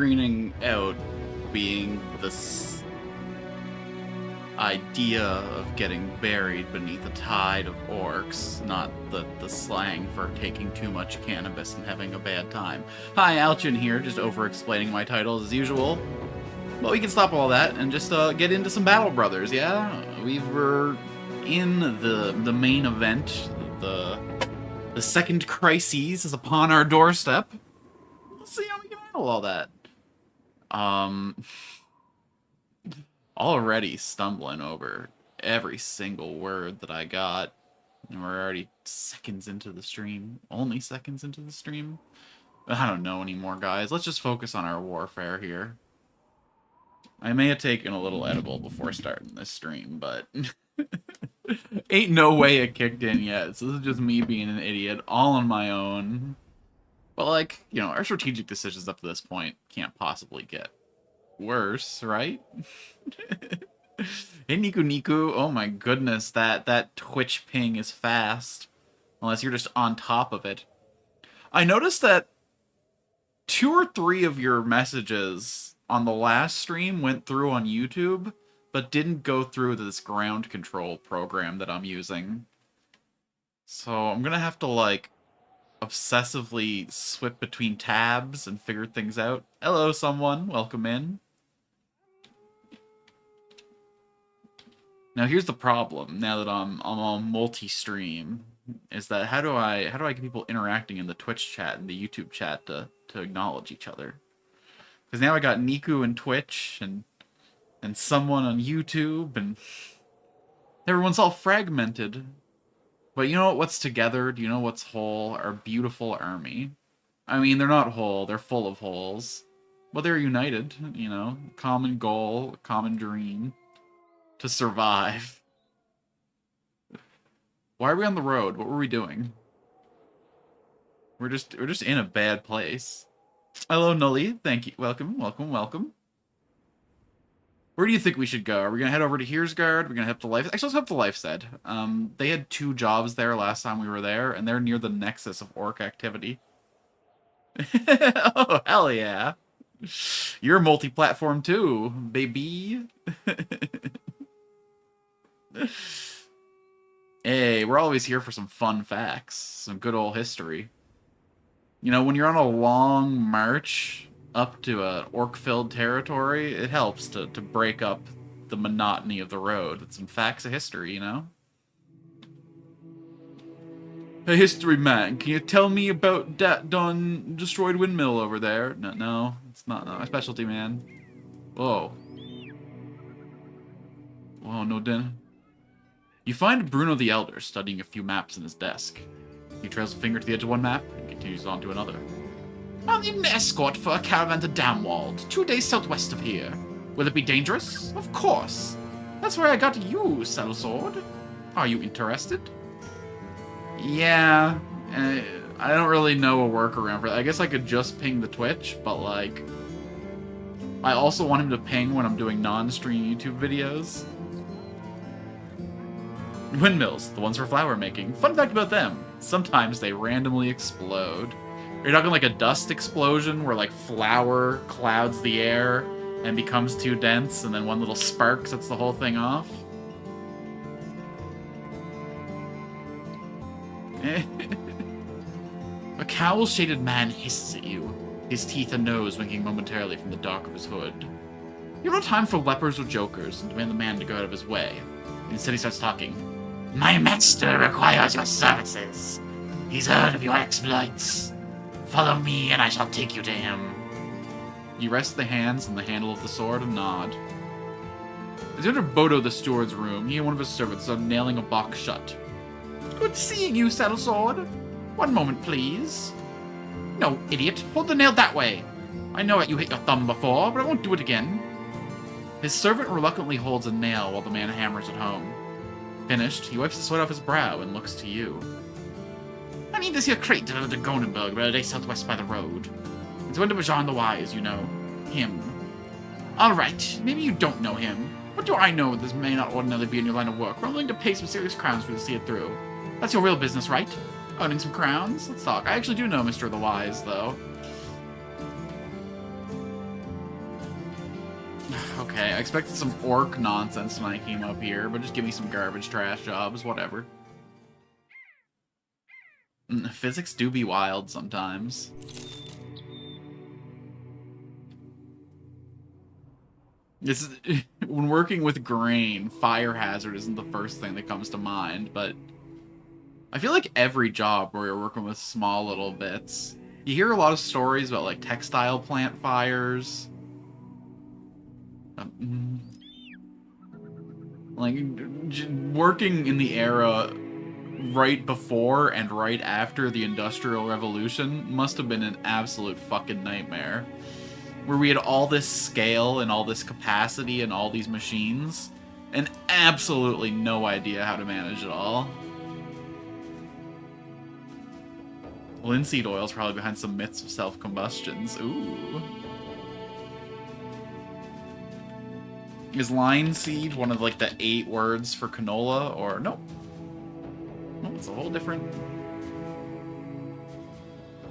Greening out being this idea of getting buried beneath a tide of orcs, not the slang for taking too much cannabis and having a bad time. Hi, Alchin here, just over-explaining my titles as usual. But we can stop all that and just get into some Battle Brothers, yeah? We were in the main event. The second crisis is upon our doorstep. Let's see how we can handle all that. Already stumbling over every single word that I got. And we're already seconds into the stream. Only seconds into the stream. I don't know anymore, guys. Let's just focus on our warfare here. I may have taken a little edible before starting this stream, but ain't no way it kicked in yet. So this is just me being an idiot all on my own. But like, you know, our strategic decisions up to this point can't possibly get worse, right? Hey, Niku, oh my goodness, that Twitch ping is fast. Unless you're just on top of it. I noticed that 2 or 3 of your messages on the last stream went through on YouTube, but didn't go through this ground control program that I'm using. So I'm gonna have to, like, obsessively swip between tabs and figure things out. Hello, someone. Welcome in. Now here's the problem. Now that I'm on multi-stream, is that how do I get people interacting in the Twitch chat and the YouTube chat to acknowledge each other? Because now I got Niku and Twitch and someone on YouTube and everyone's all fragmented. But you know what's together? Do you know what's whole? Our beautiful army. I mean, they're not whole. They're full of holes. But they're united, you know. Common goal, common dream. To survive. Why are we on the road? What were we doing? We're just in a bad place. Hello, Nully. Thank you. Welcome. Where do you think we should go? Are we gonna head over to Hearsguard? We're gonna head to Life. Actually, let's head to Lifestead. They had 2 jobs there last time we were there, and they're near the nexus of orc activity. Oh, hell yeah. You're multi-platform too, baby. Hey, we're always here for some fun facts, some good old history. You know, when you're on a long march up to a orc-filled territory, it helps to break up the monotony of the road with some facts of history, you know? Hey, history man, can you tell me about that done destroyed windmill over there? No, it's not my specialty, man. Whoa. Whoa, no den. You find Bruno the Elder studying a few maps in his desk. He trails a finger to the edge of one map and continues on to another. I'm in escort for a caravan to Damwald, 2 days southwest of here. Will it be dangerous? Of course. That's where I got you, Sellsword. Are you interested? Yeah. I don't really know a workaround for that. I guess I could just ping the Twitch, but like... I also want him to ping when I'm doing non-stream YouTube videos. Windmills, the ones for flour making. Fun fact about them, sometimes they randomly explode. Are you talking like a dust explosion where like flour clouds the air and becomes too dense and then one little spark sets the whole thing off? A cowl-shaded man hisses at you, his teeth and nose winking momentarily from the dark of his hood. You have no time for lepers or jokers and demand the man to go out of his way. Instead he starts talking. My master requires your services. He's heard of your exploits. Follow me and I shall take you to him. You rest the hands on the handle of the sword and nod. As you enter Bodo the steward's room, he and one of his servants are nailing a box shut. Good seeing you, Saddlesword. One moment, please. No, idiot. Hold the nail that way. I know that you hit your thumb before, but I won't do it again. His servant reluctantly holds a nail while the man hammers it home. Finished, he wipes the sweat off his brow and looks to you. I need this here crate delivered to Gonenberg, about a day southwest by the road. It's one to Bajan the Wise, you know. Him. Alright, maybe you don't know him. What do I know this may not ordinarily be in your line of work? We're willing to pay some serious crowns for you to see it through. That's your real business, right? Owning some crowns? Let's talk. I actually do know Mr. the Wise, though. okay. I expected some orc nonsense when I came up here, but just give me some garbage trash jobs, whatever. Physics do be wild sometimes. This is, when working with grain, fire hazard isn't the first thing that comes to mind, but I feel like every job where you're working with small little bits, you hear a lot of stories about like textile plant fires. Like working in the era right before and right after the Industrial Revolution must have been an absolute fucking nightmare. Where we had all this scale and all this capacity and all these machines, and absolutely no idea how to manage it all. Linseed oil's probably behind some myths of self-combustions. Ooh. Is linseed one of like the 8 words for canola, or no? No, it's a whole different...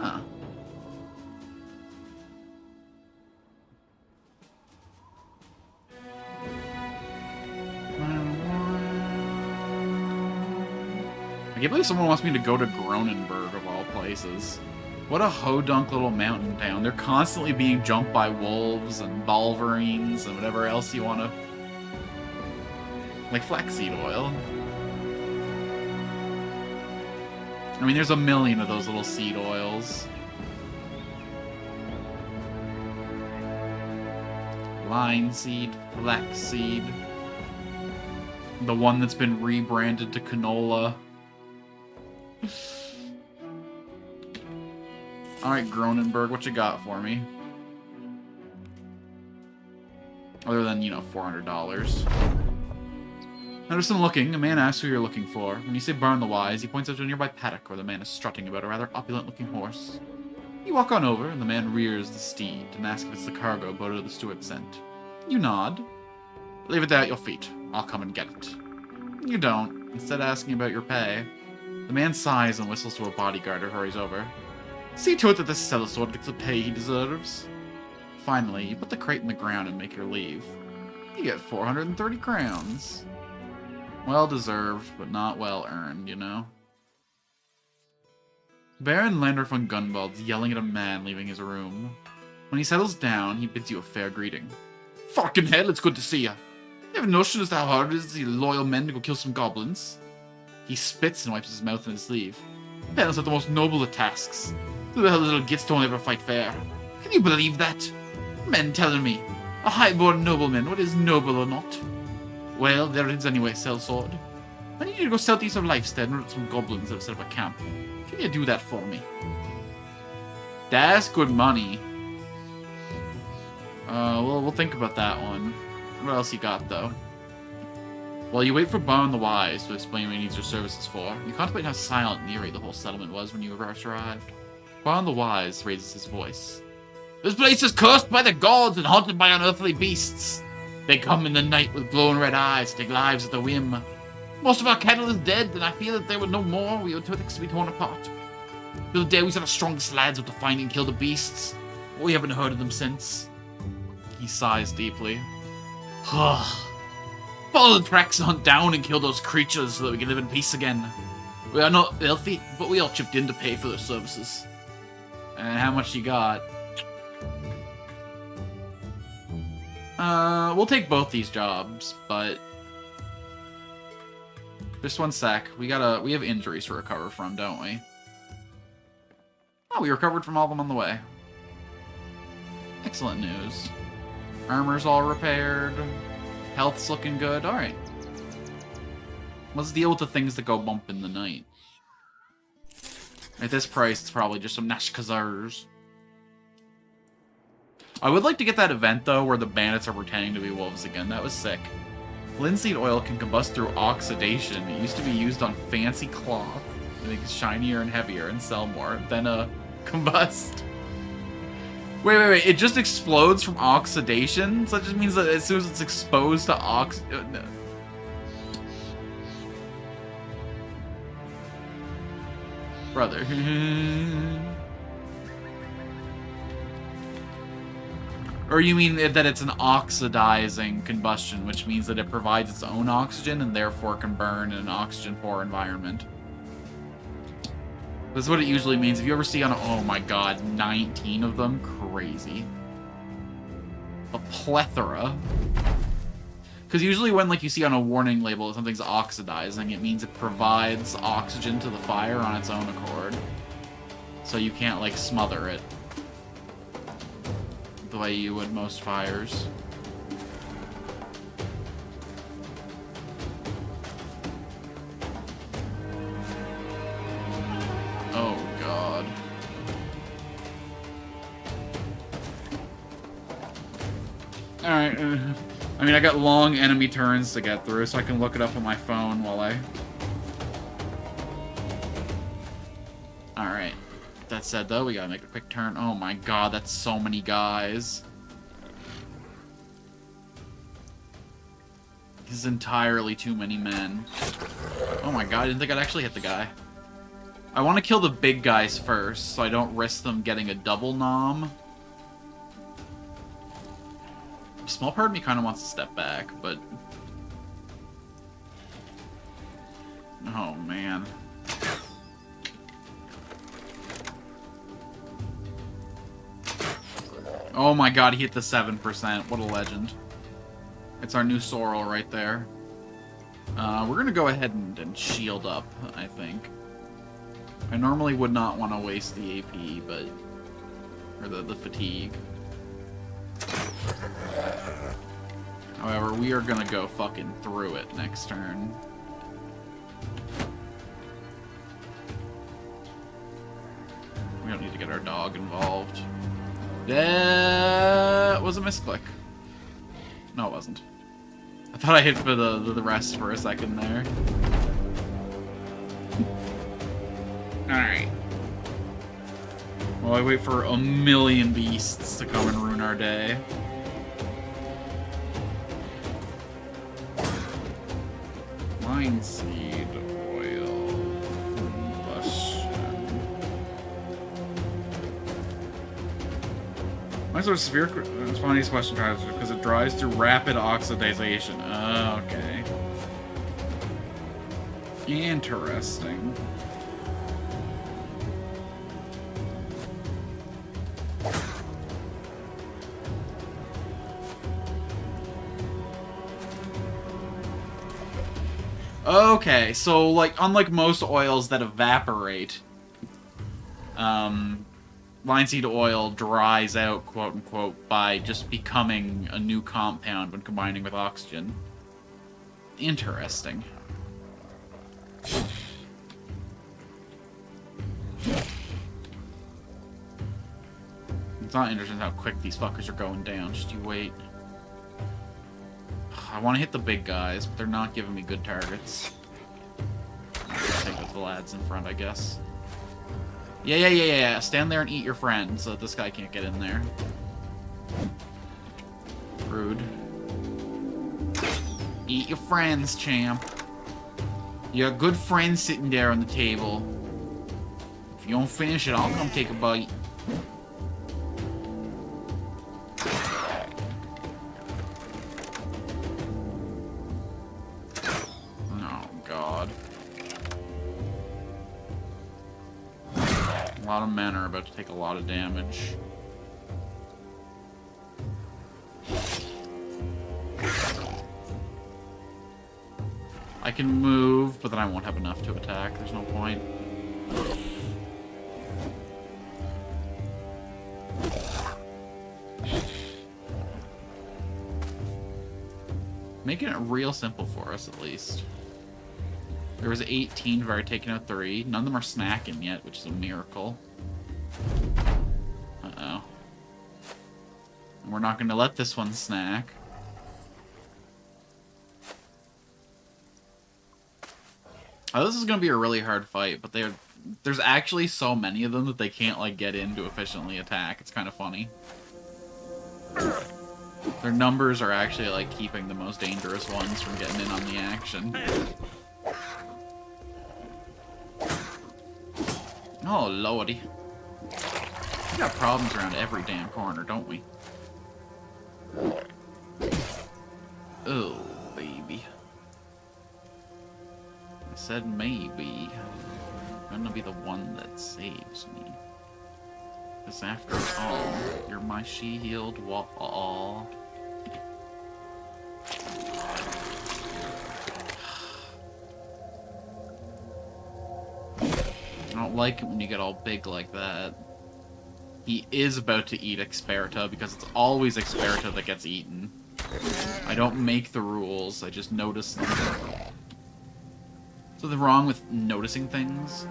Huh. I can't believe someone wants me to go to Gronenberg, of all places. What a hodunk little mountain town. They're constantly being jumped by wolves and wolverines and whatever else you want to... Like flaxseed oil. I mean, there's a million of those little seed oils. Linseed, flaxseed. The one that's been rebranded to canola. Alright, Gronenberg, what you got for me? Other than, you know, $400. After some looking, a man asks who you're looking for. When you say Barn the Wise, he points out to a nearby paddock where the man is strutting about a rather opulent-looking horse. You walk on over, and the man rears the steed and asks if it's the cargo boat the steward sent. You nod. Leave it there at your feet. I'll come and get it. You don't, instead asking about your pay. The man sighs and whistles to a bodyguard who hurries over. See to it that this sellsword gets the pay he deserves. Finally, you put the crate in the ground and make your leave. You get 430 crowns. Well deserved, but not well earned, you know? Baron Landor von Gunvald's yelling at a man leaving his room. When he settles down, he bids you a fair greeting. Fucking hell, it's good to see ya. You have a notion as to how hard it is to see loyal men to go kill some goblins? He spits and wipes his mouth in his sleeve. Parents are the most noble of tasks. Who the hell little gits don't ever fight fair? Can you believe that? Men telling me, a high-born nobleman, what is noble or not? Well, there it is anyway, sellsword. I need you to go southeast of Lifestead and root some goblins that have set up a camp. Can you do that for me? That's good money. We'll think about that one. What else you got, though? While you wait for Barn the Wise to explain what he needs your services for, you contemplate how silent and eerie the whole settlement was when you first arrived. Barn the Wise raises his voice. This place is cursed by the gods and haunted by unearthly beasts. They come in the night with glowing red eyes to take lives at the whim. Most of our cattle is dead, and I fear that there were no more we were to be torn apart. The other day we sent our strongest lads out to find and kill the beasts. We haven't heard of them since. He sighs deeply. Follow the tracks and hunt down and kill those creatures so that we can live in peace again. We are not wealthy, but we all chipped in to pay for their services. And how much you got? We'll take both these jobs, but... Just one sec. We have injuries to recover from, don't we? Oh, we recovered from all of them on the way. Excellent news. Armor's all repaired. Health's looking good. Alright. Let's deal with the things that go bump in the night. At this price, it's probably just some Nashkazars. I would like to get that event, though, where the bandits are pretending to be wolves again. That was sick. Linseed oil can combust through oxidation. It used to be used on fancy cloth to make it shinier and heavier and sell more. Then, combust. Wait. It just explodes from oxidation? So that just means that as soon as it's exposed to no. Brother. Or you mean that it's an oxidizing combustion, which means that it provides its own oxygen and therefore can burn in an oxygen-poor environment. That's what it usually means. If you ever see on a... Oh my god, 19 of them? Crazy. A plethora. Because usually when, like, you see on a warning label that something's oxidizing, it means it provides oxygen to the fire on its own accord. So you can't, like, smother it the way you would most fires. Oh, God. Alright, I mean, I got long enemy turns to get through, so I can look it up on my phone while I... Alright. That said, though, we gotta make a quick turn. Oh my god, that's so many guys. This is entirely too many men. Oh my god, I didn't think I'd actually hit the guy. I want to kill the big guys first, so I don't risk them getting a double nom. Small part of me kind of wants to step back, but... Oh, man. Oh my god, he hit the 7%. What a legend. It's our new Sorrel right there. We're gonna go ahead and shield up, I think. I normally would not want to waste the AP, but... Or the fatigue. However, we are gonna go fucking through it next turn. We don't need to get our dog involved. That was a misclick. No, it wasn't. I thought I hit for the rest for a second there. Alright. While I wait for a million beasts to come and ruin our day. Linseed oil combustion. My sort of severe spontaneous question tries because it dries through rapid oxidization. Okay. Interesting. Okay, so, like, unlike most oils that evaporate, linseed oil dries out, quote-unquote, by just becoming a new compound when combining with oxygen. Interesting. It's not interesting how quick these fuckers are going down. Just you wait. I want to hit the big guys, but they're not giving me good targets. I'll take out the lads in front, I guess. Yeah. Stand there and eat your friend so that this guy can't get in there. Rude. Eat your friends, champ. You got good friends sitting there on the table. If you don't finish it, I'll come take a bite. A lot of men are about to take a lot of damage. I can move, but then I won't have enough to attack. There's no point. Making it real simple for us, at least. There was 18, we've already taken out 3. None of them are snacking yet, which is a miracle. Uh-oh. And we're not going to let this one snack. Oh, this is going to be a really hard fight, but there's actually so many of them that they can't, like, get in to efficiently attack. It's kind of funny. Their numbers are actually, like, keeping the most dangerous ones from getting in on the action. Oh, lordy. We got problems around every damn corner, don't we? Oh, baby. I said maybe. I'm gonna be the one that saves me. Because after all, you're my shield wall. I don't like it when you get all big like that. He is about to eat Experta, because it's always Experta that gets eaten. I don't make the rules, I just notice them. Something wrong with noticing things?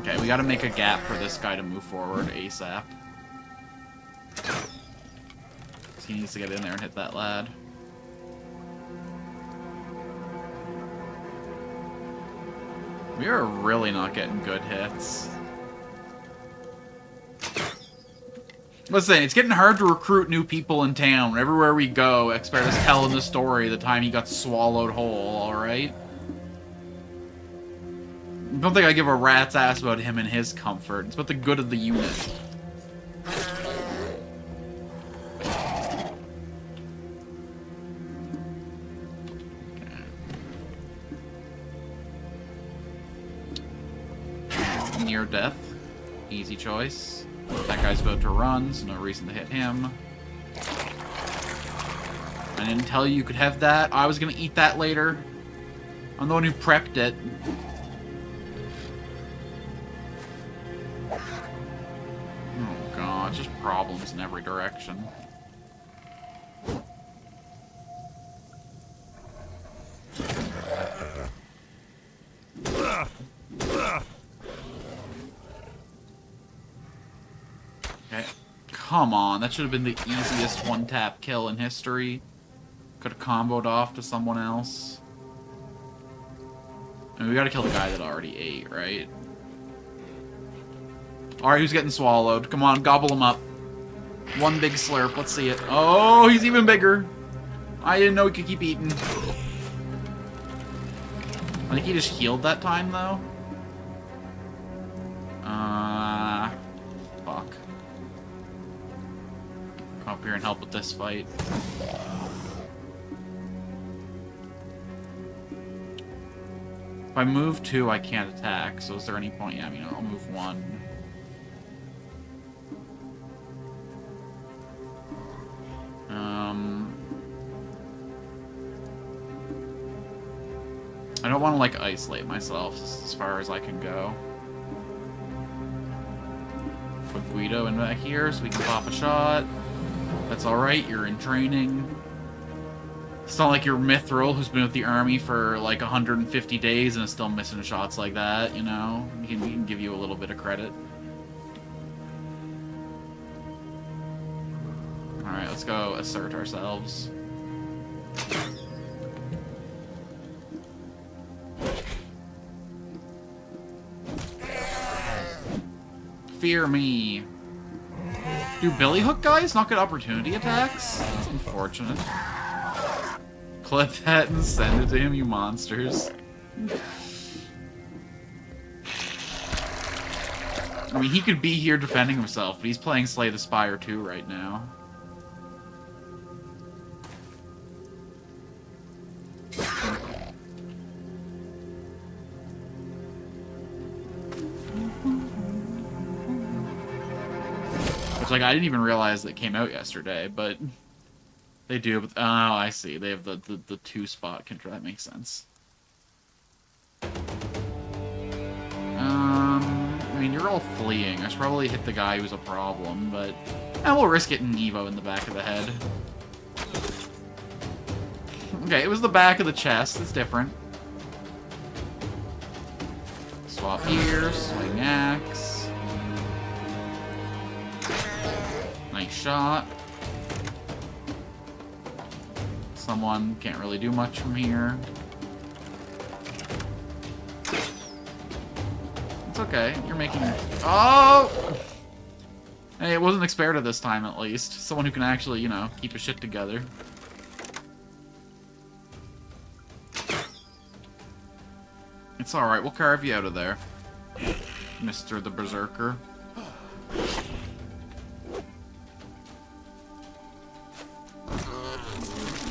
Okay, we gotta make a gap for this guy to move forward ASAP. So he needs to get in there and hit that lad. We are really not getting good hits. Listen, it's getting hard to recruit new people in town. Everywhere we go, Experta's telling the story the time he got swallowed whole, alright? I don't think I give a rat's ass about him and his comfort. It's about the good of the unit. Near death. Easy choice. That guy's about to run, so no reason to hit him. I didn't tell you could have that. I was gonna eat that later. I'm the one who prepped it. Oh god, just problems in every direction. Okay. Come on, that should have been the easiest one-tap kill in history. Could have comboed off to someone else. I mean, we gotta kill the guy that already ate, right? Alright, who's getting swallowed? Come on, gobble him up. One big slurp, let's see it. Oh, he's even bigger. I didn't know he could keep eating. I think he just healed that time, though. Fuck. Come up here and help with this fight. If I move 2, I can't attack, so is there any point? Yeah, I mean, I'll move 1. I don't want to, like, isolate myself as far as I can go. Put Guido in back here so we can pop a shot. That's alright, you're in training. It's not like you're Mithril, who's been with the army for, like, 150 days and is still missing shots like that, you know? We can give you a little bit of credit. Alright, let's go assert ourselves. Fear me. Do Billy Hook guys not get opportunity attacks? That's unfortunate. Clip that and send it to him, you monsters. I mean, he could be here defending himself, but he's playing Slay the Spire 2 right now. Like, I didn't even realize that it came out yesterday, but they do. But, oh, I see. They have the 2-spot control. That makes sense. I mean, you're all fleeing. I should probably hit the guy who's a problem, but we'll risk getting Evo in the back of the head. Okay, it was the back of the chest. It's different. Swap here. Swing axe. Nice shot. Someone can't really do much from here. It's okay. You're making... Oh! Hey, it wasn't Experta this time, at least. Someone who can actually, you know, keep his shit together. It's alright. We'll carve you out of there, Mr. the Berserker.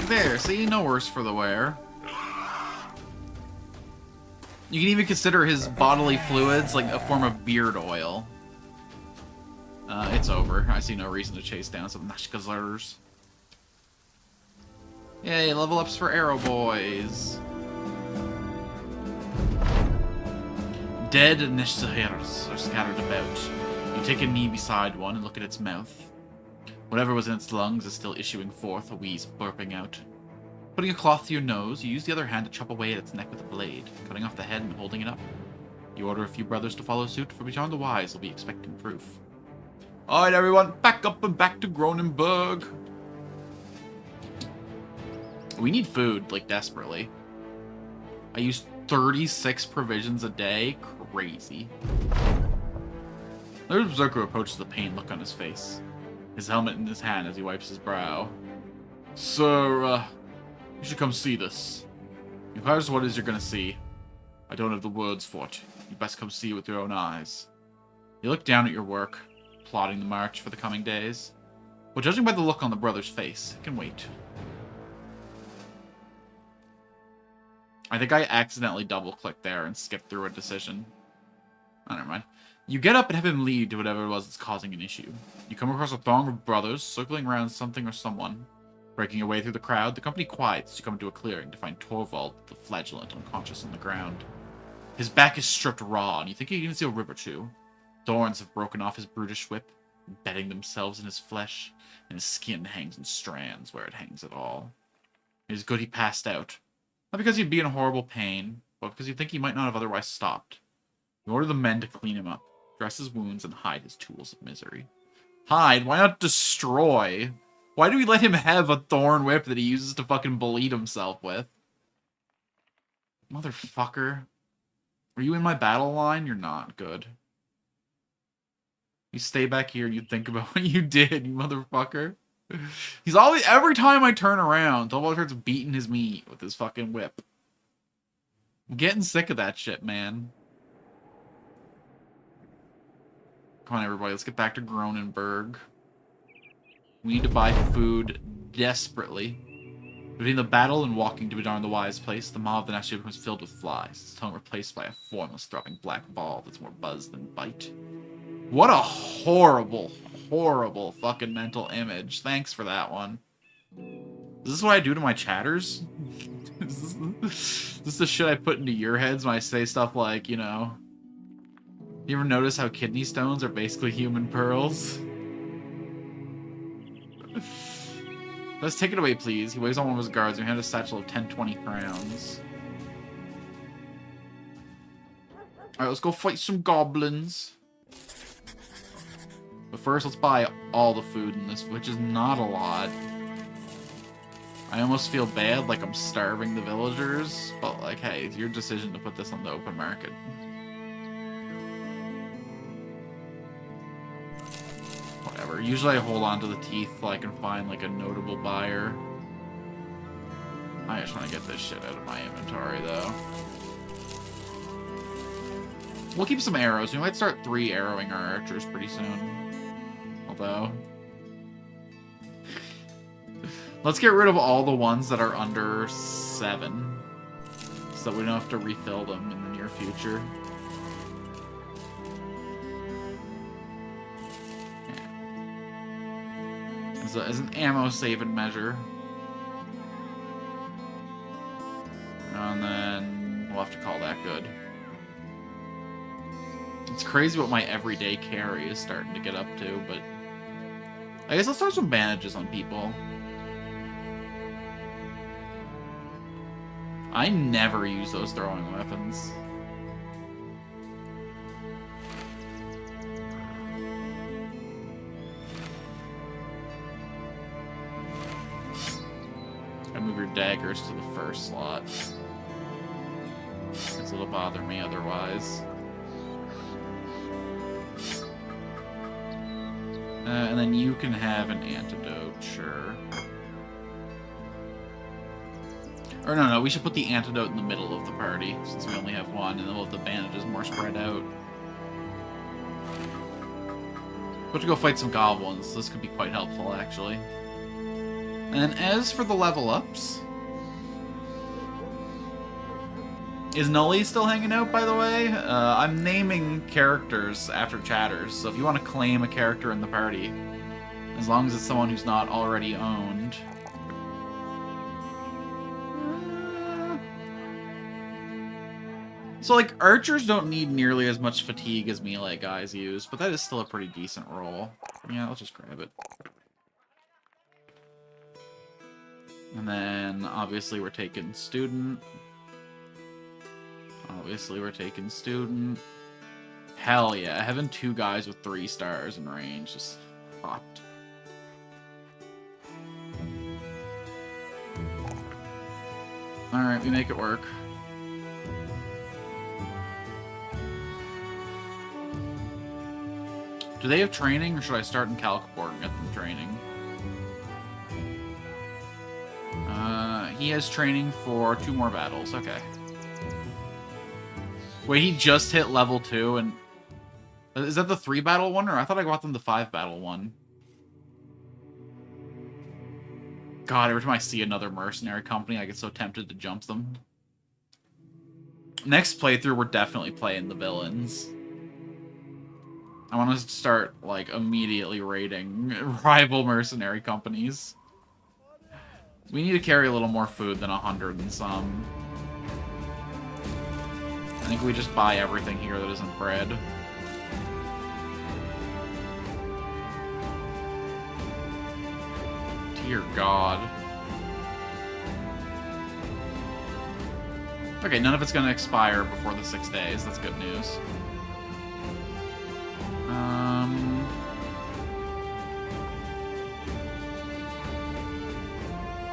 There, see? No worse for the wear. You can even consider his bodily fluids like a form of beard oil. It's over. I see no reason to chase down some Nashkazars. Yay, level ups for Arrow Boys. Dead Nishzahirs are scattered about. You take a knee beside one and look at its mouth. Whatever was in its lungs is still issuing forth a wheeze burping out. Putting a cloth to your nose, you use the other hand to chop away at its neck with a blade, cutting off the head and holding it up. You order a few brothers to follow suit, for beyond the wise will be expecting proof. Alright everyone, back up and back to Gronenberg. We need food, like, desperately. I use 36 provisions a day? Crazy. The Berserker approaches the pained look on his face, his helmet in his hand as he wipes his brow. Sir, you should come see this. If here's what it is you're gonna see. I don't have the words for it. You best come see it with your own eyes. You look down at your work, plotting the march for the coming days. But judging by the look on the brother's face, it can wait. I think I accidentally double-clicked there and skipped through a decision. Oh, never mind. You get up and have him lead to whatever it was that's causing an issue. You come across a throng of brothers circling around something or someone. Breaking your way through the crowd, the company quiets. You come to a clearing to find Torvald, the flagellant, unconscious on the ground. His back is stripped raw, and you think you can even see a rib or two. Thorns have broken off his brutish whip, embedding themselves in his flesh, and his skin hangs in strands where it hangs at all. It is good he passed out. Not because he'd be in horrible pain, but because you think he might not have otherwise stopped. You order the men to clean him up, dress his wounds, and hide his tools of misery. Hide? Why not destroy? Why do we let him have a thorn whip that he uses to fucking bleed himself with? Motherfucker. Are you in my battle line? You're not. Good. You stay back here and you think about what you did, you motherfucker. He's always, every time I turn around, Torvald starts beating his meat with his fucking whip. I'm getting sick of that shit, man. Come on, everybody, let's get back to Gronenberg. We need to buy food desperately. Between the battle and walking to Bidar the Wise Place, the maw of the Nashi becomes filled with flies, its tongue replaced by a formless, throbbing black ball that's more buzz than bite. What a horrible, horrible fucking mental image. Thanks for that one. Is this what I do to my chatters? Is this the shit I put into your heads when I say stuff like, you know... You ever notice how kidney stones are basically human pearls? Let's take it away, please. He waves on one of his guards and hands a satchel of 10-20 crowns. Alright, let's go fight some goblins. But first, let's buy all the food in this, which is not a lot. I almost feel bad, like I'm starving the villagers. But, like, hey, it's your decision to put this on the open market. Whatever. Usually I hold on to the teeth till I can find, like, a notable buyer. I just want to get this shit out of my inventory, though. We'll keep some arrows. We might start 3 arrowing our archers pretty soon. Although... Let's get rid of all the ones that are under 7. So that we don't have to refill them in the near future. As an ammo saving measure. And then we'll have to call that good. It's crazy what my everyday carry is starting to get up to, but I guess let's throw some bandages on people. I never use those throwing weapons. I move your daggers to the first slot, because it'll bother me otherwise. And then you can have an antidote, sure. Or no, we should put the antidote in the middle of the party, since we only have one, and then we'll have the bandages more spread out. But to go fight some goblins, this could be quite helpful, actually. And as for the level ups... Is Nully still hanging out, by the way? I'm naming characters after chatters, so if you want to claim a character in the party, as long as it's someone who's not already owned. So, like, archers don't need nearly as much fatigue as melee guys use, but that is still a pretty decent roll. Yeah, let's just grab it. And then, obviously, we're taking student. Obviously, we're taking student. Hell yeah, having 2 guys with 3 stars in range is hot. Alright, we make it work. Do they have training, or should I start in Calcaport and get them training? He has training for 2 more battles. Okay. Wait, he just hit level 2, and... Is that the 3 battle one, or I thought I got them the 5 battle one? God, every time I see another mercenary company, I get so tempted to jump them. Next playthrough, we're definitely playing the villains. I want to start, like, immediately raiding rival mercenary companies. We need to carry a little more food than 100 and some. I think we just buy everything here that isn't bread. Dear God. Okay, none of it's gonna expire before the 6 days. That's good news.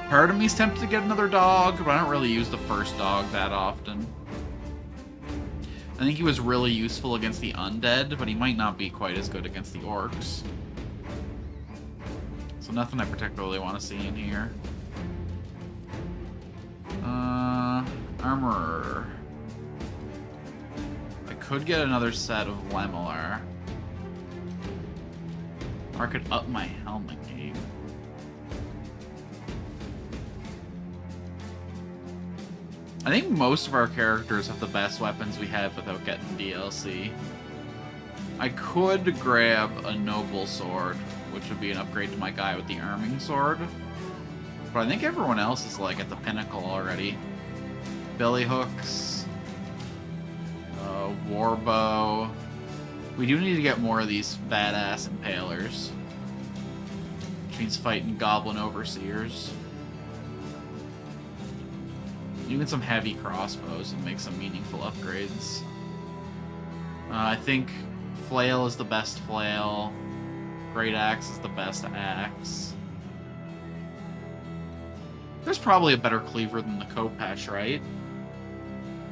Part of me's tempted to get another dog, but I don't really use the first dog that often. I think he was really useful against the undead, but he might not be quite as good against the orcs. So nothing I particularly want to see in here. Armorer. I could get another set of Lemelar. Or I could up my helmet game. I think most of our characters have the best weapons we have without getting DLC. I could grab a noble sword, which would be an upgrade to my guy with the arming sword. But I think everyone else is like at the pinnacle already. Billy hooks. Warbow. We do need to get more of these badass impalers. Which means fighting goblin overseers. Even some heavy crossbows and make some meaningful upgrades. I think flail is the best flail. Great axe is the best axe. There's probably a better cleaver than the Kopesh, right?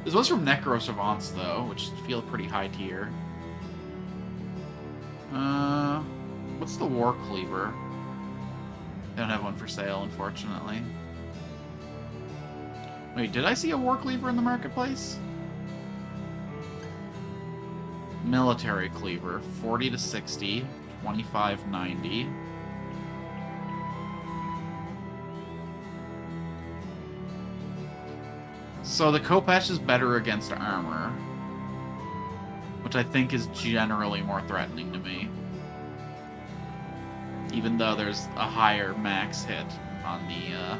This was from Necro Savants, though, which feel pretty high tier. What's the War Cleaver? They don't have one for sale, unfortunately. Wait, did I see a War Cleaver in the marketplace? Military Cleaver, 40 to 60, 25.90. So the Kopesh is better against armor, which I think is generally more threatening to me. Even though there's a higher max hit on the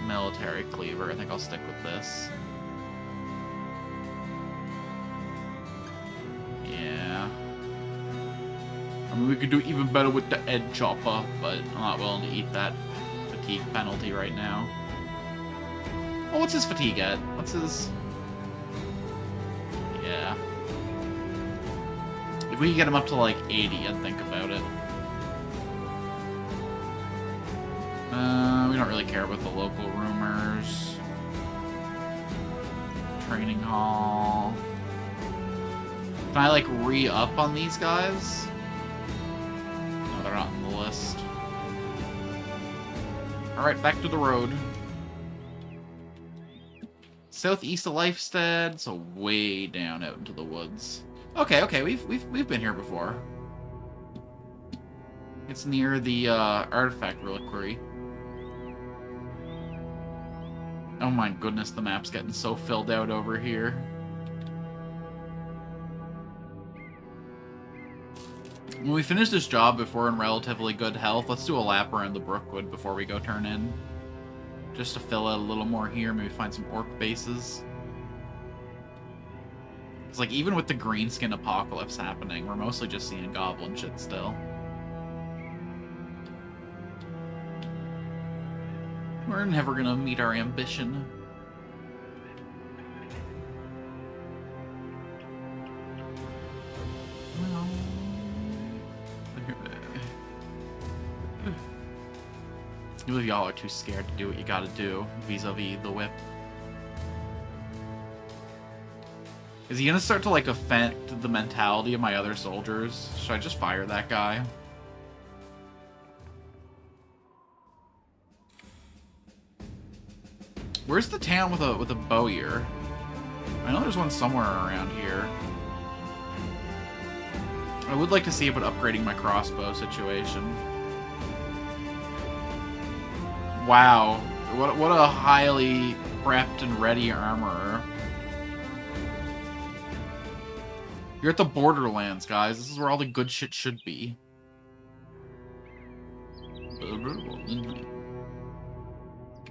military cleaver, I think I'll stick with this. Yeah. I mean, we could do even better with the Ed Chopper, but I'm not willing to eat that fatigue penalty right now. Oh, what's his fatigue at? What's his... Yeah. If we could get him up to like 80, I'd think about it. We don't really care about the local rumors. Training hall. Can I like re-up on these guys? No, they're not on the list. Alright, back to the road. Southeast of Lifestead, so way down out into the woods. Okay, we've been here before. It's near the artifact reliquary. Oh my goodness, the map's getting so filled out over here. When we finish this job, if we're in relatively good health, let's do a lap around the Brookwood before we go turn in. Just to fill out a little more here, maybe find some orc bases. It's like, even with the greenskin apocalypse happening, we're mostly just seeing goblin shit still. We're never gonna meet our ambition. You y'all are too scared to do what you gotta do vis-a-vis the whip. Is he gonna start to, like, affect the mentality of my other soldiers? Should I just fire that guy? Where's the town with a bowyer? I know there's one somewhere around here. I would like to see about upgrading my crossbow situation. Wow, what a highly prepped and ready armorer. You're at the Borderlands, guys. This is where all the good shit should be.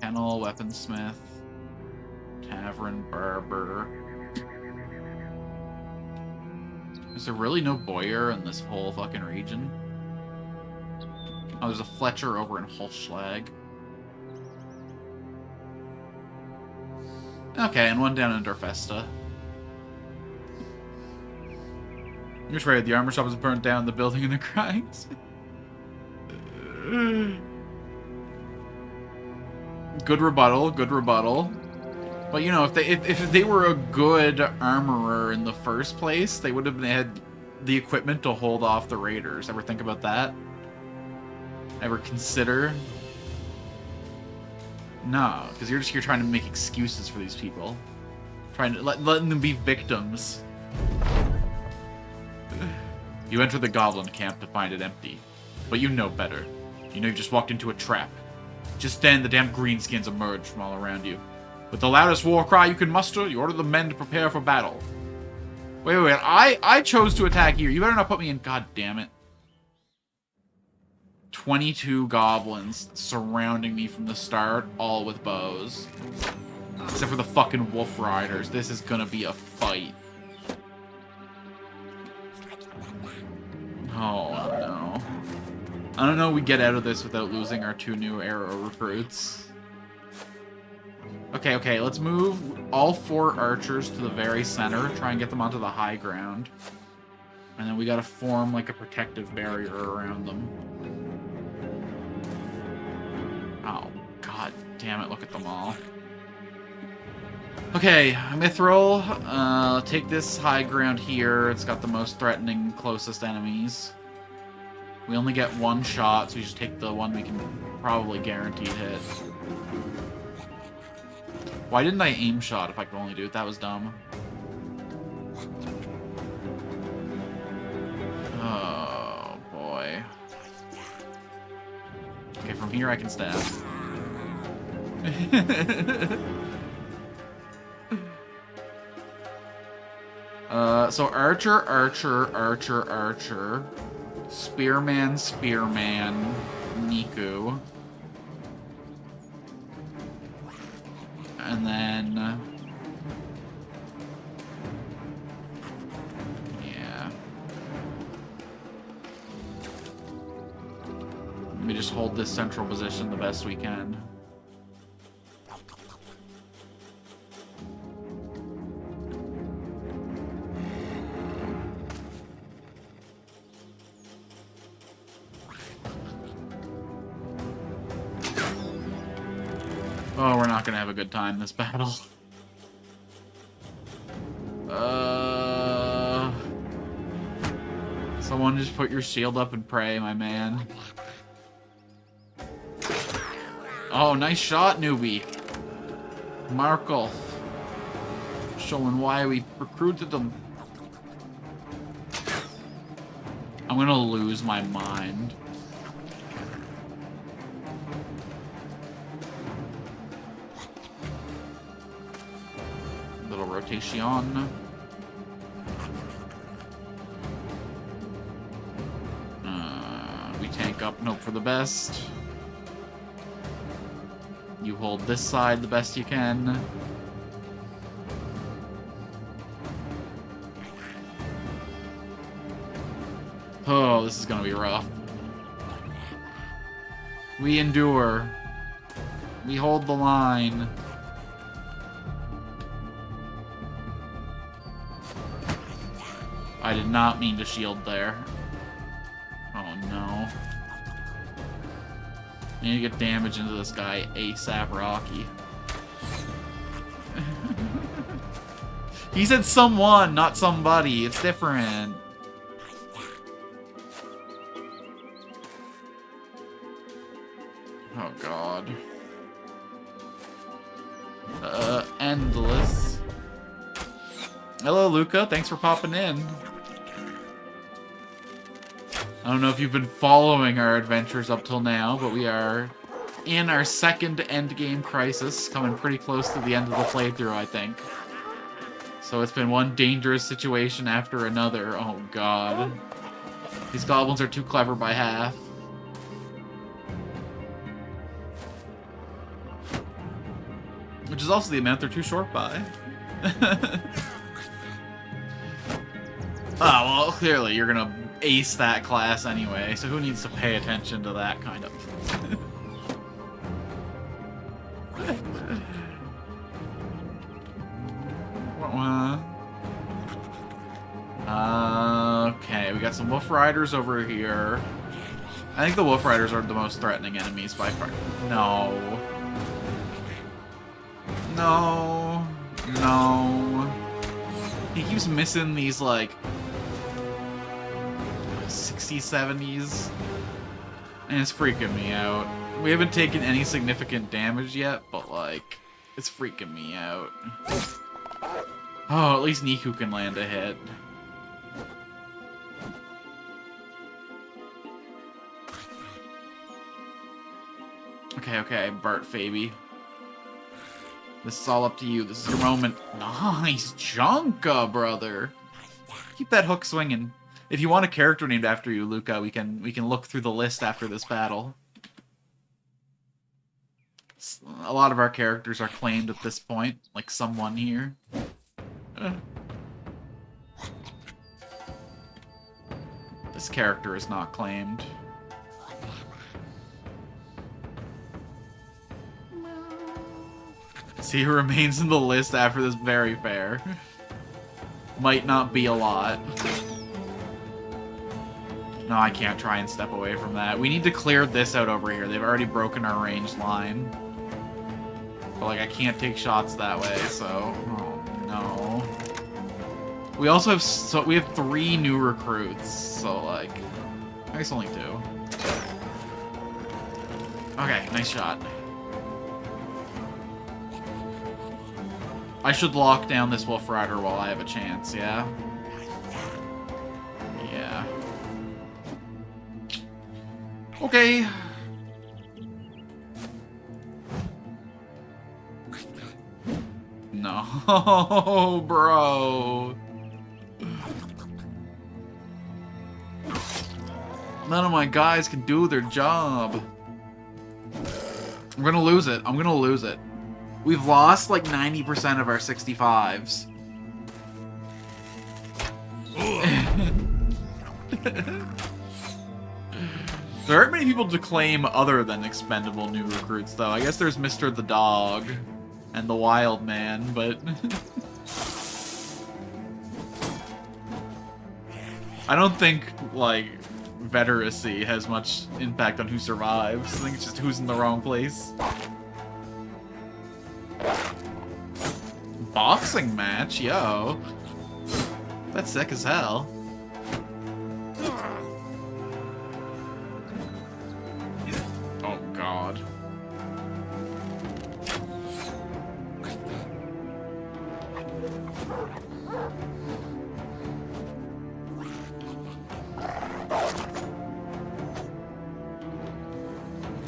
Kennel, weaponsmith, tavern, barber. Is there really no bowyer in this whole fucking region? Oh, there's a Fletcher over in Holschlag. Okay, and one down in Dorfesta. You're just right, the armor shop is burnt down, the building in the cries. Good rebuttal, good rebuttal. But you know, if they were a good armorer in the first place, they would have had the equipment to hold off the raiders. Ever think about that? Ever consider? No, because you're just here trying to make excuses for these people. Trying to letting them be victims. You enter the goblin camp to find it empty. But you know better. You know you just walked into a trap. Just then, the damn greenskins emerge from all around you. With the loudest war cry you can muster, you order the men to prepare for battle. Wait, I chose to attack here. You better not put me in. God damn it. 22 goblins surrounding me from the start, all with bows. Except for the fucking wolf riders. This is gonna be a fight. Oh, no. I don't know if we get out of this without losing our 2 new arrow recruits. Okay, let's move all 4 archers to the very center, try and get them onto the high ground. And then we gotta form, like, a protective barrier around them. Oh, god damn it, look at them all. Okay, Mithril, take this high ground here. It's got the most threatening, closest enemies. We only get 1 shot, so we just take the one we can probably guaranteed hit. Why didn't I aim shot if I could only do it? That was dumb. Oh, boy. Okay, from here I can stab. So archer, archer, archer, archer. Spearman, spearman, Niku. And then... yeah. Let me just hold this central position the best we can. Oh, we're not gonna have a good time this battle. Someone just put your shield up and pray, my man. Oh, nice shot, newbie. Markov. Showing why we recruited them. I'm gonna lose my mind. rotation. We tank up and hope for the best. You hold this side the best you can. Oh, this is gonna be rough. We endure. We hold the line. I did not mean to shield there. Oh no. I need to get damage into this guy ASAP Rocky. He said someone, not somebody. It's different. Oh god. Endless. Hello, Luca. Thanks for popping in. I don't know if you've been following our adventures up till now, but we are in our second endgame crisis, coming pretty close to the end of the playthrough, I think. So it's been one dangerous situation after another. Oh god. These goblins are too clever by half. Which is also the amount they're too short by. Oh, well, clearly you're gonna ace that class anyway, so who needs to pay attention to that kind of... Okay, we got some Wolf Riders over here. I think the Wolf Riders are the most threatening enemies by far. No. No. No. He keeps missing these, like, 60s, 70s. And it's freaking me out. We haven't taken any significant damage yet, but, like, it's freaking me out. Oh, at least Niku can land a hit. Okay, okay, Bart Faby. This is all up to you. This is your moment. Nice Junka, brother. Keep that hook swinging. If you want a character named after you, Luca, we can look through the list after this battle. A lot of our characters are claimed at this point, like someone here. This character is not claimed. See who remains in the list after this. Very fair. Might not be a lot. No, I can't try and step away from that. We need to clear this out over here. They've already broken our range line. But, like, I can't take shots that way, so... Oh, no. We also have... we have 3 new recruits, so, like... I guess only 2. Okay, nice shot. I should lock down this Wolf Rider while I have a chance, yeah? Yeah. Okay. No, bro. None of my guys can do their job. I'm gonna lose it. I'm gonna lose it. We've lost like 90% of our 65s. There aren't many people to claim other than expendable new recruits, though. I guess there's Mr. the Dog and the Wild Man, but... I don't think, like, veteracy has much impact on who survives. I think it's just who's in the wrong place. Boxing match, yo. That's sick as hell. Oh god.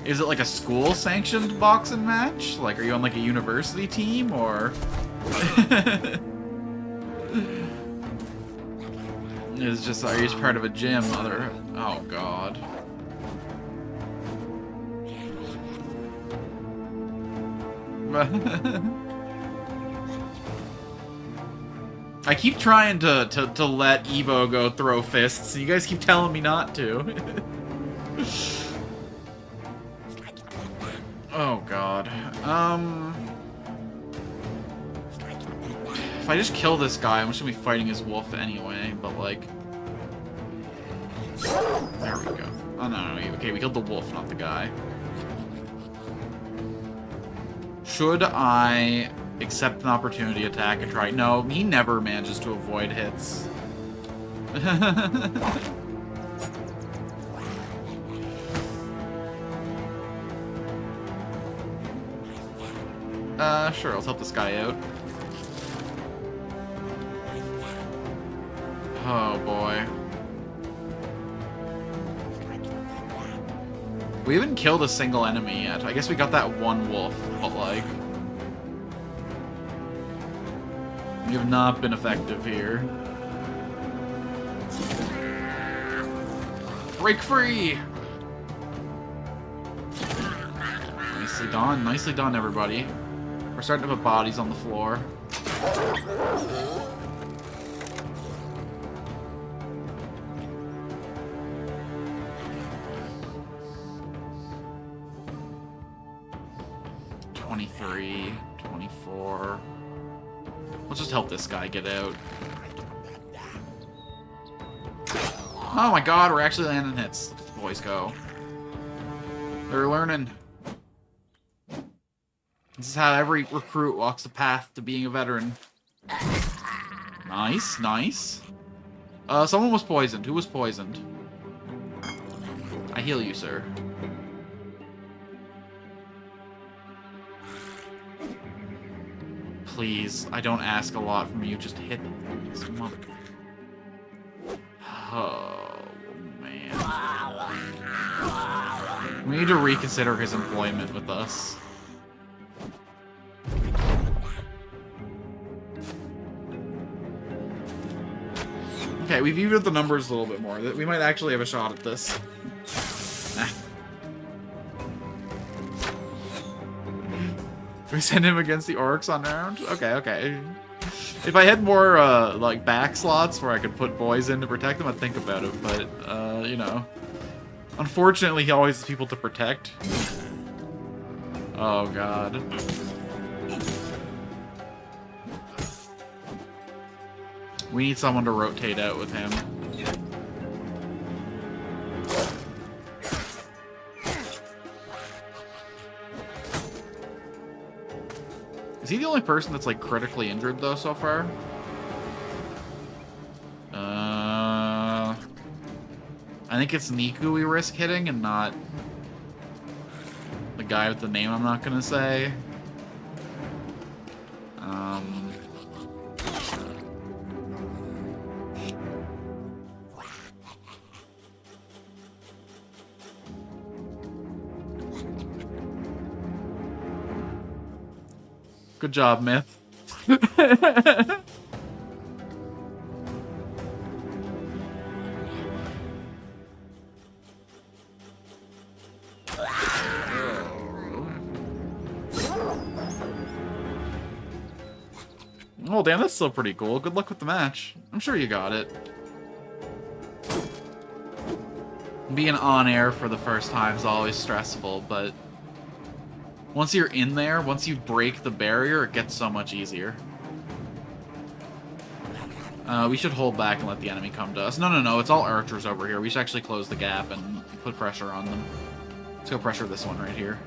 Is it like a school-sanctioned boxing match? Like, are you on like a university team, or... It's just, are you just part of a gym, mother? Oh, God. I keep trying to let Evo go throw fists, and you guys keep telling me not to. Oh, God. If I just kill this guy, I'm just gonna be fighting his wolf anyway, but, like... There we go. Oh, no, okay, we killed the wolf, not the guy. Should I accept an opportunity attack and try? No, he never manages to avoid hits. Sure, let's help this guy out. Oh, boy. We haven't killed a single enemy yet. I guess we got that one wolf, but, like... We have not been effective here. Break free! Nicely done, everybody. We're starting to put bodies on the floor. $23, $24. Let's just help this guy get out. Oh my God, we're actually landing hits. Let the boys go. They're learning. This is how every recruit walks the path to being a veteran. Nice, nice. Someone was poisoned. Who was poisoned? I heal you, sir. Please, I don't ask a lot from you. Just hit this mother. Oh, man. We need to reconsider his employment with us. Okay, we've evened the numbers a little bit more. We might actually have a shot at this. We send him against the orcs on round? Okay, okay. If I had more, like, back slots where I could put boys in to protect them, I'd think about it, but, you know. Unfortunately, he always has people to protect. Oh, God. We need someone to rotate out with him. Is he the only person that's, like, critically injured, though, so far? I think it's Niku we risk hitting and not the guy with the name I'm not gonna say. Good job, Myth. Oh, damn, that's still pretty cool. Good luck with the match. I'm sure you got it. Being on air for the first time is always stressful, but once you're in there, once you break the barrier, it gets so much easier. We should hold back and let the enemy come to us. No, it's all archers over here. We should actually close the gap and put pressure on them. Let's go pressure this one right here.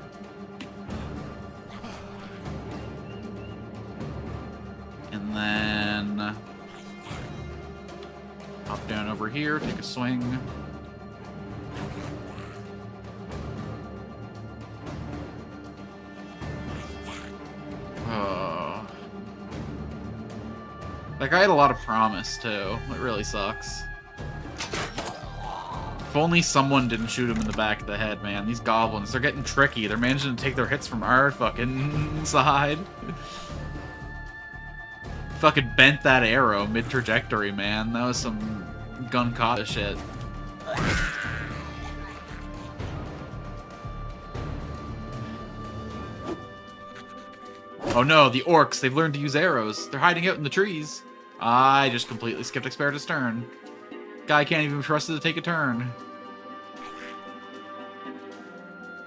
And then hop down over here, take a swing. Oh. That guy had a lot of promise, too. It really sucks. If only someone didn't shoot him in the back of the head, man. These goblins, they're getting tricky. They're managing to take their hits from our fucking side. Fucking bent that arrow mid-trajectory, man. That was some gun kata shit. Oh no, the orcs, they've learned to use arrows. They're hiding out in the trees. I just completely skipped Experitus' turn. Guy can't even be trusted to take a turn.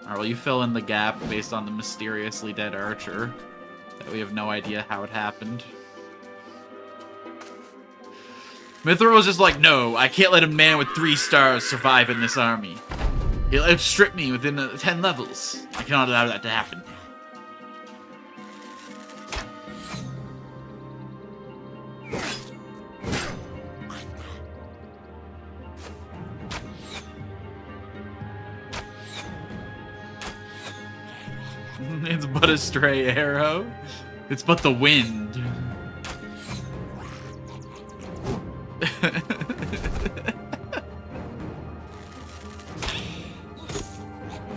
Alright, well, you fill in the gap based on the mysteriously dead archer. That we have no idea how it happened. Mithril was just like, no, I can't let a man with 3 stars survive in this army. He'll outstrip me within 10 levels. I cannot allow that to happen. It's but a stray arrow. It's but the wind.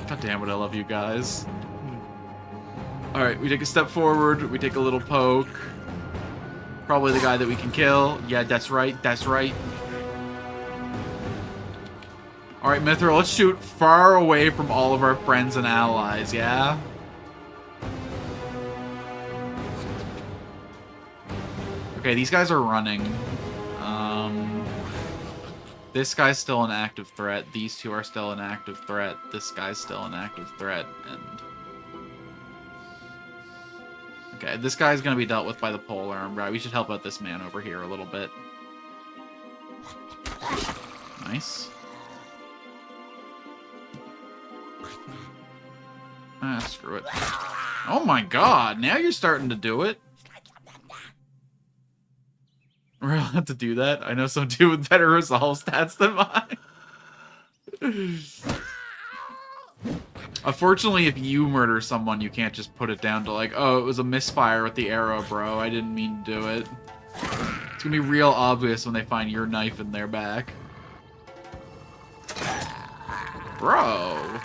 God damn it, I love you guys. Alright, we take a step forward, we take a little poke. Probably the guy that we can kill. Yeah, that's right, that's right. Alright, Mithril, let's shoot far away from all of our friends and allies, yeah? Okay, these guys are running. This guy's still an active threat. These two are still an active threat. This guy's still an active threat. And okay, this guy's gonna be dealt with by the polearm. Right, we should help out this man over here a little bit. Nice. Ah, screw it. Oh my god, now you're starting to do it. We're gonna have to do that. I know some dude with better resolve stats than mine. Unfortunately, if you murder someone, you can't just put it down to like, oh, it was a misfire with the arrow, bro. I didn't mean to do it. It's gonna be real obvious when they find your knife in their back. Bro.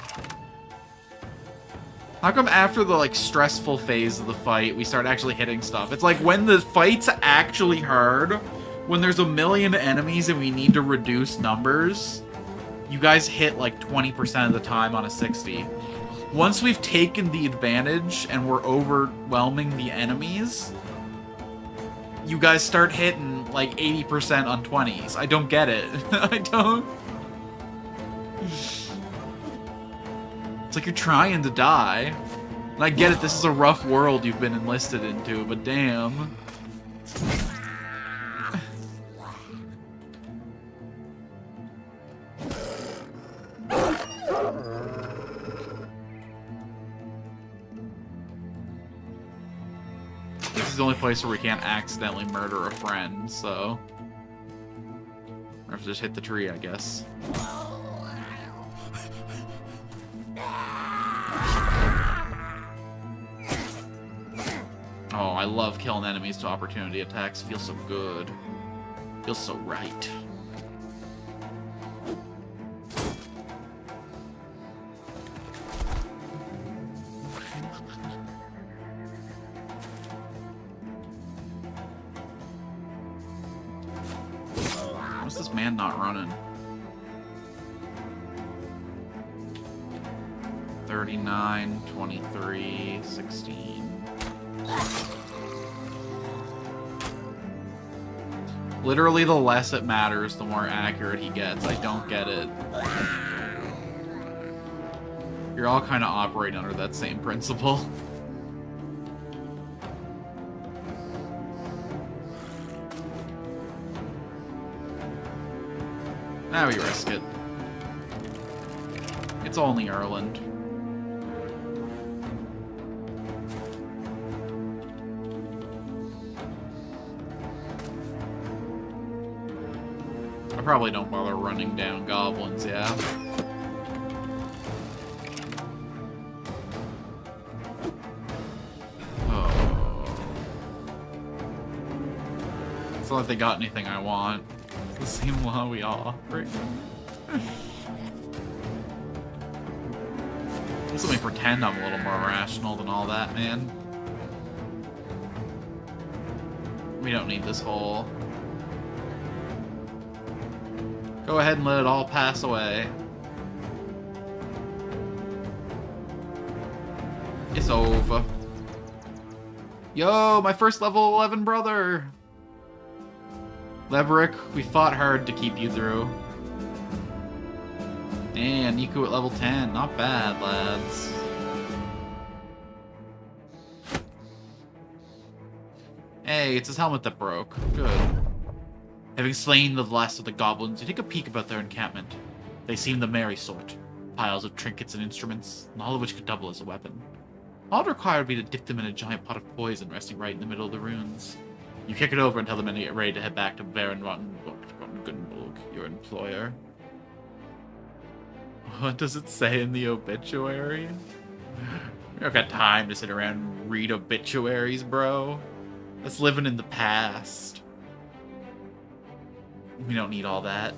How come after the, like, stressful phase of the fight, we start actually hitting stuff? It's like when the fight's actually hard, when there's a million enemies and we need to reduce numbers, you guys hit, like, 20% of the time on a 60. Once we've taken the advantage and we're overwhelming the enemies, you guys start hitting, like, 80% on 20s. I don't get it. I don't... It's like you're trying to die. And I get it, this is a rough world you've been enlisted into, but damn. This is the only place where we can't accidentally murder a friend, so... Or have to just hit the tree, I guess. Oh, I love killing enemies to opportunity attacks. Feels so good. Feels so right. What's this man not running? 39, 23, 16. Literally, the less it matters, the more accurate he gets. I don't get it. You're all kind of operating under that same principle. Now we risk it. It's only Erland. I probably don't bother running down goblins, yeah. Oh. It's not like they got anything I want. It's the same law we all operate. Just let me pretend I'm a little more rational than all that, man. We don't need this hole. Go ahead and let it all pass away. It's over. Yo, my first level 11 brother! Leberick, we fought hard to keep you through. And Niku at level 10. Not bad, lads. Hey, it's his helmet that broke. Good. Having slain the last of the goblins, you take a peek about their encampment. They seem the merry sort. Piles of trinkets and instruments, all of which could double as a weapon. All it required would be to dip them in a giant pot of poison resting right in the middle of the ruins. You kick it over and tell the men to get ready to head back to Baron Rottengunburg, your employer. What does it say in the obituary? We don't got time to sit around and read obituaries, bro. That's living in the past. We don't need all that.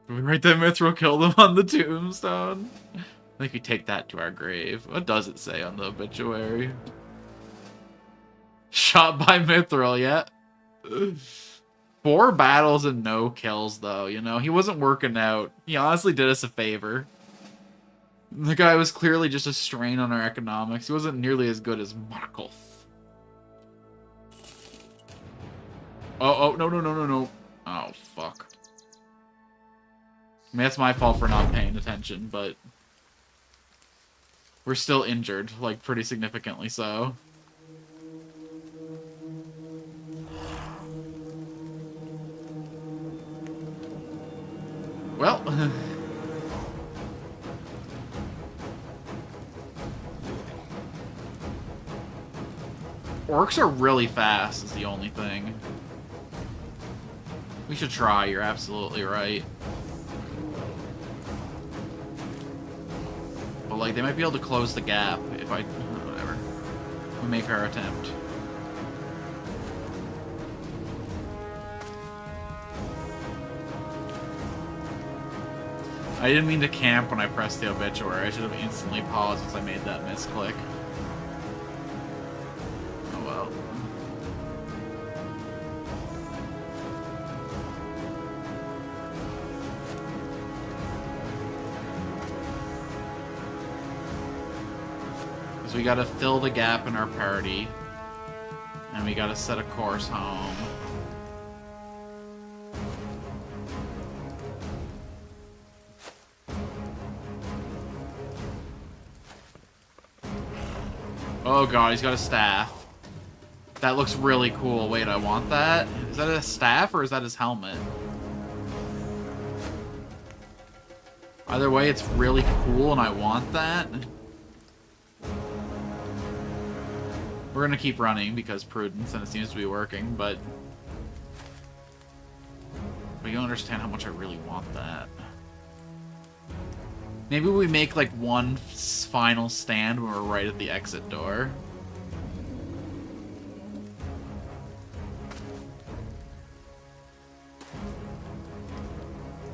Did we write that Mithril killed him on the tombstone? I think we take that to our grave. What does it say on the obituary? Shot by Mithril, yeah. 4 battles and no kills, though, you know? He wasn't working out. He honestly did us a favor. The guy was clearly just a strain on our economics. He wasn't nearly as good as Markov. Oh, no. Oh, fuck. I mean, that's my fault for not paying attention, but... we're still injured, like, pretty significantly so. Well... orcs are really fast, is the only thing. We should try, you're absolutely right. But, like, they might be able to close the gap if I... whatever. We make our attempt. I didn't mean to camp when I pressed the obituary. I should have instantly paused once I made that misclick. Oh well. So we gotta fill the gap in our party. And we gotta set a course home. Oh god, he's got a staff. That looks really cool. Wait, I want that? Is that a staff or is that his helmet? Either way, it's really cool and I want that. We're gonna keep running because prudence and it seems to be working, but you don't understand how much I really want that. Maybe we make like one final stand when we're right at the exit door.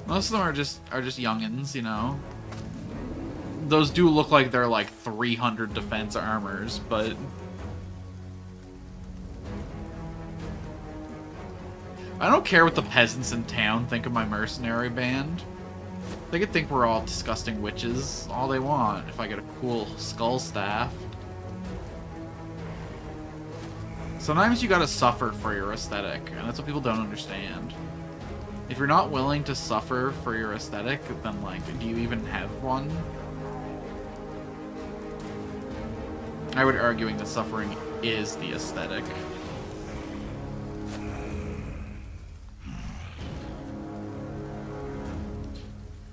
Most of them are just youngins, you know. Those do look like they're like 300 defense armors, but I don't care what the peasants in town think of my mercenary band. They could think we're all disgusting witches all they want if I get a cool skull staff. Sometimes you gotta suffer for your aesthetic, and that's what people don't understand. If you're not willing to suffer for your aesthetic, then, like, do you even have one? I would arguing that suffering is the aesthetic.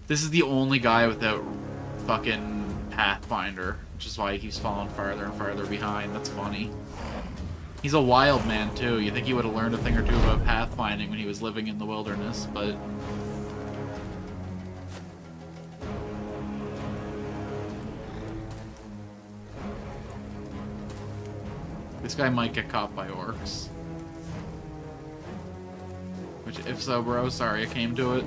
This is the only guy without fucking Pathfinder, which is why he keeps falling farther and farther behind. That's funny. He's a wild man, too. You think he would have learned a thing or two about pathfinding when he was living in the wilderness, but... this guy might get caught by orcs. Which, if so, bro, sorry I came to it.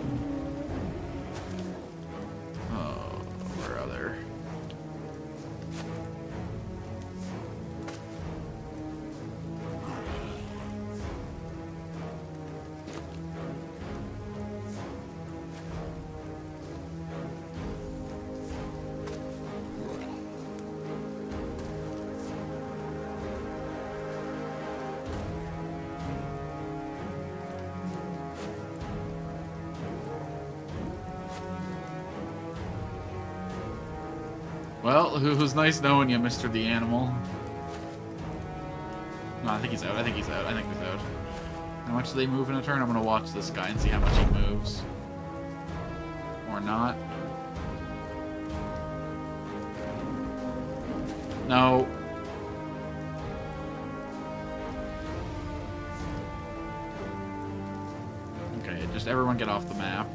Well, it was nice knowing you, Mr. the Animal. No, I think he's out. I think he's out. I think he's out. How much do they move in a turn? I'm going to watch this guy and see how much he moves. Or not. No. Okay, just everyone get off the map.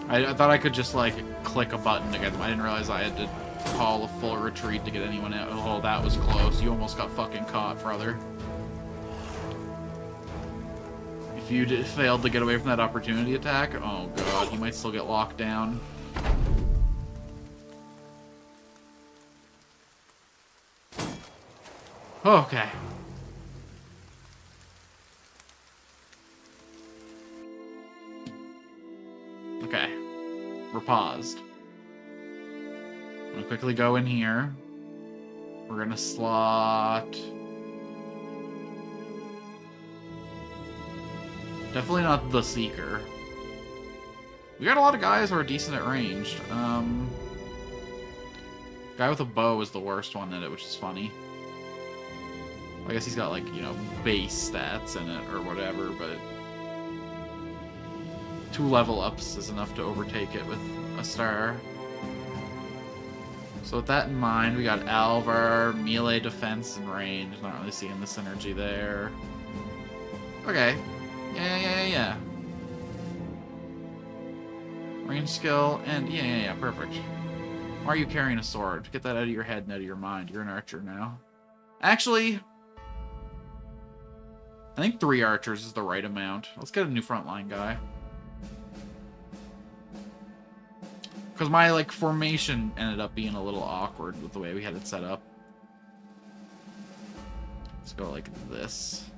I thought I could just, like, click a button to get them. I didn't realize I had to call a full retreat to get anyone out. Oh, that was close. You almost got fucking caught, brother. If you failed to get away from that opportunity attack, oh god, he might still get locked down. Okay. Okay. We're paused. I'm gonna quickly go in here. We're gonna slot... Definitely not the Seeker. We got a lot of guys who are decent at ranged. Guy with a bow is the worst one at it, which is funny. I guess he's got, like, you know, base stats in it or whatever, but 2 level ups is enough to overtake it with a star. So with that in mind, we got Alvar, melee, defense, and range. Not really seeing the synergy there. Okay. Yeah. Range skill, and yeah, perfect. Why are you carrying a sword? Get that out of your head and out of your mind. You're an archer now. Actually, I think 3 archers is the right amount. Let's get a new frontline guy. Because my, like, formation ended up being a little awkward with the way we had it set up. Let's go like this.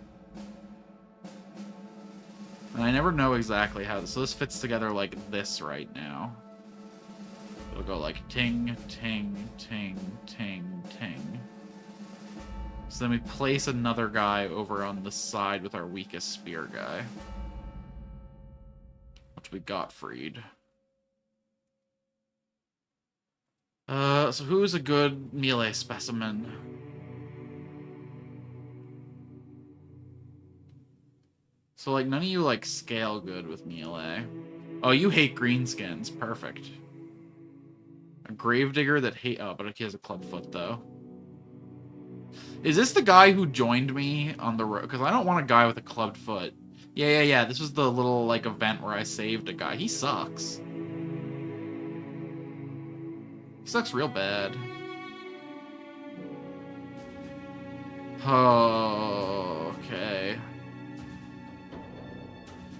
And I never know exactly how this... So this fits together like this right now. It'll go like ting, ting, ting, ting, ting. So then we place another guy over on the side with our weakest spear guy. Which we got freed. So who is a good melee specimen? So, like, none of you, like, scale good with melee. Oh, you hate greenskins. Perfect. A gravedigger that hate... Oh, but he has a clubfoot, though. Is this the guy who joined me on the road? Because I don't want a guy with a clubbed foot. Yeah. This was the little, like, event where I saved a guy. He sucks. He sucks real bad. Oh, okay.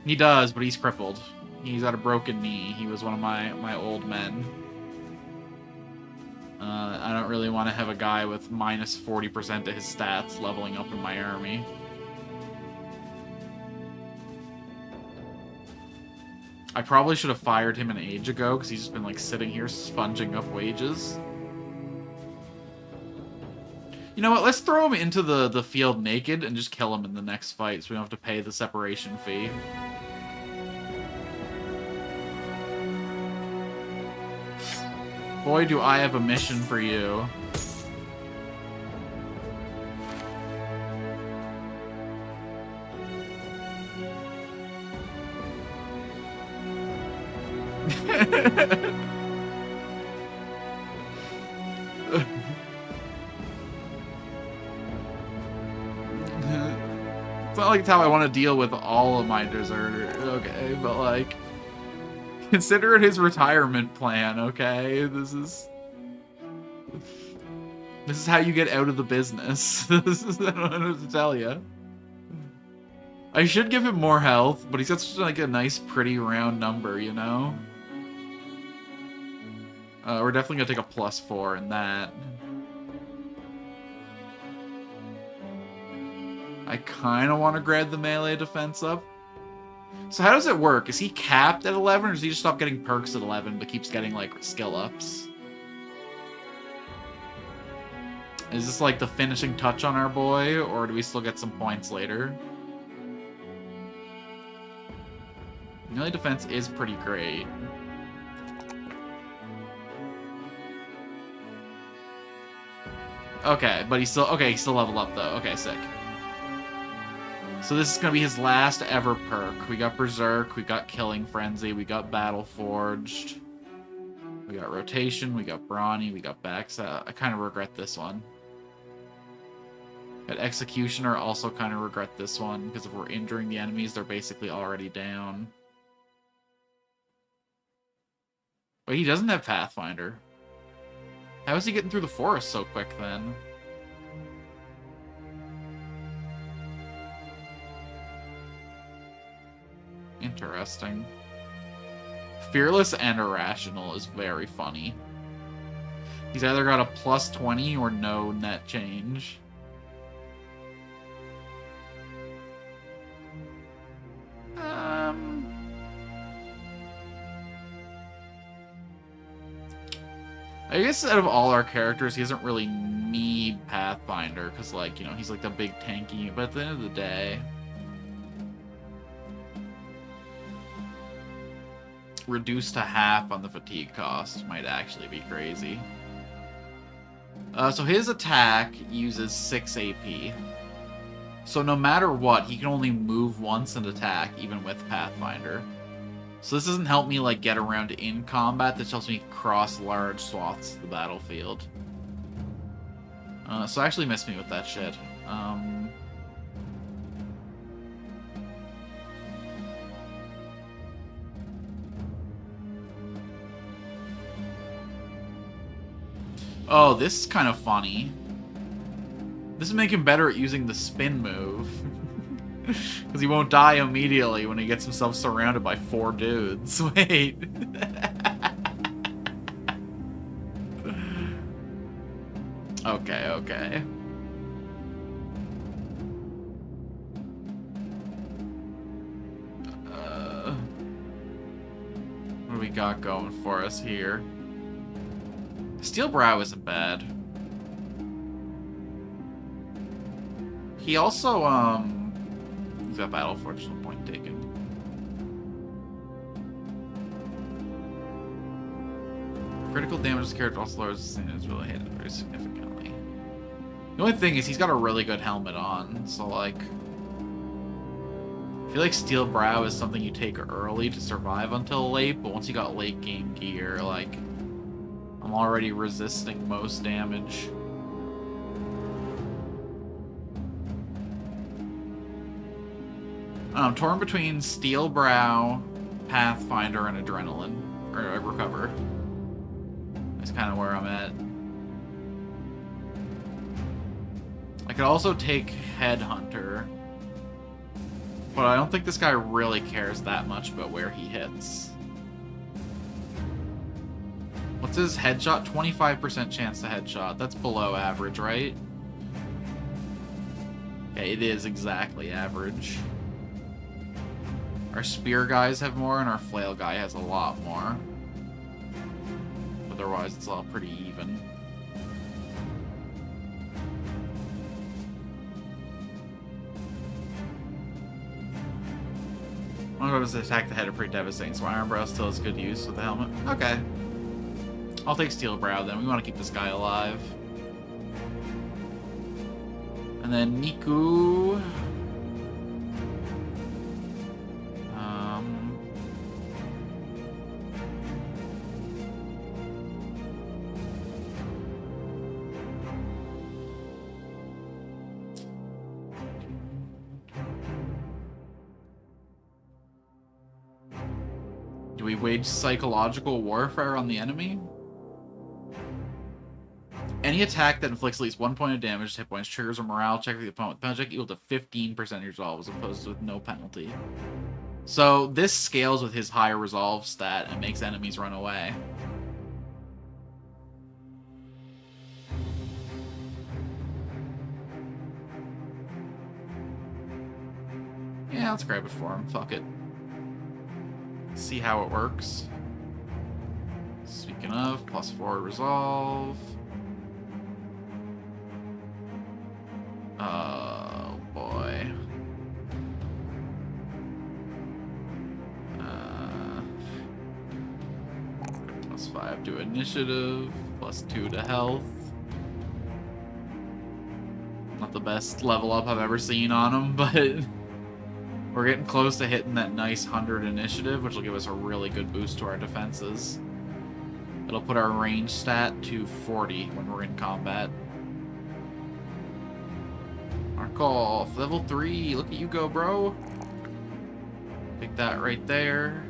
He does, but he's crippled. He's got a broken knee. He was one of my old men. I don't really want to have a guy with minus 40% of his stats leveling up in my army. I probably should have fired him an age ago, because he's just been, like, sitting here sponging up wages. You know what, let's throw him into the field naked and just kill him in the next fight, so we don't have to pay the separation fee. Boy, do I have a mission for you. It's not like it's how I want to deal with all of my deserters, okay? But, like, consider it his retirement plan, okay? This is how you get out of the business. I don't know what to tell you. I should give him more health, but he's got such, like, a nice, pretty round number, you know? We're definitely gonna take a +4 in that. I kind of want to grab the melee defense up. So how does it work? Is he capped at 11, or does he just stop getting perks at 11, but keeps getting, like, skill ups? Is this like the finishing touch on our boy, or do we still get some points later? Melee defense is pretty great. Okay, but he's still leveled up though. Okay, sick. So this is gonna be his last ever perk. We got Berserk, we got Killing Frenzy, we got Battle Forged, we got Rotation, we got Brawny, we got Bex. I kind of regret this one. At Executioner, also kind of regret this one, because if we're injuring the enemies, they're basically already down. Wait, he doesn't have Pathfinder. How is he getting through the forest so quick, then? Interesting. Fearless and Irrational is very funny. He's either got a plus 20 or no net change. I guess out of all our characters, he doesn't really need Pathfinder, because, like, you know, he's like the big tanky, but at the end of the day... reduced to half on the fatigue cost might actually be crazy. So his attack uses 6 AP. So no matter what, he can only move once and attack, even with Pathfinder. So this doesn't help me, like, get around in combat. This helps me cross large swaths of the battlefield. So actually missed me with that shit. Oh, this is kind of funny. This is making him better at using the spin move. Because he won't die immediately when he gets himself surrounded by 4 dudes. Wait. Okay. What do we got going for us here? Steel Brow isn't bad. He also, he's got Battle Forge, no point taken. Critical damage this character also lowers the thing is really hit very significantly. The only thing is he's got a really good helmet on, so like... I feel like Steel Brow is something you take early to survive until late, but once you got late game gear, like... I'm already resisting most damage. I'm torn between Steel Brow, Pathfinder, and Adrenaline. Or Recover. That's kind of where I'm at. I could also take Headhunter. But I don't think this guy really cares that much about where he hits. What's his headshot? 25% chance to headshot. That's below average, right? Okay, it is exactly average. Our spear guys have more, and our flail guy has a lot more. Otherwise, it's all pretty even. I'm going to attack the head are pretty devastating, so Iron Brow still has good use with the helmet. Okay. I'll take Steel Brow then. We want to keep this guy alive. And then Niku. Do we wage psychological warfare on the enemy? Any attack that inflicts at least 1 point of damage to hit points triggers a morale check for the opponent. Penalty check equal to 15% resolve as opposed to with no penalty. So this scales with his high resolve stat and makes enemies run away. Yeah, let's grab it for him. Fuck it. See how it works. Speaking of, +4 resolve. Oh, boy. +5 to initiative, +2 to health. Not the best level up I've ever seen on him, but we're getting close to hitting that nice 100 initiative, which will give us a really good boost to our defenses. It'll put our range stat to 40 when we're in combat. Markov, level 3. Look at you go, bro. Take that right there.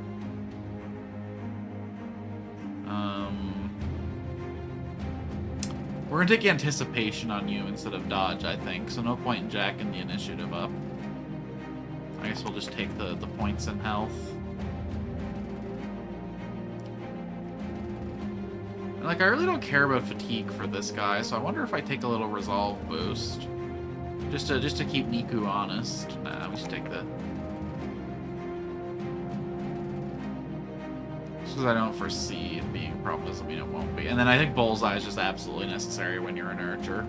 We're gonna take anticipation on you instead of dodge, I think. So no point in jacking the initiative up. I guess we'll just take the points in health. And like, I really don't care about fatigue for this guy, so I wonder if I take a little resolve boost. Just to keep Niku honest. Nah, we should take the... Because I don't foresee it being a problem doesn't mean it won't be. And then I think Bullseye is just absolutely necessary when you're an archer.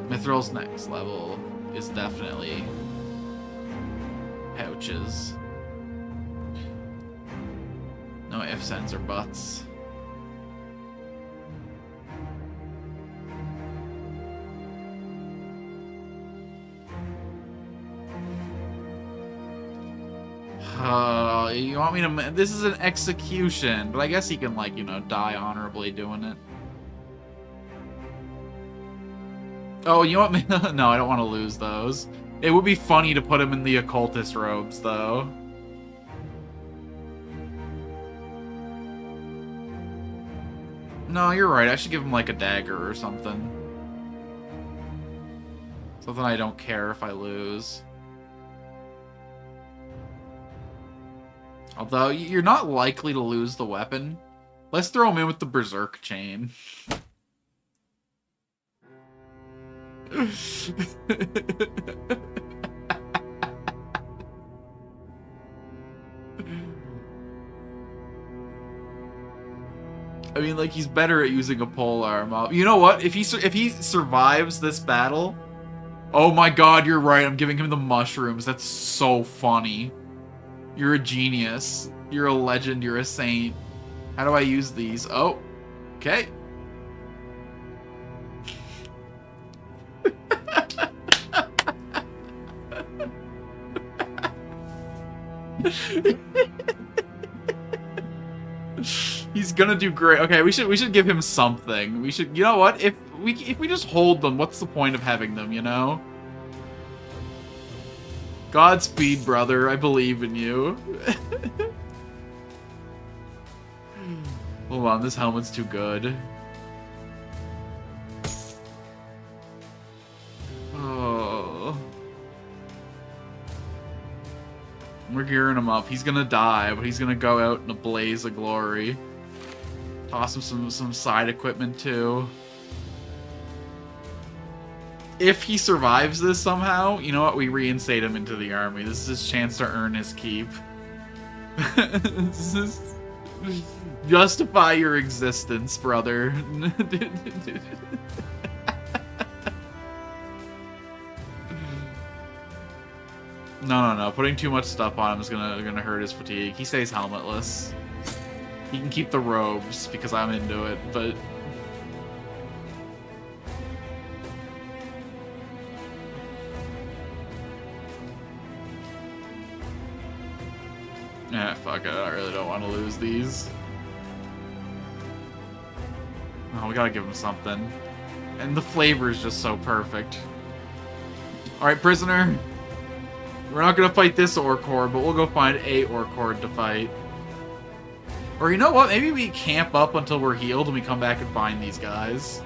Mithril's next level is definitely pouches. No ifs, ands, or buts. You want me to... This is an execution, but I guess he can, like, you know, die honorably doing it. Oh, you want me... No, I don't want to lose those. It would be funny to put him in the occultist robes, though. No, you're right. I should give him, like, a dagger or something. Something I don't care if I lose. Although, you're not likely to lose the weapon. Let's throw him in with the Berserk chain. I mean, like, he's better at using a polearm. You know what? If he survives this battle... Oh my god, you're right. I'm giving him the mushrooms. That's so funny. You're a genius. You're a legend. You're a saint. How do I use these? Oh, okay. He's gonna do great. Okay, we should give him something. We should. You know what? If we just hold them, what's the point of having them? You know. Godspeed, brother. I believe in you. Hold on, this helmet's too good. Oh. We're gearing him up. He's gonna die, but he's gonna go out in a blaze of glory. Toss him some side equipment, too. If he survives this somehow, you know what? We reinstate him into the army. This is his chance to earn his keep. Justify your existence, brother. No. Putting too much stuff on him is gonna hurt his fatigue. He stays helmetless. He can keep the robes because I'm into it, but. Yeah, fuck it. I really don't want to lose these. Oh, we gotta give him something. And the flavor is just so perfect. Alright, prisoner. We're not gonna fight this Orc Horde, but we'll go find a Orc Horde to fight. Or you know what? Maybe we camp up until we're healed and we come back and find these guys.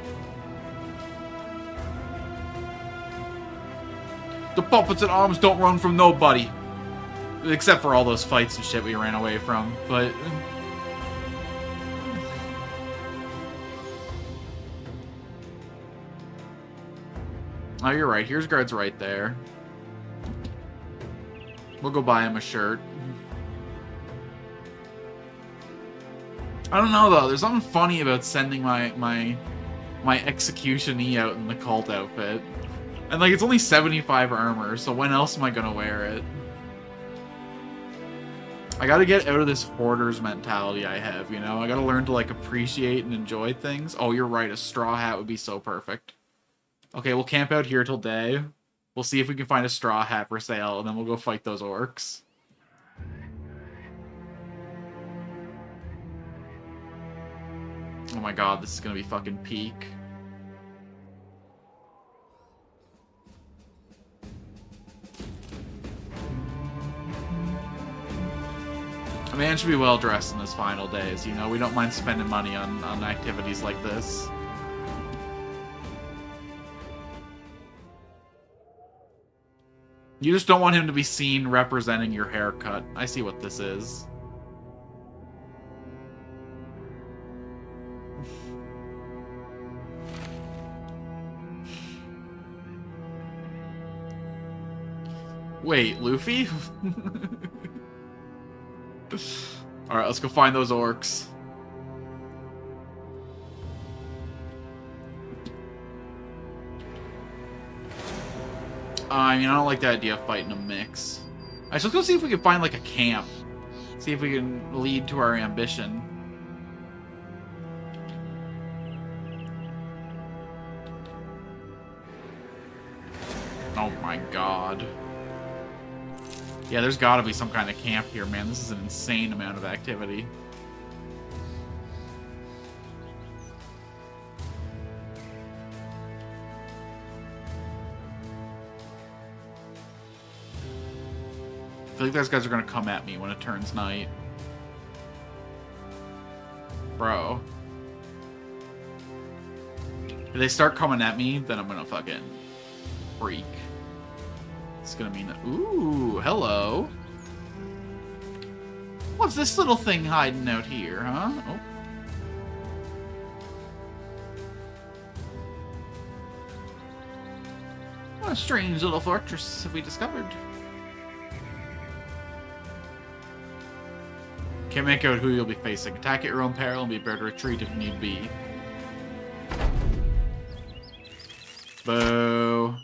The puppets at arms don't run from nobody. Except for all those fights and shit we ran away from, but... Oh, you're right. Here's guards right there. We'll go buy him a shirt. I don't know, though. There's something funny about sending my my execution-y out in the cult outfit. And, like, it's only 75 armor, so when else am I gonna wear it? I gotta get out of this hoarder's mentality I have, you know? I gotta learn to, like, appreciate and enjoy things. Oh, you're right, a straw hat would be so perfect. Okay, we'll camp out here till day. We'll see if we can find a straw hat for sale, and then we'll go fight those orcs. Oh my god, this is gonna be fucking peak. A man should be well dressed in his final days, you know? We don't mind spending money on activities like this. You just don't want him to be seen representing your haircut. I see what this is. Wait, Luffy? Alright, let's go find those orcs. I mean, I don't like the idea of fighting a mix. Alright, so let's go see if we can find, like, a camp. See if we can lead to our ambition. Oh my god. Yeah, there's gotta be some kind of camp here, man. This is an insane amount of activity. I feel like those guys are gonna come at me when it turns night. Bro. If they start coming at me, then I'm gonna fucking freak. It's gonna mean that. Ooh, hello. What's this little thing hiding out here, huh? Oh. What a strange little fortress have we discovered. Can't make out who you'll be facing. Attack at your own peril and be prepared to retreat if need be. Boo.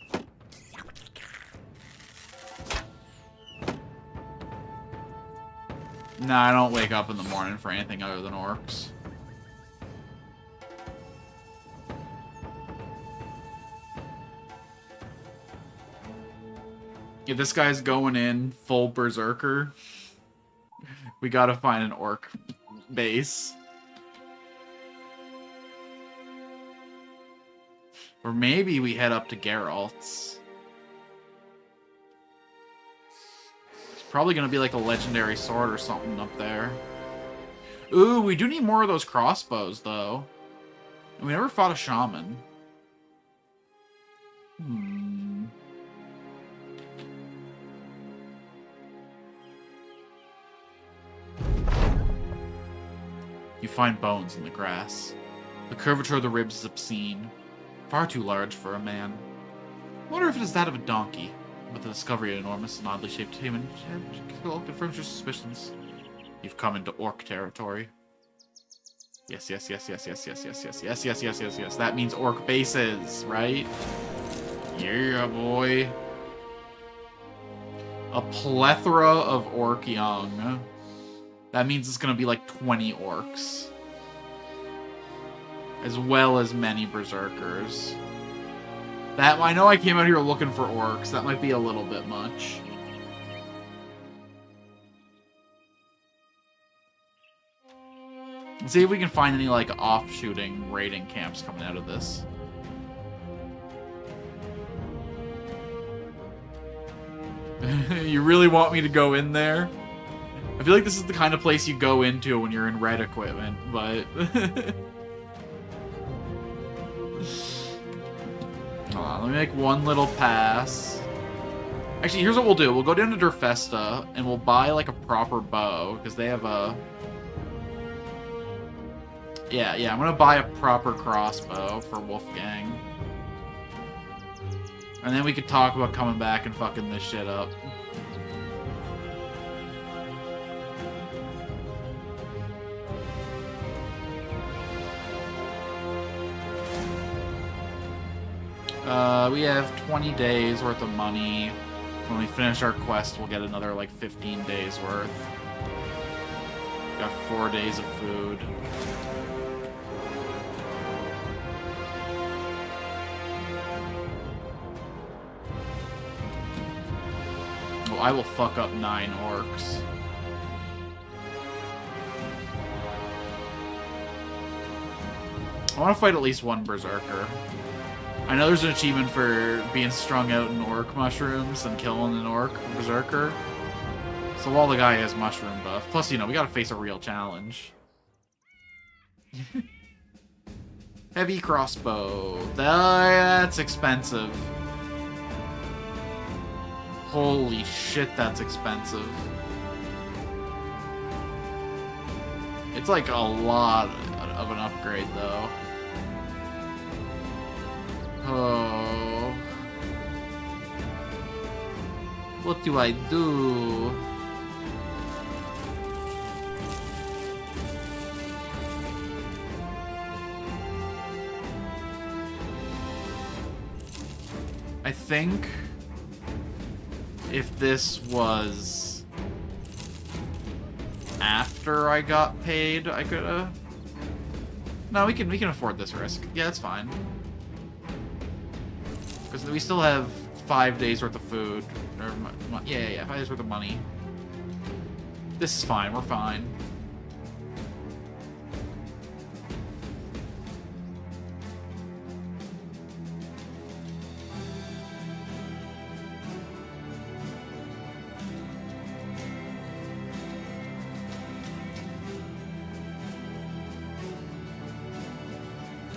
Nah, I don't wake up in the morning for anything other than orcs. Yeah, this guy's going in full berserker. We gotta find an orc base. Or maybe we head up to Geralt's. Probably gonna be like a legendary sword or something up there. Ooh, we do need more of those crossbows, though. We never fought a shaman. You find bones in the grass. The curvature of the ribs is obscene. Far too large for a man. I wonder if it is that of a donkey. But the discovery of an enormous and oddly shaped human confirms your suspicions. You've come into orc territory. Yes, yes, yes, yes, yes, yes, yes, yes, yes, yes, yes, yes, yes. That means orc bases, right? Yeah, boy. A plethora of orc young. That means it's gonna be like 20 orcs. As well as many berserkers. That, I know I came out here looking for orcs. That might be a little bit much. Let's see if we can find any, like, off-shooting raiding camps coming out of this. You really want me to go in there? I feel like this is the kind of place you go into when you're in red equipment, but... Hold on, let me make one little pass. Actually, here's what we'll do. We'll go down to Durfesta, and we'll buy, like, a proper bow, because they have a... Yeah, I'm gonna buy a proper crossbow for Wolfgang. And then we could talk about coming back and fucking this shit up. We have 20 days worth of money. When we finish our quest, we'll get another, like, 15 days worth. Got 4 days of food. Oh, I will fuck up 9 orcs. I want to fight at least one berserker. I know there's an achievement for being strung out in orc mushrooms and killing an orc berserker. So while the guy has mushroom buff, plus, you know, we gotta face a real challenge. Heavy crossbow. That's expensive. Holy shit, that's expensive. It's like a lot of an upgrade, though. Oh. What do I do? I think if this was after I got paid, I could've... No, we can afford this risk. Yeah, that's fine. Because we still have 5 days worth of food. Or, yeah, 5 days worth of money. This is fine, we're fine.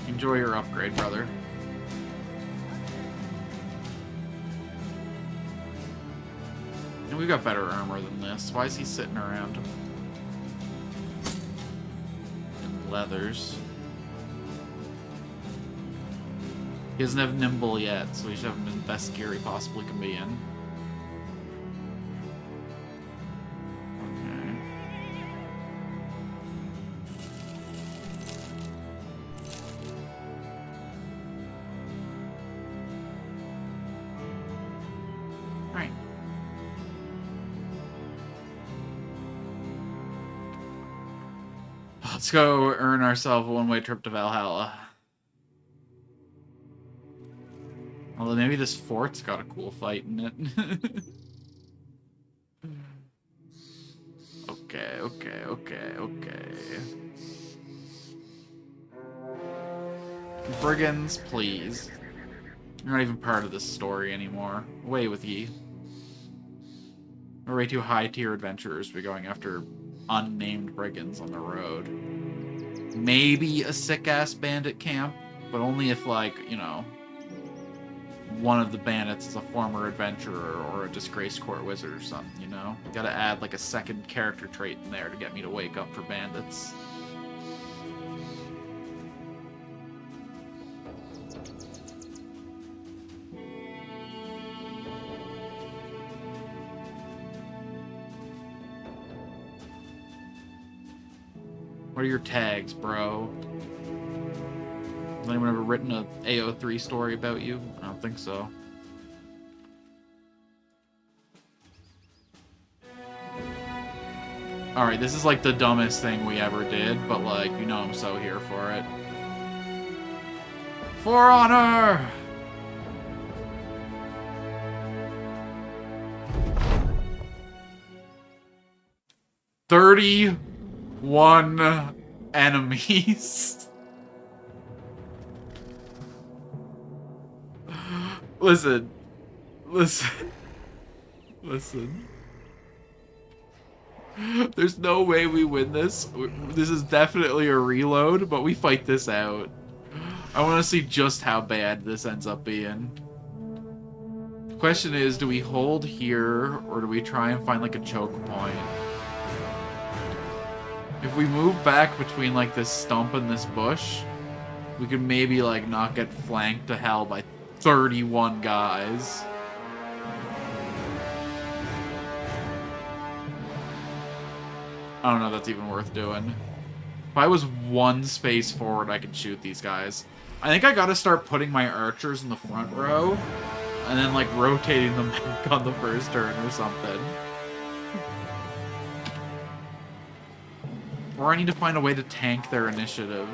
Enjoy your upgrade, brother. And we've got better armor than this. Why is he sitting around? In leathers. He doesn't have nimble yet, so he should have him in the best gear he possibly can be in. Let's go earn ourselves a one-way trip to Valhalla. Although maybe this fort's got a cool fight in it. Okay. Brigands, please. You're not even part of this story anymore. Away with ye. We're way too high-tier adventurers to be going after unnamed brigands on the road. Maybe a sick-ass bandit camp, but only if, like, you know, one of the bandits is a former adventurer or a disgraced court wizard or something, you know? Gotta add, like, a second character trait in there to get me to wake up for bandits. What are your tags, bro? Has anyone ever written a AO3 story about you? I don't think so. Alright, this is like the dumbest thing we ever did, but like, you know I'm so here for it. For honor! "31 enemies." Listen. There's no way we win this. This is definitely a reload, but we fight this out. I want to see just how bad this ends up being. The question is, do we hold here, or do we try and find like a choke point? If we move back between like this stump and this bush, we could maybe like not get flanked to hell by 31 guys. I don't know if that's even worth doing. If I was one space forward, I could shoot these guys. I think I gotta start putting my archers in the front row, and then, like, rotating them back on the first turn or something. Or I need to find a way to tank their initiative.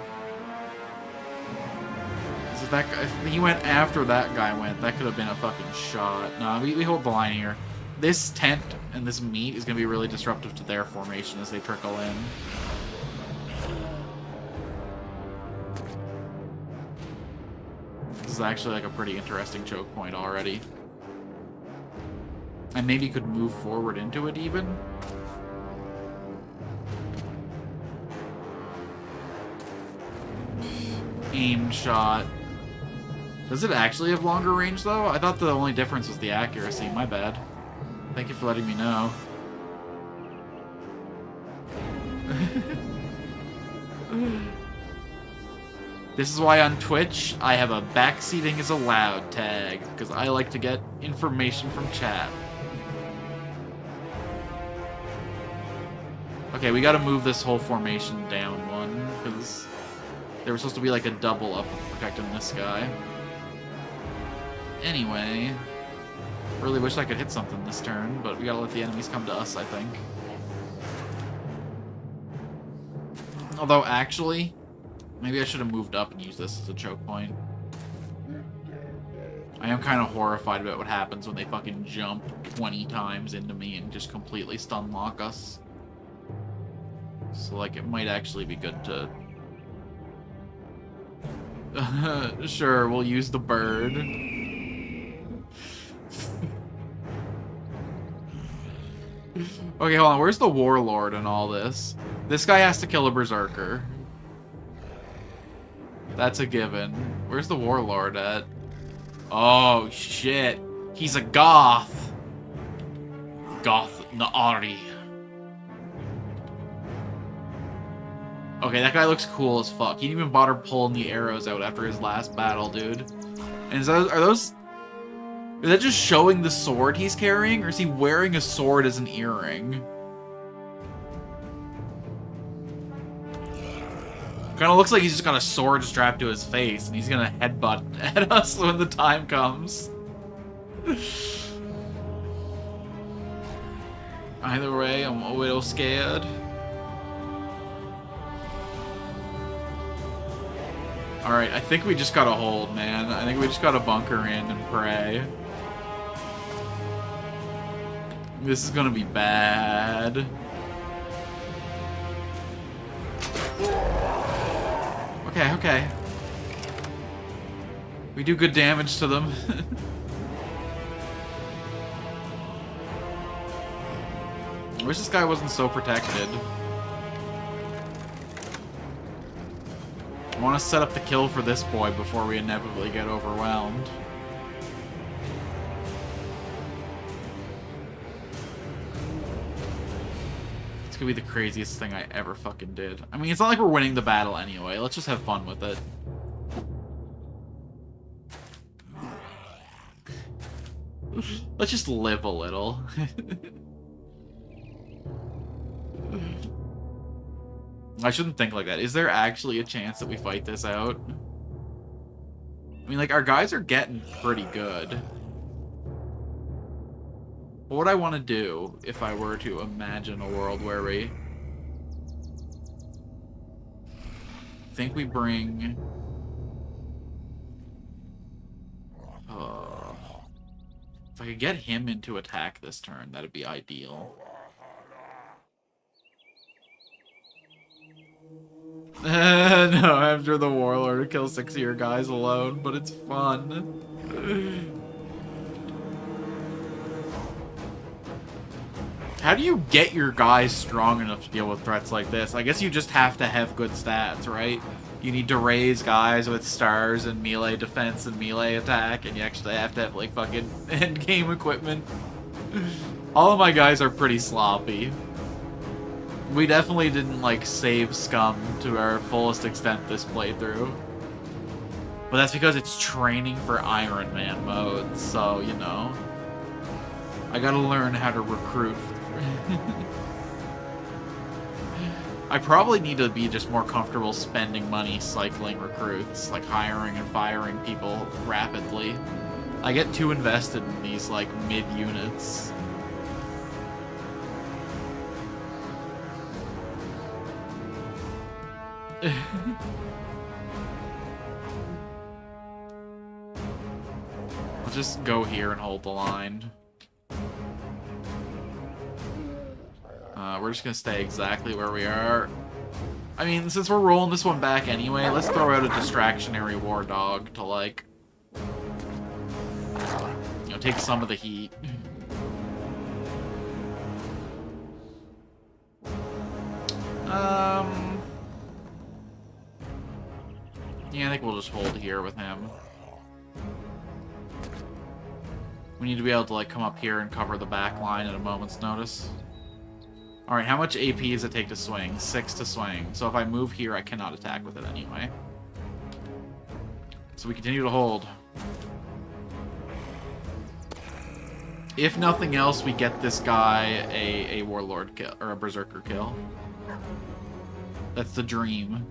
So that guy, if he went after that guy went, that could have been a fucking shot. No, we hold the line here. This tent and this meat is going to be really disruptive to their formation as they trickle in. This is actually like a pretty interesting choke point already. And maybe could move forward into it even. Aimed shot. Does it actually have longer range, though? I thought the only difference was the accuracy. My bad. Thank you for letting me know. This is why on Twitch, I have a backseating is allowed tag, because I like to get information from chat. Okay, we gotta move this whole formation down one, because there was supposed to be like a double up protecting this guy. Anyway, really wish I could hit something this turn, but we gotta let the enemies come to us, I think. Although, actually, maybe I should have moved up and used this as a choke point. I am kind of horrified about what happens when they fucking jump 20 times into me and just completely stun lock us. So, like, it might actually be good to... Sure, we'll use the bird. Okay, hold on. Where's the warlord in all this? This guy has to kill a berserker. That's a given. Where's the warlord at? Oh, shit. He's a goth. Goth Naari. Okay, that guy looks cool as fuck. He didn't even bother pulling the arrows out after his last battle, dude. And is that, is that just showing the sword he's carrying, or is he wearing a sword as an earring? Kind of looks like he's just got a sword strapped to his face, and he's gonna headbutt at us when the time comes. Either way, I'm a little scared. Alright, I think we just gotta hold, man. I think we just gotta bunker in and pray. This is gonna be bad. Okay, okay. We do good damage to them. I wish this guy wasn't so protected. I want to set up the kill for this boy before we inevitably get overwhelmed. It's gonna be the craziest thing I ever fucking did. I mean, it's not like we're winning the battle anyway. Let's just have fun with it. Let's just live a little. I shouldn't think like that. Is there actually a chance that we fight this out? I mean, like, our guys are getting pretty good. What would I want to do if I were to imagine a world where we... think we bring... if I could get him into attack this turn, that'd be ideal. No, after the warlord to kill 6 of your guys alone, but it's fun. How do you get your guys strong enough to deal with threats like this? I guess you just have to have good stats, right? You need to raise guys with stars and melee defense and melee attack, and you actually have to have, like, fucking endgame equipment. All of my guys are pretty sloppy. We definitely didn't, like, save scum to our fullest extent this playthrough. But that's because it's training for Iron Man mode, so, you know. I gotta learn how to recruit. I probably need to be just more comfortable spending money cycling recruits, like hiring and firing people rapidly. I get too invested in these, like, mid-units. I'll just go here and hold the line. We're just gonna stay exactly where we are. I mean, since we're rolling this one back anyway, let's throw out a distractionary war dog to, like, you know, take some of the heat. Yeah, I think we'll just hold here with him. We need to be able to, like, come up here and cover the back line at a moment's notice. Alright, how much AP does it take to swing? 6 to swing. So if I move here, I cannot attack with it anyway. So we continue to hold. If nothing else, we get this guy a warlord kill, or a berserker kill. That's the dream.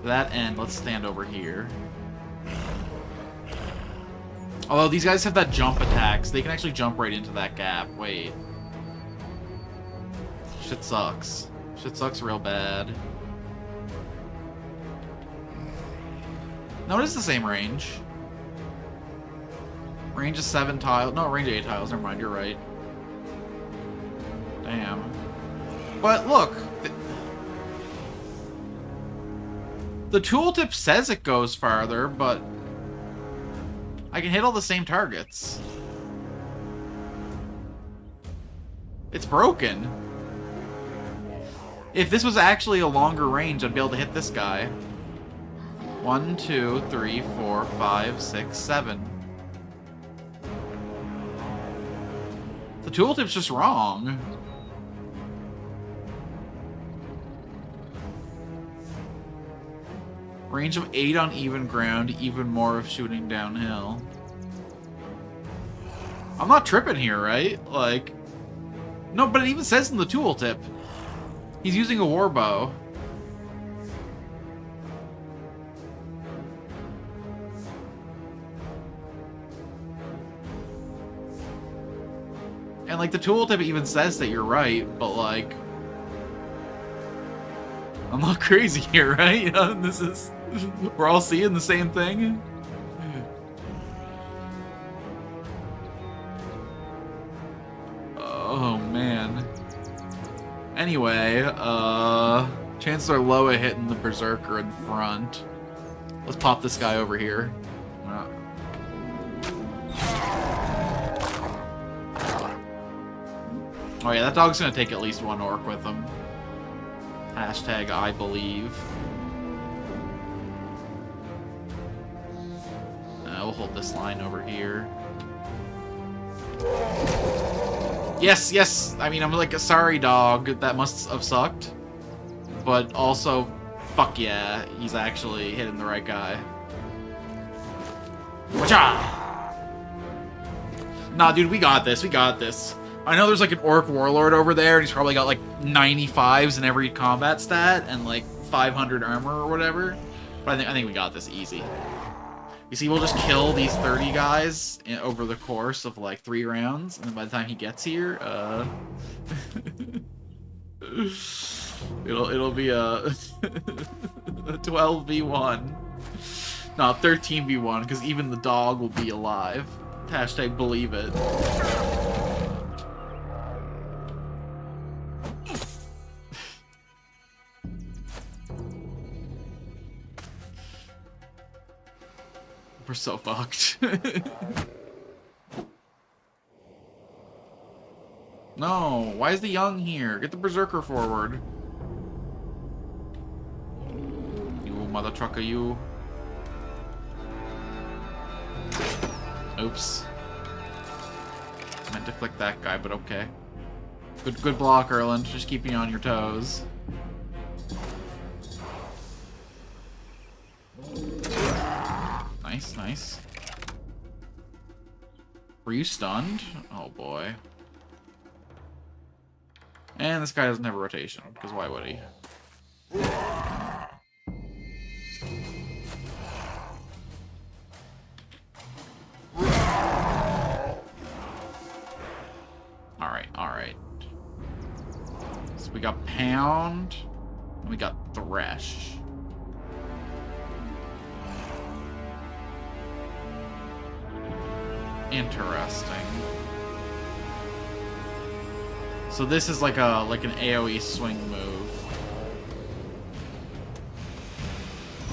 To that end, let's stand over here. Although these guys have that jump attacks, they can actually jump right into that gap. Wait. Shit sucks. Shit sucks real bad. No, it is the same range. Range is 7 tiles. No, range 8 tiles. Never mind, you're right. Damn. But look. The tooltip says it goes farther, but I can hit all the same targets. It's broken. If this was actually a longer range, I'd be able to hit this guy. 1, 2, 3, 4, 5, 6, 7. The tooltip's just wrong. Range of 8 on even ground, even more of shooting downhill. I'm not tripping here, right? Like, no, but it even says in the tooltip. He's using a warbow. And, like, the tooltip even says that you're right, but, like, I'm not crazy here, right? You know, this is... We're all seeing the same thing? Oh, man. Anyway, chances are low of hitting the berserker in front. Let's pop this guy over here. Oh yeah, that dog's gonna take at least one orc with him. Hashtag I believe. We'll hold this line over here. Yes, yes! I mean, I'm like a sorry dog. That must have sucked. But also, fuck yeah, he's actually hitting the right guy. Wacha! Nah, dude, we got this. We got this. I know there's like an orc warlord over there, and he's probably got like 95s in every combat stat and like 500 armor or whatever. But I think we got this easy. You see, we'll just kill these 30 guys over the course of like 3 rounds, and then by the time he gets here, it'll be a 12v1, no, 13v1, because even the dog will be alive. Hashtag believe it. We're so fucked. No, why is the young here? Get the berserker forward. You mother trucker, you. Oops. Meant to click that guy, but okay. Good block, Erland. Just keeping you on your toes. Nice, nice. Were you stunned? Oh boy. And this guy doesn't have a rotation, because why would he? Alright. So we got Pound, and we got Thresh. Interesting. So this is like an AoE swing move.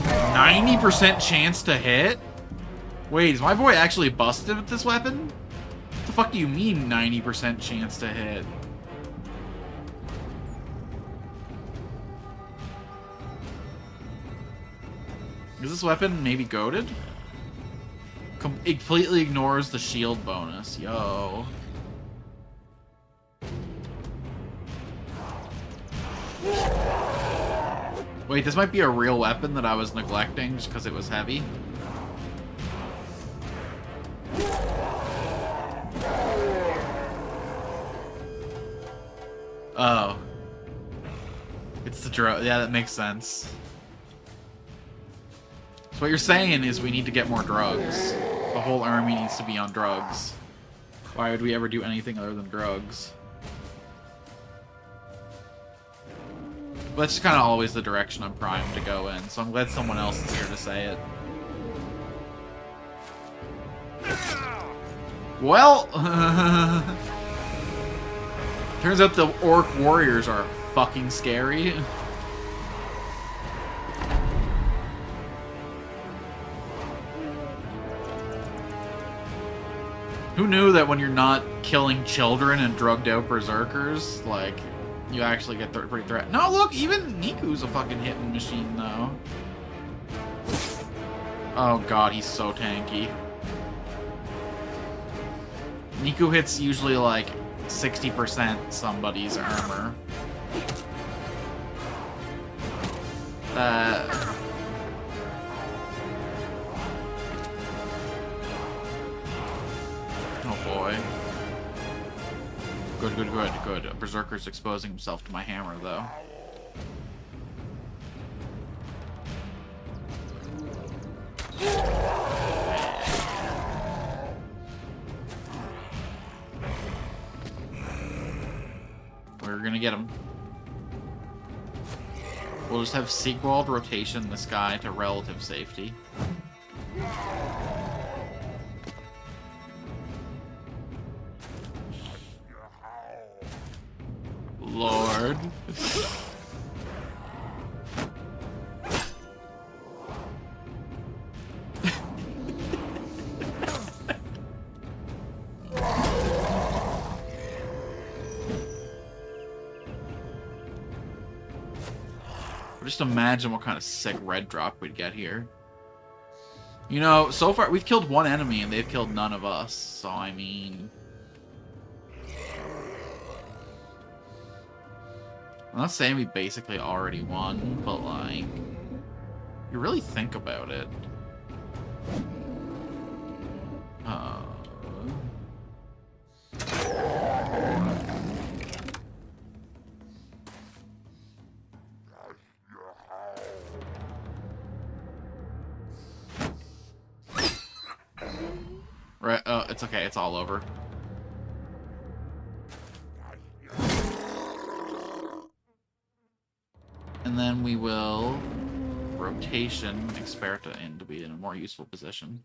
90% chance to hit? Wait, is my boy actually busted with this weapon? What the fuck do you mean 90% chance to hit? Is this weapon maybe goated? It completely ignores the shield bonus. Yo. Wait, this might be a real weapon that I was neglecting just because it was heavy. Oh. It's the drug. Yeah, that makes sense. So what you're saying is we need to get more drugs. The whole army needs to be on drugs. Why would we ever do anything other than drugs? But that's kind of always the direction I'm primed to go in, so I'm glad someone else is here to say it. Well, turns out the orc warriors are fucking scary. Who knew that when you're not killing children and drugged out berserkers, like, you actually get pretty threatened? No, look, even Niku's a fucking hitting machine, though. Oh god, he's so tanky. Niku hits usually like 60% somebody's armor. Oh boy. Good. A berserker's exposing himself to my hammer, though. We're gonna get him. We'll just have Sigwald rotation this guy to relative safety. Lord. Just imagine what kind of sick red drop we'd get here. You know, so far we've killed one enemy and they've killed none of us, so I mean... I'm not saying we basically already won, but like... You really think about it. Right, it's okay, it's all over. And then we will rotation Experta in to be in a more useful position.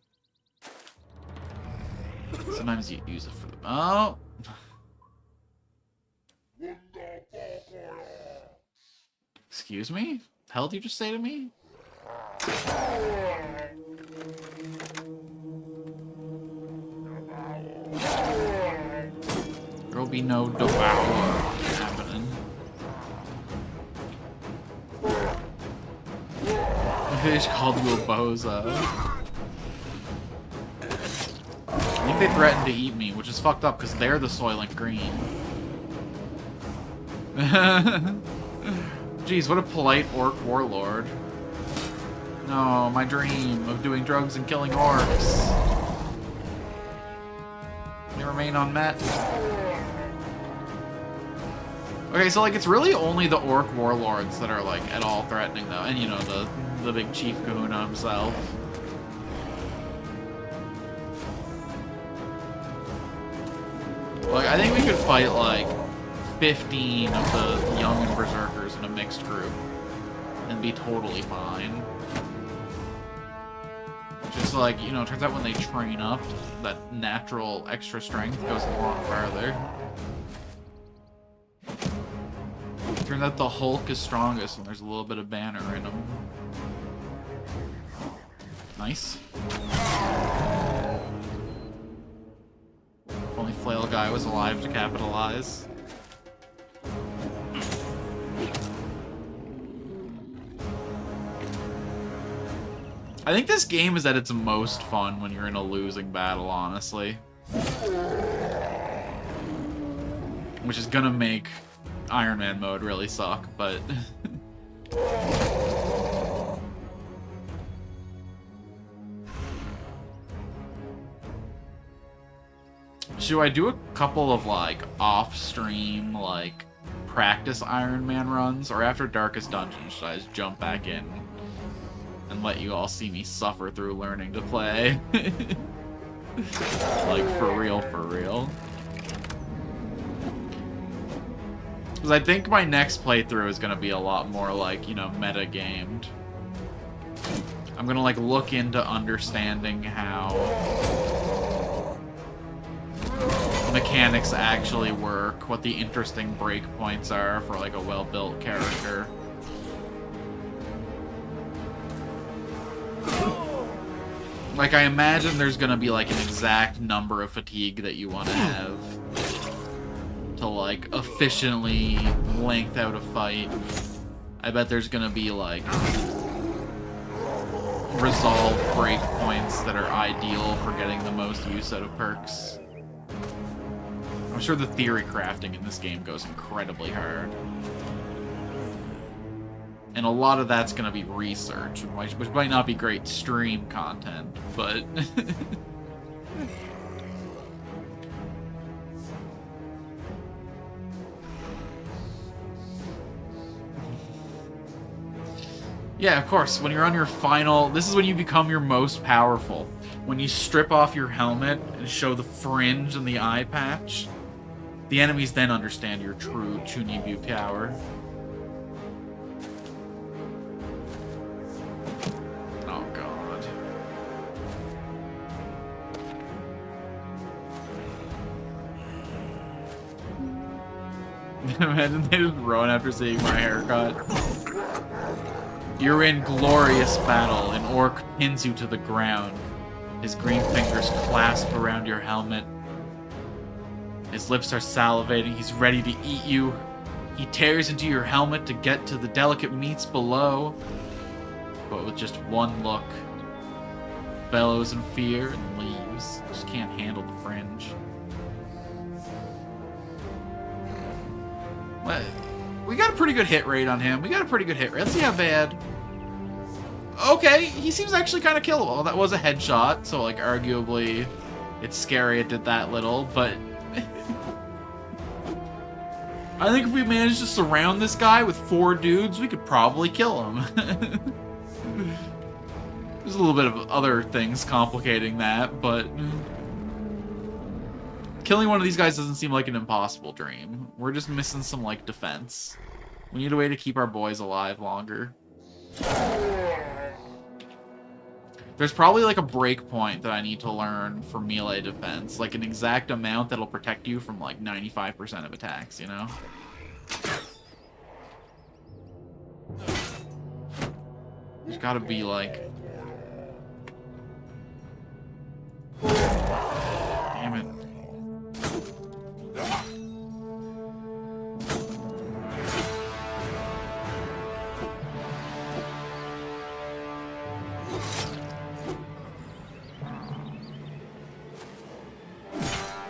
Sometimes you use it for the... Oh! Excuse me? The hell did you just say to me? There will be no devour happening. They just called you a bozo. I think they threatened to eat me, which is fucked up because they're the Soylent Green. Jeez, what a polite orc warlord. No, my dream of doing drugs and killing orcs. They remain unmet. Okay, so like it's really only the orc warlords that are like at all threatening though, and you know the big Chief Kahuna himself. Like I think we could fight like 15 of the young berserkers in a mixed group and be totally fine. Just like, you know, it turns out when they train up, that natural extra strength goes a lot farther. Turns out the Hulk is strongest when there's a little bit of banner in him. Nice. If only Flail Guy was alive to capitalize. I think this game is at its most fun when you're in a losing battle, honestly. Which is gonna make Iron Man mode really suck, but... Should I do a couple of, like, off-stream, like, practice Iron Man runs? Or after Darkest Dungeon, should I just jump back in and let you all see me suffer through learning to play? Like, for real, for real. Because I think my next playthrough is going to be a lot more, like, you know, meta-gamed. I'm going to, like, look into understanding how mechanics actually work, what the interesting breakpoints are for, like, a well-built character. Like, I imagine there's gonna be, like, an exact number of fatigue that you want to have to, like, efficiently length out a fight. I bet there's gonna be, like, resolve breakpoints that are ideal for getting the most use out of perks. I'm sure the theory crafting in this game goes incredibly hard. And a lot of that's going to be research, which might not be great stream content, but... Yeah, of course, when you're on your final... This is when you become your most powerful. When you strip off your helmet and show the fringe and the eye patch, the enemies then understand your true Chunibyu power. Oh, God. Imagine they just run after seeing my haircut. You're in glorious battle. An orc pins you to the ground. His green fingers clasp around your helmet. His lips are salivating. He's ready to eat you. He tears into your helmet to get to the delicate meats below. But with just one look, bellows in fear and leaves. Just can't handle the fringe. What? We got a pretty good hit rate on him. Let's see how bad. Okay, he seems actually kind of killable. That was a headshot, so, like, arguably, it's scary it did that little, but... I think if we managed to surround this guy with 4 dudes, we could probably kill him. There's a little bit of other things complicating that, but... Killing one of these guys doesn't seem like an impossible dream. We're just missing some, like, defense. We need a way to keep our boys alive longer. There's probably, like, a break point that I need to learn for melee defense. Like, an exact amount that'll protect you from, like, 95% of attacks, you know? There's gotta be, like... Damn it.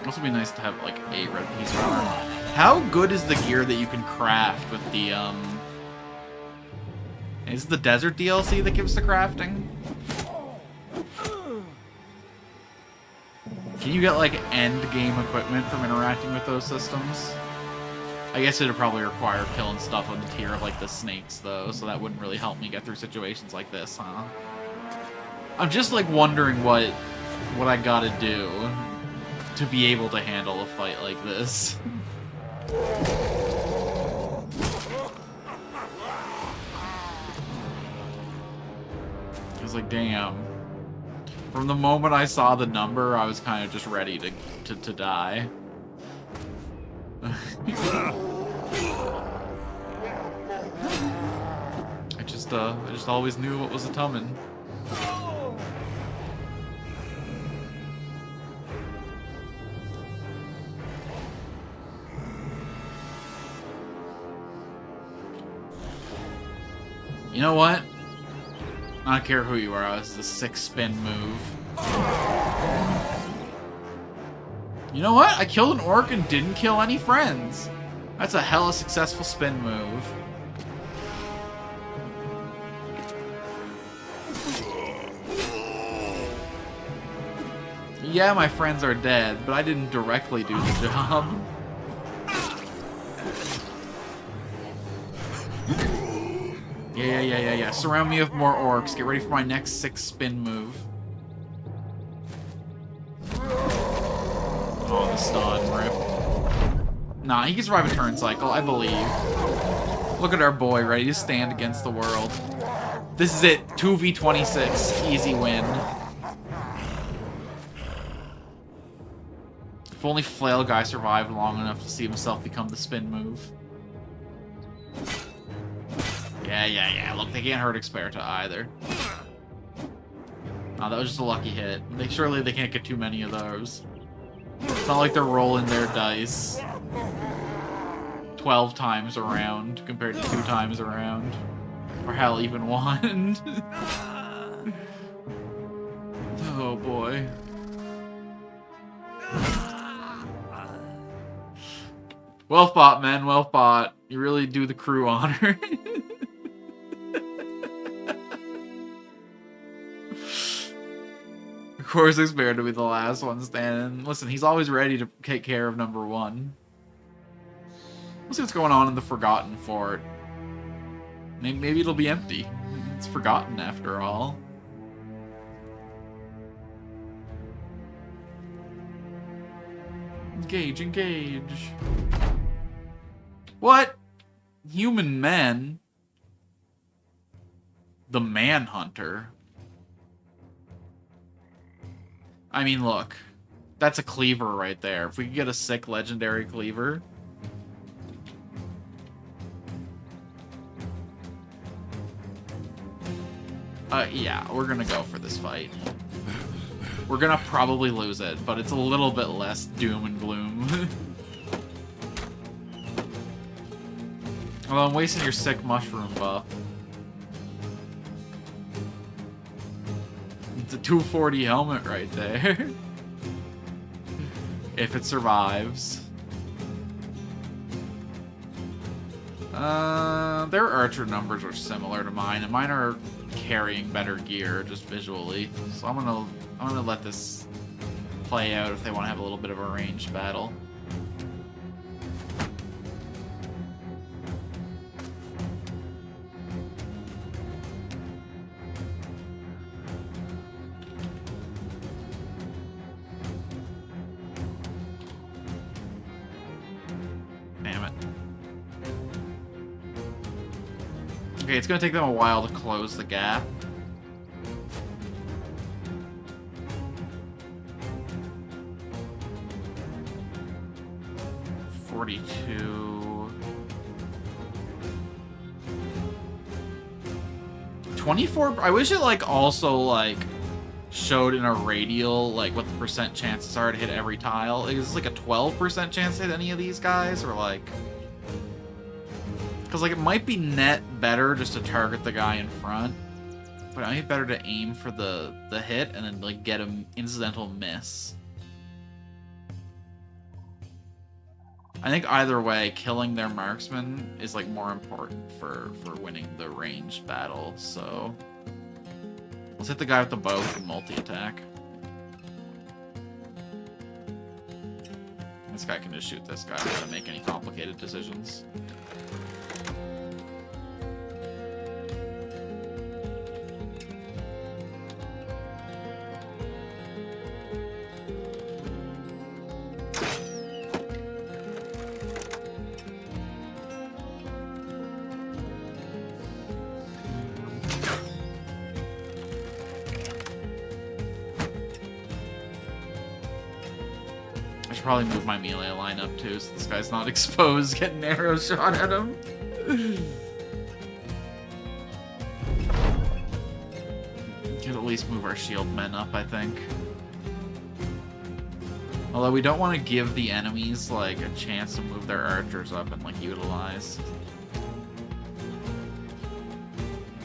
This would be nice to have, like, a red piece of armor. How good is the gear that you can craft with the, Is it the desert DLC that gives the crafting? Can you get, like, end game equipment from interacting with those systems? I guess it'd probably require killing stuff on the tier of, like, the snakes, though, so that wouldn't really help me get through situations like this, huh? I'm just, like, wondering what I gotta do to be able to handle a fight like this. I was like, damn. From the moment I saw the number, I was kind of just ready to die. I just always knew what was a tummin'. You know what? I don't care who you are, this is a 6-spin move. You know what? I killed an orc and didn't kill any friends. That's a hella successful spin move. Yeah, my friends are dead, but I didn't directly do the job. Yeah. Surround me with more orcs. Get ready for my next 6-spin move. Oh, the stun rip. Nah, he can survive a turn cycle, I believe. Look at our boy, ready to stand against the world. This is it. 2v26. Easy win. If only Flail Guy survived long enough to see himself become the spin move. Yeah. Look, they can't hurt Experta either. Oh, that was just a lucky hit. Surely they can't get too many of those. It's not like they're rolling their dice 12 times around compared to 2 times around. Or hell, even 1. Oh boy. Well fought, men. Well fought. You really do the crew honor. Of course, Experta to be the last one standing. Listen, he's always ready to take care of number 1. We'll see what's going on in the Forgotten Fort. Maybe it'll be empty. It's forgotten after all. Engage. What? Human men? The Manhunter? I mean, look. That's a cleaver right there. If we could get a sick legendary cleaver. Yeah, we're gonna go for this fight. We're gonna probably lose it, but it's a little bit less doom and gloom. Although I'm wasting your sick mushroom buff. It's a 240 helmet right there. If it survives. Their archer numbers are similar to mine, and mine are carrying better gear just visually. So I'm gonna let this play out if they want to have a little bit of a ranged battle. Damn it. Okay, it's gonna take them a while to close the gap. $42. 24. I wish it like also like showed in a radial like what the percent chances are to hit every tile. Is this like a 12% chance to hit any of these guys, or like? Because like it might be net better just to target the guy in front, but it might be better to aim for the hit and then like get an incidental miss. I think either way, killing their marksman is like more important for winning the ranged battle. So let's hit the guy with the bow and multi-attack. This guy can just shoot this guy. I'm not gonna make any complicated decisions. Probably move my melee line up too, so this guy's not exposed, getting arrow shot at him. Can at least move our shield men up, I think. Although we don't want to give the enemies like a chance to move their archers up and like utilize.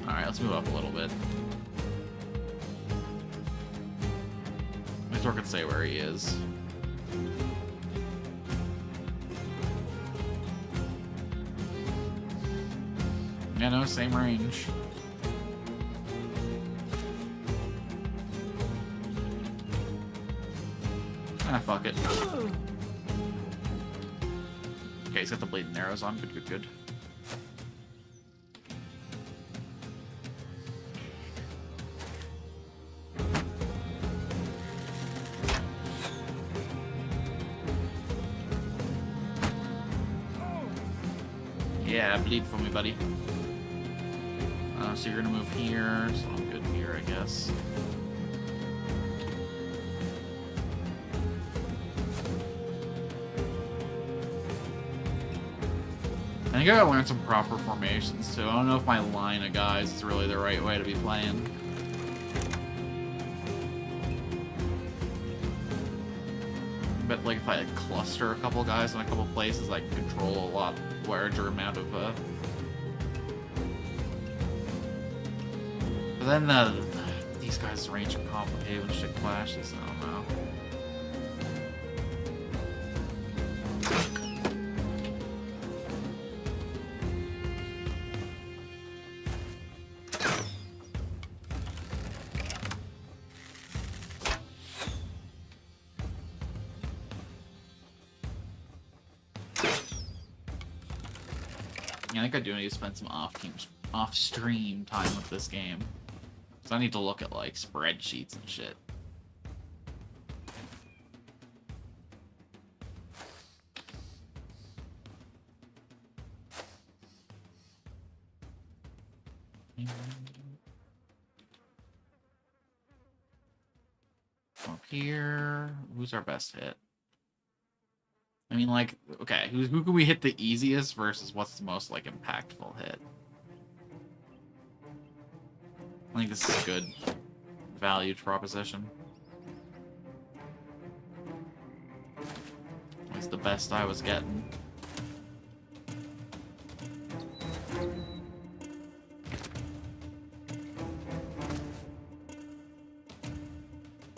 Alright, let's move up a little bit. My Thor can say where he is. Yeah, no, same range. Ah, fuck it. Okay, he's got the bleeding arrows on. Good, good, good. Yeah, bleed for me, buddy. So you're gonna move here, so I'm good here, I guess. I think I gotta learn some proper formations too. I don't know if my line of guys is really the right way to be playing. But like if I like, cluster a couple guys in a couple places, I can control a lot larger amount of But then these guys' range are complicated when shit clashes. I don't know. Yeah, I think I do need to spend some off-stream time with this game. So I need to look at, like, spreadsheets and shit. Up here. Who's our best hit? I mean, like, okay, who can we hit the easiest versus what's the most, like, impactful hit? I think this is a good valued proposition. It's the best I was getting.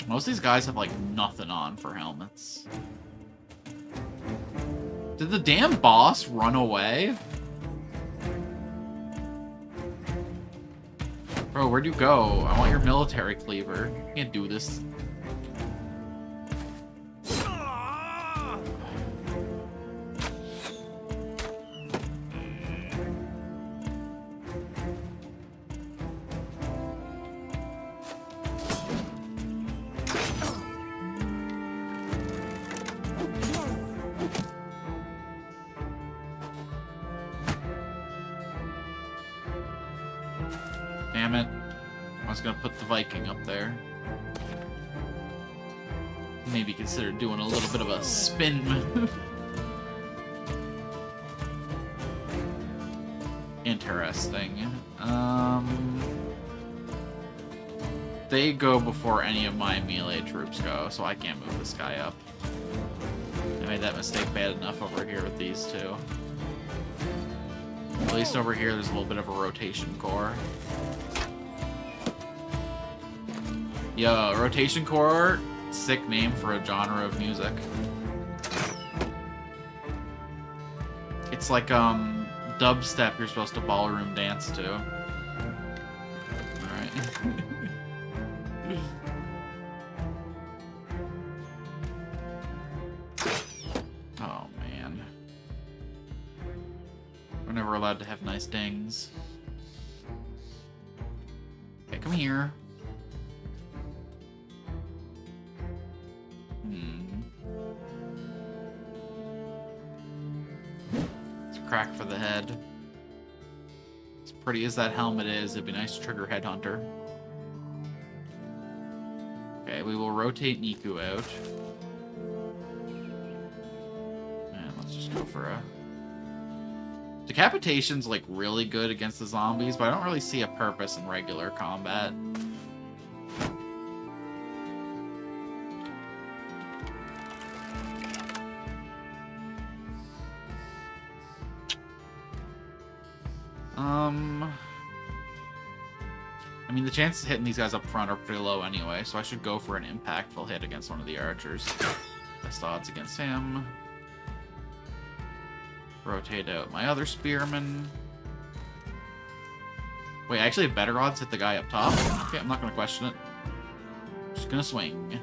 Most of these guys have like nothing on for helmets. Did the damn boss run away? Bro, where'd you go? I want your military cleaver. You can't do this. Damn it. I was gonna put the Viking up there. Maybe consider doing a little bit of a spin move. Interesting. They go before any of my melee troops go, so I can't move this guy up. I made that mistake bad enough over here with these two. At least over here there's a little bit of a rotation core. Yo, rotation core, sick name for a genre of music. It's like dubstep you're supposed to ballroom dance to. Alright. We're never allowed to have nice dings. Okay, come here. It's a crack for the head. As pretty as that helmet is, it'd be nice to trigger Headhunter. Okay, we will rotate Niku out. And let's just go for a... Decapitation's, like, really good against the zombies, but I don't really see a purpose in regular combat. I mean, the chances of hitting these guys up front are pretty low anyway, so I should go for an impactful hit against one of the archers. Best odds against him. Rotate out my other spearman. Wait, I actually have better odds to hit the guy up top. Okay, I'm not going to question it. Just going to swing.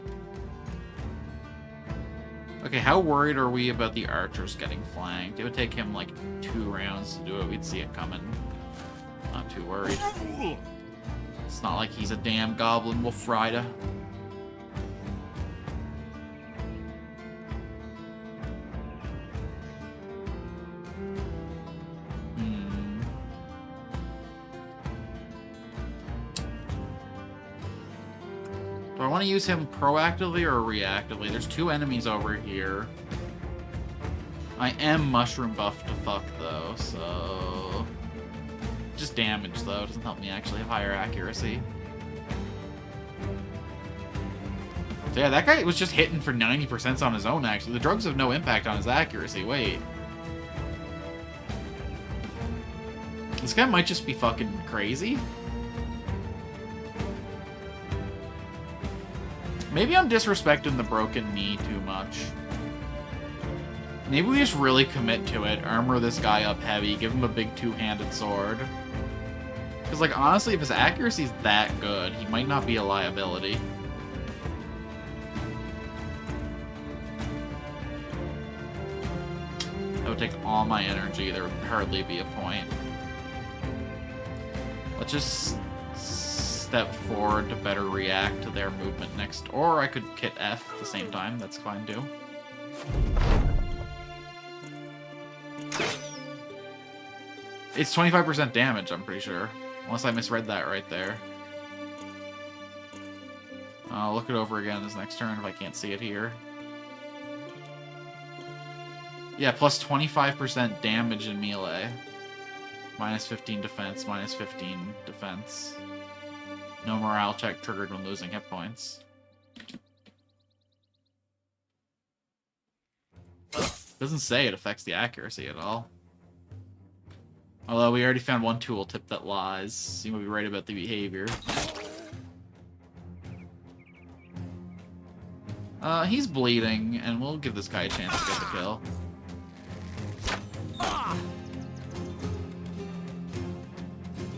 Okay, how worried are we about the archers getting flanked? It would take him like 2 rounds to do it. We'd see it coming. Not too worried. It's not like he's a damn goblin wolf rider. Do I want to use him proactively or reactively? There's 2 enemies over here. I am mushroom buffed to fuck, though, so... Just damage, though. It doesn't help me actually have higher accuracy. So yeah, that guy was just hitting for 90% on his own, actually. The drugs have no impact on his accuracy. Wait. This guy might just be fucking crazy. Maybe I'm disrespecting the broken knee too much. Maybe we just really commit to it, armor this guy up heavy, give him a big 2-handed sword. Because, like, honestly, if his accuracy's that good, he might not be a liability. That would take all my energy. There would hardly be a point. Let's just step forward to better react to their movement next. Or I could hit F at the same time. That's fine, too. It's 25% damage, I'm pretty sure. Unless I misread that right there. I'll look it over again this next turn if I can't see it here. Yeah, plus 25% damage in melee. Minus 15 defense, minus 15 defense. No morale check triggered when losing hit points. Doesn't say it affects the accuracy at all. Although we already found one tooltip that lies. Seem to be right about the behavior. He's bleeding, and we'll give this guy a chance to get the kill.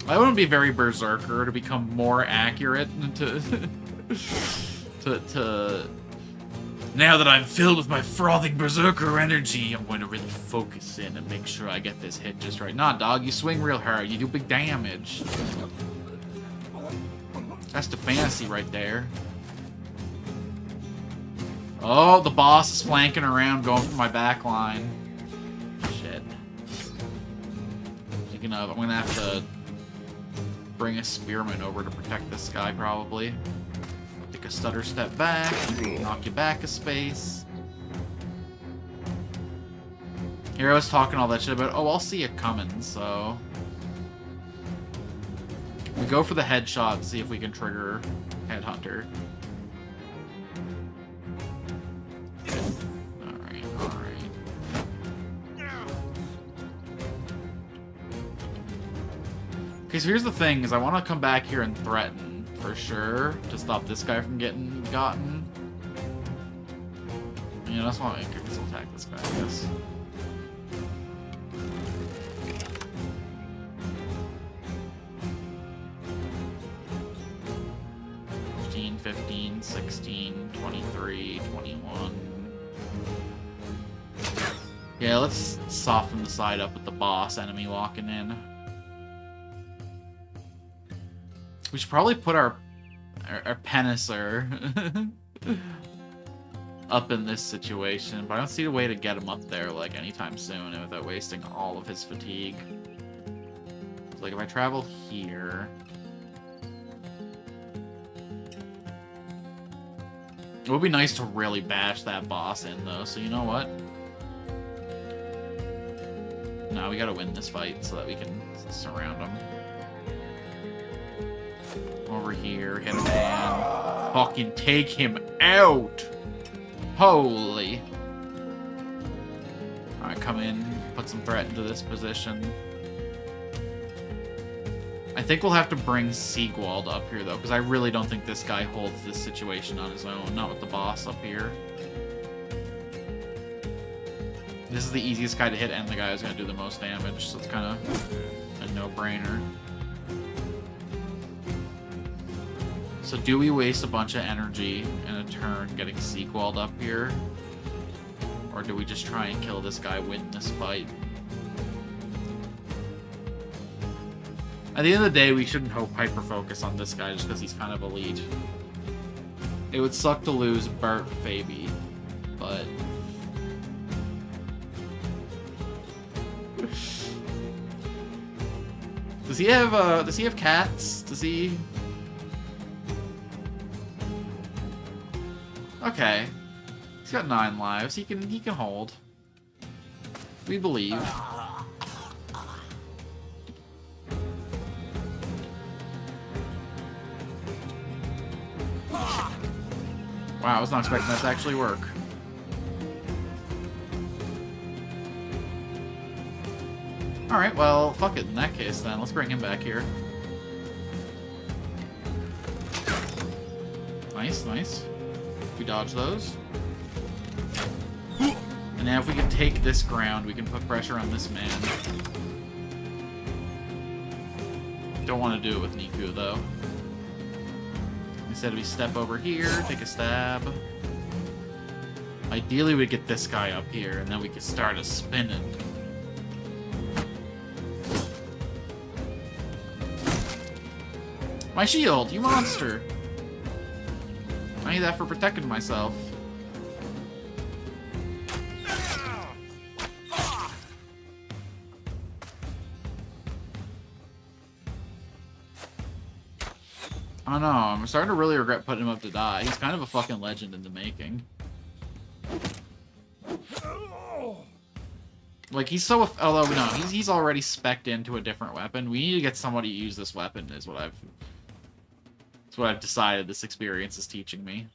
I wouldn't be very berserker to become more accurate to now that I'm filled with my frothing berserker energy, I'm going to really focus in and make sure I get this hit just right. Nah, dog, you swing real hard. You do big damage. That's the fantasy right there. Oh, the boss is flanking around, going for my back line. Shit. Thinking of, I'm going to have to bring a spearman over to protect this guy, probably. Take a stutter step back, knock you back a space. Here I was talking all that shit about, oh, I'll see it coming, so... We go for the headshot, see if we can trigger Headhunter. Alright, alright. Okay, so here's the thing, is I want to come back here and threaten. For sure, to stop this guy from getting gotten. You know, that's why I can still attack this guy, I guess. $15, $15, $16, $23, $21. Yeah, let's soften the side up with the boss enemy walking in. We should probably put our Penisser up in this situation, but I don't see a way to get him up there like anytime soon and without wasting all of his fatigue. So, like if I travel here, it would be nice to really bash that boss in though. So you know what? No, we gotta win this fight so that we can surround him. Over here, hit a man. Fucking take him out! Holy! Alright, come in, put some threat into this position. I think we'll have to bring Siegwald up here, though, because I really don't think this guy holds this situation on his own, not with the boss up here. This is the easiest guy to hit and the guy who's going to do the most damage, so it's kind of a no-brainer. So do we waste a bunch of energy in a turn getting Siegwald up here? Or do we just try and kill this guy, win this fight? At the end of the day, we shouldn't hope hyper-focus on this guy just because he's kind of elite. It would suck to lose Bert Fabi, but... Does he have cats? Does he... Okay. He's got 9 lives. He can hold. We believe. Wow, I was not expecting that to actually work. Alright, well, fuck it in that case then. Let's bring him back here. Nice, nice. We dodge those. And now if we can take this ground, we can put pressure on this man. Don't want to do it with Niku, though. Instead we step over here, take a stab. Ideally we'd get this guy up here, and then we could start a spinning. My shield, you monster! I need that for protecting myself. I don't know, I'm starting to really regret putting him up to die. He's kind of a fucking legend in the making. Like, he's so... Although, no, he's already spec'd into a different weapon. We need to get somebody to use this weapon, is what I've decided this experience is teaching me.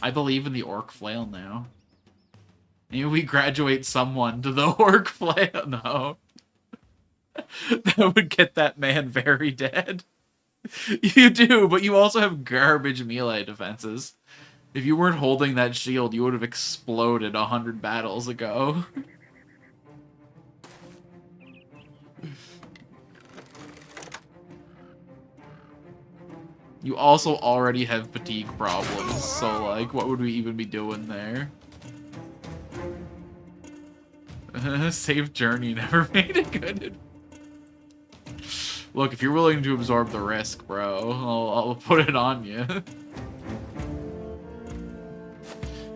I believe in the orc flail now. Maybe we graduate someone to the orc flail. No. That would get that man very dead. You do, but you also have garbage melee defenses. If you weren't holding that shield, you would have exploded 100 battles ago. You also already have fatigue problems, so, like, what would we even be doing there? Safe journey never made it good. Look, if you're willing to absorb the risk, bro, I'll put it on you.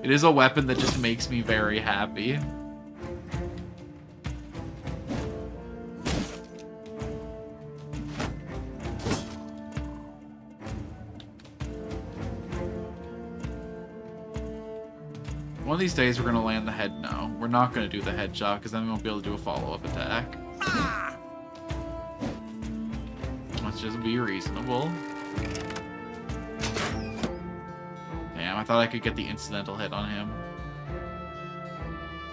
It is a weapon that just makes me very happy. One of these days we're gonna land the head. No, we're not gonna do the headshot because then we won't be able to do a follow-up attack. Let's just be reasonable. Damn, I thought I could get the incidental hit on him.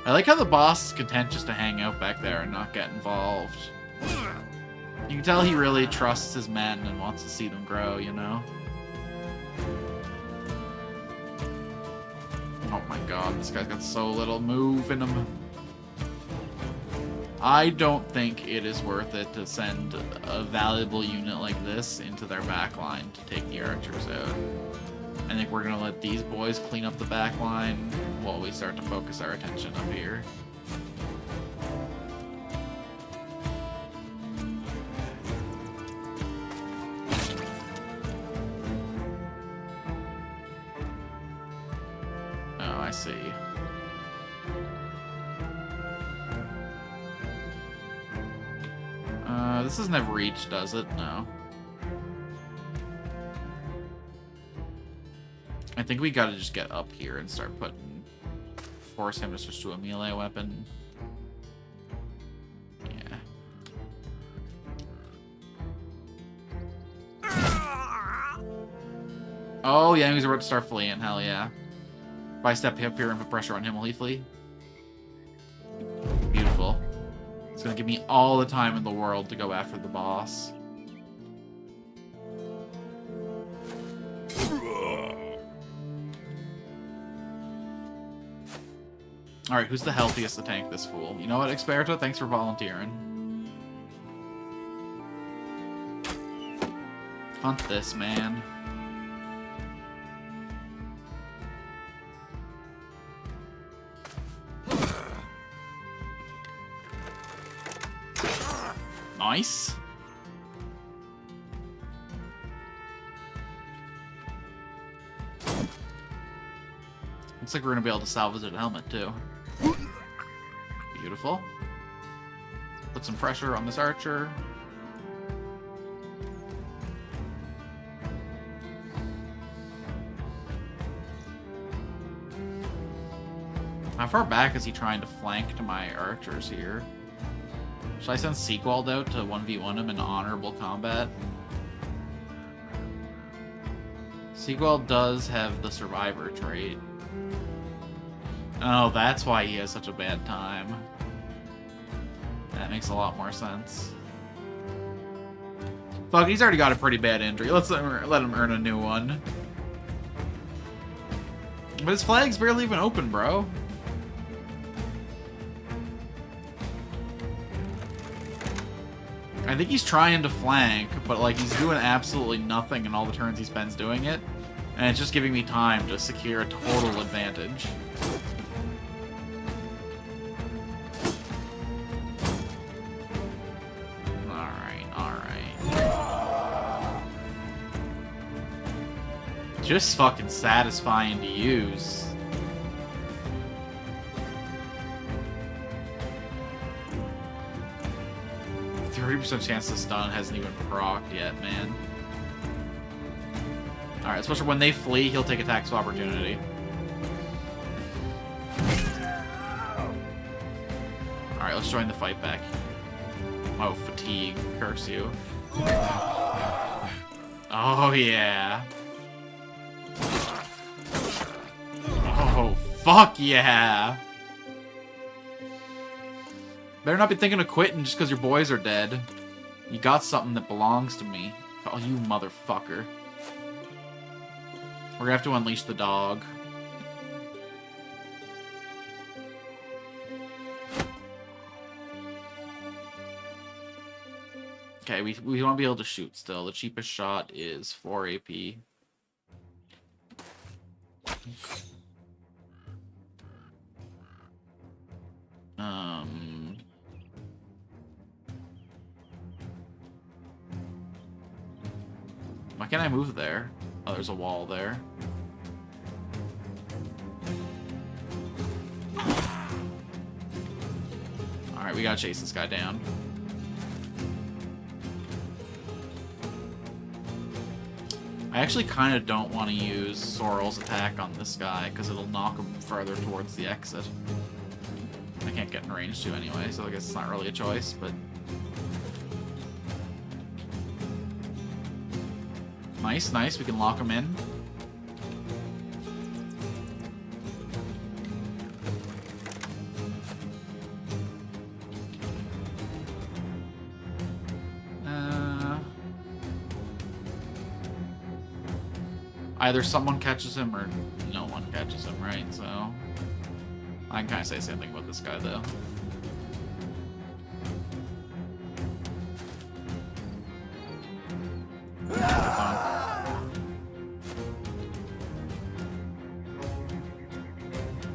I like how the boss is content just to hang out back there and not get involved. You can tell he really trusts his men and wants to see them grow, you know? Oh my god, this guy's got so little move in him. I don't think it is worth it to send a valuable unit like this into their backline to take the archers out. I think we're going to let these boys clean up the backline while we start to focus our attention up here. This doesn't have reach, does it? No. I think we gotta just get up here and start putting... Force him to switch to a melee weapon. Yeah. Oh, yeah, he's about to start fleeing. Hell yeah. If I step up here and put pressure on him, will he flee? Beautiful. It's gonna give me all the time in the world to go after the boss. Alright, who's the healthiest to tank this fool? You know what, Experto? Thanks for volunteering. Hunt this, man. Nice. Looks like we're gonna be able to salvage that helmet too. Beautiful. Put some pressure on this archer. How far back is he trying to flank to my archers here? Should I send Sequald out to 1v1 him in honorable combat? Sequald does have the survivor trait. Oh, that's why he has such a bad time. That makes a lot more sense. Fuck, he's already got a pretty bad injury. Let's let him earn a new one. But his flag's barely even open, bro. I think he's trying to flank, but like he's doing absolutely nothing in all the turns he spends doing it. And it's just giving me time to secure a total advantage. Just fucking satisfying to use. %30 chance to stun hasn't even procced yet, man. Alright, especially when they flee, he'll take attacks of opportunity. Alright, let's join the fight back. Oh, fatigue. Curse you. Oh, yeah. Oh, fuck yeah! Better not be thinking of quitting just because your boys are dead. You got something that belongs to me. Oh, you motherfucker. We're gonna have to unleash the dog. Okay, we won't be able to shoot still. The cheapest shot is 4 AP. Why can't I move there? Oh, there's a wall there. Alright, we gotta chase this guy down. I actually kind of don't want to use Sorrel's attack on this guy, because it'll knock him further towards the exit. I can't get in range to anyway, so I guess it's not really a choice, but... Nice, nice, we can lock him in. Either someone catches him or no one catches him, right? So I can kind of say the same thing about this guy, though.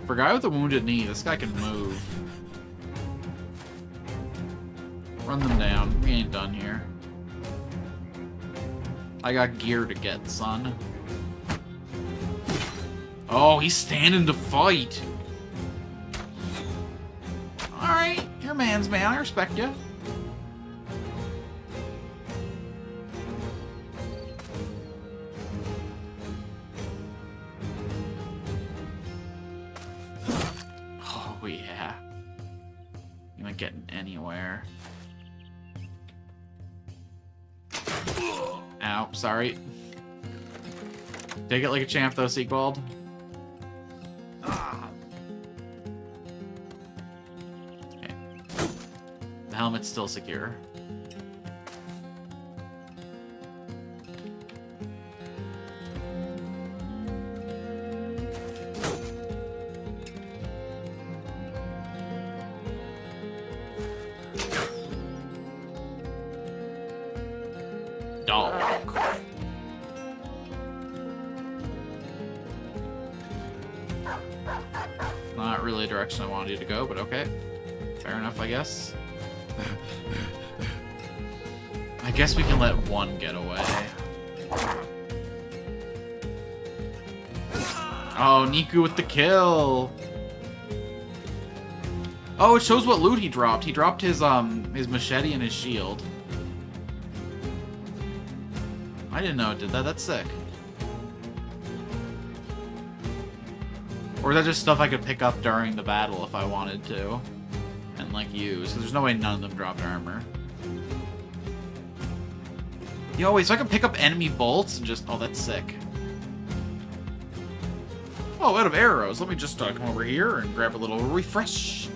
For a guy with a wounded knee, this guy can move. Run them down. We ain't done here. I got gear to get, son. Oh, he's standing to fight. Alright, you're a man's man. I respect you. there. Ow, sorry. Take it like a champ, though, Sequald. Okay. The helmet's still secure. Dog. Not really a direction I wanted you to go, but okay. Fair enough, I guess. I guess we can let one get away. Oh, Niku with the kill! Oh, it shows what loot he dropped. He dropped his machete and his shield. I didn't know it did that. That's sick. Or is that just stuff I could pick up during the battle if I wanted to? And, like, use. Because there's no way none of them dropped armor. Yo, wait, so I can pick up enemy bolts and just... Oh, that's sick. Oh, out of arrows. Let me just come over here and grab a little refresh.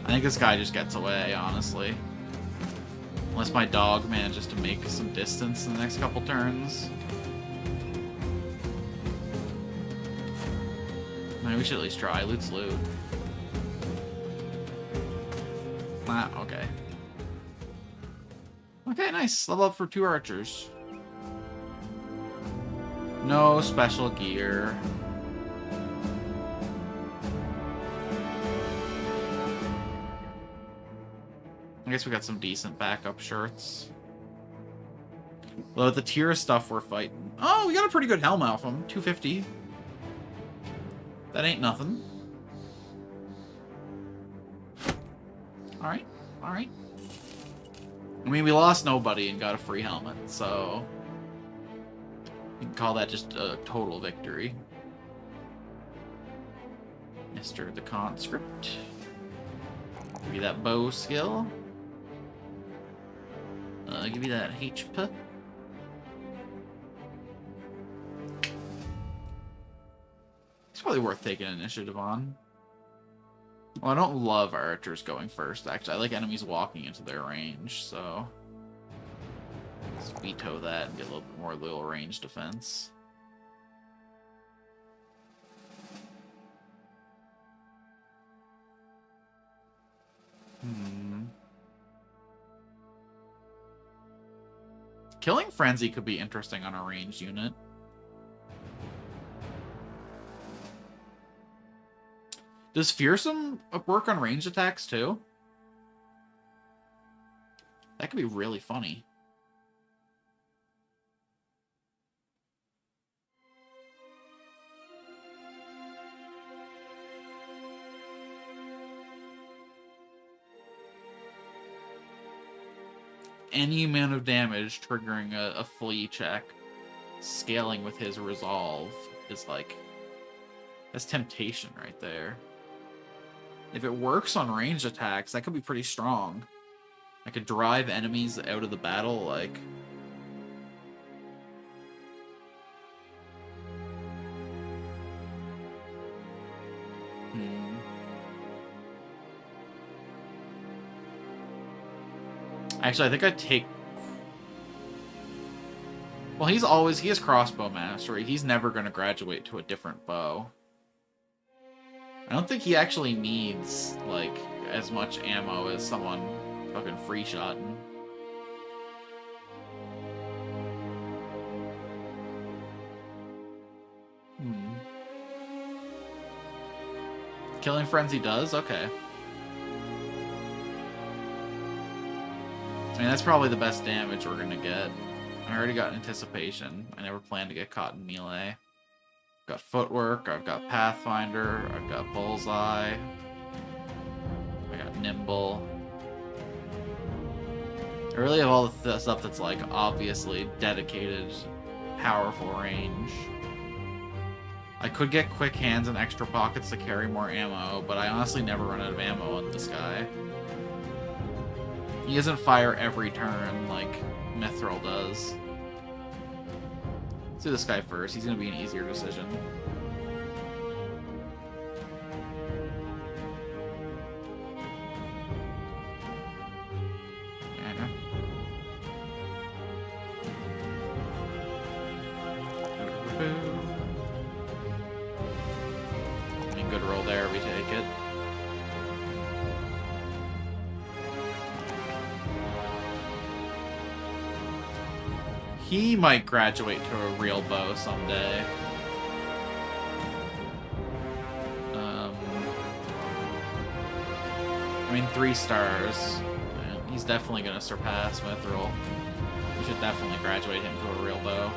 I think this guy just gets away, honestly. Unless my dog manages to make some distance in the next couple turns. Maybe we should at least try. Loot's loot. Ah, okay. Okay, nice. Level up for 2 archers. No special gear. I guess we got some decent backup shirts. Well, the tier of stuff we're fighting. Oh, we got a pretty good helm off him. 250. That ain't nothing. Alright, alright. I mean, we lost nobody and got a free helmet, so... you can call that just a total victory. Mr. the Conscript. Give you that bow skill. Give you that HP. It's probably worth taking initiative on. Well, I don't love archers going first, actually. I like enemies walking into their range, so... let's veto that and get a little bit more little range defense. Killing Frenzy could be interesting on a ranged unit. Does Fearsome work on ranged attacks too? That could be really funny. Any amount of damage triggering a flee check, scaling with his resolve, is like... that's temptation right there. If it works on ranged attacks, that could be pretty strong. I could drive enemies out of the battle, like... Actually, I think I'd take... well, he has crossbow mastery. He's never going to graduate to a different bow. I don't think he actually needs, like, as much ammo as someone fucking free-shotting. Killing Frenzy does? Okay. I mean, that's probably the best damage we're gonna get. I already got Anticipation. I never planned to get caught in melee. got footwork, I've got pathfinder, I've got bullseye, I got nimble. I really have all the stuff that's like obviously dedicated, powerful range. I could get quick hands and extra pockets to carry more ammo, but I honestly never run out of ammo on this guy. He doesn't fire every turn like Mithril does. Let's do this guy first. He's gonna be an easier decision. I mean, good roll there. We take it. He might graduate to a real bow someday. I mean, 3 stars. Yeah, he's definitely going to surpass Mithril. We should definitely graduate him to a real bow.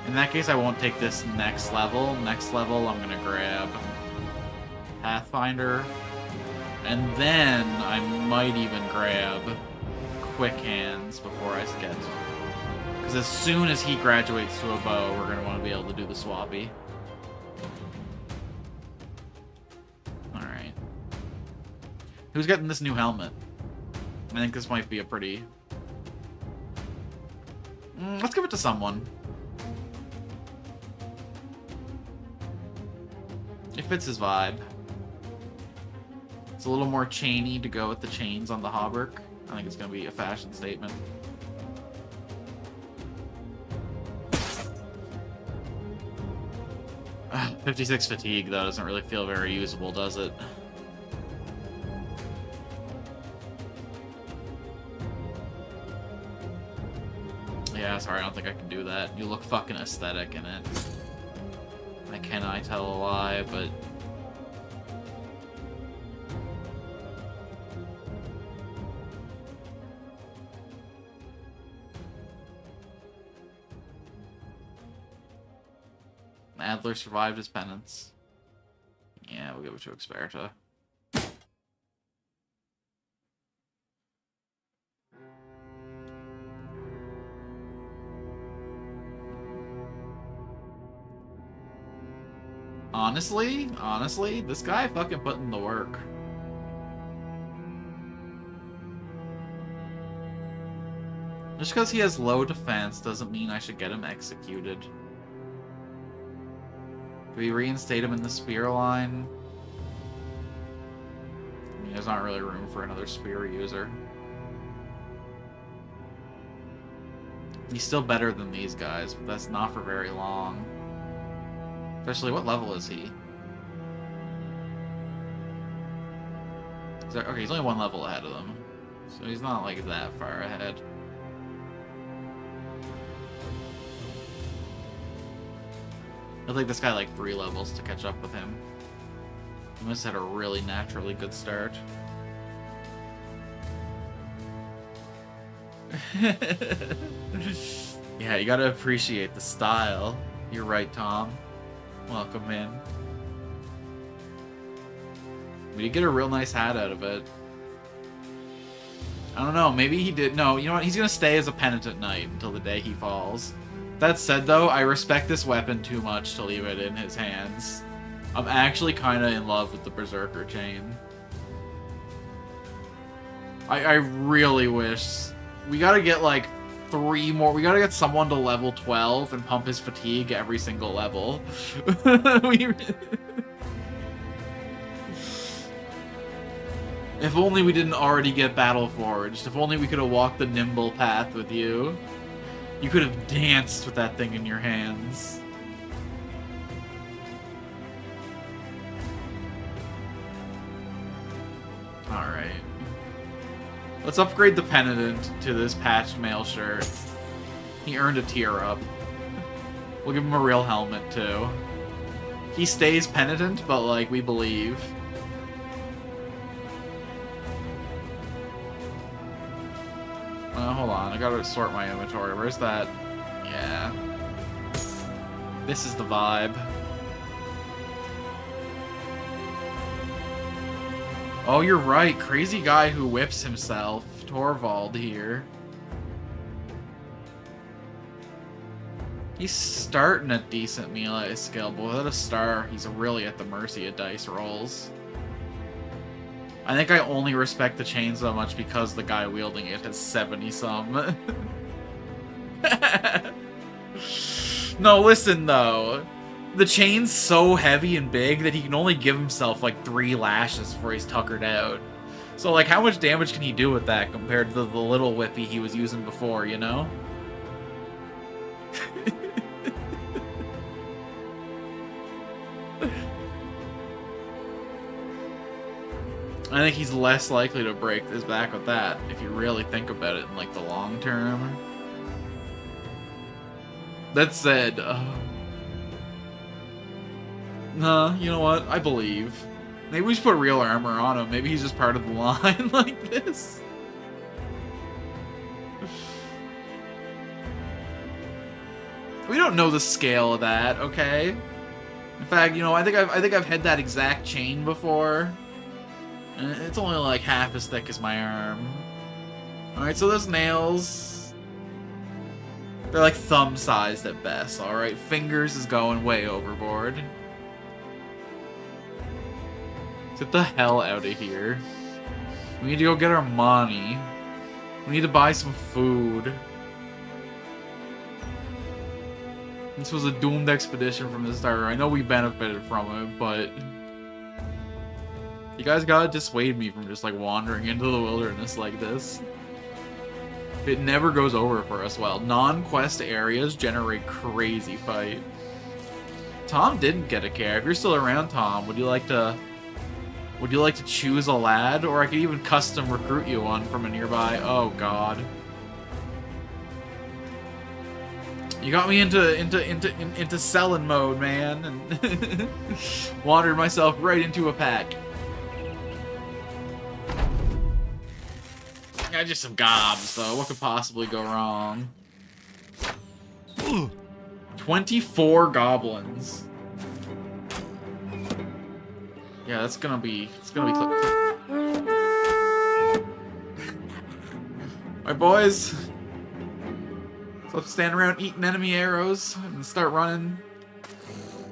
In that case, I won't take this next level. Next level, I'm going to grab Pathfinder. And then I might even grab Quick Hands before I get... Because as soon as he graduates to a bow, we're going to want to be able to do the swappy. Alright. Who's getting this new helmet? I think this might be a pretty... let's give it to someone. It fits his vibe. It's a little more chainy to go with the chains on the hauberk. I think it's going to be a fashion statement. Ugh, 56 fatigue, though, doesn't really feel very usable, does it? Yeah, sorry, I don't think I can do that. You look fucking aesthetic in it. Can I tell a lie, but... Adler survived his penance. Yeah, we'll give it to Experta. Honestly, this guy fucking put in the work. Just because he has low defense doesn't mean I should get him executed. Do we reinstate him in the spear line? I mean, there's not really room for another spear user. He's still better than these guys, but that's not for very long. Especially, what level is he? Okay, he's only 1 level ahead of them. So he's not, like, that far ahead. It'll take this guy, like, 3 levels to catch up with him. He must have had a really naturally good start. Yeah, you gotta appreciate the style. You're right, Tom. Welcome in. We did get a real nice hat out of it. I don't know, maybe he did. No, you know what? He's gonna stay as a penitent knight until the day he falls. That said, though, I respect this weapon too much to leave it in his hands. I'm actually kind of in love with the Berserker chain. I really wish... We gotta get, like, 3 more... We gotta get someone to level 12 and pump his fatigue every single level. If only we didn't already get Battle Forged. If only we could have walked the nimble path with you. You could have danced with that thing in your hands. Alright. Let's upgrade the Penitent to this patched mail shirt. He earned a tier up. We'll give him a real helmet, too. He stays Penitent, but, like, we believe. Hold on, I gotta sort my inventory. Where's that? Yeah. This is the vibe. Oh, you're right. Crazy guy who whips himself. Torvald here. He's starting a decent melee skill, but without a star, he's really at the mercy of dice rolls. I think I only respect the chain so much because the guy wielding it has 70-some. No, listen, though. The chain's so heavy and big that he can only give himself, like, 3 lashes before he's tuckered out. So, like, how much damage can he do with that compared to the little whippy he was using before, you know? I think he's less likely to break his back with that, if you really think about it in, like, the long term. That said, nah, you know what? I believe. Maybe we should put real armor on him. Maybe he's just part of the line like this. We don't know the scale of that, okay? In fact, you know, I think I've had that exact chain before. And it's only like half as thick as my arm. Alright, so those nails, they're like thumb-sized at best, alright? Fingers is going way overboard. Get the hell out of here. We need to go get our money. We need to buy some food. This was a doomed expedition from the start. I know we benefited from it, but you guys gotta dissuade me from just like wandering into the wilderness like this. It never goes over for us well. Non-quest areas generate crazy fight. Tom didn't get a care. If you're still around, Tom, would you like to choose a lad? Or I could even custom recruit you one from a nearby. Oh god. You got me into selling mode, man, and wandered myself right into a pack. Yeah, just some gobs, though. What could possibly go wrong? 24 goblins. Yeah, that's gonna be. It's gonna be. Alright, boys. Let's stand around eating enemy arrows and start running.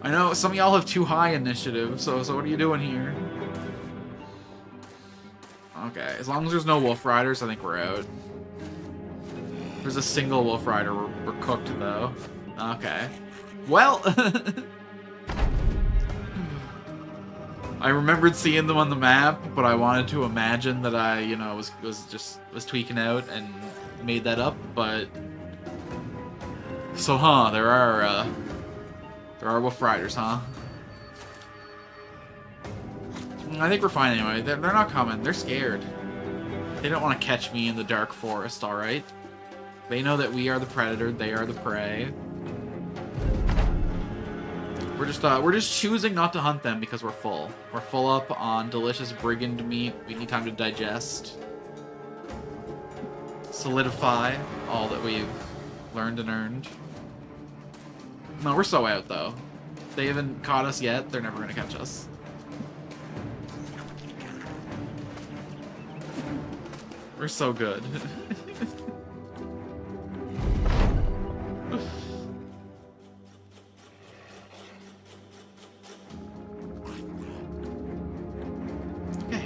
I know some of y'all have too high initiative, so what are you doing here? Okay, as long as there's no wolf riders, I think we're out. If there's a single wolf rider, we're cooked though. Okay. Well, I remembered seeing them on the map, but I wanted to imagine that I, you know, was tweaking out and made that up, but. So, there are wolf riders, huh? I think we're fine anyway. They're not coming. They're scared. They don't want to catch me in the dark forest, alright? They know that we are the predator, they are the prey. We're just choosing not to hunt them because we're full. We're full up on delicious brigand meat. We need time to digest. Solidify all that we've learned and earned. No, we're so out, though. They haven't caught us yet. They're never going to catch us. We're so good. Okay.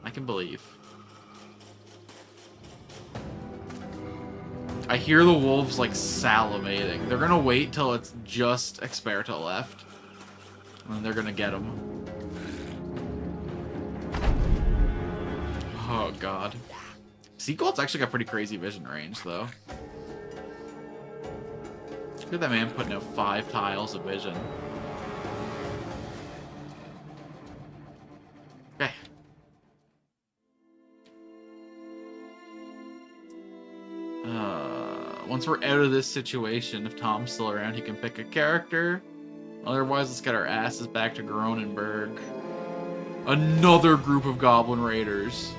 I can believe. I hear the wolves, like, salivating. They're gonna wait till it's just Experta left. And then they're gonna get him. Oh, God. Seagull's actually got pretty crazy vision range, though. Look at that man putting out 5 tiles of vision. Okay. Once we're out of this situation, if Tom's still around, he can pick a character. Otherwise, let's get our asses back to Gronenberg. Another group of Goblin Raiders.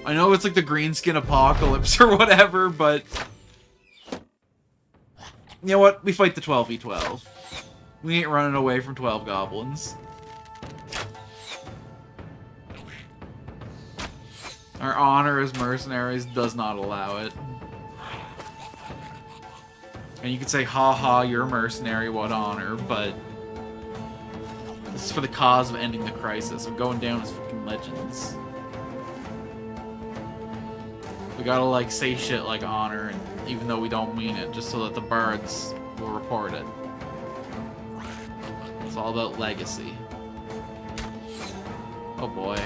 I know it's like the Greenskin Apocalypse or whatever, but You know what? We fight the 12v12. We ain't running away from 12 goblins. Our honor as mercenaries does not allow it. And you could say, haha, you're a mercenary, what honor, but this is for the cause of ending the crisis, of going down as fucking legends. We gotta, like, say shit like honor, and even though we don't mean it, just so that the bards will report it. It's all about legacy. Oh boy.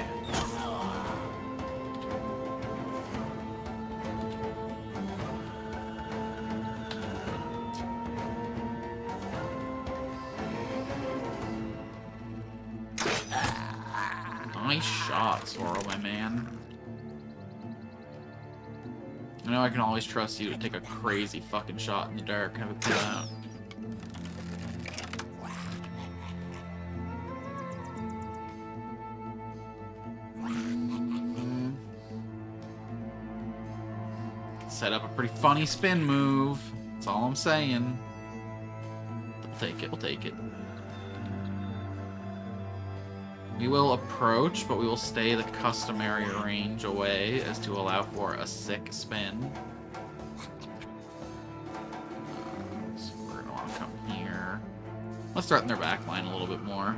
Nice shot, Sorrow, my man. I know I can always trust you to take a crazy fucking shot in the dark and have it pull out. Set up a pretty funny spin move. That's all I'm saying. We'll take it, we'll take it. We will approach, but we will stay the customary range away as to allow for a sick spin. So we're gonna want to come here. Let's threaten their backline a little bit more.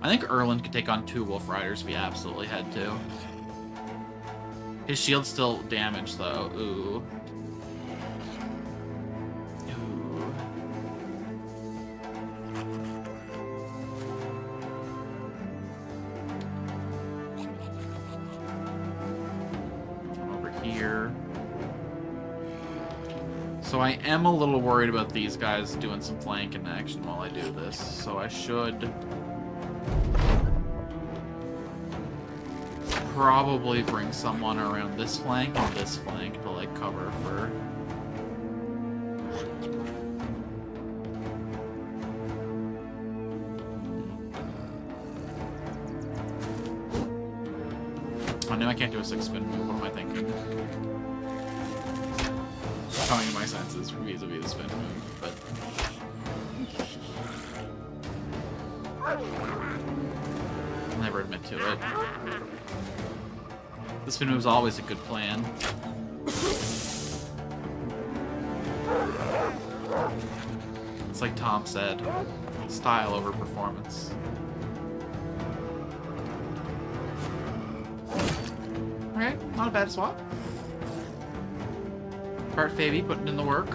I think Erland could take on 2 Wolf Riders if he absolutely had to. His shield's still damaged, though. Ooh. So I am a little worried about these guys doing some flanking action while I do this, so I should probably bring someone around this flank and this flank to, like, cover for... Oh, no, I can't do a 6-spin move. What am I thinking? Coming to my senses vis-a-vis the spin move, but... I'll never admit to it. The spin move's always a good plan. It's like Tom said, style over performance. Alright, not a bad swap. Bart Fabi putting in the work.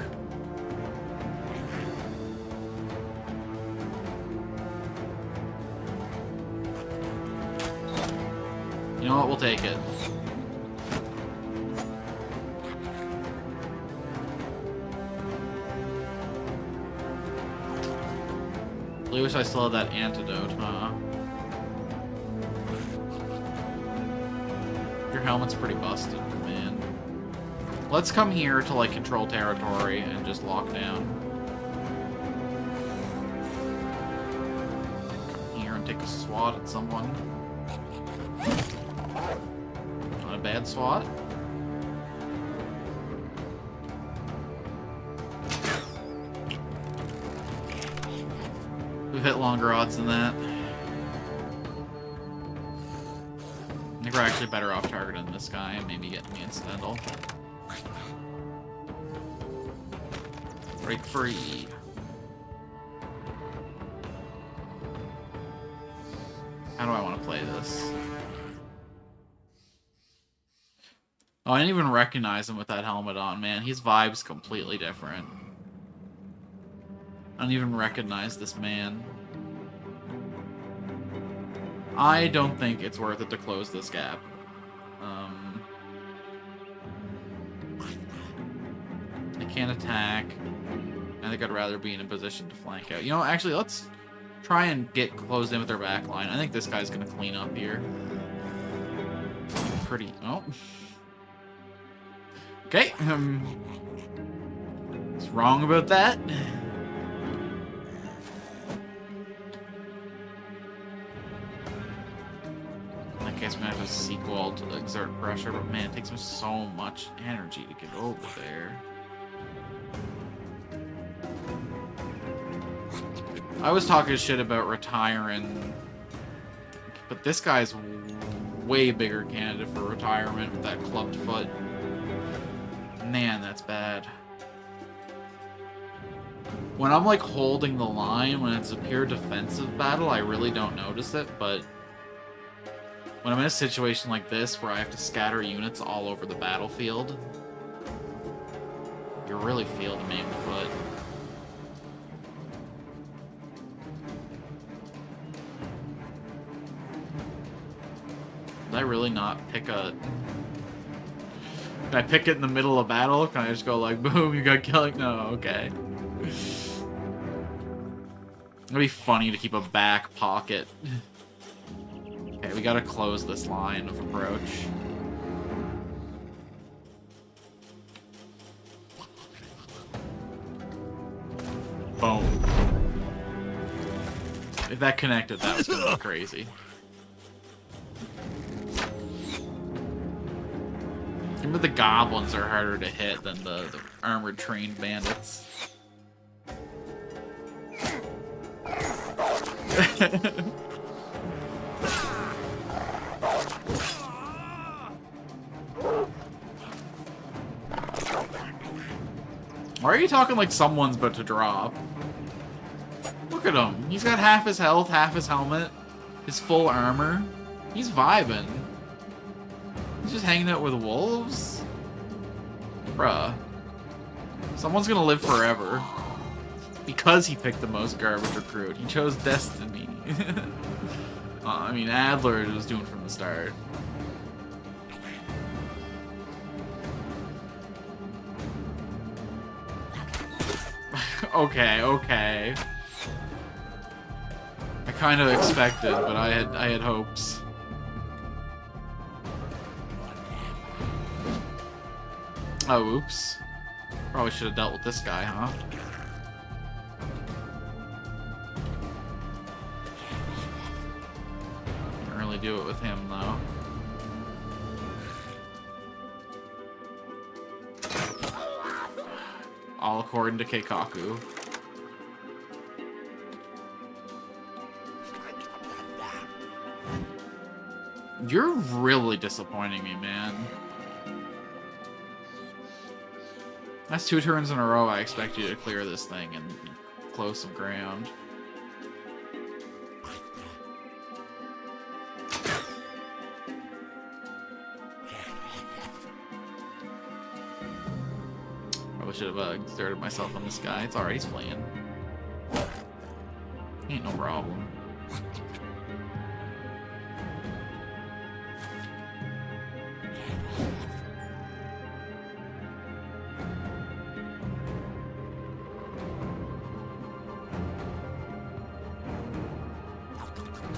You know what? We'll take it. I wish I still had that antidote, huh? Your helmet's pretty busted, man. Let's come here to, like, control territory and just lock down. Come here and take a swat at someone. Not a bad swat. We've hit longer odds than that. I think we're actually better off targeting this guy and maybe getting the incidental. Break free. How do I want to play this? Oh, I didn't even recognize him with that helmet on, man. His vibe's completely different. I don't even recognize this man. I don't think it's worth it to close this gap. I can't attack. I think I'd rather be in a position to flank out. You know, actually, let's try and get closed in with their back line. I think this guy's gonna clean up here. Pretty... Oh. Okay. What's wrong about that? In that case, I'm gonna have to sequel to exert pressure, but man, it takes me so much energy to get over there. I was talking shit about retiring, but this guy's way bigger candidate for retirement with that clubbed foot. Man, that's bad. When I'm like holding the line, when it's a pure defensive battle, I really don't notice it, but when I'm in a situation like this where I have to scatter units all over the battlefield, you really feel the main foot. Did I really not pick a... Can I pick it in the middle of battle? Can I just go like, boom, you got killing? No, okay. It'd be funny to keep a back pocket. Okay, we gotta close this line of approach. Boom. If that connected, that was gonna be crazy. Remember, the goblins are harder to hit than the armored trained bandits. Why are you talking like someone's about to drop? Look at him. He's got half his health, half his helmet, his full armor. He's vibing. He's just hanging out with wolves? Bruh. Someone's gonna live forever. Because he picked the most garbage recruit. He chose Destiny. I mean, Adler was doing from the start. Okay. I kind of expected, but I had hopes. Oh, oops. Probably should have dealt with this guy, huh? Didn't really do it with him, though. All according to Keikaku. You're really disappointing me, man. That's 2 turns in a row I expect you to clear this thing and close some ground. Probably should have exerted myself on this guy. It's alright, he's fleeing. Ain't no problem.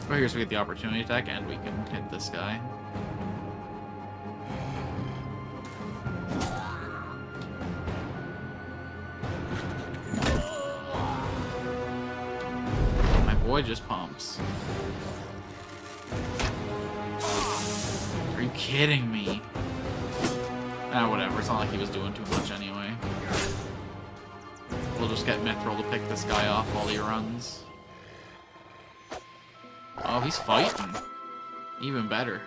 Oh, here's we get the opportunity attack and we can hit this guy. My boy just pumps. Are you kidding me? Ah, whatever. It's not like he was doing too much anyway. We'll just get Mithril to pick this guy off while he runs. Oh, he's fighting. Even better.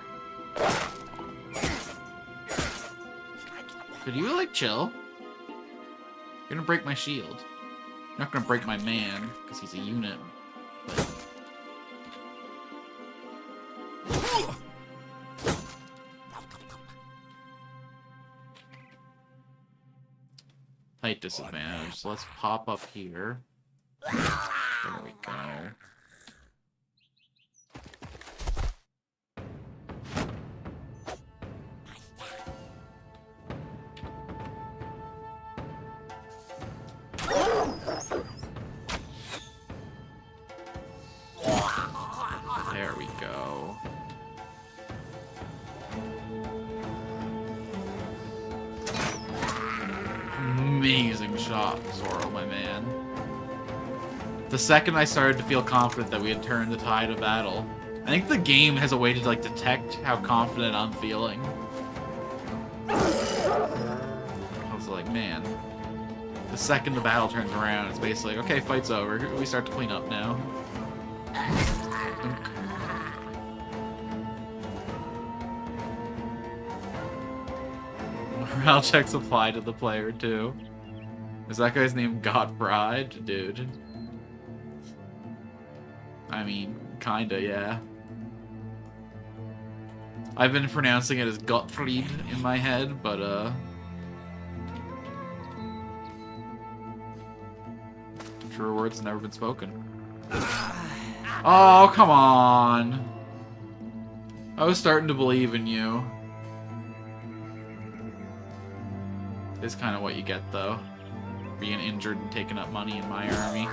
Could you, like, chill? You're gonna break my shield. You're not gonna break my man, because he's a unit. But... Height disadvantage. So let's pop up here. There we go. There we go. Amazing shot, Zoro, my man. The second I started to feel confident that we had turned the tide of battle, I think the game has a way to like detect how confident I'm feeling. I was like, man, The second the battle turns around, it's basically like, okay, fight's over. We start to clean up now. Morale checks apply to the player, too. Is that guy's name Gottfried? Dude. I mean, kinda, yeah. I've been pronouncing it as Gottfried in my head, but, truer words have never been spoken. Oh, come on! I was starting to believe in you. It's kind of what you get, though. Being injured and taking up money in my army.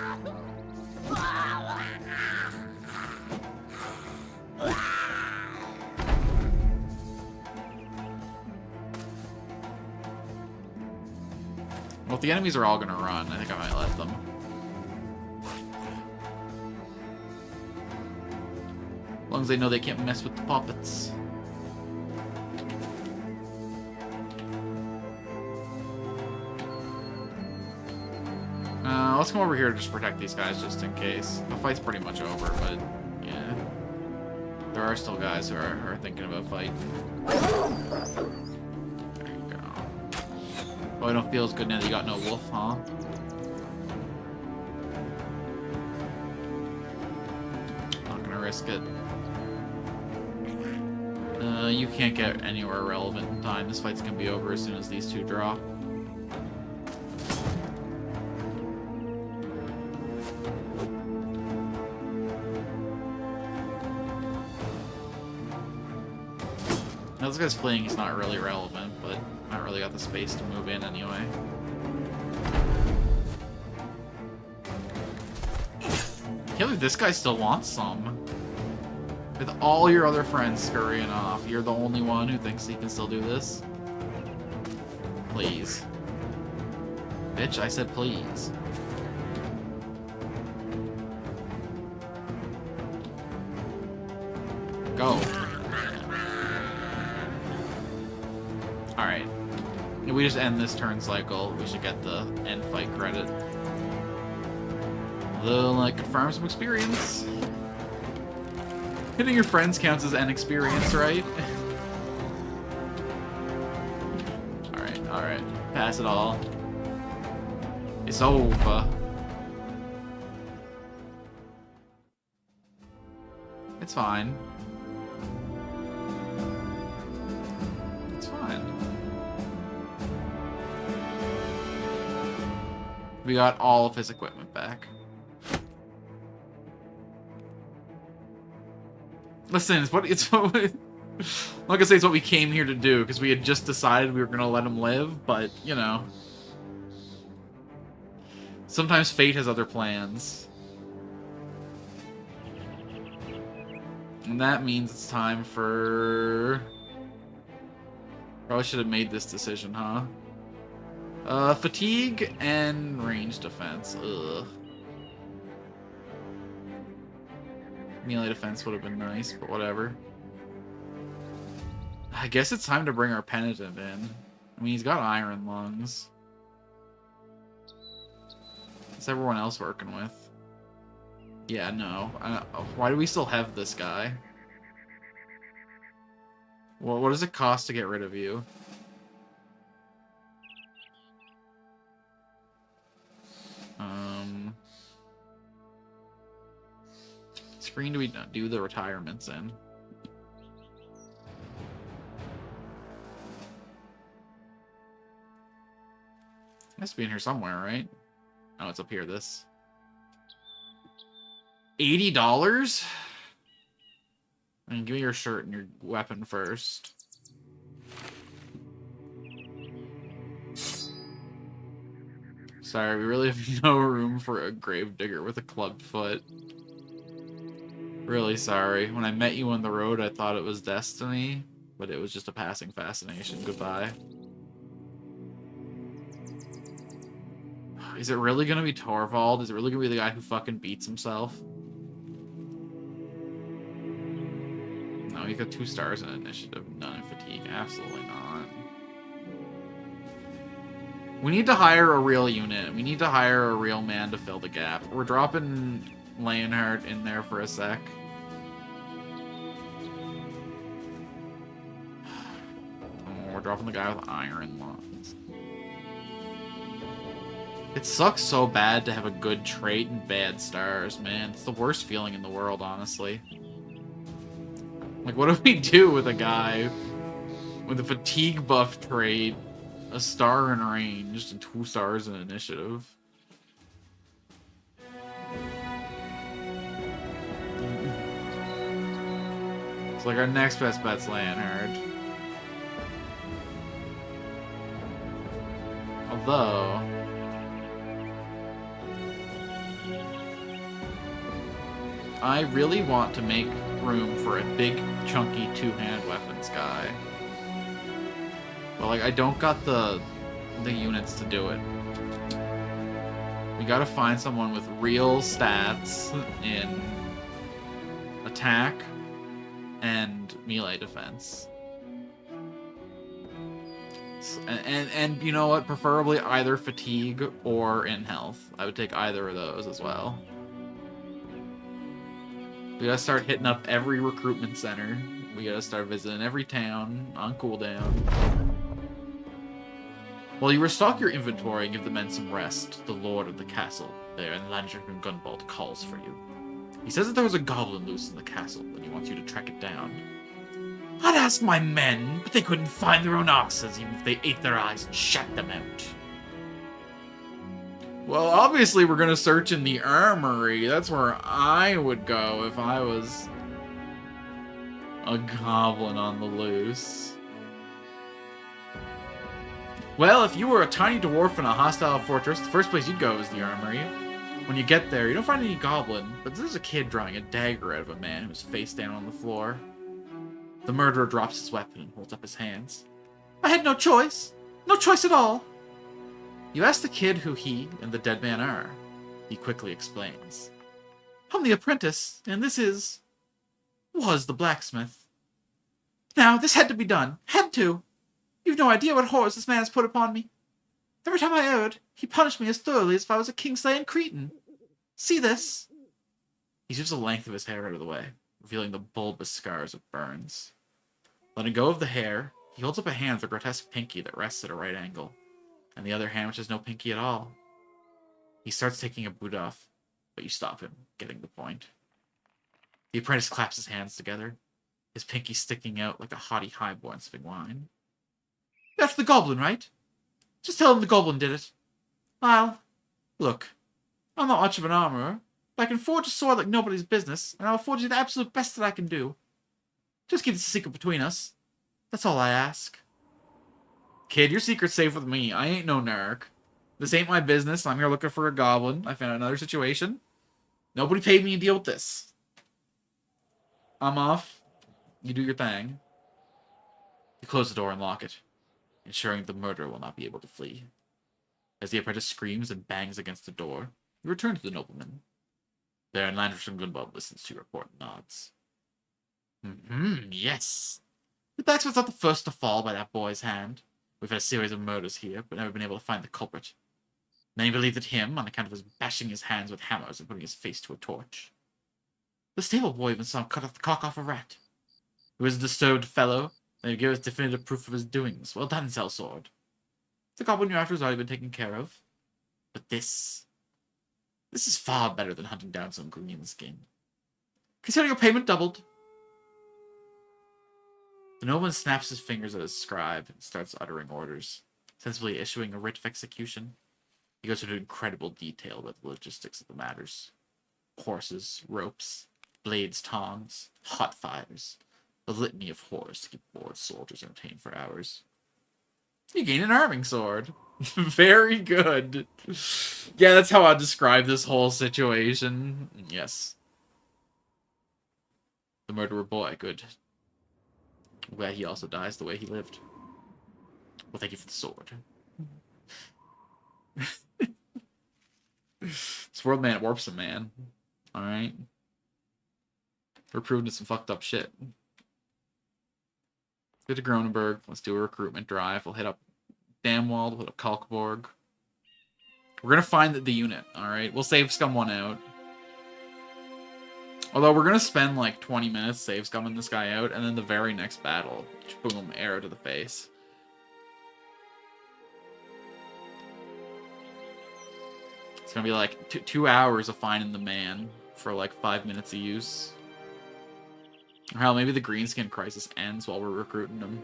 Well, if the enemies are all gonna run, I think I might let them. As long as they know they can't mess with the puppets. Let's come over here to just protect these guys just in case. The fight's pretty much over, but yeah. There are still guys who are thinking about fighting. There you go. Oh, I don't feel as good now that you got no wolf, huh? Not gonna risk it. You can't get anywhere relevant in time. This fight's gonna be over as soon as these two drop. Now this guy's fleeing, he's not really relevant, but not really got the space to move in anyway. I can't believe this guy still wants some. With all your other friends scurrying off, you're the only one who thinks he can still do this? Please. Bitch, I said please. Go. Alright. If we just end this turn cycle, we should get the end fight credit. Although, like, confirm some experience. Hitting your friends counts as an experience, right? Alright, alright. Pass it all. It's over. It's fine. It's fine. We got all of his equipment back. Listen, it's what I'm not gonna say it's what we came here to do, because we had just decided we were gonna let him live, but, you know. Sometimes fate has other plans. And that means it's time for... Probably should have made this decision, huh? Fatigue and range defense. Ugh. Melee defense would have been nice, but whatever. I guess it's time to bring our penitent in. I mean, he's got iron lungs. What's everyone else working with? Yeah, no. Why do we still have this guy? Well, what does it cost to get rid of you? Screen do we do the retirements in? It has to be in here somewhere, right? Oh, it's up here, this. $80? I mean, give me your shirt and your weapon first. Sorry, we really have no room for a gravedigger with a clubbed foot. Really sorry. When I met you on the road, I thought it was destiny, but it was just a passing fascination. Goodbye. Is it really gonna be Torvald? Is it really gonna be the guy who fucking beats himself? No, he got 2 stars in initiative, none in fatigue. Absolutely not. We need to hire a real unit. We need to hire a real man to fill the gap. We're dropping Leonhardt in there for a sec. We're dropping the guy with iron lungs. It sucks so bad to have a good trait and bad stars, man. It's the worst feeling in the world, honestly. Like, what do we do with a guy with a fatigue buff trait, a star in ranged, and 2 stars in initiative? It's like our next best bet's Leonhardt. Although... I really want to make room for a big, chunky, 2-hand weapons guy. But, like, I don't got the units to do it. We gotta find someone with real stats in attack and melee defense. And you know what? Preferably either fatigue or in health. I would take either of those as well. We gotta start hitting up every recruitment center. We gotta start visiting every town on cooldown. While you restock your inventory and give the men some rest, the lord of the castle there in Landrigan Gunbolt calls for you. He says that there was a goblin loose in the castle, and he wants you to track it down. I'd ask my men, but they couldn't find their own oxes, even if they ate their eyes and shat them out. Well, obviously we're gonna search in the armory. That's where I would go if I was a goblin on the loose. Well, if you were a tiny dwarf in a hostile fortress, the first place you'd go is the armory. When you get there, you don't find any goblin, but there's a kid drawing a dagger out of a man who's face down on the floor. The murderer drops his weapon and holds up his hands. I had no choice. No choice at all. You ask the kid who he and the dead man are. He quickly explains. I'm the apprentice, and this was the blacksmith. Now, this had to be done. Had to. You've no idea what horrors this man has put upon me. Every time I erred, he punished me as thoroughly as if I was a king-slaying cretin. See this? He shifts the length of his hair out of the way, revealing the bulbous scars of burns. Letting go of the hair, he holds up a hand with a grotesque pinky that rests at a right angle, and the other hand which has no pinky at all. He starts taking a boot off, but you stop him, getting the point. The apprentice claps his hands together, his pinky sticking out like a haughty highborn sipping wine. You're after the goblin, right? Just tell him the goblin did it. Look, I'm not much of an armorer, but I can forge a sword like nobody's business, and I'll forge you the absolute best that I can do. Just keep this a secret between us. That's all I ask. Kid, your secret's safe with me. I ain't no narc. This ain't my business. I'm here looking for a goblin. I found another situation. Nobody paid me to deal with this. I'm off. You do your thing. You close the door and lock it, ensuring the murderer will not be able to flee. As the apprentice screams and bangs against the door, you return to the nobleman. Baron Landrigan Gunbolt listens to your report and nods. Yes. The blacksmith's not the first to fall by that boy's hand. We've had a series of murders here, but never been able to find the culprit. Many believe that him, on account of his bashing his hands with hammers and putting his face to a torch. The stable boy even saw him cut off the cock off a rat. He was a disturbed fellow, and he gave us definitive proof of his doings. Well done, Sellsword. The goblin you're after has already been taken care of. But this is far better than hunting down some green skin. Consider your payment doubled. The nobleman snaps his fingers at his scribe and starts uttering orders, sensibly issuing a writ of execution. He goes into incredible detail about the logistics of the matters. Horses, ropes, blades, tongs, hot fires, a litany of horrors to keep bored soldiers entertained for hours. You gain an arming sword. Very good. Yeah, that's how I describe this whole situation. Yes. The murderer boy, good. I'm glad he also dies the way he lived. Well, thank you for the sword. Sword man warps him, man. Alright. We're proving to some fucked up shit. Get to Cronenberg. Let's do a recruitment drive. We'll hit up Damwald with a Kalkborg. We're gonna find the unit, alright? We'll save scum one out. Although we're gonna spend like 20 minutes save scumming this guy out, and then the very next battle, boom, arrow to the face. It's gonna be like 2 hours of finding the man for like 5 minutes of use. Or hell, maybe the greenskin crisis ends while we're recruiting him.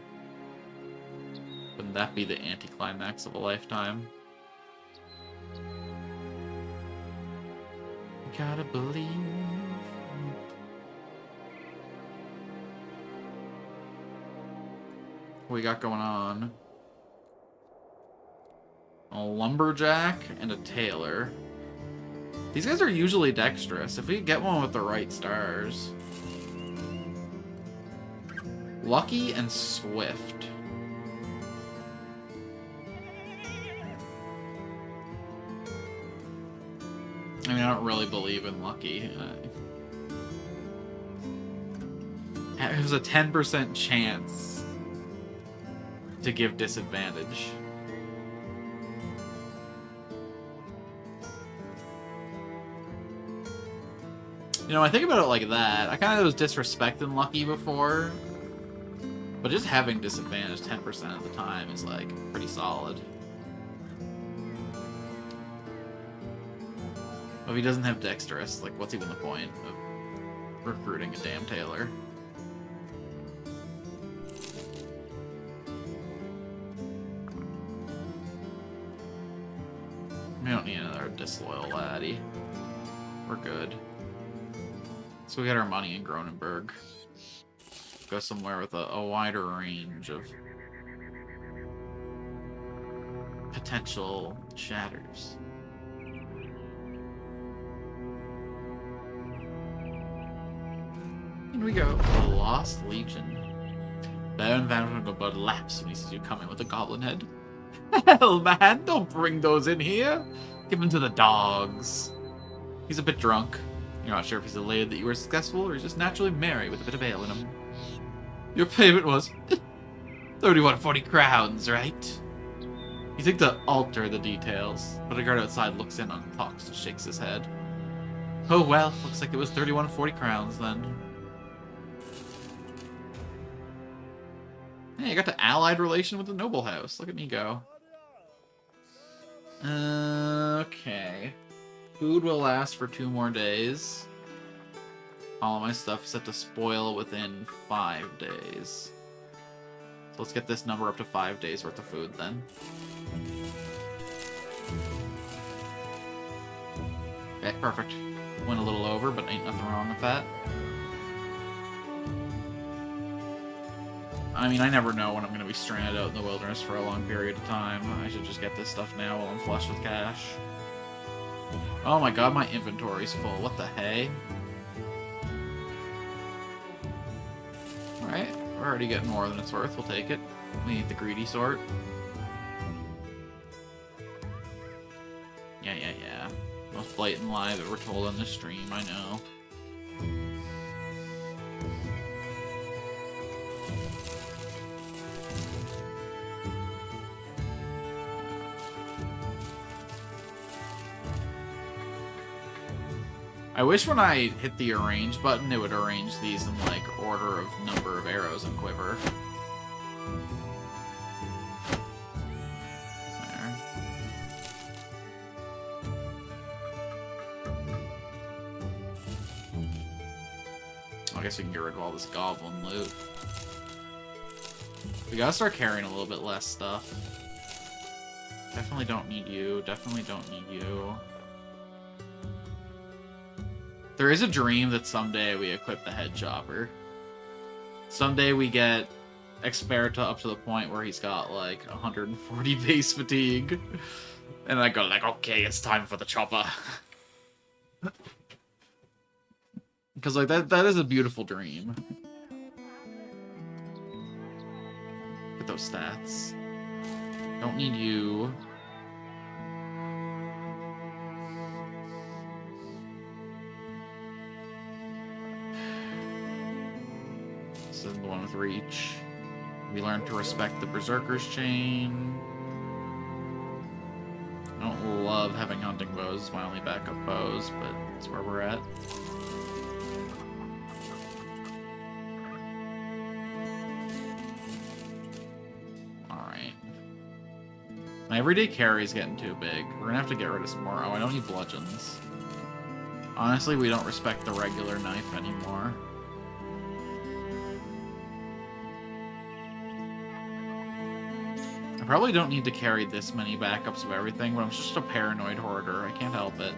Wouldn't that be the anticlimax of a lifetime? Gotta believe. What we got going on? A lumberjack and a tailor. These guys are usually dexterous. If we get one with the right stars. Lucky and swift. I mean, I don't really believe in lucky. It was a 10% chance to give disadvantage. You know, I think about it like that. I kind of was disrespecting lucky before, but just having disadvantage 10% of the time is, like, pretty solid. If he doesn't have dexterous, like, what's even the point of recruiting a damn tailor? We don't need another disloyal laddie. We're good. So we got our money in Gronenberg. Go somewhere with a wider range of potential shatters. In we go. The Lost Legion. Baron Van Blood laughs when he sees you coming with a goblin head. Hell, man, don't bring those in here. Give them to the dogs. He's a bit drunk. You're not sure if he's elated that you were successful or he's just naturally merry with a bit of ale in him. Your payment was 3140 crowns, right? You think to alter the details, but a guard outside looks in on talks and shakes his head. Oh well, looks like it was 3140 crowns then. Hey, I got the allied relation with the noble house. Look at me go. Okay. Food will last for 2 more days. All of my stuff is set to spoil within 5 days. So let's get this number up to 5 days worth of food then. Okay, perfect. Went a little over, but ain't nothing wrong with that. I mean, I never know when I'm going to be stranded out in the wilderness for a long period of time. I should just get this stuff now while I'm flush with cash. Oh my god, my inventory's full. What the hey? Alright, we're already getting more than it's worth. We'll take it. We need the greedy sort. Yeah. Most blatant lie that we're told on this stream, I know. I wish when I hit the arrange button, it would arrange these in, like, order of number of arrows and quiver. There. I guess we can get rid of all this goblin loot. We gotta start carrying a little bit less stuff. Definitely don't need you. Definitely don't need you. There is a dream that someday we equip the head chopper. Someday we get Experta up to the point where he's got like 140 base fatigue. And I go like, okay, it's time for the chopper. Because like that is a beautiful dream. Look at those stats. Don't need you. This is the one with reach. We learned to respect the Berserker's Chain. I don't love having hunting bows as my only backup bows, but that's where we're at. Alright. My everyday carry is getting too big. We're gonna have to get rid of some more. Oh, I don't need bludgeons. Honestly, we don't respect the regular knife anymore. I probably don't need to carry this many backups of everything, but I'm just a paranoid hoarder. I can't help it.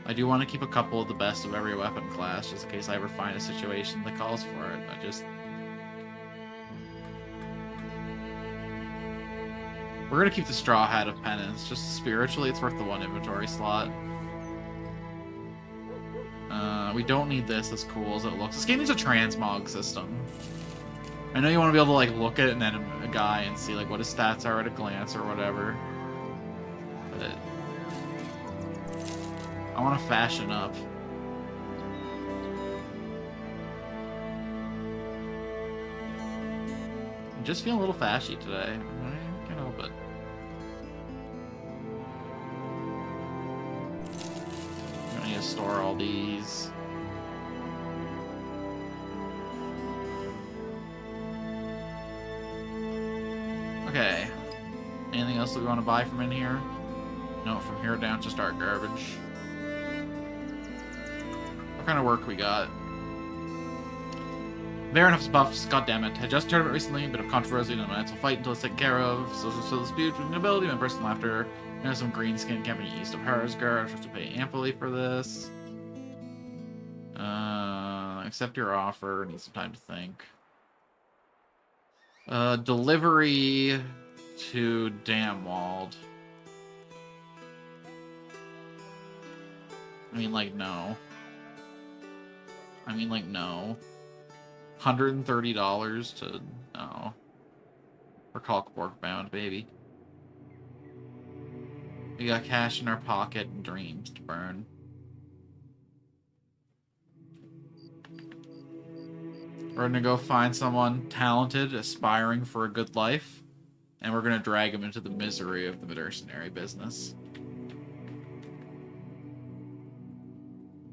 I do want to keep a couple of the best of every weapon class, just in case I ever find a situation that calls for it. We're gonna keep the Straw Hat of Penance. Just spiritually, it's worth the 1 inventory slot. We don't need this, as cool as it looks. This game needs a transmog system. I know you want to be able to, like, look at a guy and see, like, what his stats are at a glance or whatever. But I want to fashion up. I'm just feeling a little fashy today. I can't help it. I'm gonna need to store all these. Okay. Anything else that we want to buy from in here? No, from here down, just our garbage. What kind of work we got? Varaneff's buffs, goddammit. Had just tournament recently, bit of controversy, no minutes will fight until it's taken care of. Social dispute between nobility and personal laughter. There's some green skin camping east of Harsgard. I have to pay amply for this. Accept your offer. Need some time to think. Delivery to Damwald. I mean, like, no. No. $130 to... no. We're Kalkborg bound, baby. We got cash in our pocket and dreams to burn. We're gonna go find someone talented, aspiring for a good life, and we're gonna drag him into the misery of the mercenary business.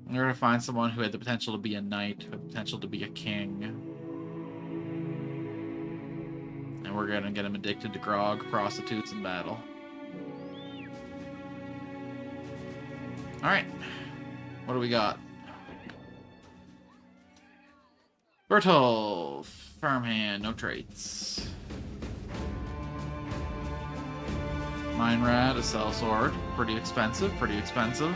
We're gonna find someone who had the potential to be a knight, who had the potential to be a king. And we're gonna get him addicted to grog, prostitutes, and battle. Alright. What do we got? Bertolf. Firm hand, no traits. Mine Rat, a sellsword. Pretty expensive, pretty expensive.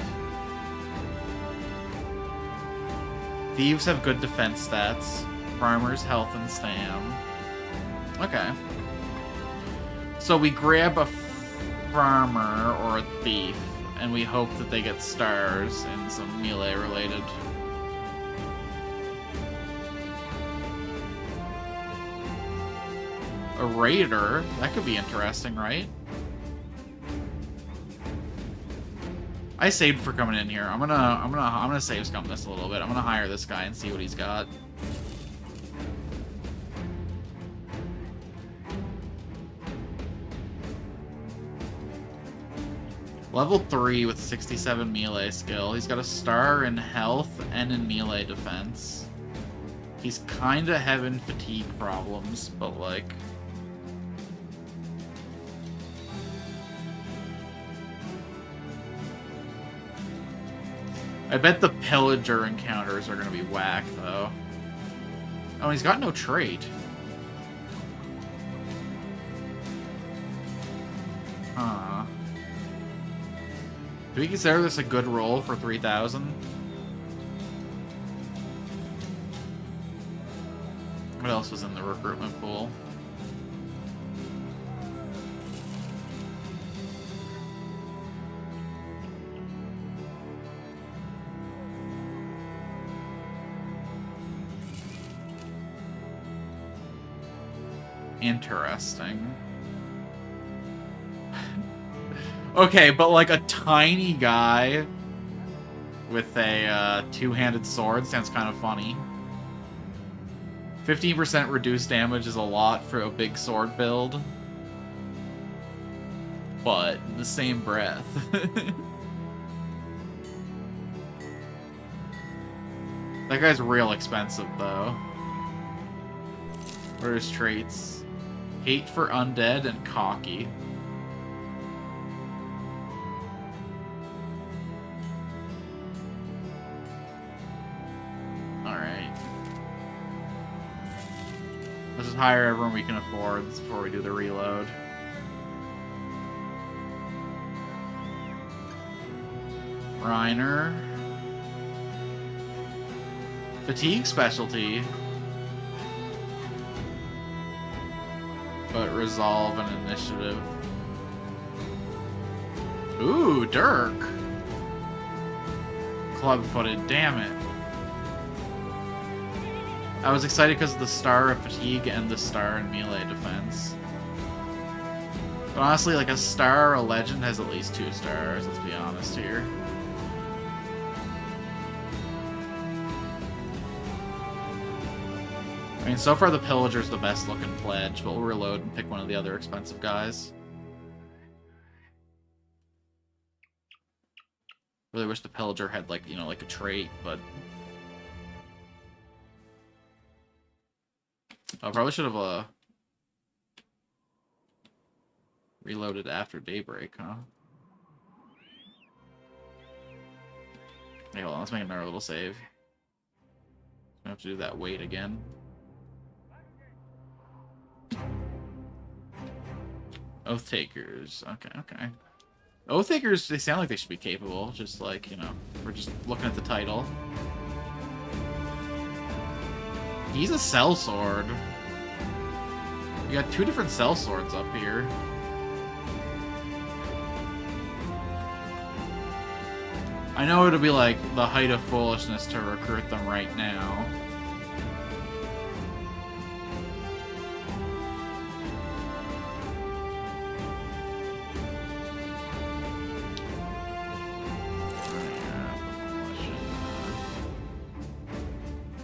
Thieves have good defense stats. Farmers, health, and stam. Okay. So we grab a farmer or a thief, and we hope that they get stars in some melee related. A raider? That could be interesting, right? I saved for coming in here. I'm gonna save scum this a little bit. I'm gonna hire this guy and see what he's got. Level 3 with 67 melee skill. He's got a star in health and in melee defense. He's kinda having fatigue problems, but like... I bet the pillager encounters are gonna be whack, though. Oh, he's got no trait. Huh. Do we consider this a good roll for 3,000? What else was in the recruitment pool? Interesting. Okay, but like a tiny guy with a two-handed sword sounds kind of funny. 15% reduced damage is a lot for a big sword build. but in the same breath. That guy's real expensive, though. What are his traits? Hate for undead and cocky. Alright. Let's just hire everyone we can afford before we do the reload. Reiner. Fatigue specialty. But resolve and initiative. Ooh, Dirk. Club-footed, damn it. I was excited because of the star of fatigue and the star in melee defense. But honestly, like a star or a legend has at least 2 stars, let's be honest here. I mean, so far the Pillager's the best looking pledge, but we'll reload and pick one of the other expensive guys. Really wish the Pillager had, like, you know, like a trait, but... I probably should have, reloaded after daybreak, huh? Hey, hold on, let's make another little save. I have to do that wait again. Oath Takers. Okay, okay. Oath Takers, they sound like they should be capable. Just like, you know, we're just looking at the title. He's a sellsword. We got 2 different sellswords up here. I know it'll be like the height of foolishness to recruit them right now.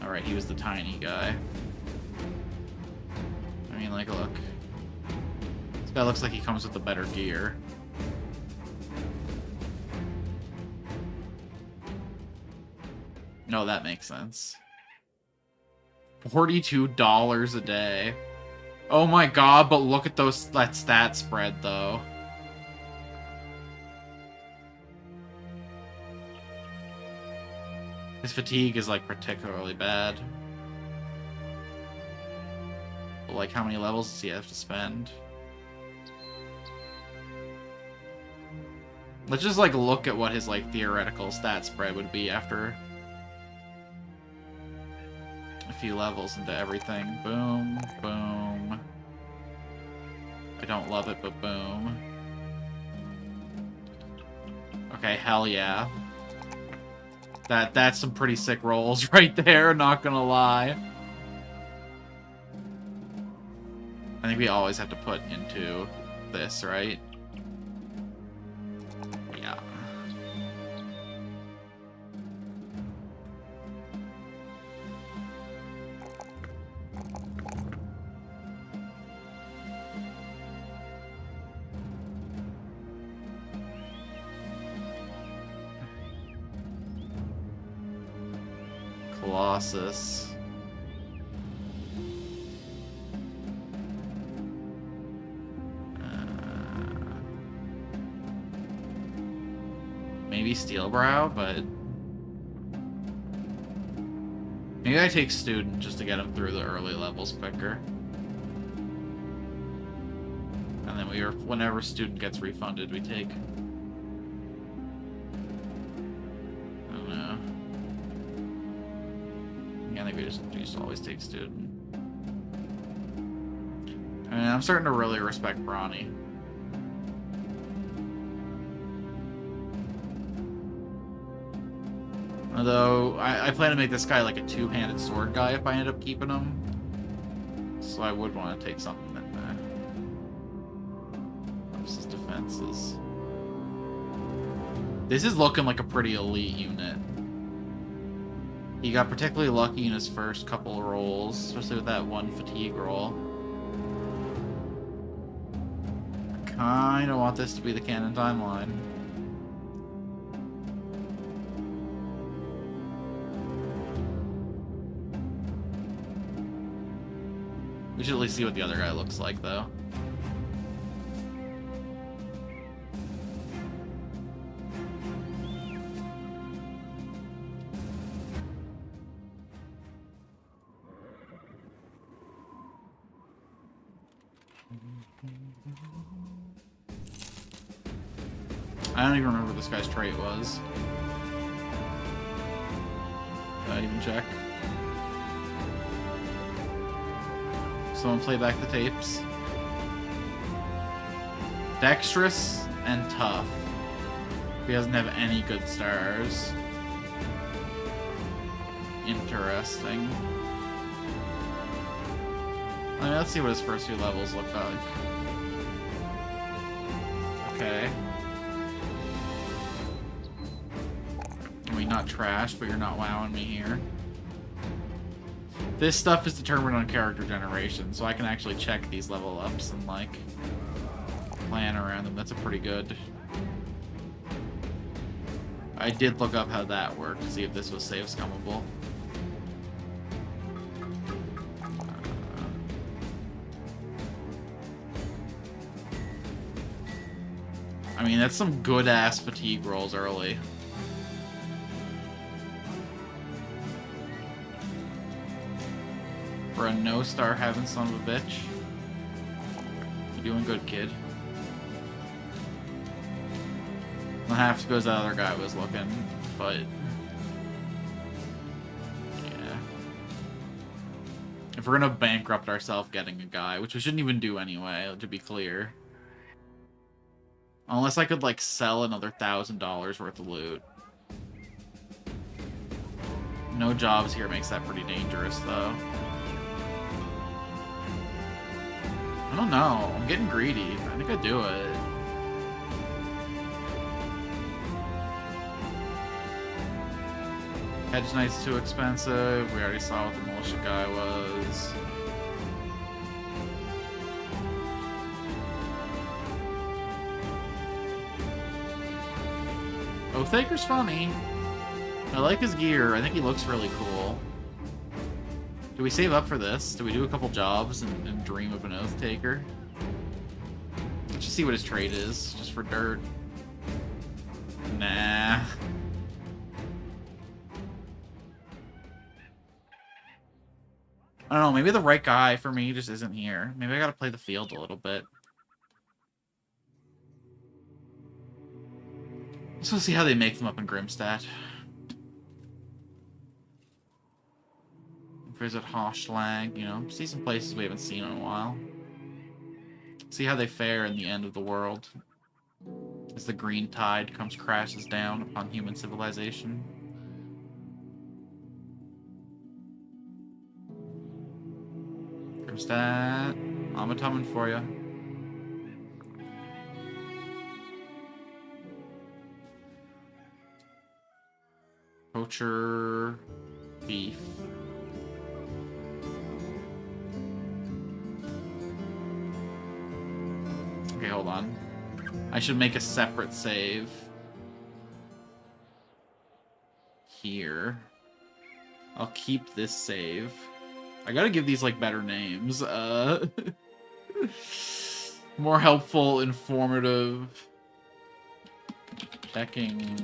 Alright, he was the tiny guy. I mean, like, look. This guy looks like he comes with the better gear. No, that makes sense. $42 a day. Oh my god, but look at that stat spread, though. His fatigue is, like, particularly bad. But, like, how many levels does he have to spend? Let's just, like, look at what his, like, theoretical stat spread would be after a few levels into everything. Boom, boom. I don't love it, but boom. Okay, hell yeah. That's some pretty sick rolls right there, not gonna lie. I think we always have to put into this, right? Yeah. Colossus. Maybe Steelbrow, but maybe I take Student just to get him through the early levels quicker. And then whenever Student gets refunded, we take... I don't know. Yeah, I think we just always take Student. I mean, I'm starting to really respect Brawny. Although, I plan to make this guy like a two-handed sword guy if I end up keeping him. So I would want to take something that ups his defenses. This is looking like a pretty elite unit. He got particularly lucky in his first couple of rolls, especially with that one fatigue roll. I don't want this to be the canon timeline. We should at least see what the other guy looks like, though. I don't even remember what this guy's trait was. Did I even check? Someone play back the tapes. Dexterous and tough. He doesn't have any good stars. Interesting. I mean, let's see what his first few levels look like. Okay. I mean, not trash, but you're not wowing me here. This stuff is determined on character generation, so I can actually check these level ups and, like, plan around them. That's a pretty good... I did look up how that worked to see if this was save scummable. I mean, that's some good-ass fatigue rolls early. For a no-star having son of a bitch. You're doing good, kid. Not half as good as that other guy was looking, but... yeah. If we're gonna bankrupt ourselves getting a guy, which we shouldn't even do anyway, to be clear. Unless I could, like, sell another $1,000 worth of loot. No jobs here makes that pretty dangerous, though. I don't know. I'm getting greedy. I think I'd do it. Hedge Knight's too expensive. We already saw what the militia guy was. Oathtaker's funny. I like his gear. I think he looks really cool. Do we save up for this? Do we do a couple jobs and dream of an Oathtaker? Let's just see what his trade is, just for dirt. Nah. I don't know, maybe the right guy for me just isn't here. Maybe I gotta play the field a little bit. Let's go see how they make them up in Grimstadt. Visit Hoshlag, you know, see some places we haven't seen in a while. See how they fare in the end of the world. As the green tide crashes down upon human civilization. Grimstadt, I'm a tumming for you. Poacher, beef. Okay, hold on. I should make a separate save. Here. I'll keep this save. I gotta give these, like, better names. More helpful, informative. Checking.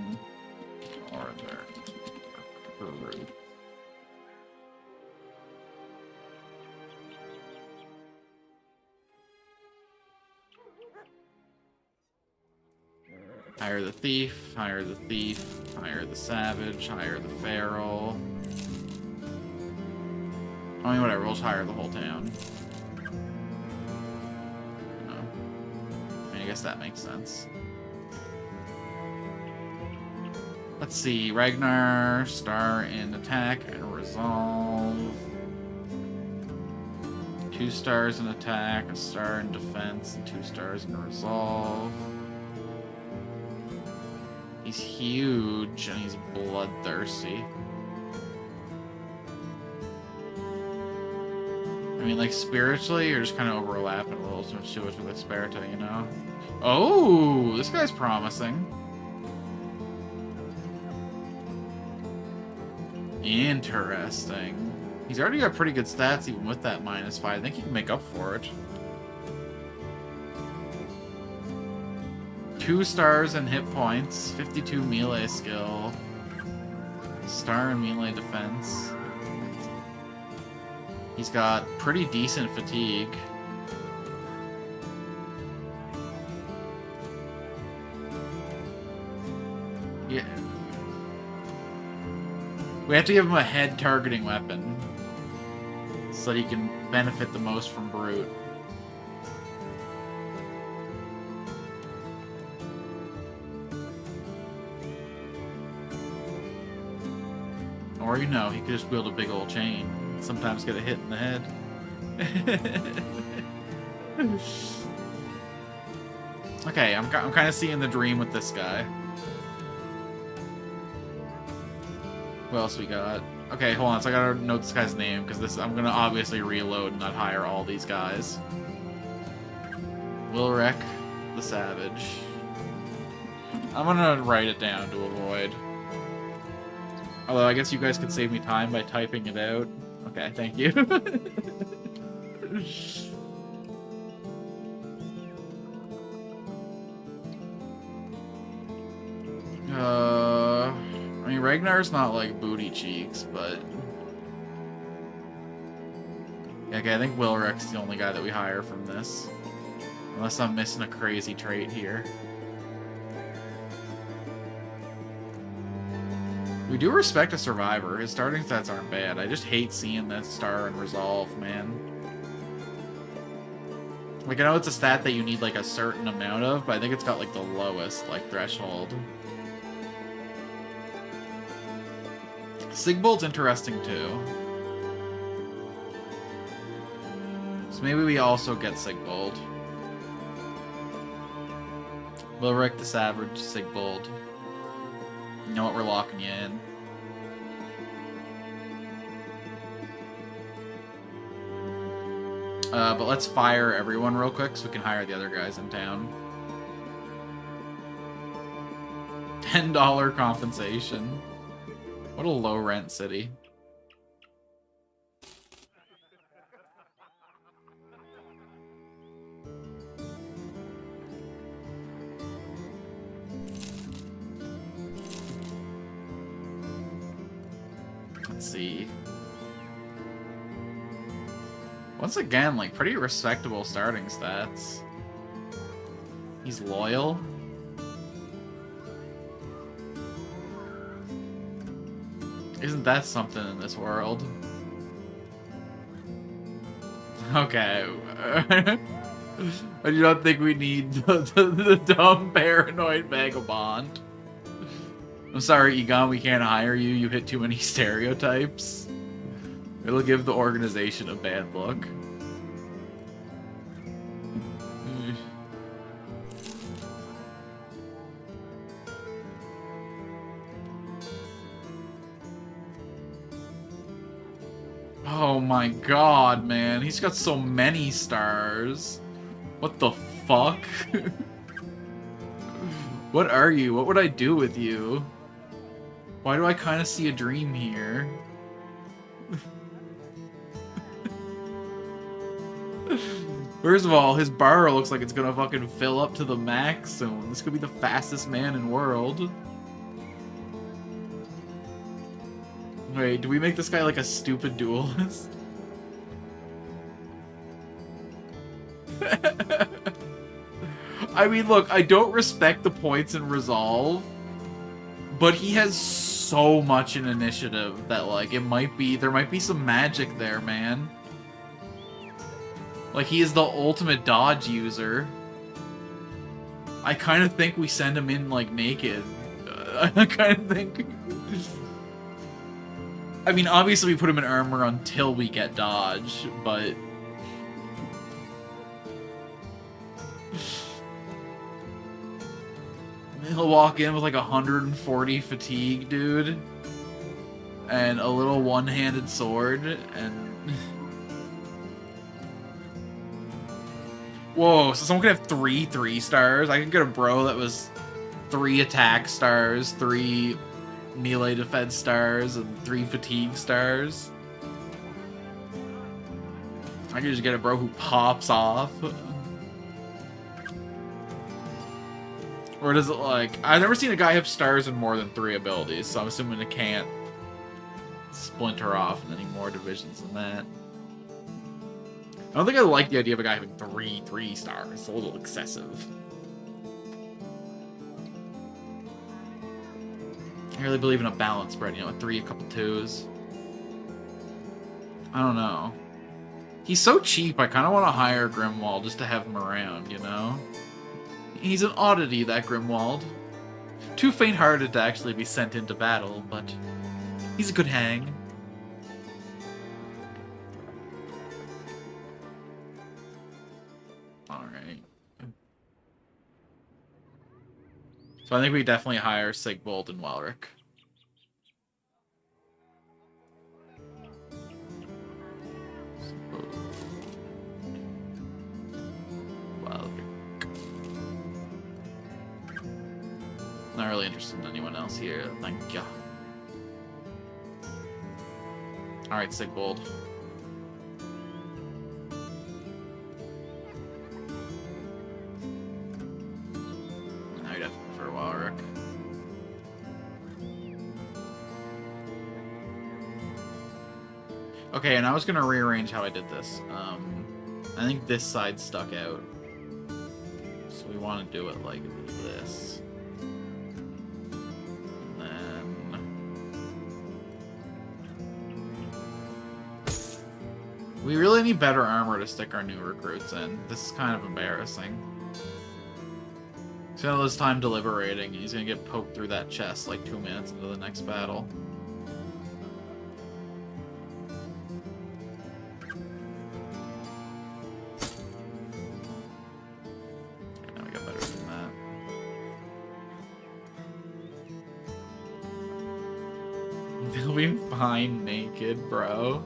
Order. Route. Hire the thief, hire the thief, hire the savage, hire the feral. I mean, whatever, we'll just hire the whole town. No. I mean, I guess that makes sense. Let's see, Ragnar, star in attack and resolve. 2 stars in attack, a star in defense, and 2 stars in resolve. He's huge, and he's bloodthirsty. I mean, like, spiritually, you're just kind of overlapping a little too much with Esperta, you know? Oh, this guy's promising. Interesting. He's already got pretty good stats even with that -5. I think he can make up for it. 2 stars in hit points, 52 melee skill, star in melee defense. He's got pretty decent fatigue. Yeah. We have to give him a head targeting weapon so that he can benefit the most from Brute. Or, you know, he could just wield a big old chain. Sometimes get a hit in the head. Okay, I'm kind of seeing the dream with this guy. What else we got? Okay, hold on. So I gotta note this guy's name because I'm gonna obviously reload and not hire all these guys. Wilrek the Savage. I'm gonna write it down to avoid. Although I guess you guys could save me time by typing it out. Okay, thank you. I mean, Ragnar's not like booty cheeks, but... Okay, I think Wilrek's the only guy that we hire from this. Unless I'm missing a crazy trait here. We do respect a survivor. His starting stats aren't bad. I just hate seeing that star and resolve, man. Like, I know it's a stat that you need, like, a certain amount of, but I think it's got, like, the lowest, like, threshold. Sigbold's interesting, too. So maybe we also get Sigbold. Wilrek the Savage, Sigbold. You know what? We're locking you in. But let's fire everyone real quick so we can hire the other guys in town. $10 compensation. What a low rent city. Let's see. Once again, like, pretty respectable starting stats. He's loyal. Isn't that something in this world? Okay. I do not think we need the dumb, paranoid vagabond. I'm sorry, Egon, we can't hire you. You hit too many stereotypes. It'll give the organization a bad look. Oh my god, man. He's got so many stars. What the fuck? What are you? What would I do with you? Why do I kind of see a dream here? First of all, his bar looks like it's gonna fucking fill up to the max soon. This could be the fastest man in the world. Wait, do we make this guy like a stupid duelist? I mean, look, I don't respect the points in Resolve, but he has so much in Initiative that, like, there might be some magic there, man. Like, he is the ultimate dodge user. I kind of think we send him in, like, naked. I kind of think... I mean, obviously we put him in armor until we get dodge, but... He'll walk in with like 140 fatigue, dude. And a little one-handed sword, and... Whoa, so someone could have 3 stars? I could get a bro that was 3 attack stars, 3 melee defense stars, and 3 fatigue stars. I could just get a bro who pops off. Or does it like... I've never seen a guy have stars in more than 3 abilities, so I'm assuming it can't splinter off in any more divisions than that. I don't think I like the idea of a guy having 3 stars. It's a little excessive. I really believe in a balance spread, you know, a 3, a couple 2s. I don't know. He's so cheap, I kind of want to hire Grimwald just to have him around, you know? He's an oddity, that Grimwald. Too faint-hearted to actually be sent into battle, but he's a good hang. Alright. So I think we definitely hire Sigbold and Welric. Not really interested in anyone else here. Thank you. Alright, Sigbold. Now you'd have to prefer Welric. Okay, and I was gonna rearrange how I did this. I think this side stuck out. So we want to do it like this. We really need better armor to stick our new recruits in. This is kind of embarrassing. He's gonna lose time deliberating, and he's gonna get poked through that chest like 2 minutes into the next battle. Now we got better than that. They'll be fine naked, bro.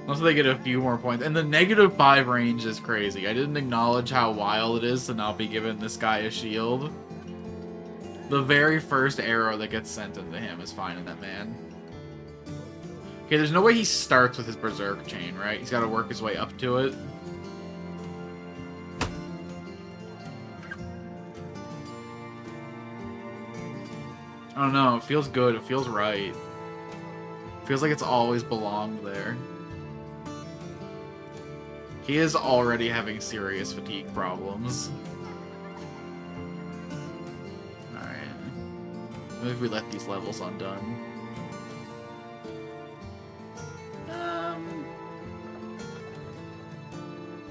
Once they get a few more points. And the -5 range is crazy. I didn't acknowledge how wild it is to not be giving this guy a shield. The very first arrow that gets sent into him is fine in that man. Okay, there's no way he starts with his Berserk chain, right? He's got to work his way up to it. I don't know. It feels good. It feels right. It feels like it's always belonged there. He is already having serious fatigue problems. Alright. Maybe if we let these levels undone. I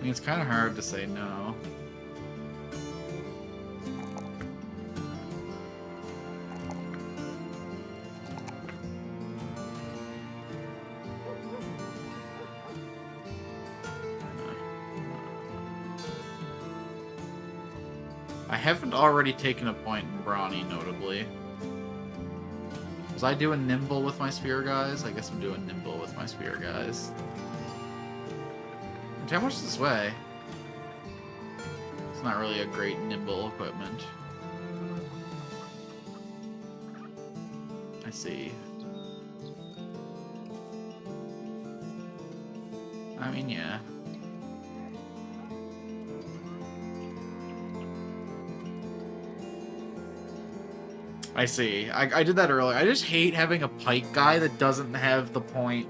mean, it's kind of hard to say no. I haven't already taken a point in Brawny, notably. Was I doing Nimble with my Spear guys? I guess I'm doing Nimble with my Spear guys. How much does this weigh? It's not really a great Nimble equipment. I see. I mean, yeah. I see. I did that earlier. I just hate having a pike guy that doesn't have the point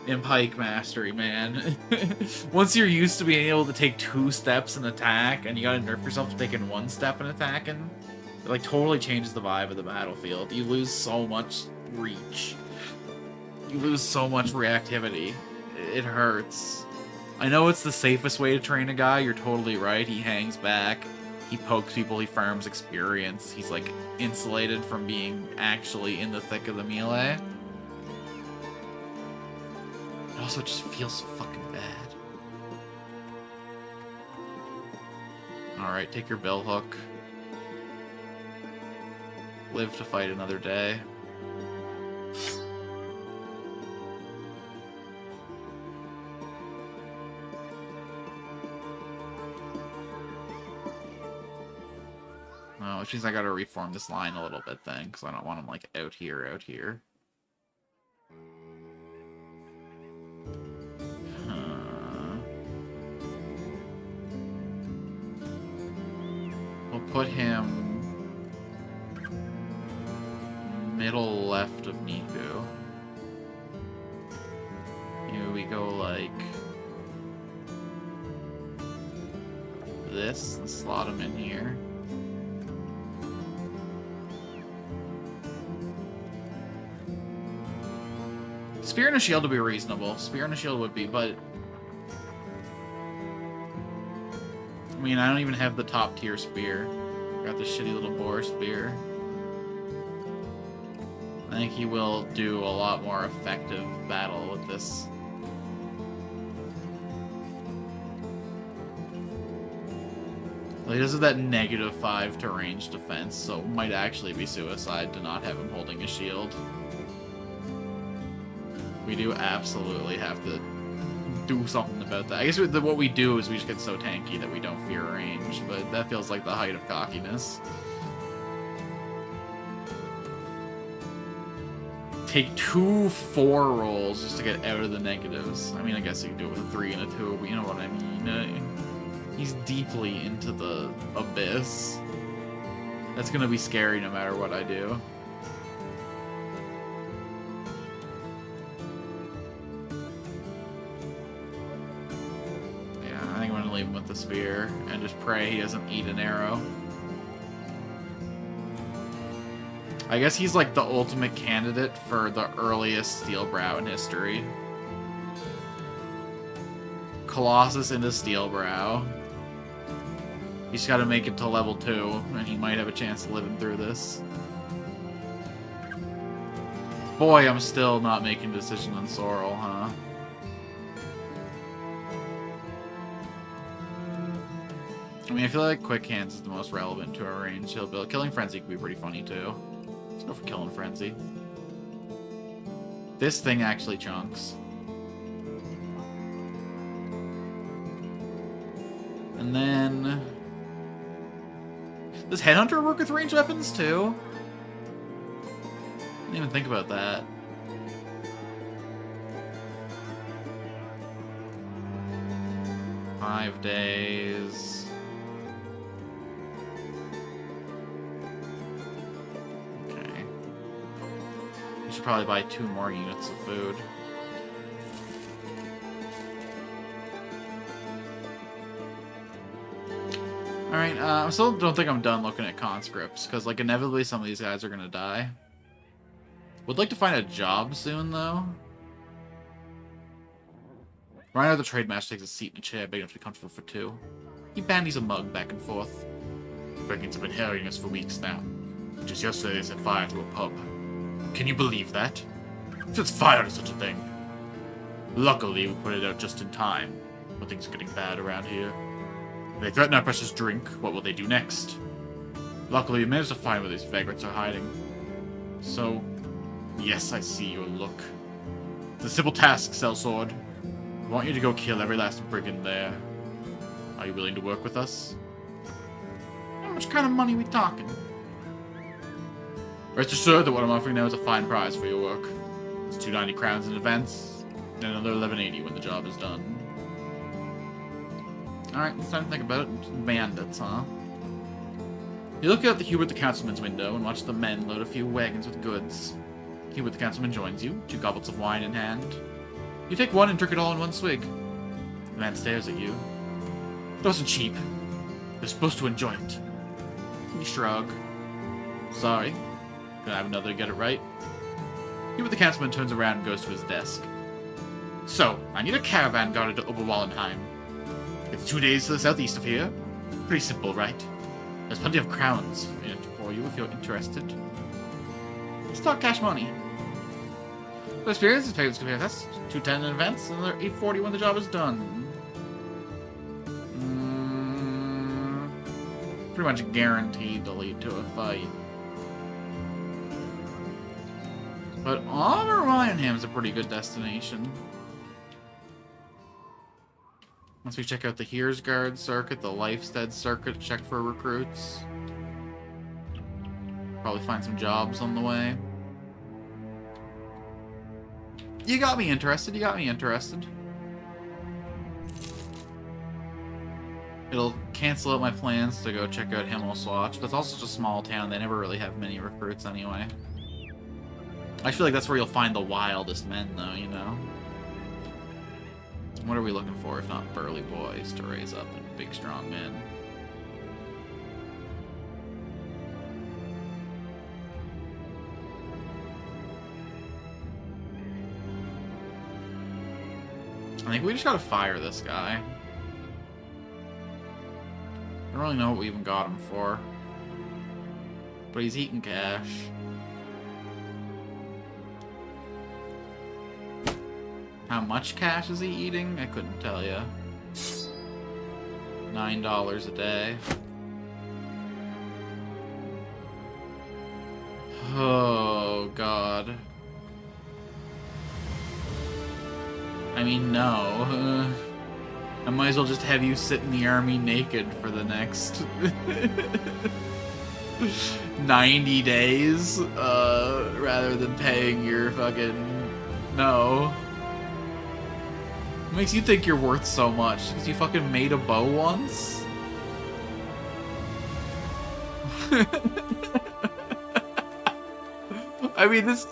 in pike mastery, man. Once you're used to being able to take 2 steps and attack, and you gotta nerf yourself to taking 1 step and attacking, it like totally changes the vibe of the battlefield. You lose so much reach. You lose so much reactivity. It hurts. I know it's the safest way to train a guy, you're totally right. He hangs back. He pokes people, he farms experience. He's like insulated from being actually in the thick of the melee. It also just feels so fucking bad. Alright, take your billhook. Live to fight another day. which means I gotta reform this line a little bit then, because I don't want him, like, out here. We'll put him middle left of Niku. Here we go, like this, and slot him in here. Spear and a shield would be reasonable. Spear and a shield would be, but I mean, I don't even have the top tier spear. Got the shitty little boar spear. I think he will do a lot more effective battle with this. Well, he does have that -5 to range defense, so it might actually be suicide to not have him holding a shield. We do absolutely have to do something about that. I guess what we do is we just get so tanky that we don't fear range, but that feels like the height of cockiness. Take 2 4 rolls just to get out of the negatives. I mean, I guess you can do it with a 3 and a 2, but you know what I mean. He's deeply into the abyss. That's gonna be scary no matter what I do. Leave him with the spear and just pray he doesn't eat an arrow. I guess he's like the ultimate candidate for the earliest steel brow in history. Colossus into steel brow. He's got to make it to level 2 and he might have a chance of living through this. Boy, I'm still not making a decision on Sorrel, huh? I mean, I feel like Quick Hands is the most relevant to our range. He'll build. Killing Frenzy could be pretty funny, too. Let's go for Killing Frenzy. This thing actually chunks. And then... Does Headhunter work with ranged weapons, too? I didn't even think about that. Five days... Should probably buy 2 more units of food. Alright, I still don't think I'm done looking at conscripts, because, like, inevitably some of these guys are gonna die. Would like to find a job soon, though. Rhino the Trade Master takes a seat in a chair big enough to be comfortable for 2. He bandies a mug back and forth. Brigands have been harrying us for weeks now. Just yesterday they set fire to a pub. Can you believe that? Since fire is such a thing. Luckily, we put it out just in time, when things are getting bad around here. If they threaten our precious drink, what will they do next? Luckily, we managed to find where these vagrants are hiding. So, yes, I see your look. It's a simple task, Sellsword. I want you to go kill every last brigand there. Are you willing to work with us? How much kind of money are we talking? Rest assured that what I'm offering now is a fine prize for your work. It's 290 crowns in advance, and another 1180 when the job is done. Alright, it's time to think about it. Bandits, huh? You look out the Hubert the Councilman's window and watch the men load a few wagons with goods. Hubert the Councilman joins you, 2 goblets of wine in hand. You take one and drink it all in one swig. The man stares at you. It wasn't cheap. You're supposed to enjoy it. You shrug. Sorry. Gonna have another get it right. Hubert the Councilman turns around and goes to his desk. So, I need a caravan guarded to Oberwallenheim. It's 2 days to the southeast of here. Pretty simple, right? There's plenty of crowns in it for you if you're interested. Let's talk cash money. For experience, this payments compare that's 210 in advance, and another 840 when the job is done. Pretty much guaranteed to lead to a fight. But Oberwallenheim's a pretty good destination. Once we check out the Here's Guard circuit, the Lifestead circuit, check for recruits. Probably find some jobs on the way. You got me interested, you got me interested. It'll cancel out my plans to go check out Himmelswatch, but it's also just a small town. They never really have many recruits anyway. I feel like that's where you'll find the wildest men, though, you know? What are we looking for if not burly boys to raise up and big, strong men? I think we just gotta fire this guy. I don't really know what we even got him for. But he's eating cash. How much cash is he eating? I couldn't tell you. $9 a day. Oh, God. I mean, no. I might as well just have you sit in the army naked for the next 90 days, rather than paying your fucking... No. What makes you think you're worth so much? Because you fucking made a bow once? I mean, this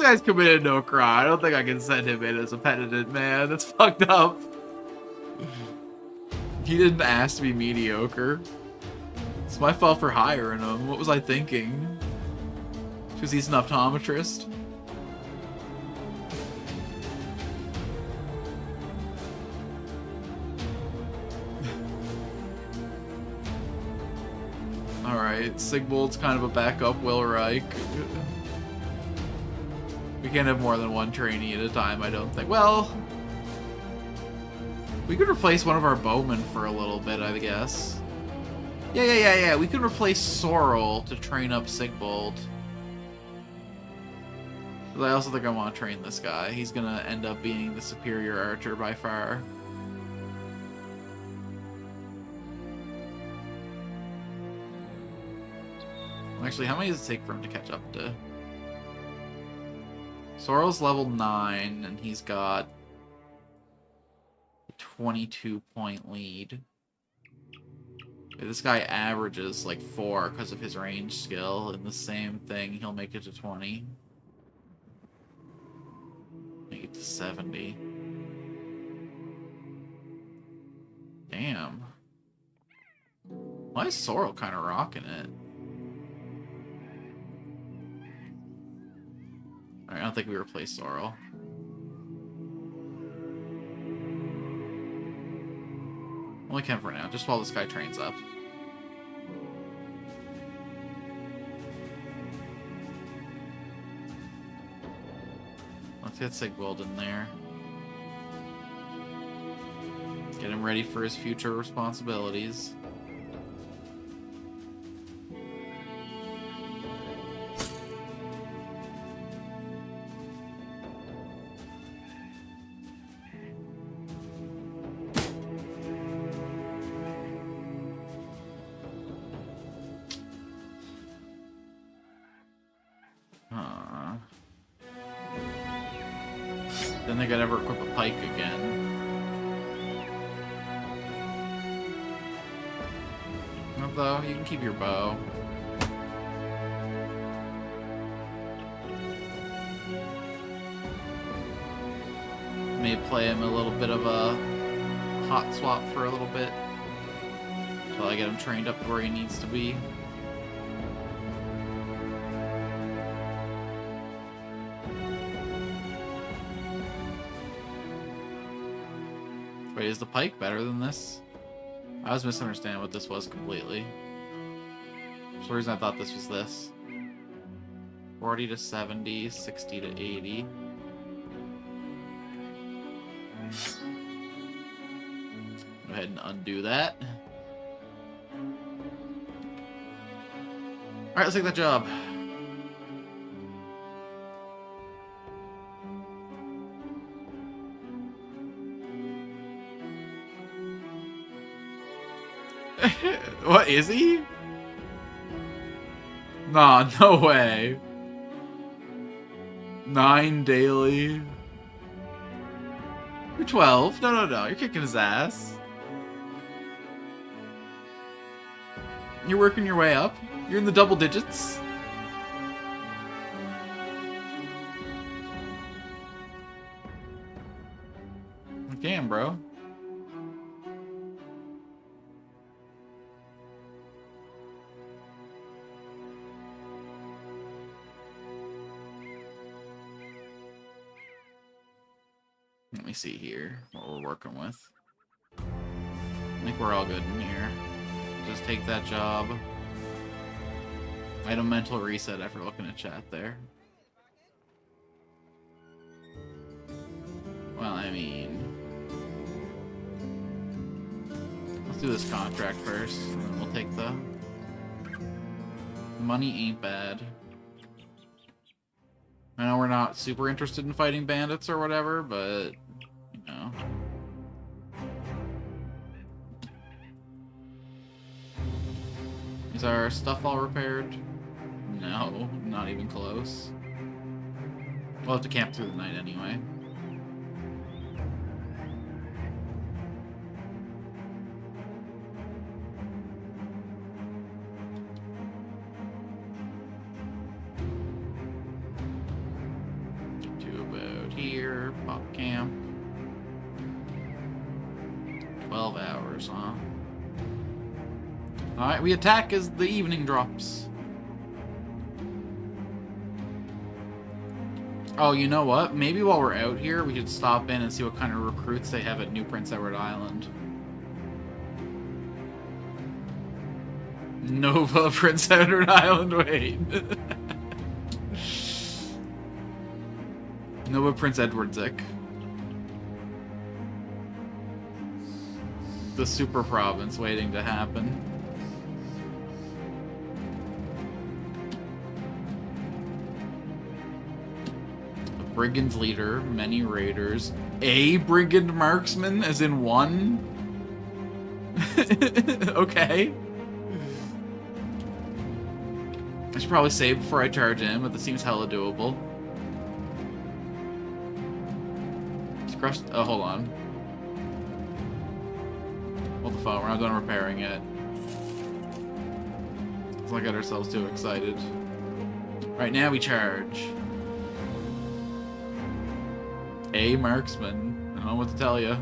guy's committed no crime. I don't think I can send him in as a penitent man. That's fucked up. He didn't ask to be mediocre. It's my fault for hiring him. What was I thinking? Because he's an optometrist? Alright, Sigvald's kind of a backup Willreich. We can't have more than one trainee at a time, I don't think. Well, we could replace one of our bowmen for a little bit, I guess. Yeah. We could replace Sorrel to train up Sigvald. But I also think I want to train this guy. He's gonna end up being the superior archer by far. Actually, how many does it take for him to catch up to? Sorrel's level 9, and he's got a 22-point lead. This guy averages like 4 because of his range skill, and the same thing, he'll make it to 20. Make it to 70. Damn. Why is Sorrel kind of rocking it? Alright, I don't think we replace Sorrel. Only can for now, just while this guy trains up. Let's get Sigvald in there. Get him ready for his future responsibilities. Then they gotta ever equip a pike again. Although, you can keep your bow. May play him a little bit of a hot swap for a little bit. Until I get him trained up to where he needs to be. Wait, is the pike better than this? I was misunderstanding what this was completely. For some reason I thought this was this. 40 to 70, 60 to 80. Go ahead and undo that. Alright, let's take that job. What is he? Nah, no way. 9 daily. You're 12. No. You're kicking his ass. You're working your way up. You're in the double digits. Damn, bro. Let me see here what we're working with. I think we're all good in here. Just take that job. I had a mental reset after looking at chat there. Well, I mean... let's do this contract first, and then we'll take the... money ain't bad. I know we're not super interested in fighting bandits or whatever, but... you know... Is our stuff all repaired? No, not even close. We'll have to camp through the night anyway. To about here, pop camp. 12 hours, huh? Alright, we attack as the evening drops. Oh, you know what? Maybe while we're out here, we should stop in and see what kind of recruits they have at New Prince Edward Island. Nova Prince Edward Island, wait. Nova Prince Edwardzik. The super province waiting to happen. Brigand leader, many raiders, a brigand marksman, as in one? Okay. I should probably save before I charge in, but this seems hella doable. It's crushed. Oh, hold on. Hold the phone, we're not done repairing yet. Let's not get ourselves too excited. Right now we charge. A marksman. I don't know what to tell you.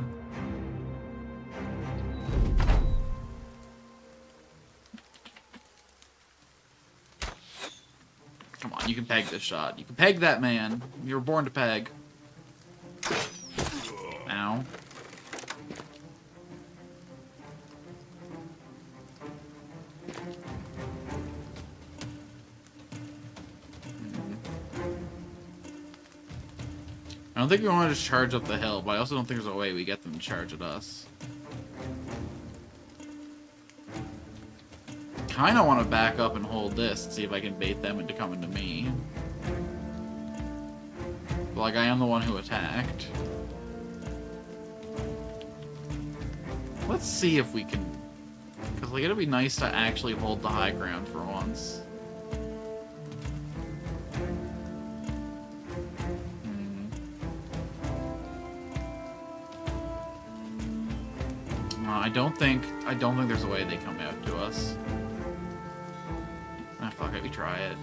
Come on, you can peg this shot. You can peg that man. You were born to peg. Ow. I don't think we want to just charge up the hill, but I also don't think there's a way we get them to charge at us. Kinda want to back up and hold this and see if I can bait them into coming to me. But, like, I am the one who attacked. Let's see if we can... because, like, it'd be nice to actually hold the high ground for once. I don't think there's a way they come out to us. Ah, fuck it, we try it.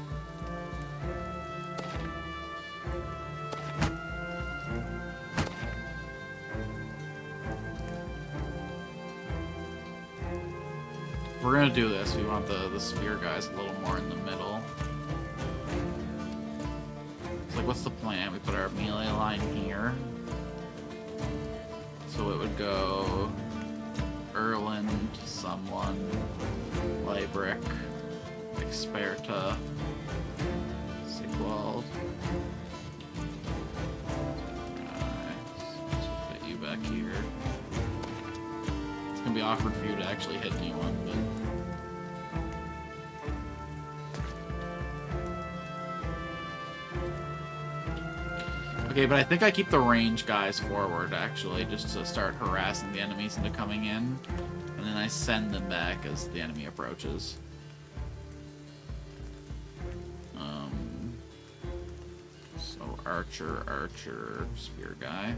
If we're gonna do this, we want the spear guys a little more in the middle. It's like, what's the plan? We put our melee line here. So it would go... Erland, someone, Lybrick, Experta, Sigwald. Alright, so we'll fit you back here. It's gonna be awkward for you to actually hit anyone, but... Okay, but I think I keep the range guys forward, actually, just to start harassing the enemies into coming in. And then I send them back as the enemy approaches. archer, spear guy.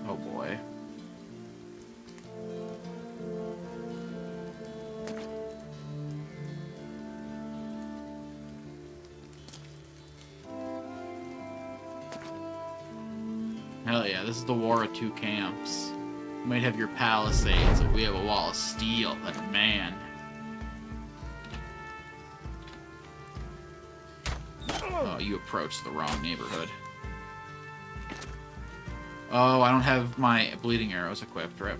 Oh boy. Hell yeah, this is the war of two camps. You might have your palisades, but we have a wall of steel, but man. Oh, you approached the wrong neighborhood. Oh, I don't have my bleeding arrows equipped, rip.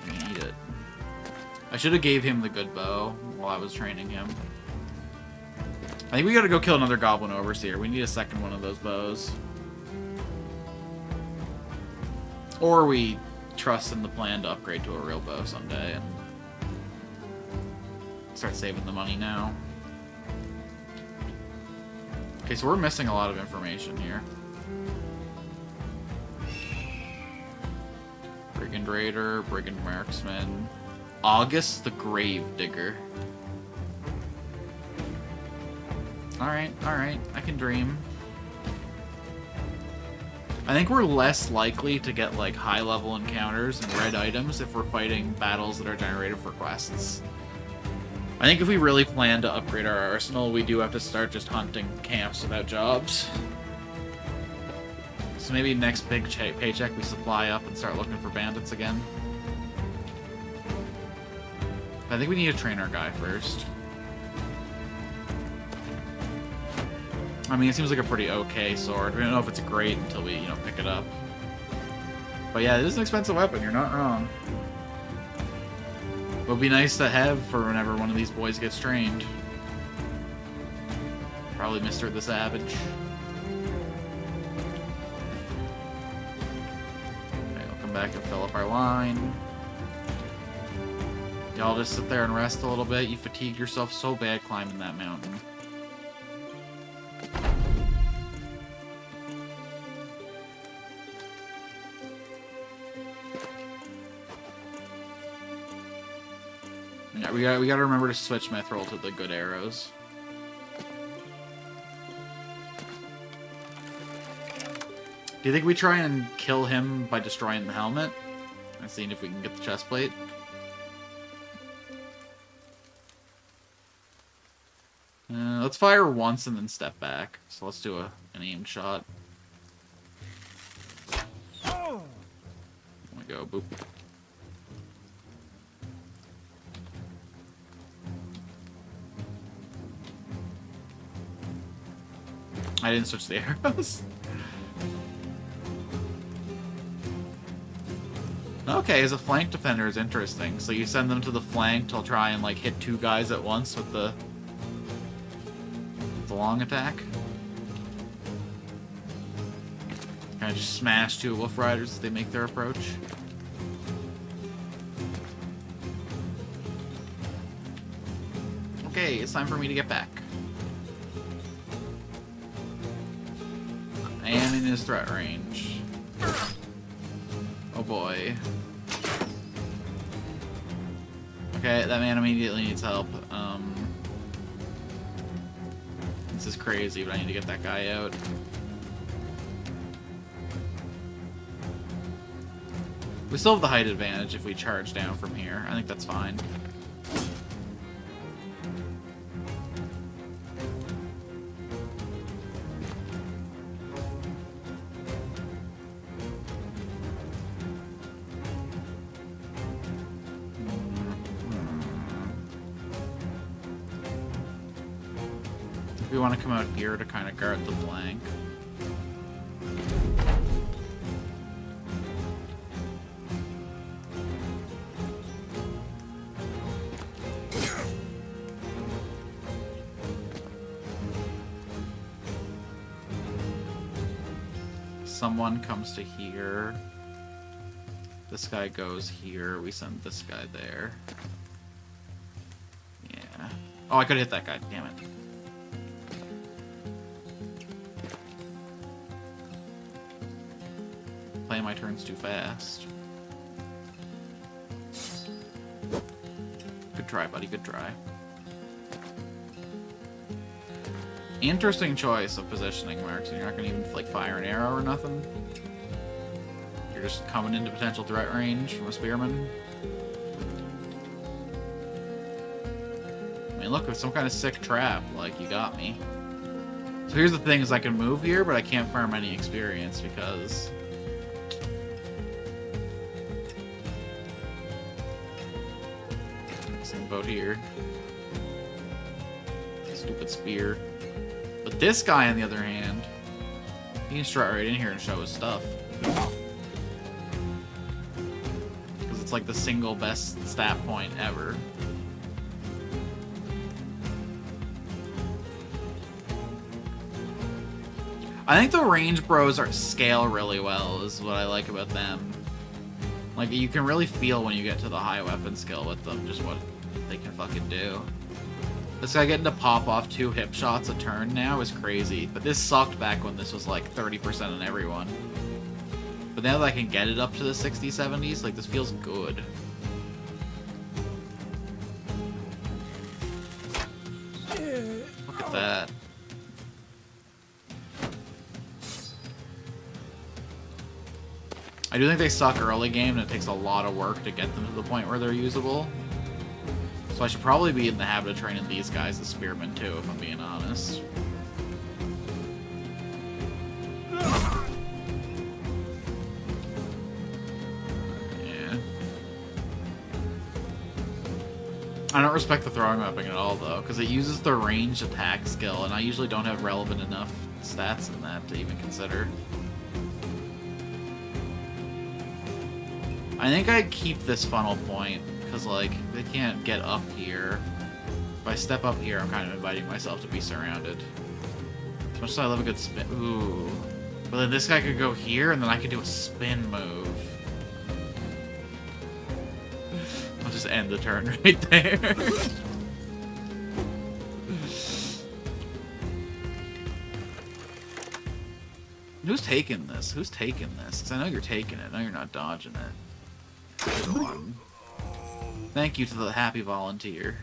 Need it. I should have gave him the good bow while I was training him. I think we gotta go kill another goblin overseer. We need a second one of those bows. Or we trust in the plan to upgrade to a real bow someday and start saving the money now. Okay, so we're missing a lot of information here. Brigand Raider, Brigand Marksman, August the Grave Digger. Alright, I can dream. I think we're less likely to get, like, high-level encounters and red items if we're fighting battles that are generated for quests. I think if we really plan to upgrade our arsenal, we do have to start just hunting camps without jobs. So maybe next big paycheck we supply up and start looking for bandits again. But I think we need to train our guy first. I mean, it seems like a pretty okay sword. We don't know if it's great until we, pick it up. But yeah, it is an expensive weapon, you're not wrong. It would be nice to have for whenever one of these boys gets trained. Probably Mr. the Savage. Okay, we'll come back and fill up our line. Y'all just sit there and rest a little bit. You fatigued yourself so bad climbing that mountain. Yeah, we gotta remember to switch Mithril to the good arrows. Do you think we try and kill him by destroying the helmet? And seeing if we can get the chest plate? Let's fire once and then step back. So let's do an aimed shot. There we go, boop. I didn't switch the arrows. Okay, as a flank defender is interesting. So you send them to the flank to try and hit two guys at once with the long attack. Kind of just smash two wolf riders as they make their approach. Okay, it's time for me to get back. I am in his threat range. Oh boy. Okay, that man immediately needs help. This is crazy, but I need to get that guy out. We still have the height advantage if we charge down from here. I think that's fine. We want to come out here to kind of guard the flank. Someone comes to here. This guy goes here. We send this guy there. Yeah. Oh, I could hit that guy. Damn it. Playing my turns too fast. Good try, buddy. Good try. Interesting choice of positioning, Mark. So you're not going to even like fire an arrow or nothing. You're just coming into potential threat range from a spearman. I mean, look, with some kind of sick trap, like, you got me. So here's the thing, is I can move here, but I can't farm any experience because... Same boat here. Stupid spear. But this guy, on the other hand, he can strut right in here and show his stuff. Because it's like the single best stat point ever. I think the range bros scale really well, is what I like about them. Like, you can really feel when you get to the high weapon skill with them, just what they can fucking do. This guy getting to pop off 2 hip shots a turn now is crazy, but this sucked back when this was like 30% on everyone. But now that I can get it up to the 60s, 70s, like, this feels good. Look at that. I do think they suck early game, and it takes a lot of work to get them to the point where they're usable. So I should probably be in the habit of training these guys as spearmen too, if I'm being honest. Yeah. I don't respect the throwing weapon at all, though, because it uses the ranged attack skill, and I usually don't have relevant enough stats in that to even consider. I think I'd keep this funnel point, because, like, they can't get up here. If I step up here, I'm kind of inviting myself to be surrounded. As much as I love a good spin. Ooh. But then this guy could go here, and then I could do a spin move. I'll just end the turn right there. Who's taking this? Who's taking this? Because I know you're taking it. I know you're not dodging it. Good one. Thank you to the happy volunteer.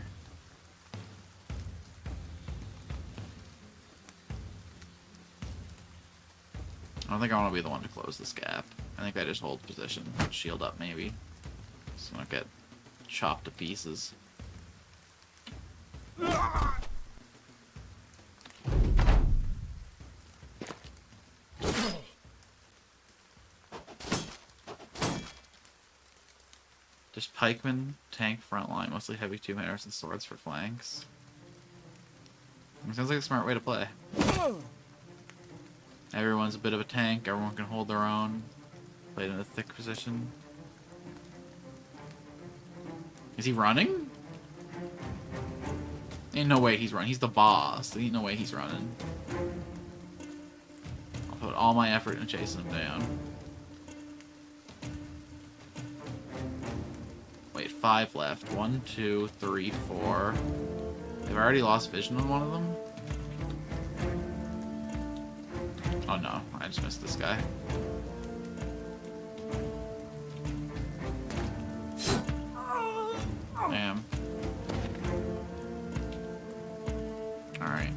I don't think I want to be the one to close this gap. I think I just hold position. Shield up, maybe. So I don't get chopped to pieces. Just pikemen, tank, frontline, mostly heavy 2-hitters and swords for flanks. It sounds like a smart way to play. Everyone's a bit of a tank, everyone can hold their own. Played in a thick position. Is he running? Ain't no way he's running. He's the boss. Ain't no way he's running. I'll put all my effort into chasing him down. Wait, 5 left. 1, 2, 3, 4. Have I already lost vision on one of them? Oh no, I just missed this guy. Damn. Alright.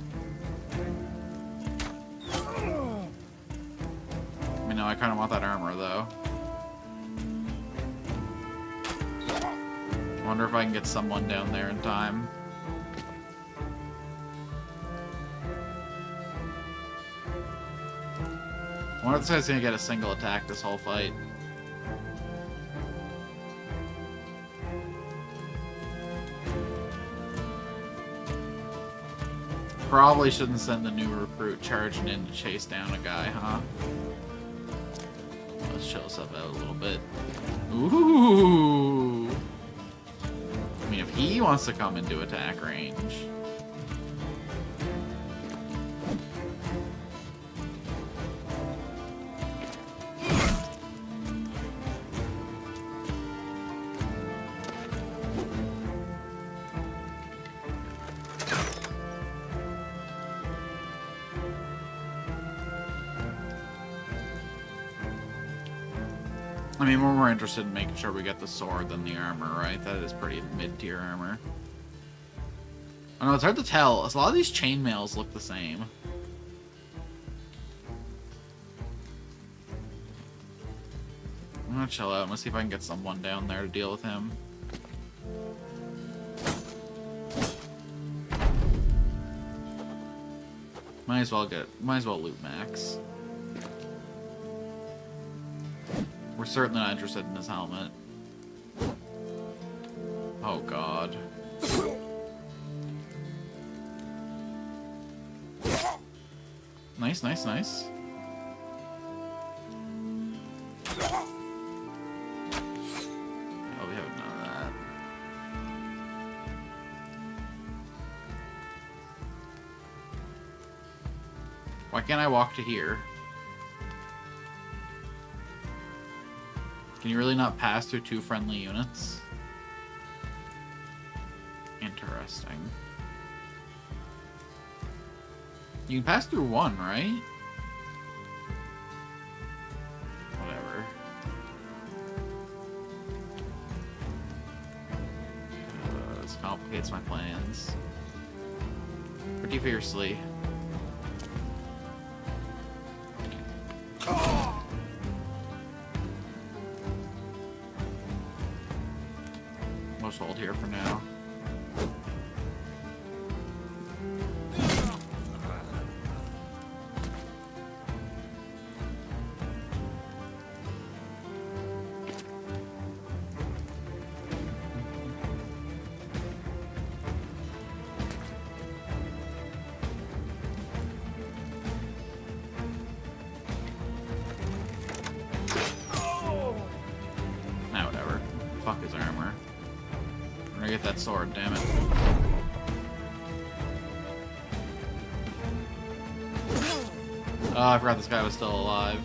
I mean, no, I kind of want that armor, though. I wonder if I can get someone down there in time. I wonder if this guy's gonna get a single attack this whole fight. Probably shouldn't send the new recruit charging in to chase down a guy, huh? Let's chill us up out a little bit. Ooh! I mean, if he wants to come into attack range... I mean, we're more interested in making sure we get the sword than the armor, right? That is pretty mid-tier armor. I know, it's hard to tell. A lot of these chainmails look the same. I'm gonna chill out. I'm gonna see if I can get someone down there to deal with him. Might as well loot Max. We're certainly not interested in this helmet. Oh god. Nice, nice, nice. Oh, we haven't done that. Why can't I walk to here? Can you really not pass through 2 friendly units? Interesting. You can pass through 1, right? Whatever. This complicates my plans. Pretty fiercely. Let's hold here for now. Now whatever. Fuck his armor. I'm gonna get that sword, damn it. Oh, I forgot this guy was still alive.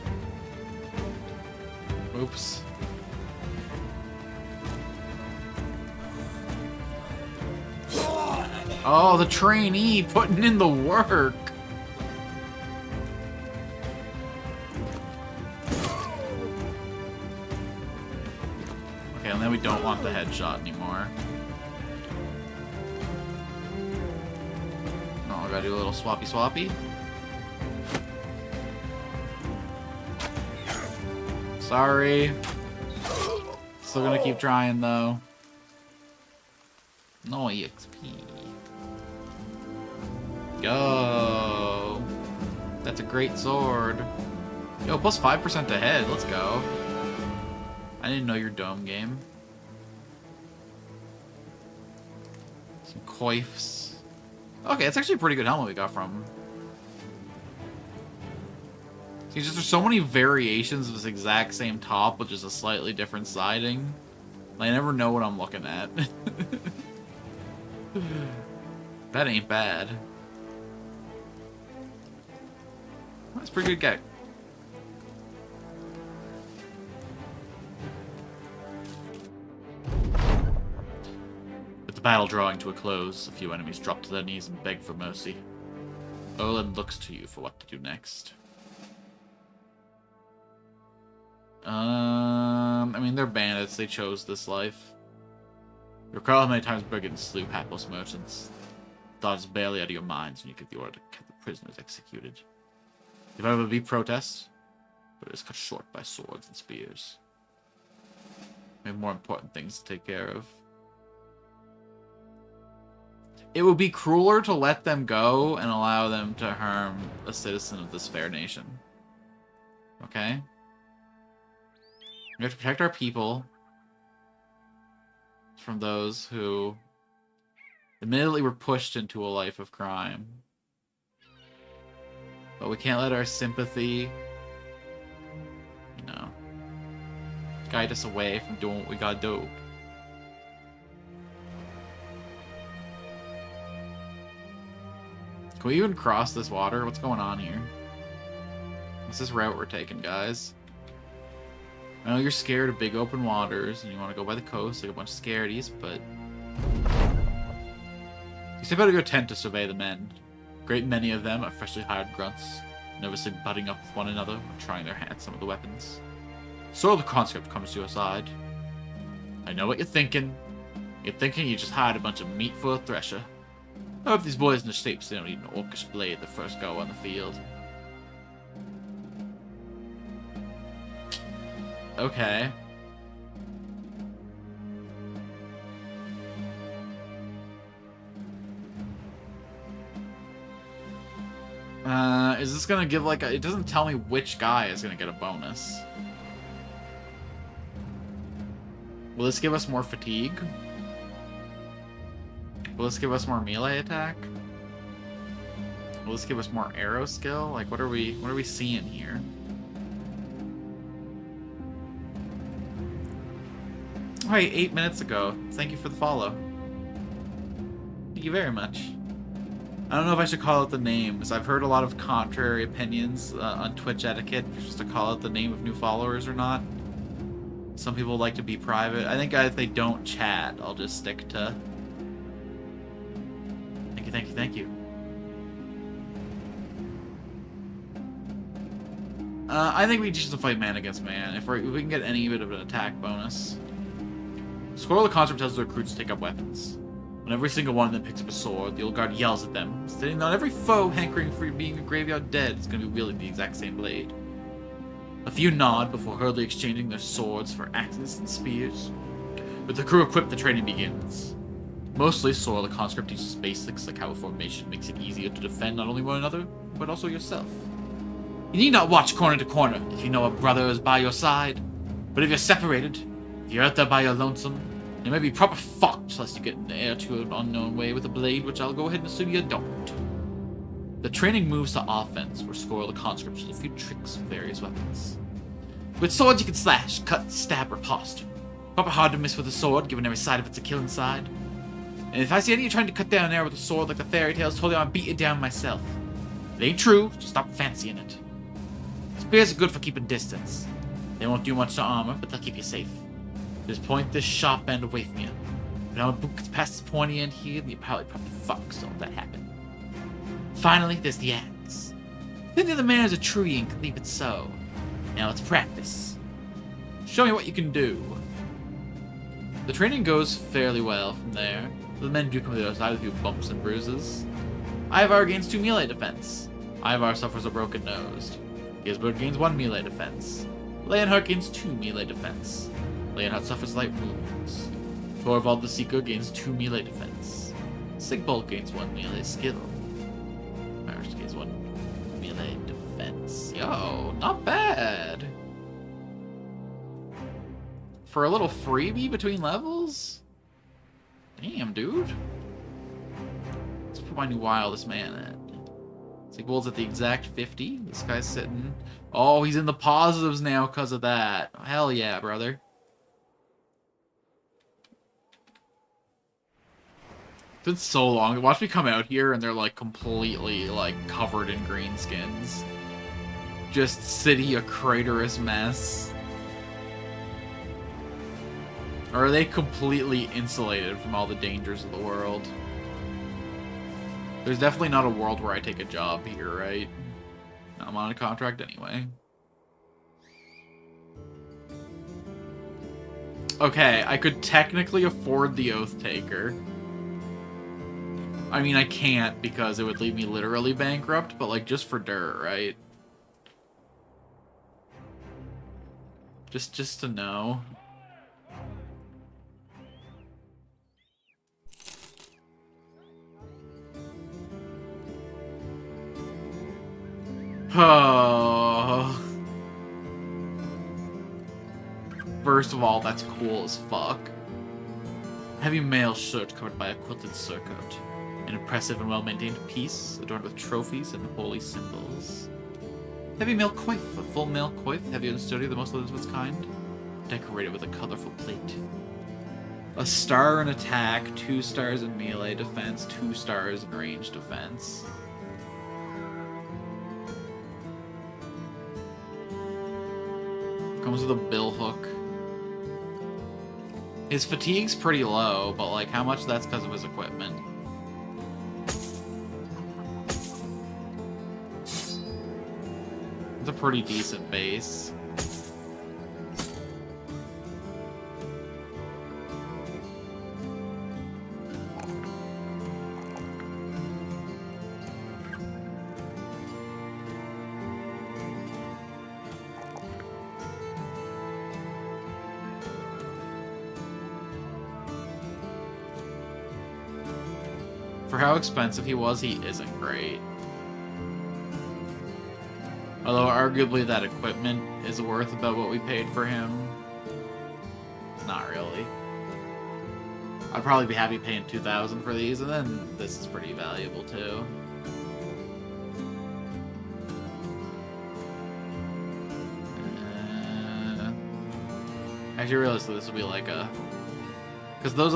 Oops. Oh, the trainee putting in the work. Okay, and then we don't want the headshot anymore. Oh, I gotta do a little swappy. Sorry. Still gonna keep trying though. No EXP. Go. That's a great sword. Yo, plus 5% to head. Let's go. I didn't know your dome game. Some coifs. Okay, it's actually a pretty good helmet we got from him. See, just there's so many variations of this exact same top with just a slightly different siding. I never know what I'm looking at. That ain't bad. That's a pretty good guy. With the battle drawing to a close, a few enemies drop to their knees and beg for mercy. Olin looks to you for what to do next. I mean, they're bandits. They chose this life. You recall how many times brigands slew hapless merchants. Thought is barely out of your minds when you give the order to get the prisoners executed. If ever be protests, but it is cut short by swords and spears. We have more important things to take care of. It would be crueler to let them go and allow them to harm a citizen of this fair nation. Okay? We have to protect our people from those who admittedly were pushed into a life of crime. But we can't let our sympathy, guide us away from doing what we gotta do. Can we even cross this water? What's going on here? What's this route we're taking, guys? I know you're scared of big open waters and you want to go by the coast like a bunch of scaredies, but you step out of your tent to survey the men. A great many of them are freshly hired grunts, nervously butting up with one another or trying their hands at some of the weapons. So the conscript comes to your side. I know what you're thinking. You're thinking you just hired a bunch of meat for a thresher. I hope these boys in the shapes they don't need an orcish blade the first go on the field. Okay. Is this gonna give like a... It doesn't tell me which guy is gonna get a bonus. Will this give us more fatigue? Will this give us more melee attack? Will this give us more arrow skill? Like, what are we seeing here? Oh, hey, 8 minutes ago. Thank you for the follow. Thank you very much. I don't know if I should call out the names. I've heard a lot of contrary opinions on Twitch etiquette, just to call out the name of new followers or not. Some people like to be private. I think if they don't chat, I'll just stick to... Thank you, thank you, thank you. I think we just have to fight man against man. If we can get any bit of an attack bonus. Squirrel the Conscript tells the recruits to take up weapons. When every single one of them picks up a sword, the old guard yells at them, stating that every foe hankering for being a graveyard dead is going to be wielding the exact same blade. A few nod before hurriedly exchanging their swords for axes and spears. With the crew equipped, the training begins. Mostly, Sora the Conscript teaches basics like how a formation makes it easier to defend not only one another, but also yourself. You need not watch corner to corner if you know a brother is by your side. But if you're separated, if you're out there by your lonesome, you may be proper fucked lest you get in the air to an unknown way with a blade, which I'll go ahead and assume you don't. The training moves to offense, where Squirrel the Conscript shows a few tricks with various weapons. With swords you can slash, cut, stab, or riposte. Proper hard to miss with a sword, given every side of it's a killing side. And if I see any of you trying to cut down an arrow with a sword like the fairy tales told you, I'll beat it down myself. It ain't true, so stop fancying it. Spears are good for keeping distance. They won't do much to armor, but they'll keep you safe. Just point this sharp end away from you. If now a book gets past this pointy end here, then you probably fuck, so that happened. Finally, there's the axe. Think of the man as a tree and cleave it so. Now let's practice. Show me what you can do. The training goes fairly well from there. The men do come to the other side with a few bumps and bruises. Ivar gains 2 melee defense. Ivar suffers a broken nose. Gisborne gains 1 melee defense. Leonhardt gains 2 melee defense. Leonhardt suffers light wounds. Thorvald the Seeker gains 2 melee defense. Sigbold gains 1 melee skill. Irish gains 1 melee defense. Yo, not bad. For a little freebie between levels? Damn, dude. Let's put my new wildest man at. Sigbold's at the exact 50. This guy's sitting... Oh, he's in the positives now because of that. Hell yeah, brother. It's been so long. Watch me come out here and they're like completely like covered in green skins. Just city a craterous mess. Or are they completely insulated from all the dangers of the world? There's definitely not a world where I take a job here, right? I'm on a contract anyway. Okay, I could technically afford the Oath Taker. I mean, I can't because it would leave me literally bankrupt, but like just for dirt, right? Just to know. Oh. First of all, that's cool as fuck. Heavy mail shirt covered by a quilted surcoat. An impressive and well-maintained piece, adorned with trophies and holy symbols. Heavy mail coif, a full mail coif, heavier and sturdier than most others of its kind, decorated with a colorful plate. A star in attack, 2 stars in melee defense, 2 stars in range defense. Comes with a bill hook. His fatigue's pretty low, but like how much that's because of his equipment. It's a pretty decent base. For how expensive he was, he isn't great. Although, arguably, that equipment is worth about what we paid for him. Not really. I'd probably be happy paying $2,000 for these, and then this is pretty valuable, too. Actually, realistically, this would be like a... Because those,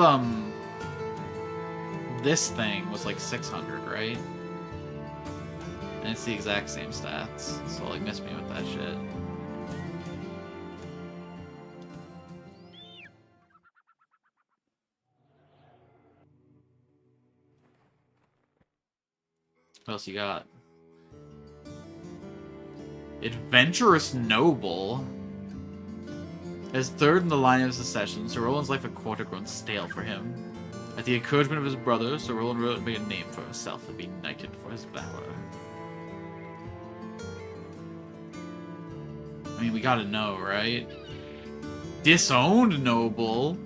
this thing was like 600, right? And it's the exact same stats, so like miss me with that shit. What else you got? Adventurous Noble. As third in the line of succession, Sir Roland's life at court had grown stale for him. At the encouragement of his brother, Sir Roland wrote and made a name for himself and be knighted for his valor. I mean, we gotta know, right? Disowned Noble.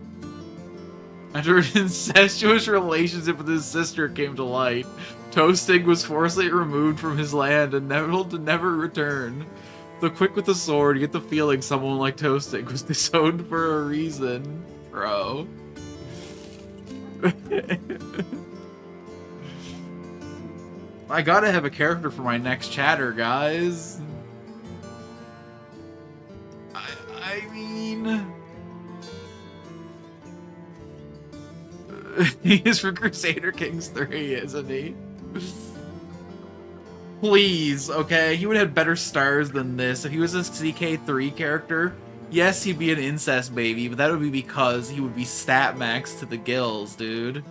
After an incestuous relationship with his sister came to light, Toasting was forcibly removed from his land and told to never return. Though quick with the sword, you get the feeling someone like Toasting was disowned for a reason, bro. I gotta have a character for my next chatter, guys. I mean... he is for Crusader Kings 3, isn't he? Please, okay? He would have better stars than this. If he was a CK3 character, yes, he'd be an incest baby, but that would be because he would be stat max to the gills, dude.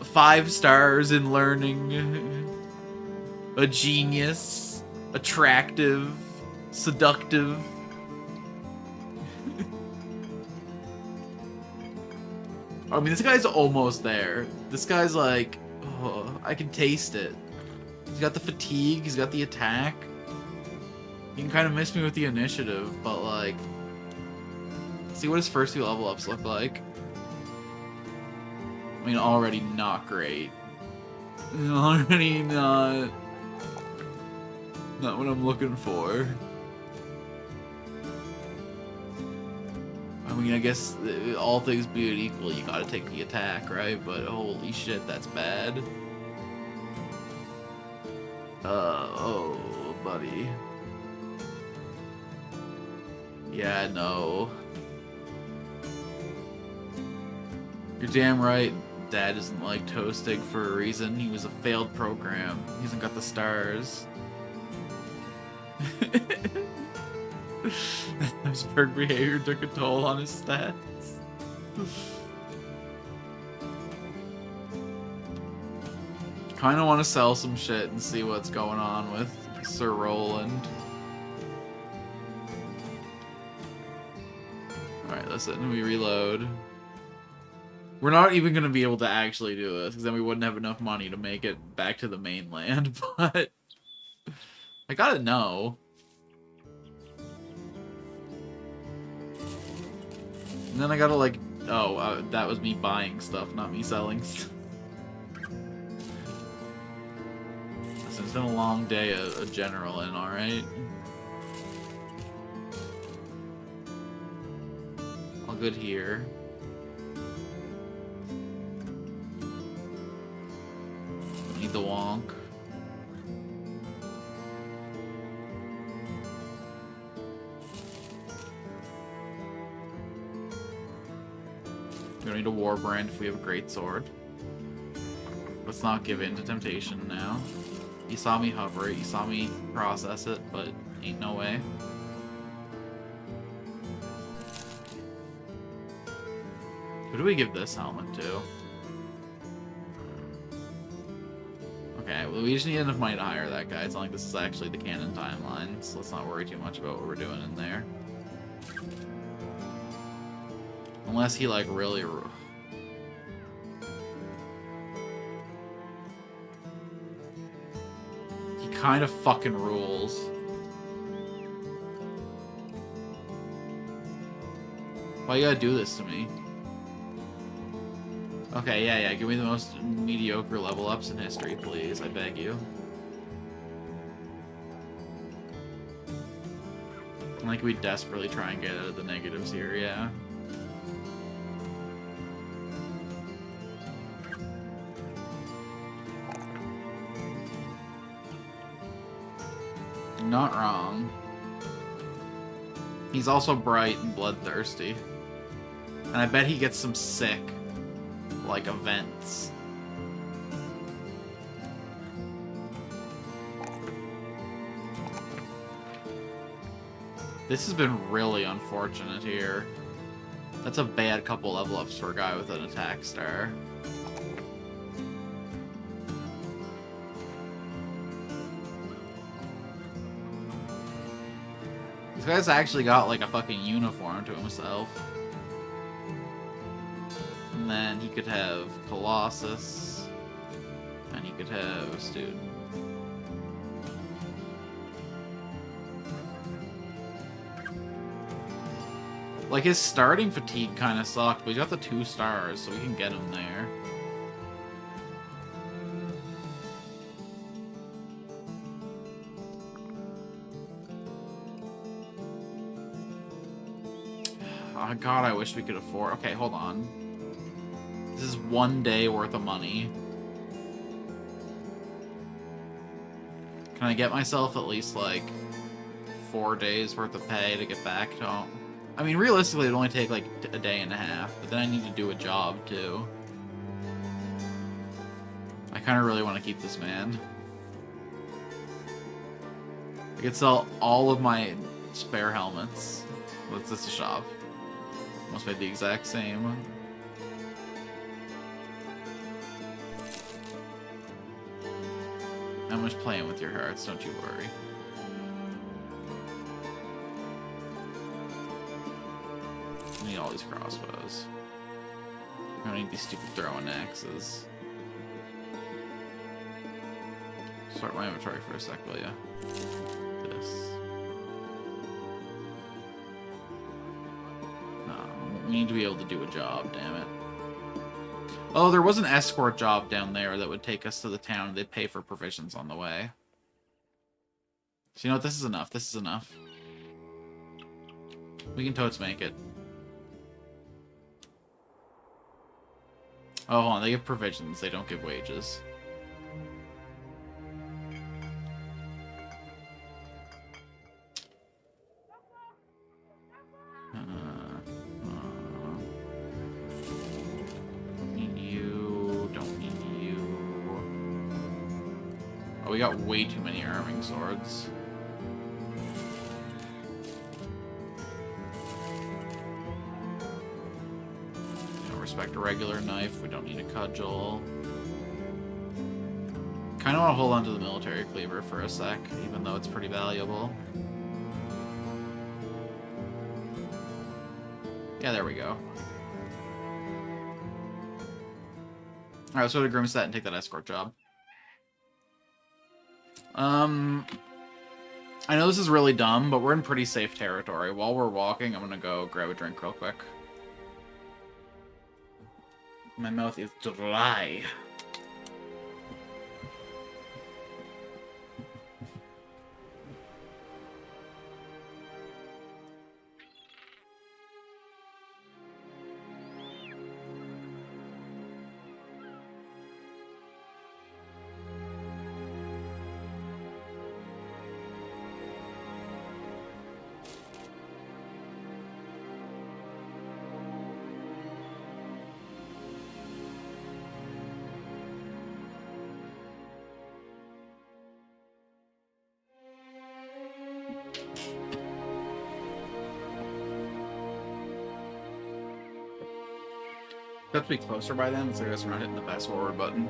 5 stars in learning. A genius. Attractive. Seductive. I mean, this guy's almost there. This guy's like, oh, I can taste it. He's got the fatigue, he's got the attack. He can kind of miss me with the initiative, but like... See what his first 2 level ups look like. I mean, already not great. Already not... Not what I'm looking for. I mean, I guess all things being equal, you gotta take the attack, right? But holy shit, that's bad. Oh, buddy. Yeah, no. You're damn right. Dad isn't like Toasting for a reason. He was a failed program. He hasn't got the stars. Habsburg behavior took a toll on his stats. Kinda want to sell some shit and see what's going on with Sir Roland. Alright, listen, we reload. We're not even going to be able to actually do this, because then we wouldn't have enough money to make it back to the mainland, but... I gotta know. And then I gotta, like... Oh, that was me buying stuff, not me selling stuff. Listen, it's been a long day of general in, alright? All good here. Don't need the wonk. We don't need a warbrand if we have a great sword. Let's not give in to temptation now. You saw me hover it, you saw me process it, but ain't no way. Who do we give this helmet to? Okay, well, we just need enough money to hire that guy. It's not like this is actually the canon timeline, so let's not worry too much about what we're doing in there. Unless he, like, really... He kind of fucking rules. Why you gotta do this to me? Okay, yeah. Give me the most mediocre level ups in history, please. I beg you. Like, we desperately try and get out of the negatives here, yeah. Not wrong. He's also bright and bloodthirsty. And I bet he gets some sick, like, events. This has been really unfortunate here. That's a bad couple level ups for a guy with an attack star. This guy's actually got like a fucking uniform to himself. And then he could have Colossus. And he could have Student. Like, his starting fatigue kind of sucked, but he's got the 2 stars, so we can get him there. Oh, God, I wish we could afford... Okay, hold on. This is 1 day worth of money. Can I get myself at least, like, 4 days worth of pay to get back to home? I mean, realistically, it'd only take, like, a day and a half, but then I need to do a job, too. I kind of really want to keep this man. I could sell all of my spare helmets. What's this, a shop? Must be the exact same. I'm just playing with your hearts, don't you worry. I need all these crossbows. I don't need these stupid throwing axes. Sort my inventory for a sec, will ya? This. No, we need to be able to do a job, damn it. Oh, there was an escort job down there that would take us to the town, and they'd pay for provisions on the way. So you know what, this is enough, this is enough. We can totes make it. Oh, hold on, they give provisions, they don't give wages. We got way too many arming swords. Don't respect a regular knife. We don't need a cudgel. Kind of want to hold on to the military cleaver for a sec, even though it's pretty valuable. Yeah, there we go. Alright, let's go to Grimstat and take that escort job. I know this is really dumb, but we're in pretty safe territory. While we're walking, I'm gonna go grab a drink real quick. My mouth is dry. Have to be closer by then, so I guess we're not hitting the fast forward button.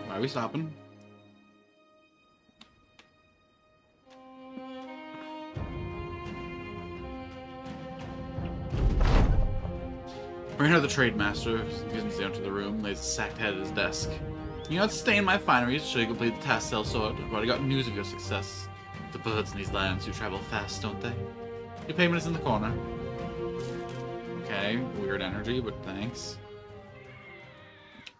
Why are we stopping? We're gonna have the trade master. He comes down to the room, lays a sacked head at his desk. You know, stay in my fineries should you complete the task, sellsword. I've already got news of your success. The birds in these lands do travel fast, don't they? Your payment is in the corner. Okay, weird energy, but thanks.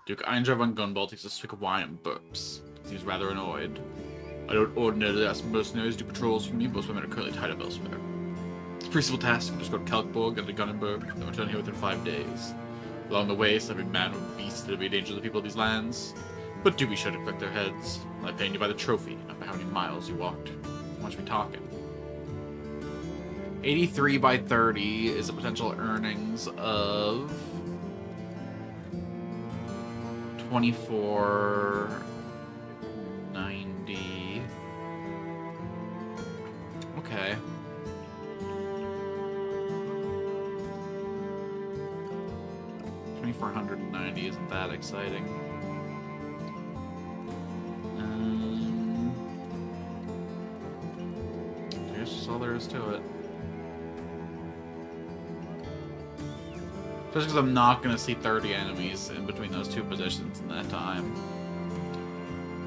Duke Eindra von Gunball takes a swig of wine and burps. Seems rather annoyed. I don't ordinarily ask mercenaries to do patrols for me, most women are currently tied up elsewhere. It's a pretty simple task. Just go to Kalkborg and to Gunnenberg, then return here within 5 days. Along the way, every man or beast that'll be a danger to the people of these lands. But do be sure to collect their heads. I'm paying you by the trophy, not by how many miles you walked. How much are we talking? 83 by 30 is a potential earnings of 2490. Okay. $2,490 isn't that exciting. I guess that's all there is to it. Just because I'm not going to see 30 enemies in between those two positions in that time.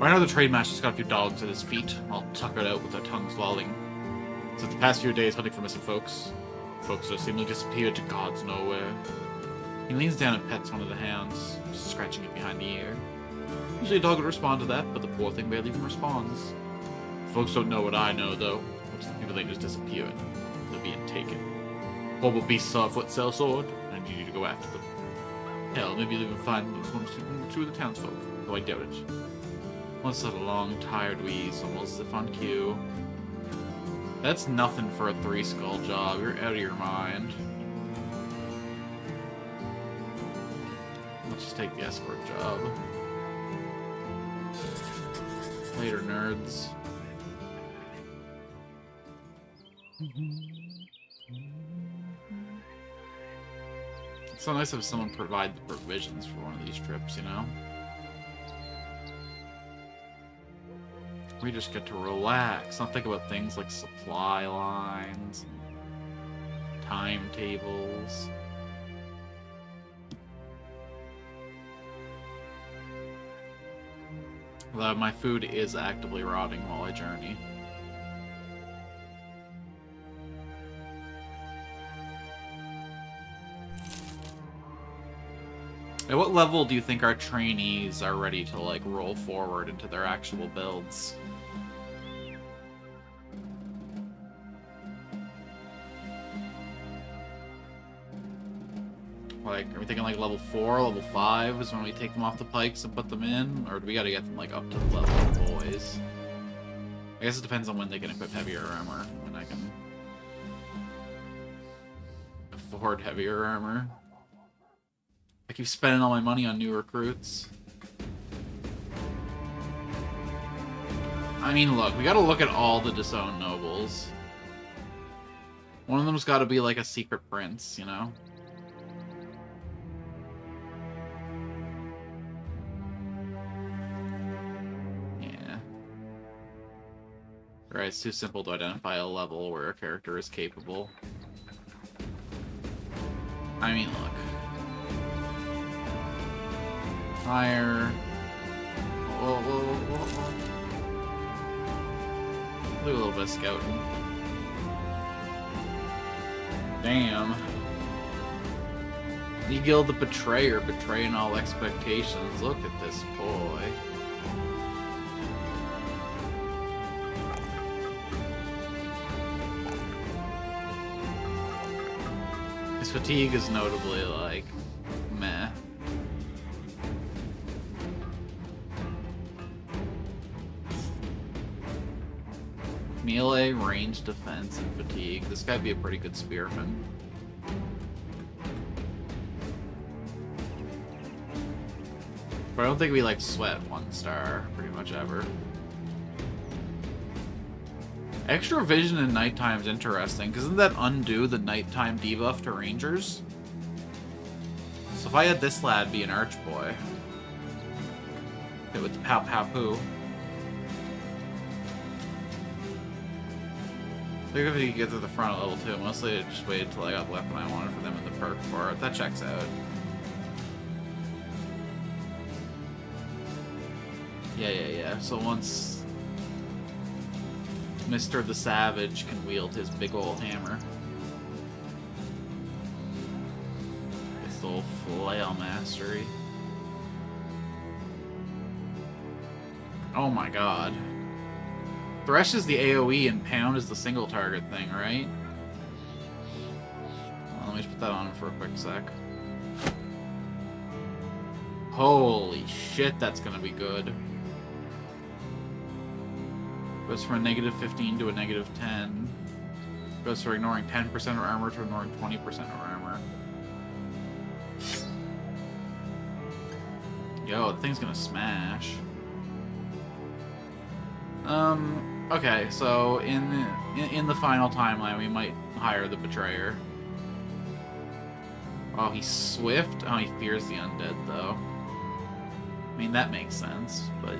I know the trade master's got a few dogs at his feet, all tuckered out with their tongues lolling. So the past few days hunting for missing folks. Folks that seemingly disappeared to gods nowhere. He leans down and pets one of the hounds, scratching it behind the ear. Usually a dog would respond to that, but the poor thing barely even responds. Folks don't know what I know, though. Which the people ain't just disappearing. They're being taken. Horrible beasts saw a foot sellsword, and you need to go after them. Hell, maybe you'll even find one or two of the townsfolk, though I doubt it. Let's let a long, tired wheeze, almost as if on cue. That's nothing for a 3-skull job. You're out of your mind. Let's just take the escort job. Later, nerds. It's so nice if someone provide the provisions for one of these trips, you know? We just get to relax, not think about things like supply lines, and timetables. Although my food is actively rotting while I journey. At what level do you think our trainees are ready to, like, roll forward into their actual builds? Like, are we thinking like level 4, level 5 is when we take them off the pikes and put them in? Or do we gotta get them, like, up to the level of boys? I guess it depends on when they can equip heavier armor, when I can afford heavier armor. I keep spending all my money on new recruits. I mean, look, we gotta look at all the disowned nobles. One of them's gotta be like a secret prince, you know? Yeah. Right, it's too simple to identify a level where a character is capable. I mean, look. Fire. Whoa, whoa, whoa, whoa. Do a little bit of scouting. Damn. Egil the Betrayer, betraying all expectations. Look at this boy. His fatigue is notably, like, meh. Melee, range, defense, and fatigue. This guy'd be a pretty good spearman. But I don't think we, like, sweat 1 star pretty much ever. Extra vision in nighttime is interesting, because doesn't that undo the nighttime debuff to rangers? So if I had this lad be an archboy, hit with the pow pow poo. I think if you get to the front at level 2, mostly I just waited till I got the weapon I wanted for them and the perk for it. That checks out. Yeah. So once Mr. the Savage can wield his big ol' hammer. His little flail mastery. Oh my god. Thresh is the AoE and Pound is the single target thing, right? Well, let me just put that on for a quick sec. Holy shit, that's gonna be good. Goes from a -15 to a -10. Goes from ignoring 10% of armor to ignoring 20% of armor. Yo, the thing's gonna smash. Okay, so in the final timeline, we might hire the Betrayer. Oh, he's swift? Oh, he fears the undead, though. I mean, that makes sense, but...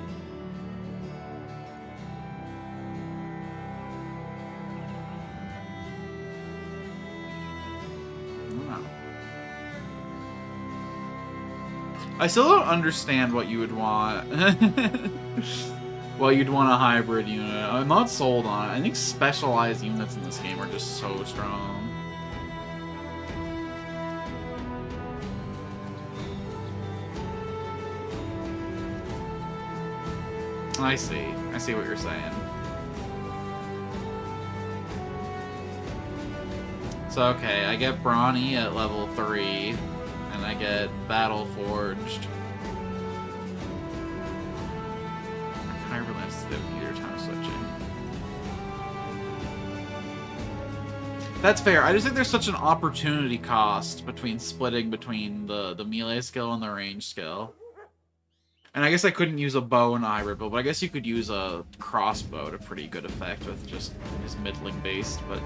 I still don't understand what you would want. Well, you'd want a hybrid unit. I'm not sold on it. I think specialized units in this game are just so strong. I see. I see what you're saying. So, okay, I get Brawny at level 3, and I get Battle Forged. I realize that either time switching. That's fair. I just think there's such an opportunity cost between splitting between the melee skill and the range skill. And I guess I couldn't use a bow and a hybrid bow, but I guess you could use a crossbow to pretty good effect with just his middling based, but...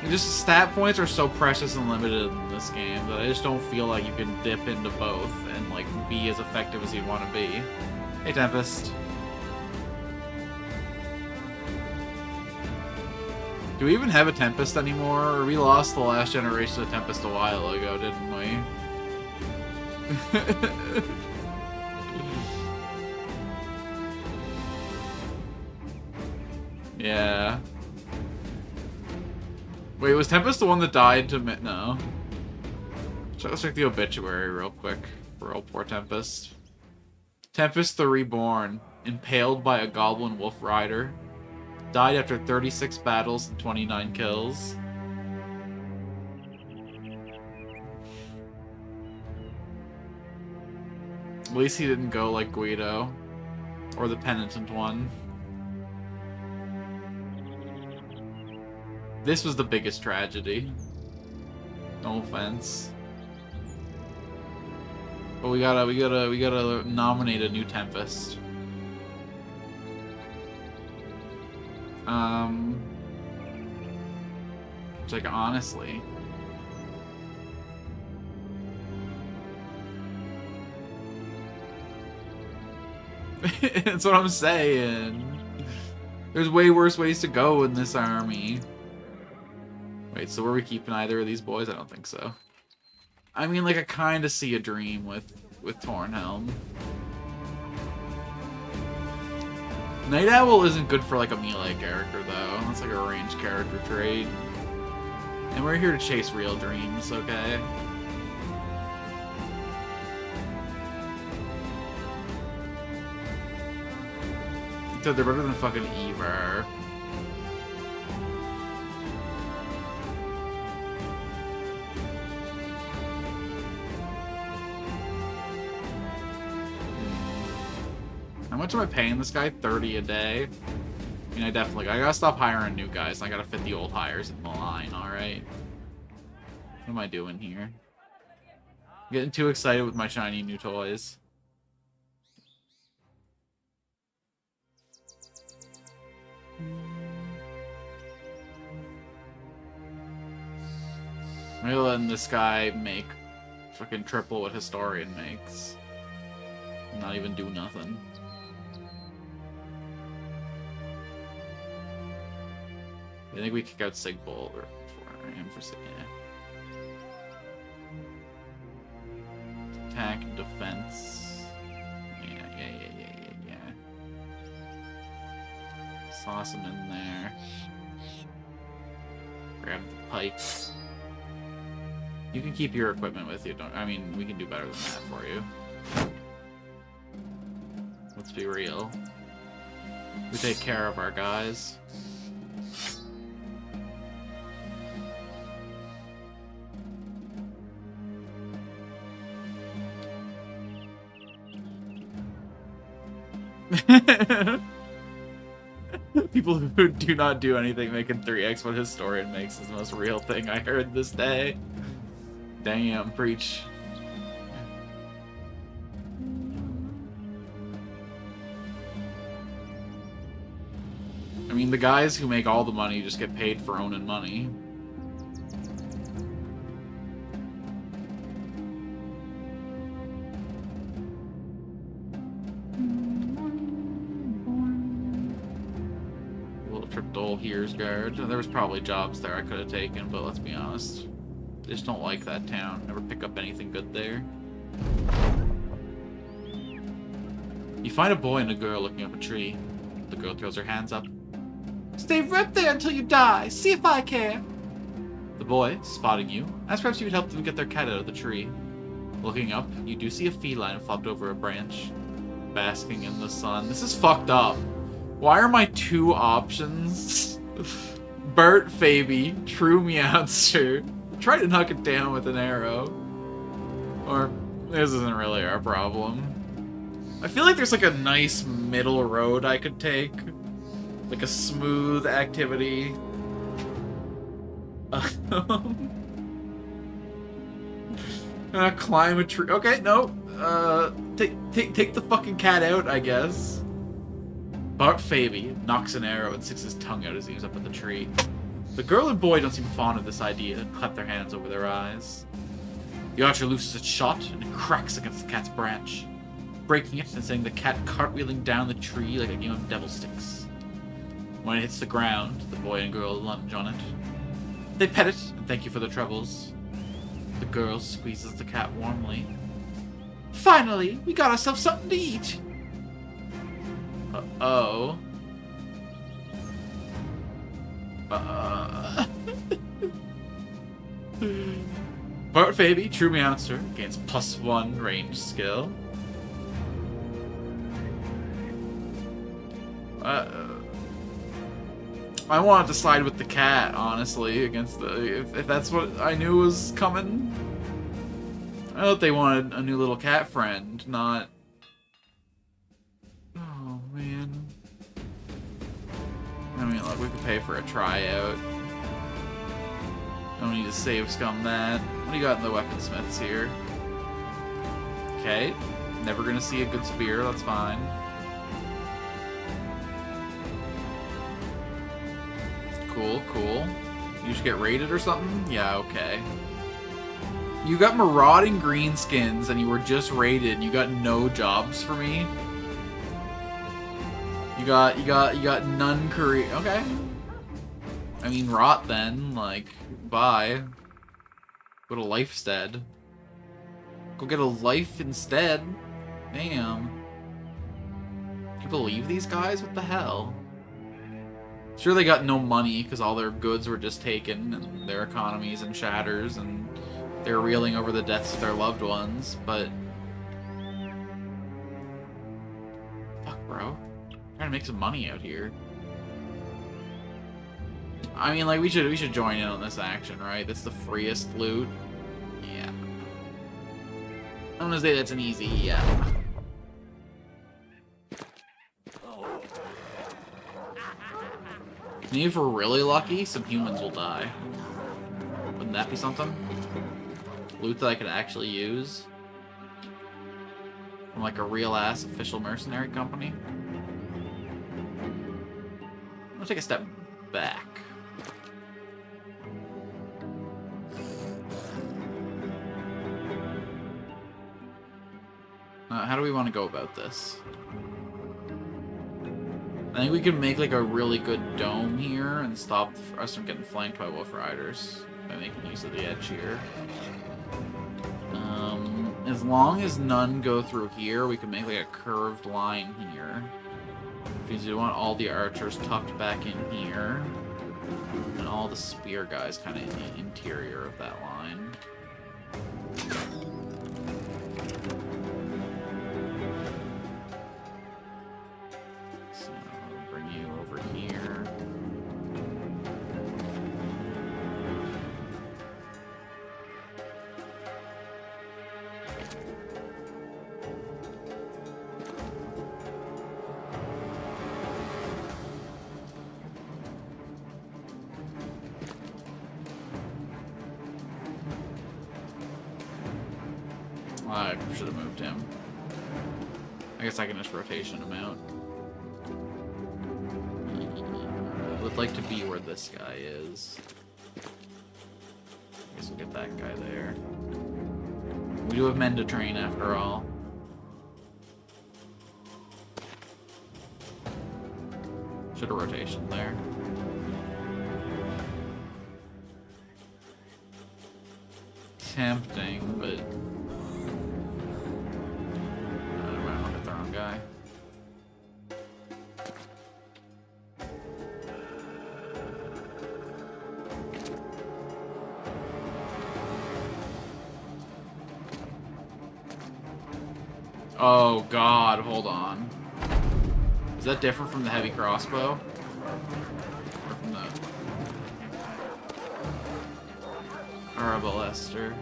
And just stat points are so precious and limited in this game that I just don't feel like you can dip into both and like be as effective as you'd want to be. Hey, Tempest. Do we even have a Tempest anymore? Or we lost the last generation of Tempest a while ago, didn't we? Yeah. Wait, was Tempest the one that died to no? Let's check the obituary real quick for old poor Tempest. Tempest the Reborn, impaled by a goblin wolf rider. Died after 36 battles and 29 kills. At least he didn't go like Guido. Or the penitent one. This was the biggest tragedy. No offense. But we gotta nominate a new Tempest. Which, like, honestly... That's what I'm saying. There's way worse ways to go in this army. Wait, so were we keeping either of these boys? I don't think so. I mean, like, I kind of see a dream with Tornhelm. Night Owl isn't good for, like, a melee character, though. That's like a ranged character trait. And we're here to chase real dreams, okay? So they're better than fucking Eivor. How much am I paying this guy? 30 a day? I mean, I gotta stop hiring new guys. I gotta fit the old hires in the line, alright? What am I doing here? I'm getting too excited with my shiny new toys. Maybe letting this guy make fucking triple what Historian makes. Not even do nothing. I think we kick out Sigbold for him for yeah. attack and defense. Yeah. Sauce him in there. Grab the pike. You can keep your equipment with you. I mean, we can do better than that for you. Let's be real. We take care of our guys. People who do not do anything making 3x what Historian makes is the most real thing I heard this day. Damn, preach. I mean, the guys who make all the money just get paid for owning money. Here's guard. There was probably jobs there I could have taken, but let's be honest. I just don't like that town. Never pick up anything good there. You find a boy and a girl looking up a tree. The girl throws her hands up. Stay right there until you die. See if I care. The boy, spotting you, asks perhaps you would help them get their cat out of the tree. Looking up, you do see a feline flopped over a branch, basking in the sun. This is fucked up. Why are my two options Bert Faby, True Meowster? Try to knock it down with an arrow. Or, this isn't really our problem. I feel like there's like a nice middle road I could take. Like a smooth activity. Climb a tree. Okay, no. Take the fucking cat out, I guess. Bart Faby knocks an arrow and sticks his tongue out as he aims up at the tree. The girl and boy don't seem fond of this idea and clap their hands over their eyes. The archer looses its shot and it cracks against the cat's branch, breaking it and sending the cat cartwheeling down the tree like a game of devil sticks. When it hits the ground, the boy and girl lunge on it. They pet it and thank you for the troubles. The girl squeezes the cat warmly. Finally, we got ourselves something to eat. Uh-oh. Bart Faby, True Meowster, gains +1 range skill. I wanted to side with the cat, honestly, against the... If that's what I knew was coming. I thought they wanted a new little cat friend, not... Oh, man. I mean, look, we could pay for a tryout. Don't need to save scum that. What do you got in the weaponsmiths here? Okay. Never gonna see a good spear, that's fine. Cool, cool. You just get raided or something? Yeah, okay. You got marauding greenskins and you were just raided and you got no jobs for me? You got none career. Okay. I mean, rot then. Like, bye. Go to Lifestead. Go get a life instead. Damn. Can you believe these guys? What the hell? Sure, they got no money because all their goods were just taken and their economies in shatters and they're reeling over the deaths of their loved ones, but... Fuck, bro. Trying to make some money out here. I mean, like, we should join in on this action, right? That's the freest loot. Yeah. I'm gonna say that's an easy yeah. Maybe if we're really lucky, some humans will die. Wouldn't that be something? Loot that I could actually use? From like a real-ass official mercenary company? I'm gonna take a step back. How do we want to go about this? I think we can make like a really good dome here and stop us from getting flanked by wolf riders by making use of the edge here. As long as none go through here, we can make like a curved line here. Because we want all the archers tucked back in here. And all the spear guys kind of in the interior of that line. So, I'll bring you over here. I should have moved him. I guess I can just rotation him out. I would like to be where this guy is. I guess we'll get that guy there. We do have men to train after all. Should have rotation there. Tempting, but guy. Oh god, hold on. Is that different from the heavy crossbow? Or from the Arbalester?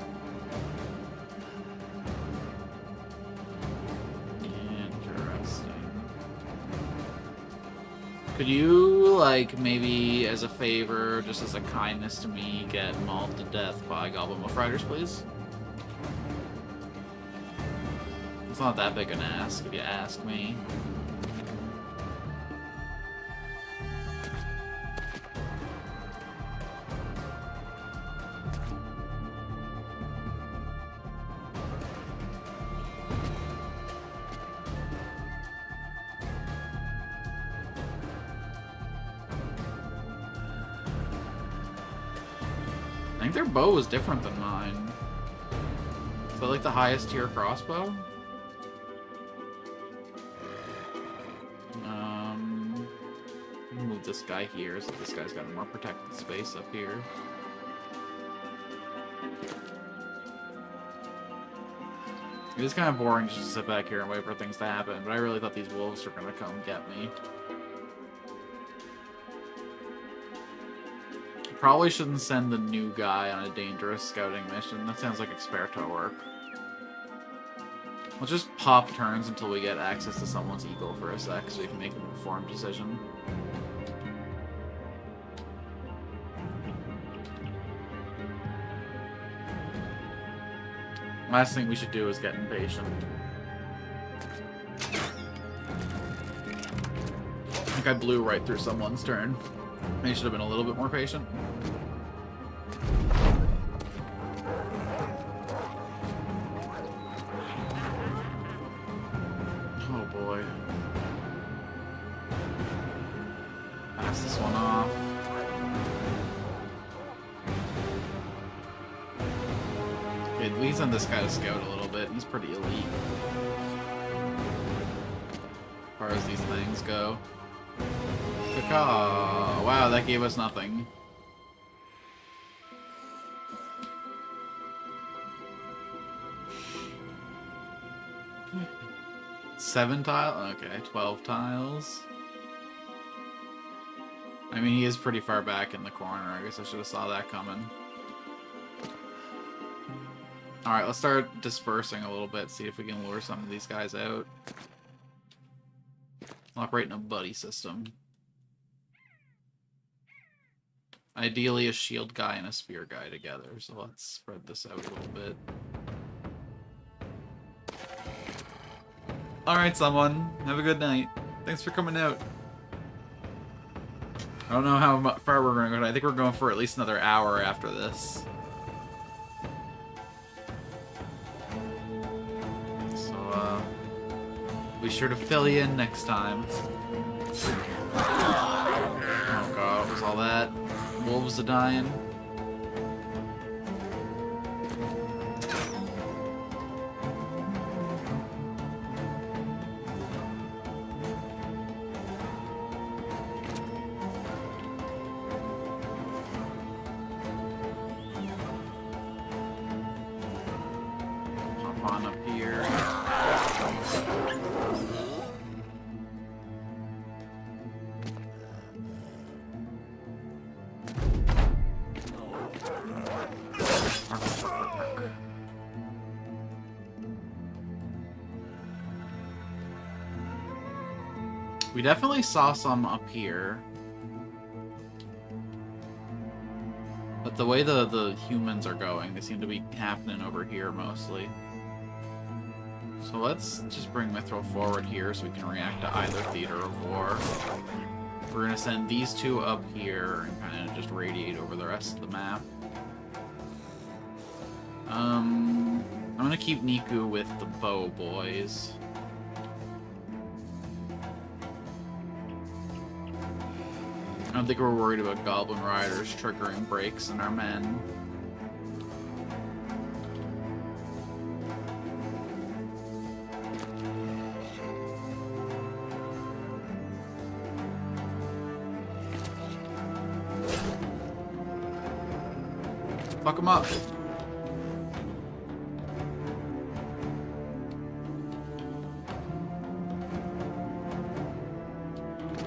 Could you, like, maybe as a favor, just as a kindness to me, get mauled to death by Goblin Wolf Riders, please? It's not that big an ask, if you ask me. I think their bow was different than mine. Is that like the highest tier crossbow? Move this guy here so this guy's got more protected space up here. It is kind of boring just to sit back here and wait for things to happen, but I really thought these wolves were gonna come get me. Probably shouldn't send the new guy on a dangerous scouting mission. That sounds like experto work. Let's just pop turns until we get access to someone's eagle for a sec so we can make an informed decision. Last thing we should do is get impatient. I think I blew right through someone's turn. Maybe should have been a little bit more patient. Oh boy. Pass this one off. Okay, we send this guy to scout a little bit. He's pretty elite. As far as these things go. Caw. Wow, that gave us nothing. Seven tile? Okay, 12 tiles. I mean, he is pretty far back in the corner. I guess I should have saw that coming. Alright, let's start dispersing a little bit, see if we can lure some of these guys out. Operate in a buddy system. Ideally, a shield guy and a spear guy together, so let's spread this out a little bit. Alright, someone. Have a good night. Thanks for coming out. I don't know how far we're going to go. I think we're going for at least another hour after this. So, be sure to fill you in next time. Oh god, what was all that? Wolves a-dying. spawn up here. We definitely saw some up here. But the way the humans are going, they seem to be happening over here mostly. So let's just bring Mithril forward here so we can react to either theater of war. We're going to send these two up here and kind of just radiate over the rest of the map. I'm going to keep Niku with the bow boys. I don't think we're worried about Goblin Riders triggering breaks in our men. Fuck them up.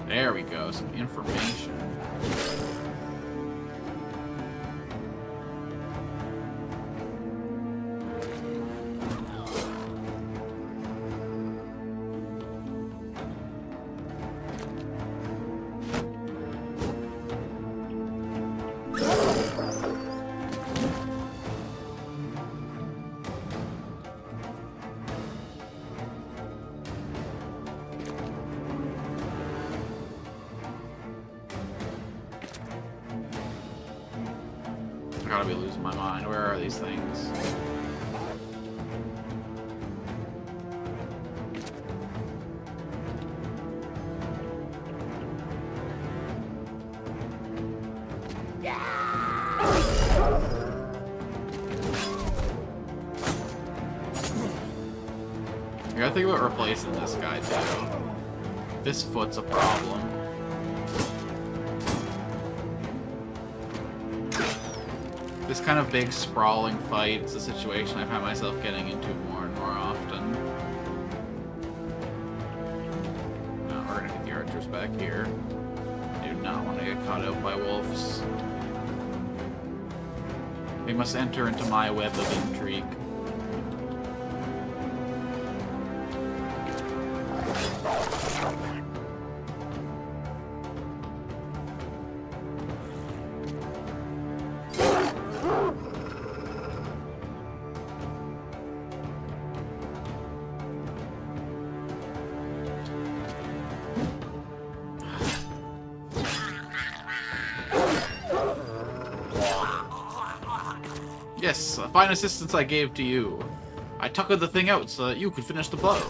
There we go, some information. I gotta be losing my mind. Where are these things? You gotta think about replacing this guy too. This foot's a problem. This kind of big, sprawling fight is a situation I find myself getting into more and more often. No, we're gonna get the archers back here. I do not want to get caught out by wolves. They must enter into my web of intrigue. Yes, a fine assistance I gave to you. I tuckered the thing out so that you could finish the blow.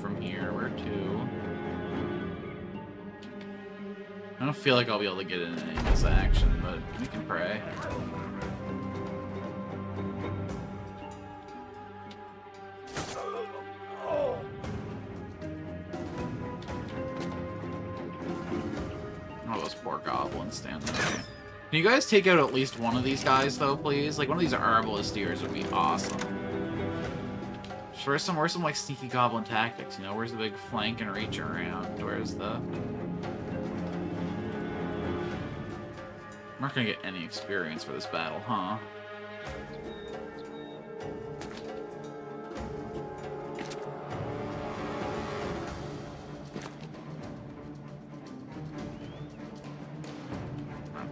From here, where to? I don't feel like I'll be able to get in any of this action, but we can pray. Oh, those poor goblins standing there. Can you guys take out at least one of these guys, though, please? Like, one of these Arbalisteers would be awesome. Where's some like sneaky goblin tactics, you know? Where's the big flank and reach around? Where's the... I'm not gonna get any experience for this battle, huh?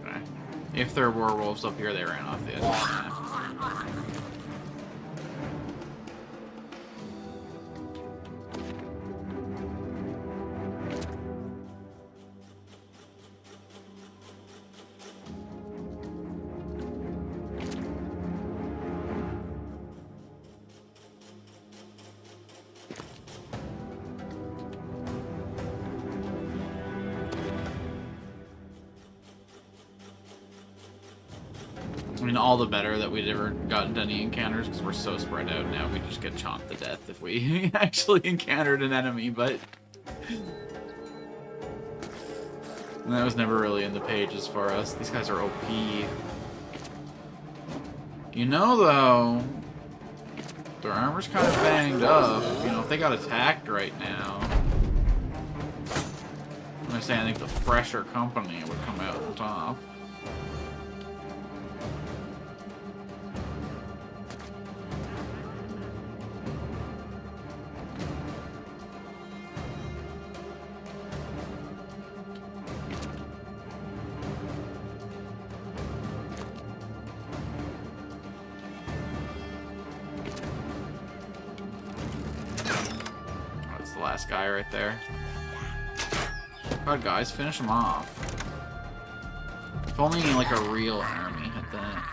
Okay. If there were wolves up here, they ran off the edge of the map. mean, all the better that we'd ever gotten to any encounters, because we're so spread out now. We just get chomped to death if we actually encountered an enemy, but... And that was never really in the pages for us. These guys are OP. You know, though, their armor's kind of banged up. You know, if they got attacked right now... I'm gonna say I think the fresher company would come out on top. That's the last guy right there. God, guys, finish him off. If only like a real army had that.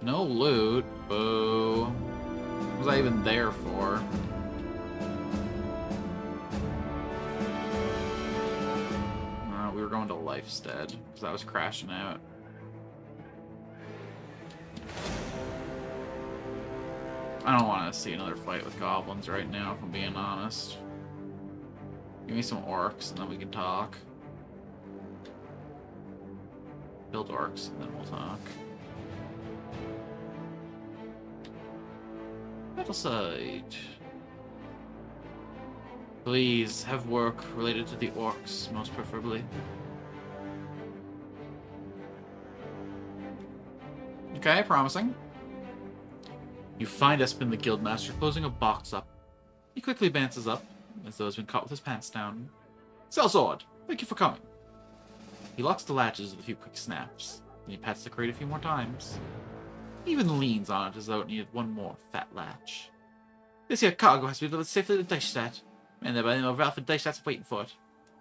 No loot. Boo. What was I even there for? We were going to Lifestead because I was crashing out. I don't want to see another fight with goblins right now, if I'm being honest. Give me some orcs, and then we can talk. Build orcs, and then we'll talk. Battle site. Please, have work related to the orcs, most preferably. Okay, promising. You find Espen the Guildmaster closing a box up. He quickly advances up, as though he's been caught with his pants down. Sellsword, thank you for coming. He locks the latches with a few quick snaps, then he pats the crate a few more times. He even leans on it as though it needed one more fat latch. This here cargo has to be delivered safely to Deichstadt, and there by the name of Ralph and Deichstadt's waiting for it.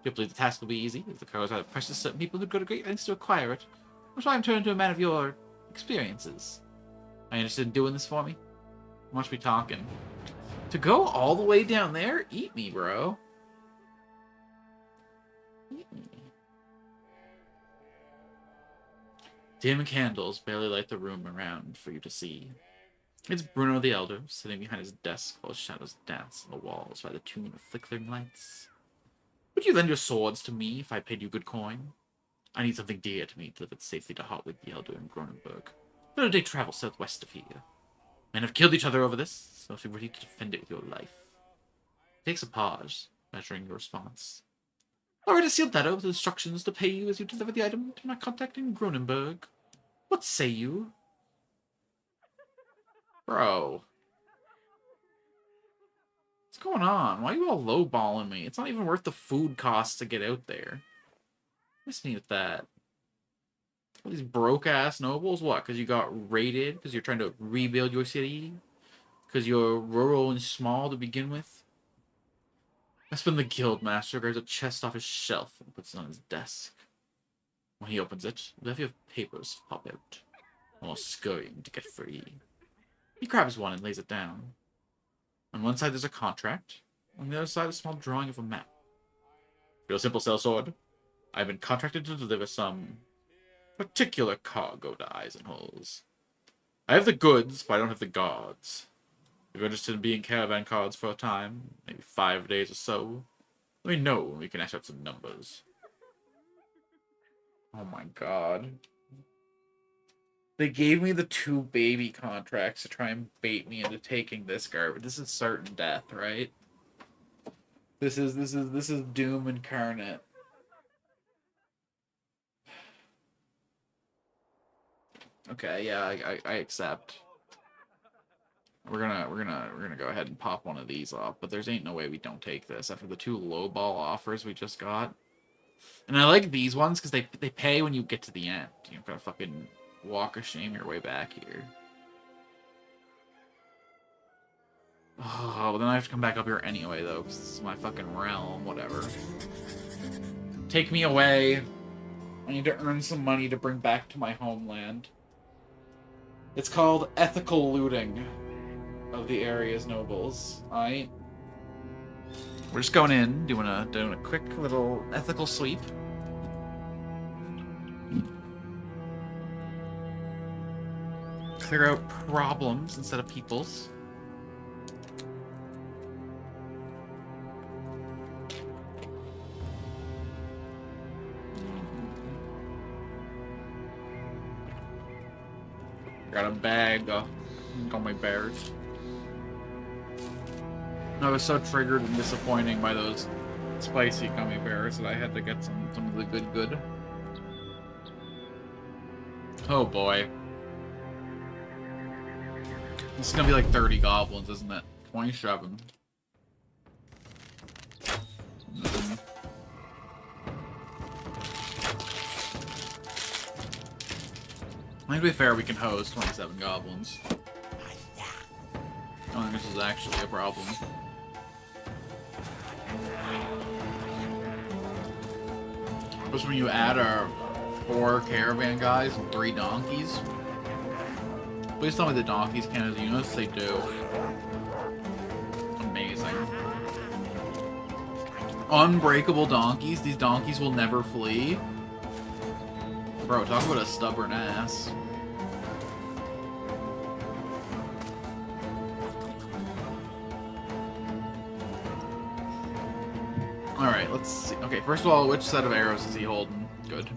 You believe the task will be easy, as the cargo is either precious to certain people who'd go to great lengths to acquire it, or try and turn into a man of your experiences. Are you interested in doing this for me? Watch me talking. To go all the way down there? Eat me, bro. Eat me. Dim candles barely light the room around for you to see. It's Bruno the Elder, sitting behind his desk while shadows dance on the walls by the tune of flickering lights. Would you lend your swords to me if I paid you good coin? I need something dear to me delivered safely to Hartwig the Elder in Cronenberg. But a day travel southwest of here. Men have killed each other over this, so if you're ready to defend it with your life. He takes a pause, measuring your response. Alright, I sealed that out with instructions to pay you as you deliver the item to my contact in Cronenberg. What say you? Bro. What's going on? Why are you all lowballing me? It's not even worth the food costs to get out there. What's me with that? All these broke-ass nobles? What? Because you got raided? Because you're trying to rebuild your city? Because you're rural and small to begin with? Espen the Guildmaster grabs a chest off his shelf and puts it on his desk. When he opens it, a levy of papers pop out, almost scurrying to get free. He grabs one and lays it down. On one side there's a contract, on the other side a small drawing of a map. Real simple, sellsword. I've been contracted to deliver some particular cargo to Eisenholz. I have the goods, but I don't have the guards. If you're interested in being caravan cards for a time, maybe 5 days or so, let me know when we can ash out some numbers. Oh my god. They gave me the 2 baby contracts to try and bait me into taking this garbage. This is certain death, right? This is doom incarnate. Okay, yeah, I accept. We're gonna go ahead and pop one of these off, but there's ain't no way we don't take this after the 2 lowball offers we just got. And I like these ones because they pay when you get to the end. You're gonna fucking walk of shame your way back here. Oh, well then I have to come back up here anyway though, because this is my fucking realm. Whatever. Take me away. I need to earn some money to bring back to my homeland. It's called ethical looting of the area's nobles. Alright? We're just going in, doing a quick little ethical sweep. clear out problems instead of people's. Got a bag of gummy bears. I was so triggered and disappointing by those spicy gummy bears that I had to get some of the good. Oh boy. This is gonna be like 30 goblins, isn't it? 27. I think to be fair, we can host 27 goblins. I don't think this is actually a problem. Just when you add our 4 caravan guys and 3 donkeys. Please tell me the donkeys count as units. They do. Amazing. Unbreakable donkeys. These donkeys will never flee. Bro, talk about a stubborn ass. Alright, let's see. Okay, first of all, which set of arrows is he holding? Good.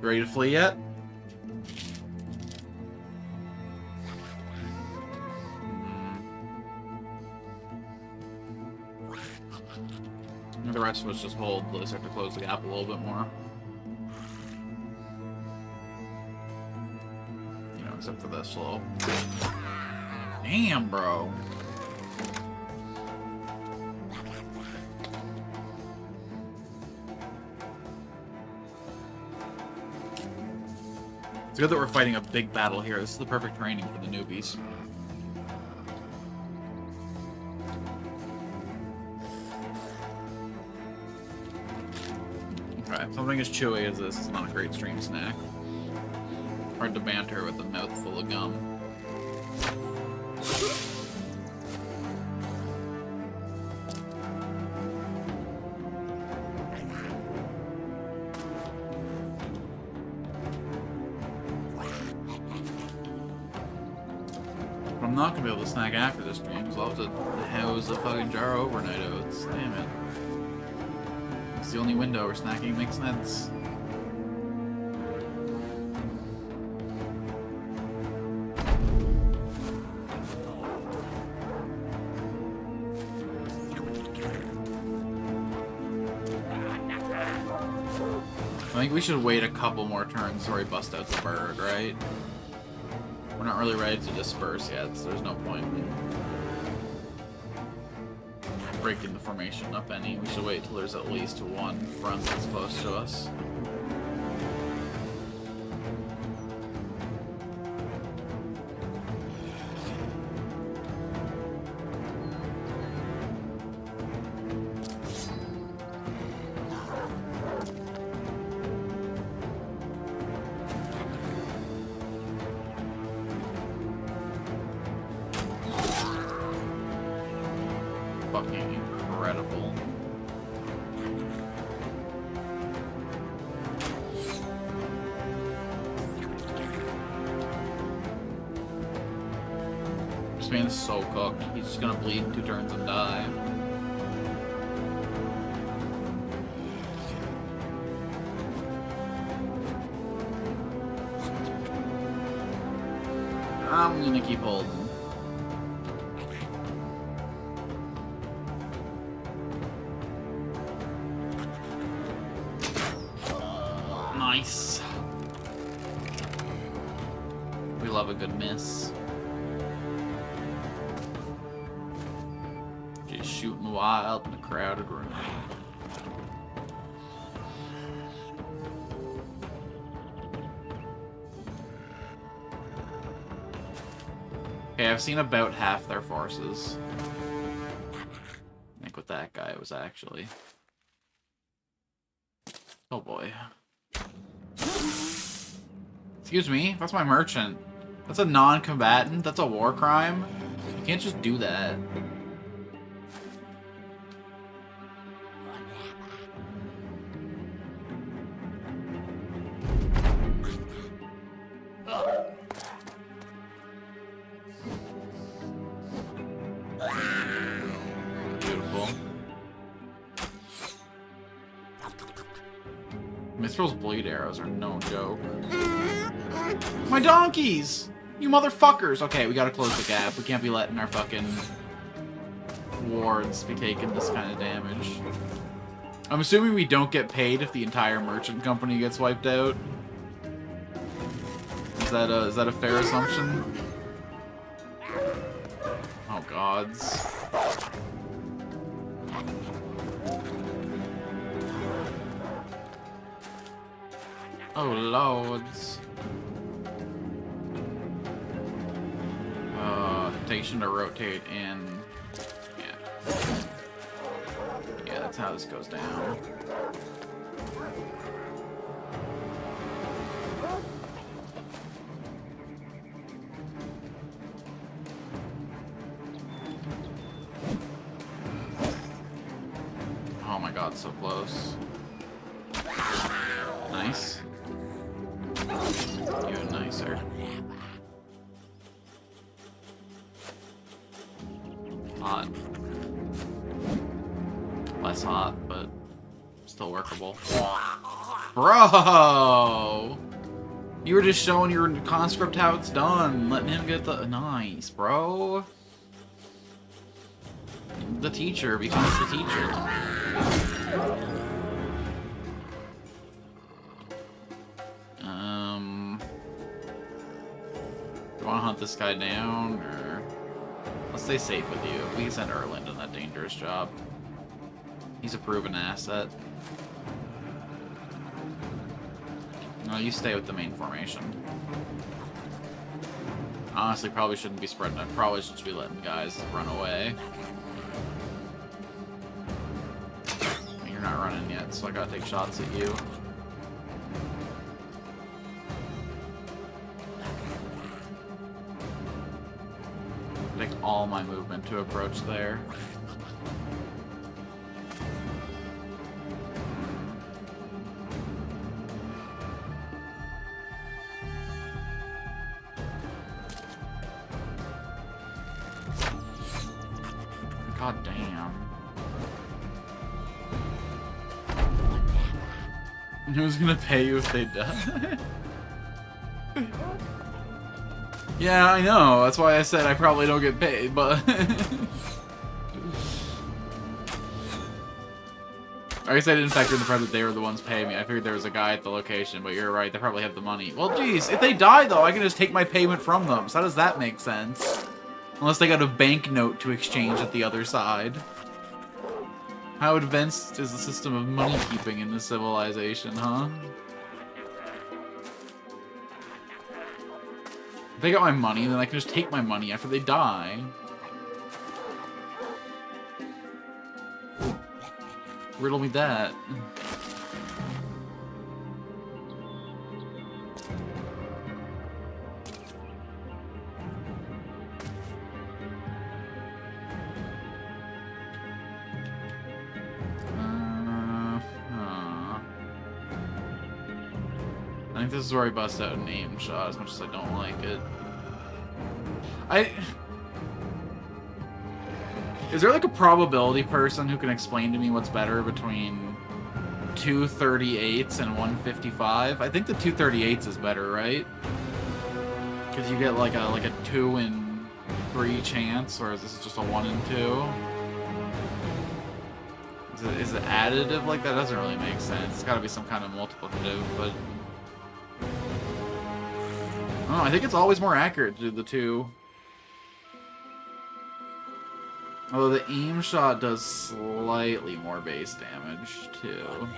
Ready to flee yet? The rest of us just hold. Let's have to close the gap a little bit more. You know, except for this slow. Damn, bro. It's good that we're fighting a big battle here. This is the perfect training for the newbies. Okay, something as chewy as this is not a great stream snack. Hard to banter with a mouthful of gum. I'm not gonna be able to snack after this stream, because I'll have to house a fucking jar of overnight oats. Damn it. It's the only window where snacking makes sense. I think we should wait a couple more turns before we bust out the bird, right? We're not really ready to disperse yet, so there's no point in breaking the formation up any. We should wait till there's at least one front that's close to us. Fucking incredible. This man is so cooked. He's just gonna bleed in 2 turns and die. I'm gonna keep holding. Nice. We love a good miss. Just shooting wild in a crowded room. Okay, I've seen about half their forces. I think with that guy it was actually... Oh boy. Excuse me, that's my merchant. That's a non-combatant, that's a war crime. You can't just do that. Misthral's blade arrows are no joke. My donkeys! You motherfuckers! Okay, we gotta close the gap. We can't be letting our fucking wards be taking this kind of damage. I'm assuming we don't get paid if the entire merchant company gets wiped out. Is that a fair assumption? Oh gods. Oh lords. Temptation to rotate in. Yeah. Yeah, that's how this goes down. Oh my god, so close. Nice. Even nicer. Hot. Less hot, but still workable. Bro! You were just showing your conscript how it's done. Letting him get the... Nice, bro. The teacher becomes the teacher. Do you want to hunt this guy down, or... Let's stay safe with you. We can send Erland on that dangerous job. He's a proven asset. No, you stay with the main formation. Honestly, probably shouldn't be spreading it. Probably should be letting guys run away. You're not running yet, so I gotta take shots at you. Take all my movement to approach there. God damn. Who's gonna pay you if they die? Yeah, I know. That's why I said I probably don't get paid, but... I guess I didn't factor in the fact that they were the ones paying me. I figured there was a guy at the location, but you're right. They probably have the money. Well, geez, if they die, though, I can just take my payment from them. So how does that make sense? Unless they got a banknote to exchange at the other side. How advanced is the system of money-keeping in this civilization, huh? If they got my money, then I can just take my money after they die. Riddle me that. I think this is where I bust out an aim shot, as much as I don't like it. Is there like a probability person who can explain to me what's better between 238s and 155? I think the 238s is better, right? Because you get like a 2 in 3 chance, or is this just a 1 in 2? Is it additive like that? Doesn't really make sense. It's got to be some kind of multiplicative, but... Oh, I think it's always more accurate to do the 2. Although the aim shot does slightly more base damage too.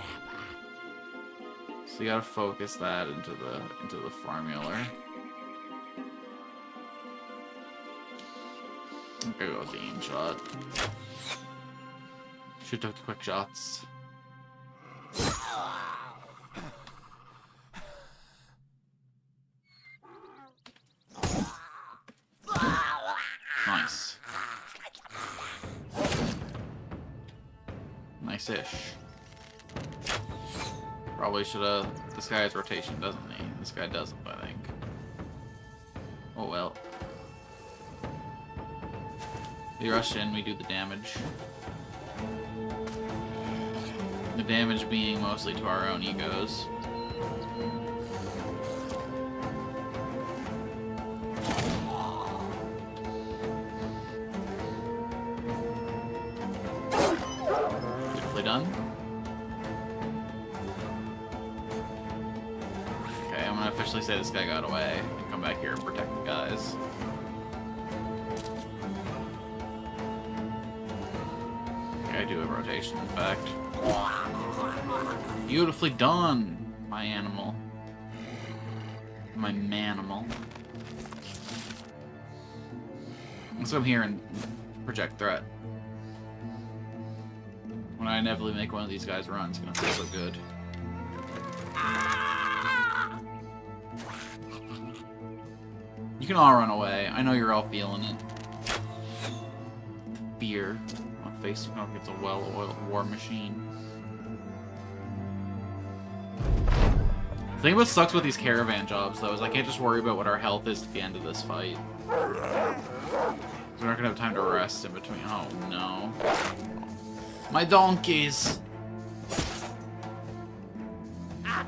So you gotta focus that into the formula. I'm gonna go with the aim shot. Should have took the quick shots. Nice. Nice-ish. Probably should've... This guy has rotation, doesn't he? This guy doesn't, I think. Oh well. We rush in, we do the damage. The damage being mostly to our own egos. Beautifully done. Okay, I'm gonna officially say this guy got away and come back here and protect the guys. Okay, I do a rotation, in fact. Beautifully done, my animal. My manimal. Let's come here and project threat. When I inevitably make one of these guys run, it's gonna feel so good. You can all run away. I know you're all feeling it. Fear on Facebook gets a well-oiled war machine. The thing that sucks with these caravan jobs, though, is I can't just worry about what our health is at the end of this fight. We're not gonna have time to rest in between. Oh no. My donkeys! I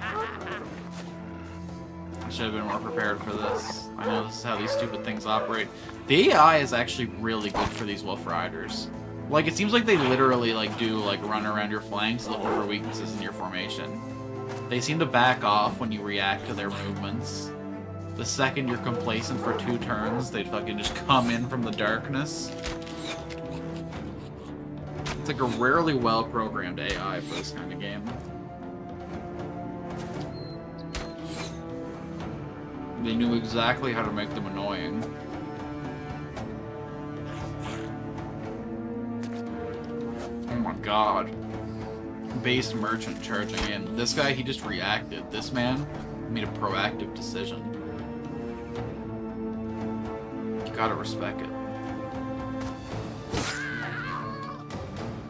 should have been more prepared for this. I know this is how these stupid things operate. The AI is actually really good for these Wolf Riders. Like, it seems like they literally, like, do, like, run around your flanks looking for weaknesses in your formation. They seem to back off when you react to their movements. The second you're complacent for 2 turns, they'd fucking just come in from the darkness. It's like a rarely well-programmed AI for this kind of game. They knew exactly how to make them annoying. Oh my god. Based merchant charging in. This guy, he just reacted. This man made a proactive decision. You gotta respect it.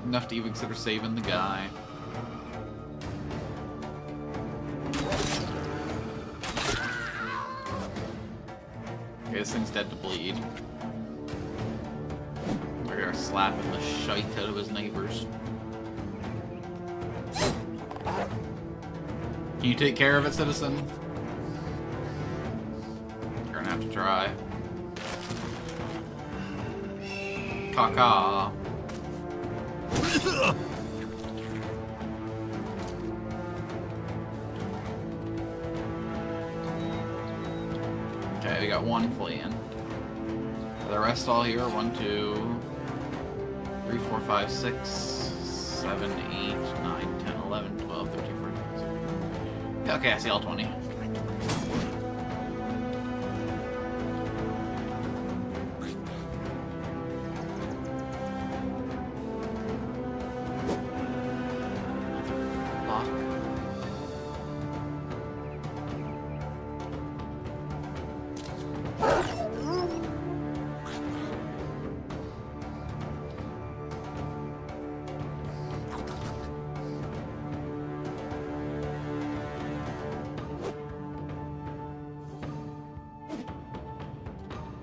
Enough to even consider saving the guy. Okay, this thing's dead to bleed. We're gonna slapping the shite out of his neighbors. Can you take care of it, citizen? You're gonna have to try. Caca. Okay, we got 1 fleeing. Are the rest all here? 1, 2, 3, 4, 5, 6, 7, 8, 9, 10, 11, 12, 13, 14, 15. Yeah, okay, I see all 20.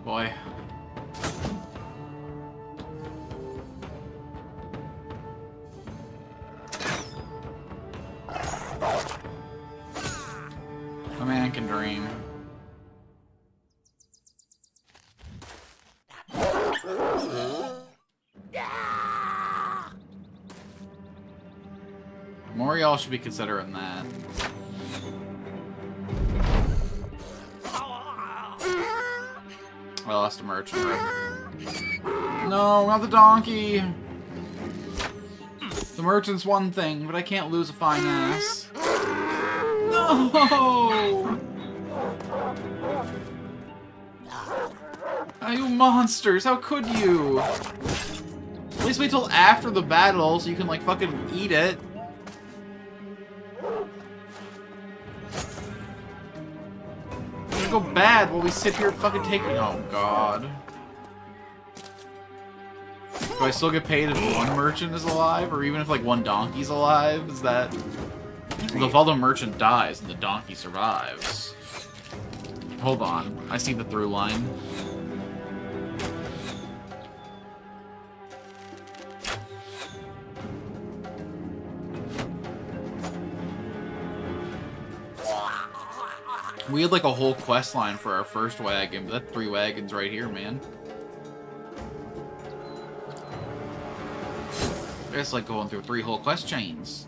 Boy. A man can dream. More of y'all should be considering that. I lost a merchant. No, not the donkey. The merchant's one thing, but I can't lose a fine ass. No! Oh, you monsters! How could you? At least wait till after the battle so you can, like, fucking eat it. Go bad while we sit here fucking taking. Oh god. Do I still get paid if 1 merchant is alive, or even if like 1 donkey's alive? Is that? Well, if all the merchant dies and the donkey survives. Hold on, I see the through line. We had like a whole quest line for our first wagon, but that's 3 wagons right here, man. It's like going through 3 whole quest chains.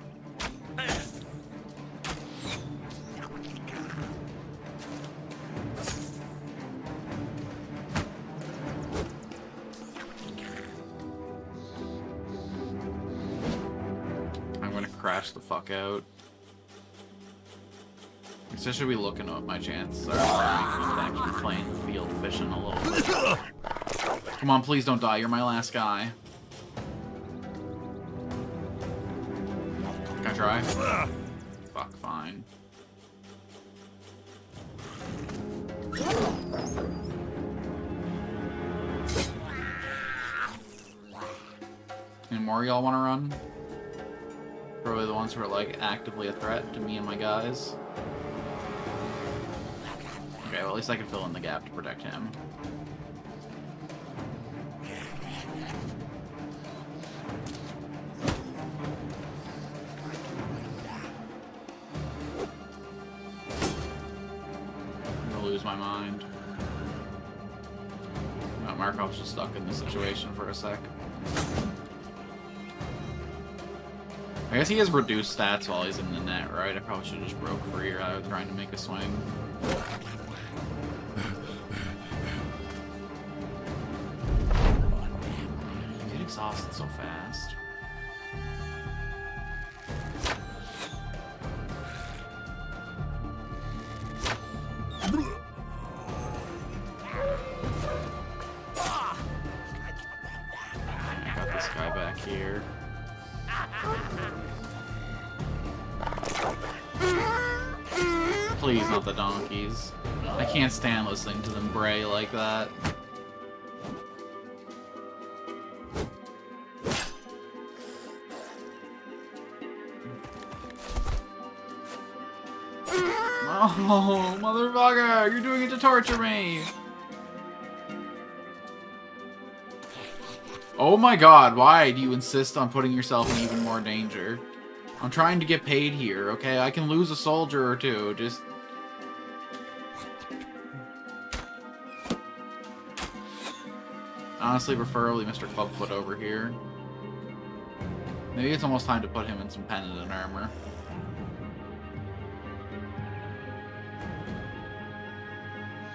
I'm gonna crash the fuck out. So should be looking at what my chances are of actually playing the field fishing a little bit. Come on, please don't die. You're my last guy. Can I try? Fuck, fine. Any more y'all want to run? Probably the ones who are like actively a threat to me and my guys. Okay, well at least I can fill in the gap to protect him. I'm gonna lose my mind. No, Markov's just stuck in this situation for a sec. I guess he has reduced stats while he's in the net, right? I probably should have just broke free or I was trying to make a swing. I get exhausted so fast. I got this guy back here. Please, not the donkeys. I can't stand listening to them bray like that. Oh, motherfucker! You're doing it to torture me! Oh my god, why do you insist on putting yourself in even more danger? I'm trying to get paid here, okay? I can lose a soldier or two, just... Honestly, preferably Mr. Clubfoot over here. Maybe it's almost time to put him in some pendant armor.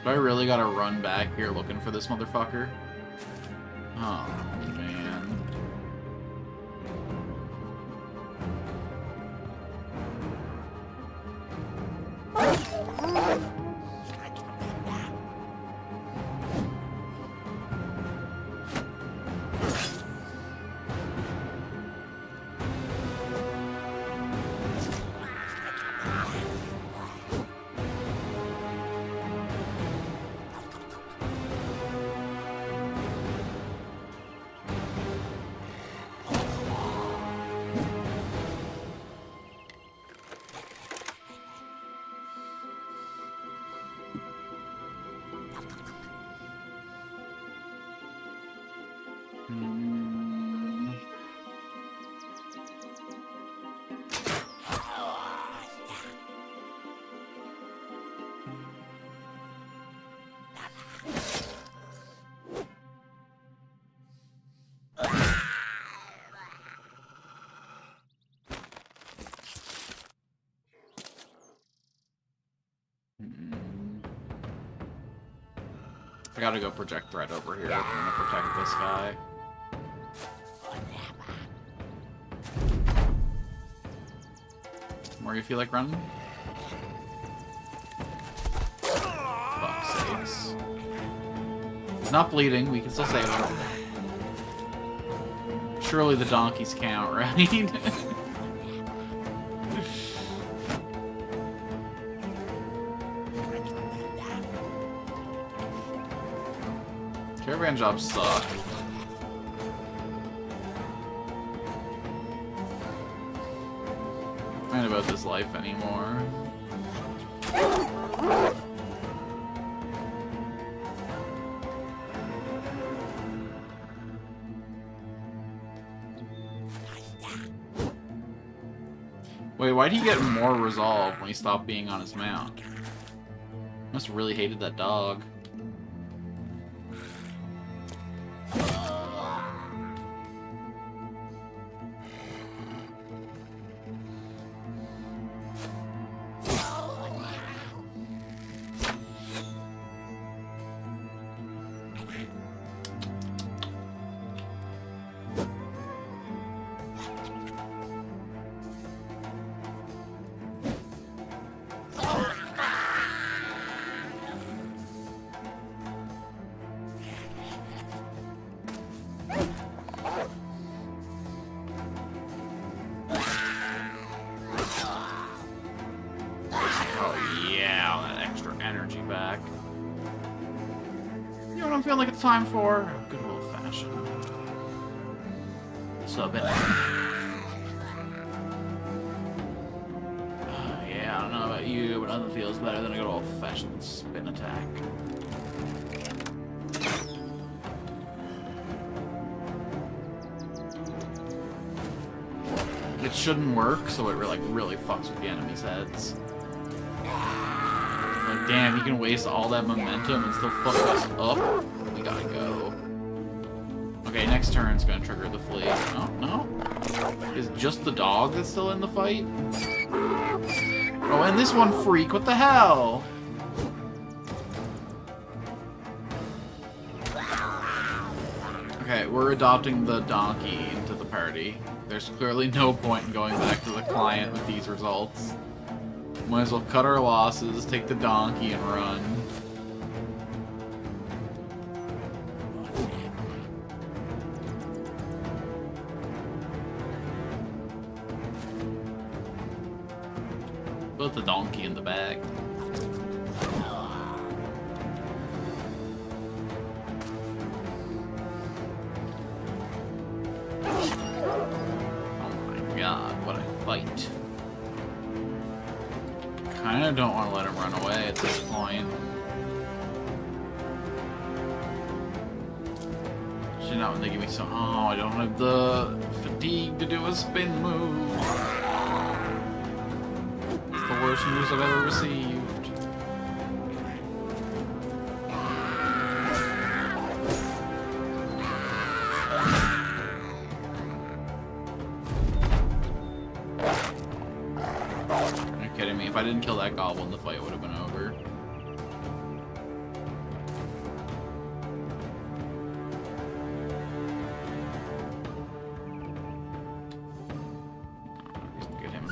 Do I really gotta run back here looking for this motherfucker? Oh, man. I gotta go project threat over here if I'm gonna protect this guy. More you feel like running? Fuck's sakes. He's not bleeding, we can still save him. Surely the donkeys count, right? Caravan jobs suck. I ain't about this life anymore. Wait, why'd he get more resolve when he stopped being on his mount? Must have really hated that dog. Time for good old-fashioned sub it. Yeah, I don't know about you, but nothing feels better than a good old-fashioned spin attack. It shouldn't work, so it really fucks with the enemy's heads. Like, damn, you can waste all that momentum and still fuck us up. We gotta go. Okay, next turn's gonna trigger the flee. Oh, no? Is just the dog that's still in the fight? Oh, and this one freak, what the hell? Okay, we're adopting the donkey into the party. There's clearly no point in going back to the client with these results. Might as well cut our losses, take the donkey, and run. Put the donkey in the bag. Oh my god, what a fight. Kinda don't want to let him run away at this point. Actually, not when they give me some. Oh, I don't have the fatigue to do a spin move. It's the worst news I've ever received. If I didn't kill that goblin, the fight would have been over. Get him.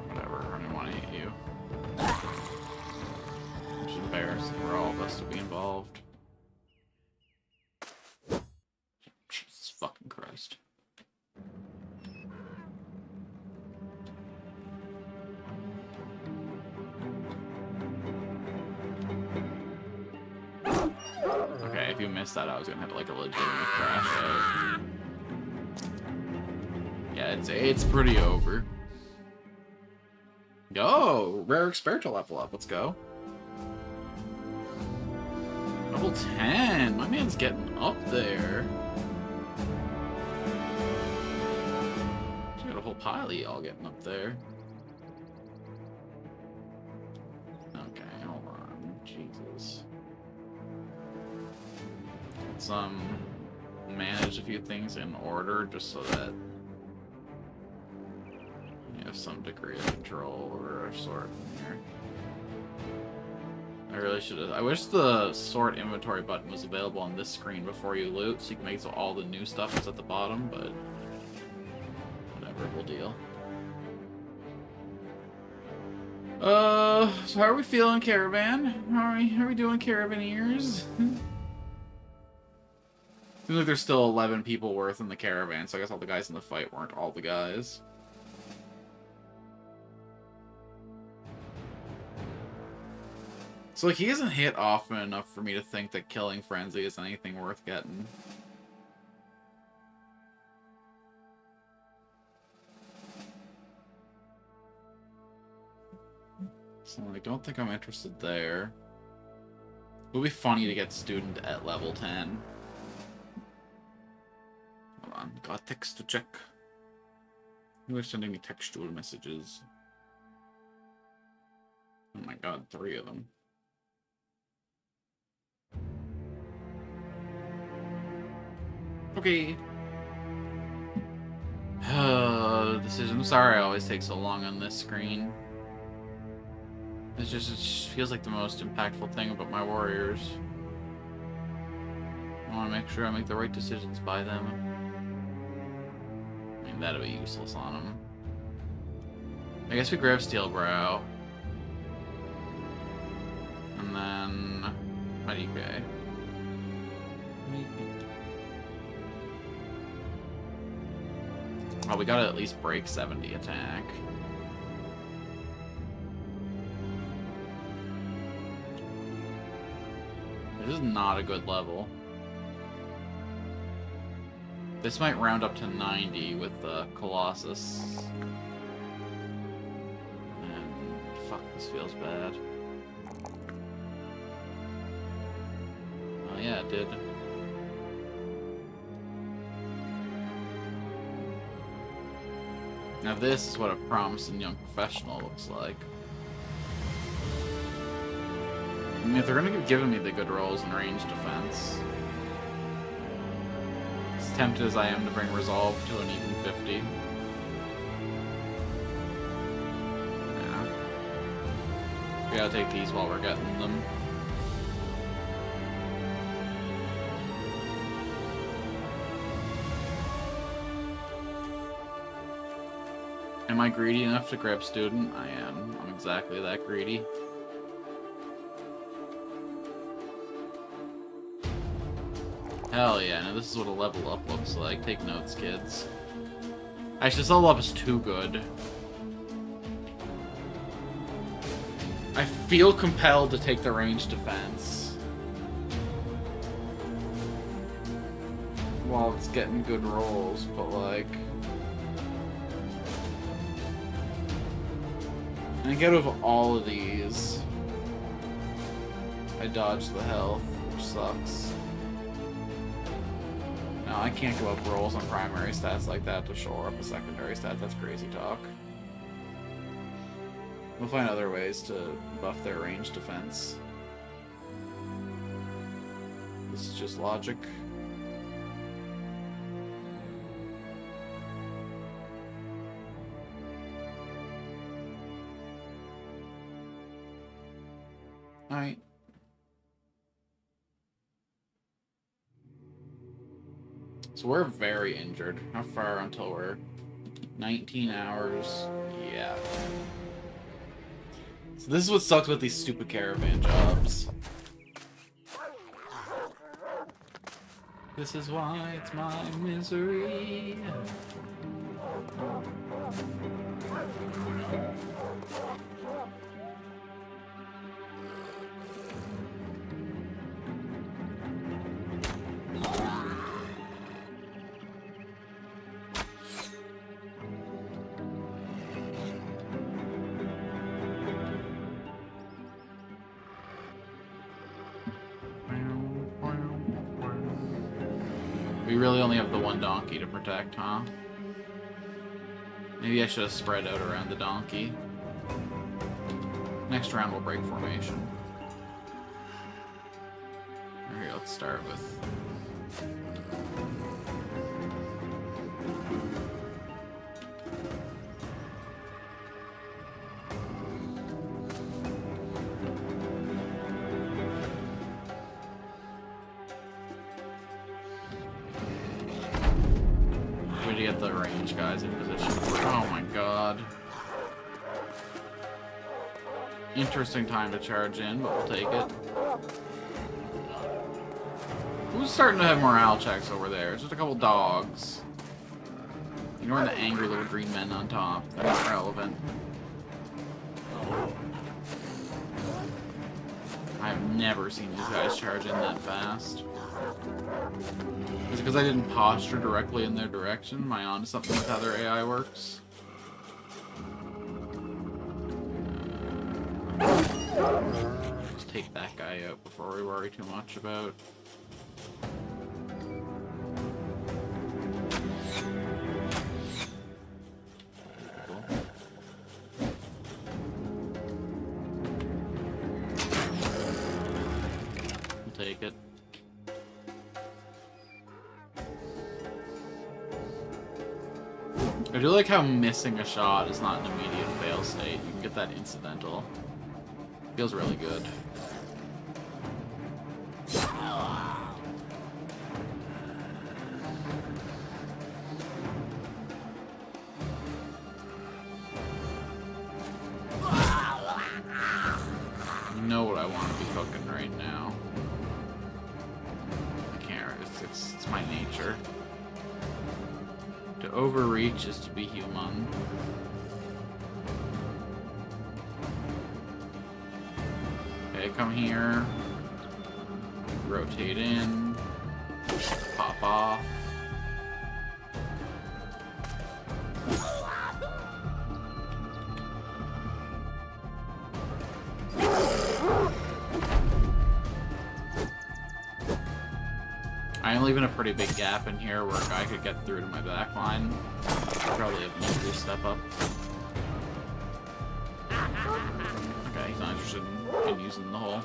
Whatever, I didn't want to hit you. I'm just embarrassed for all of us to be involved. Fucking Christ. Okay, if you missed that, I was gonna have like a legitimate crash out. Yeah, it's pretty over. Go! Rare spiritual level up, let's go. Level 10! My man's getting up there. Pile of y'all getting up there. Okay, hold on. Jesus. Let's manage a few things in order just so that you have some degree of control over our sort in here. I really should have. I wish the sort inventory button was available on this screen before you loot, so you can make so all the new stuff is at the bottom, but we'll deal. So how are we feeling, Caravan? How are we doing, Caravaneers? Seems like there's still 11 people worth in the caravan, so I guess all the guys in the fight weren't all the guys. So like he isn't hit often enough for me to think that killing Frenzy is anything worth getting. So I don't think I'm interested there. It would be funny to get student at level 10. Hold on, got text to check. Who is sending me textual messages? Oh my god, 3 of them. Okay. Decision. I'm sorry I always take so long on this screen. It just feels like the most impactful thing about my warriors. I want to make sure I make the right decisions by them. I mean, that'll be useless on them. I guess we grab Steel Brow. And then... IDK. Oh, we gotta at least break 70 attack. This is not a good level. This might round up to 90 with the Colossus. And fuck, this feels bad. Oh yeah, it did. Now this is what a promising young professional looks like. I mean, if they're gonna be giving me the good rolls in range defense, as tempted as I am to bring Resolve to an even 50. Yeah. We gotta take these while we're getting them. Am I greedy enough to grab Student? I am. I'm exactly that greedy. Hell yeah, now this is what a level up looks like. Take notes, kids. Actually, this level up is too good. I feel compelled to take the range defense while it's getting good rolls, but like... I get rid of all of these. I dodged the health, which sucks. No, I can't go up rolls on primary stats like that to shore up a secondary stat. That's crazy talk. We'll find other ways to buff their range defense. This is just logic. Alright. So we're very injured. How far until we're 19 hours? Yeah. So this is what sucks with these stupid caravan jobs. This is why it's my misery. We really only have the one donkey to protect, huh? Maybe I should have spread out around the donkey. Next round we'll break formation. Here, let's start with... to get the range guys in position. Oh my god. Interesting time to charge in, but we'll take it. Who's starting to have morale checks over there? It's just a couple dogs. Ignoring the angry little green men on top. They're not relevant. I've never seen these guys charge in that fast. Is it because I didn't posture directly in their direction? Am I onto something with how their AI works? Just take that guy out before we worry too much about. I do like how missing a shot is not an immediate fail state. You can get that incidental. Feels really good. You know what I want to be cooking right now. I can't. It's my nature. To overreach is to be human. Okay, come here. Rotate in. Pop off. I'm leaving a pretty big gap in here where a guy could get through to my back line. Probably have an easier step up. Okay, he's not interested in using the hole.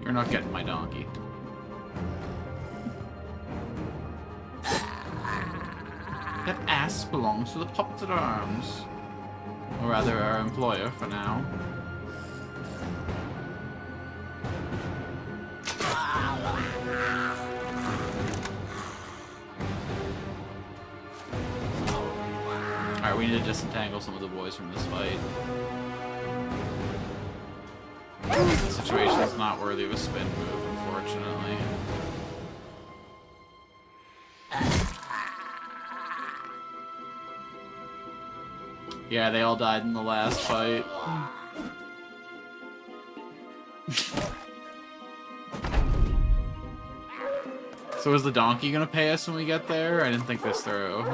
You're not getting my donkey. That ass belongs to the puppets at arms. Or rather, our employer for now. Alright, we need to disentangle some of the boys from this fight. The situation is not worthy of a spin move, unfortunately. Yeah, they all died in the last fight. So is the donkey gonna pay us when we get there? I didn't think this through.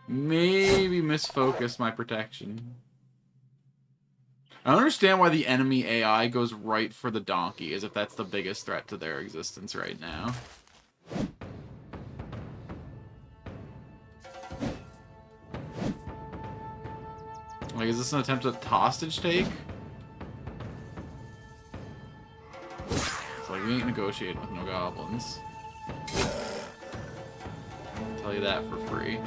Maybe misfocus my protection. I don't understand why the enemy AI goes right for the donkey, as if that's the biggest threat to their existence right now. Like, is this an attempt at hostage take? It's like, we ain't negotiating with no goblins. I'll tell you that for free.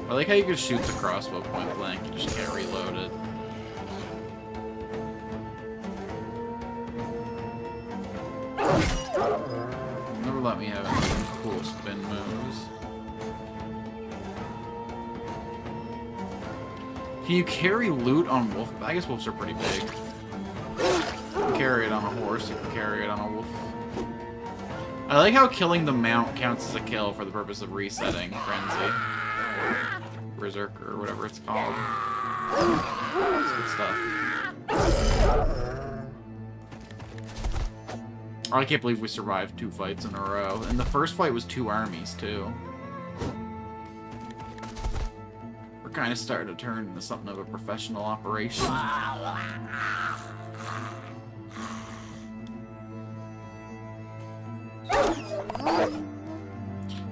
I like how you can shoot the crossbow point blank, you just can't reload it. Never let me have any cool spin moves. Can you carry loot on wolf? I guess wolves are pretty big. You can carry it on a horse, you can carry it on a wolf. I like how killing the mount counts as a kill for the purpose of resetting Frenzy. Berserker, or whatever it's called. That's good stuff. I can't believe we survived 2 fights in a row. And the first fight was 2 armies, too. We're kind of starting to turn into something of a professional operation.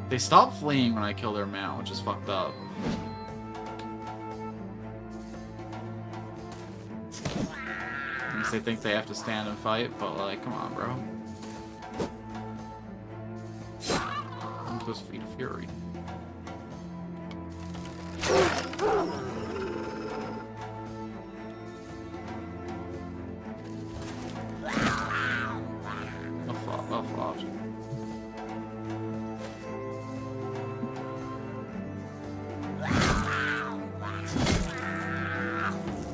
They stop fleeing when I kill their mount, which is fucked up. I guess they think they have to stand and fight, but like, come on, bro. Those feet of fury. I'll flop.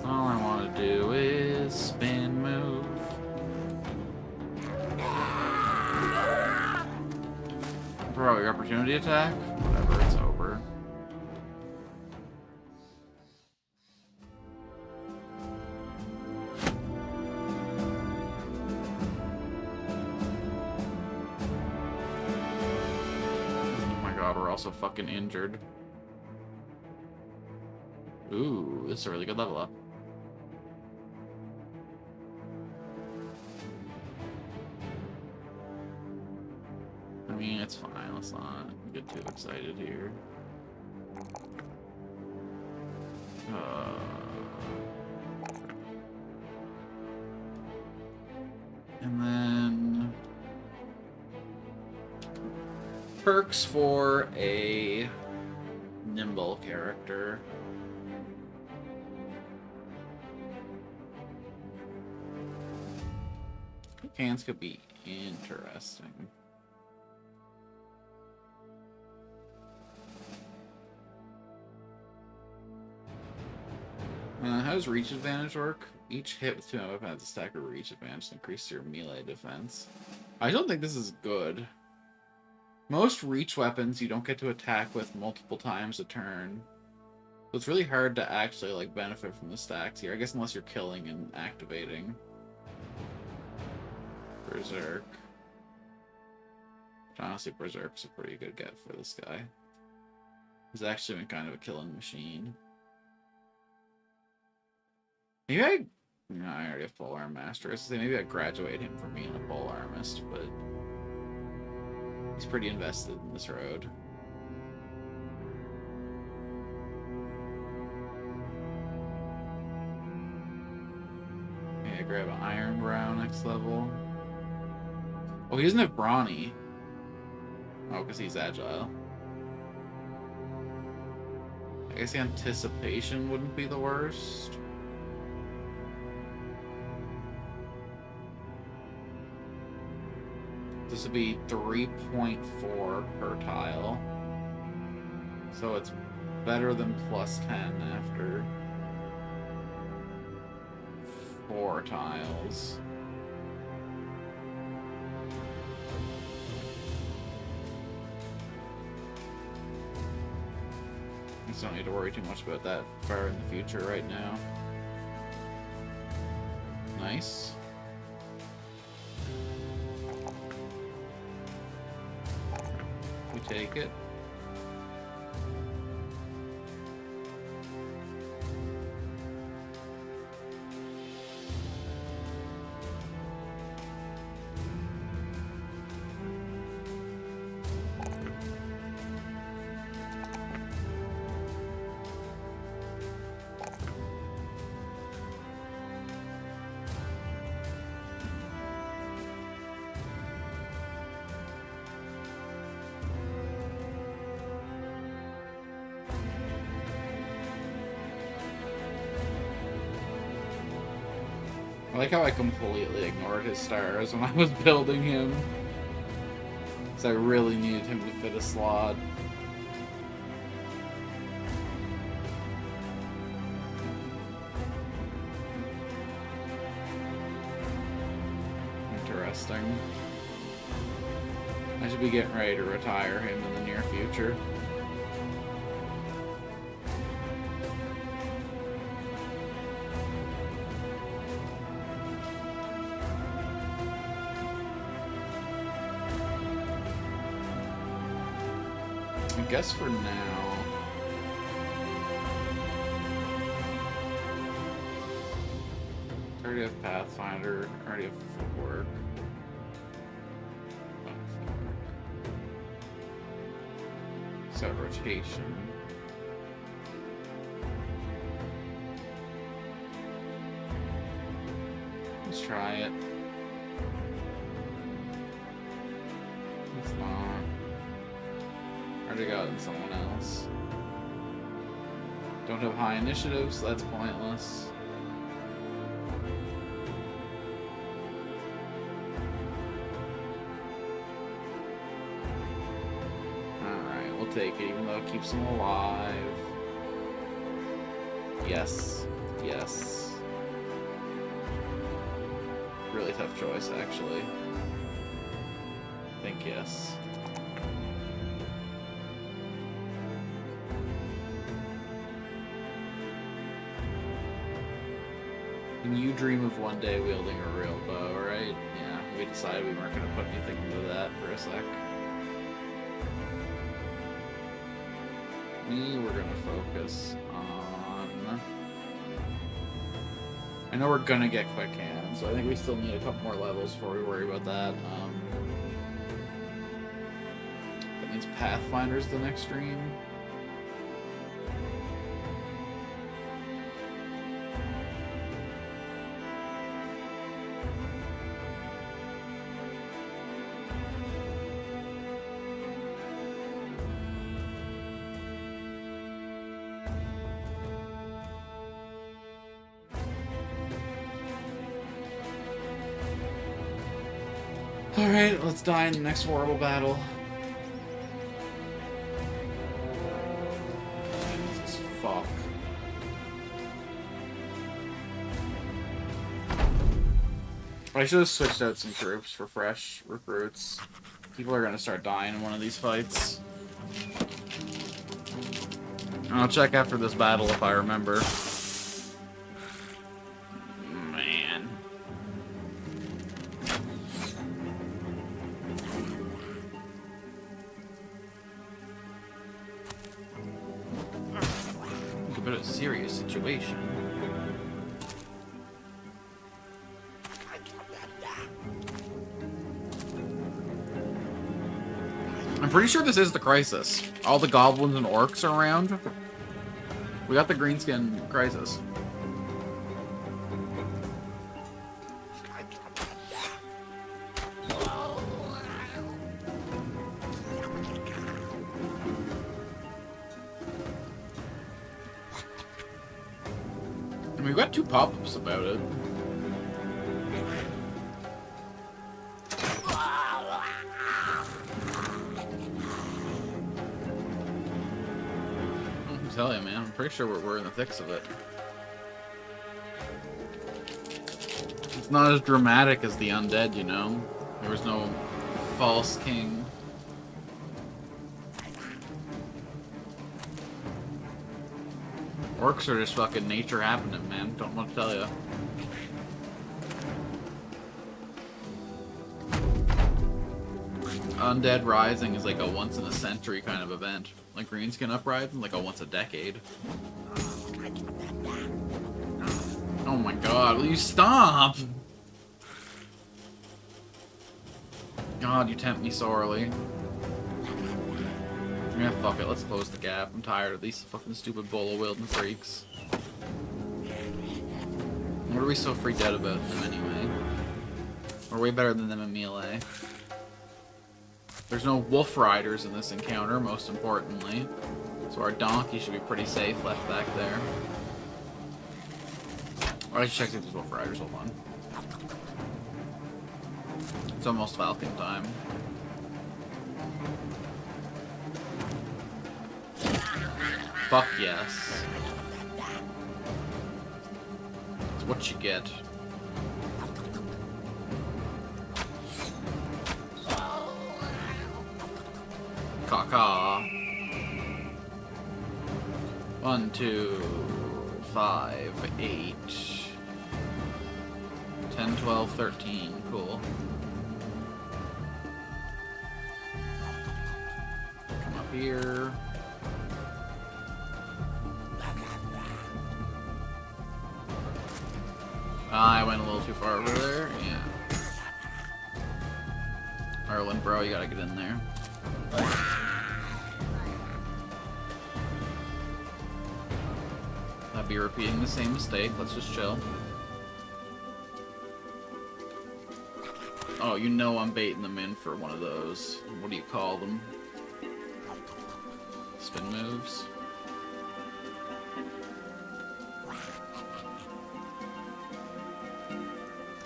All I want to opportunity attack? Whatever, it's over. Oh my god, we're also fucking injured. Ooh, this is a really good level up. I mean, it's fine. Let's not get too excited here. And then perks for a nimble character. Cans could be interesting. How does reach advantage work? Each hit with 2 weapons adds a stack of reach advantage to increase your melee defense. I don't think this is good. Most reach weapons you don't get to attack with multiple times a turn. So it's really hard to actually like benefit from the stacks here. I guess unless you're killing and activating. Berserk. Honestly, Berserk's a pretty good get for this guy. He's actually been kind of a killing machine. Maybe no, I already have Polearm Master. I was gonna say maybe I graduate him from being a Polearmist, but he's pretty invested in this road. Okay, I grab an Iron Brow next level. Oh, he doesn't have Brawny. Oh, because he's agile. I guess the Anticipation wouldn't be the worst. This would be 3.4 per tile. So it's better than plus 10 after 4 tiles. I just don't need to worry too much about that far in the future right now. Nice. We take it. I like how I completely ignored his stars when I was building him. Because I really needed him to fit a slot. Interesting. I should be getting ready to retire him in the near future. I guess for now, I already have Pathfinder, I already have Footwork. So rotation. Let's try it. It's not. I already got in someone else. Don't have high initiative, so that's pointless. Alright, we'll take it, even though it keeps them alive. Yes. Yes. Really tough choice, actually. I think yes. Can you dream of one day wielding a real bow, right? Yeah, we decided we weren't going to put anything into that for a sec. We were going to focus on... I know we're going to get quick hands, so I think we still need a couple more levels before we worry about that. That means Pathfinder's the next stream. Alright, let's die in the next horrible battle. Jesus fuck. I should have switched out some troops for fresh recruits. People are gonna start dying in one of these fights. I'll check after this battle if I remember. Man. A bit of a serious situation. I'm pretty sure this is the crisis. All the goblins and orcs are around. We got the greenskin crisis. And we've got 2 pop-ups about it. Tell you, man, I'm pretty sure we're in the thick of it. It's not as dramatic as the undead, you know? There was no false king. Orcs are just fucking nature happening, man. Don't want to tell you. Undead Rising is like a once-in-a-century kind of event. Like Greenskin Uprising, like a once-a-decade. Oh my god, will you stop? God, you tempt me sorely. Yeah, fuck it, let's close the gap. I'm tired of these fucking stupid Bolo wielding freaks. What are we so freaked out about them anyway? We're way better than them in melee. There's no wolf riders in this encounter, most importantly. So our donkey should be pretty safe left back there. Oh, I should check if there's wolf riders, hold on. It's almost falcon time. Fuck yes. It's what you get. Caw. 1, 2, 5, 8, 10, 12, 13. Cool. Come up here. I went a little too far over there. Yeah. Erlen, bro, you gotta get in there. I'd be repeating the same mistake. Let's just chill. Oh, you know I'm baiting them in for one of those. What do you call them? Spin moves.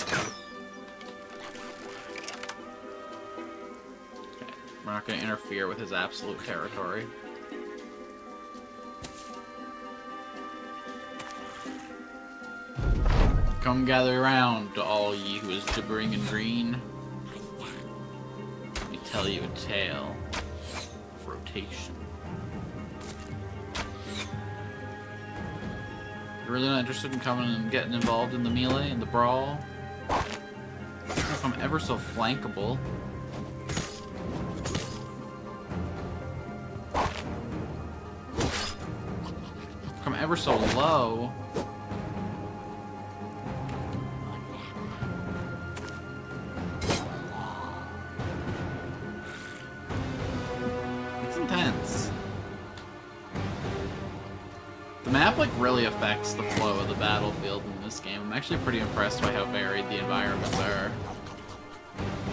Okay. We're not going to interfere with his absolute territory. Come gather around, all ye who is gibbering and green. Let me tell you a tale of rotation. You're really not interested in coming and getting involved in the melee and the brawl? If I'm ever so flankable. If I'm ever so low. It's intense. The map, like, really affects the flow of the battlefield in this game. I'm actually pretty impressed by how varied the environments are.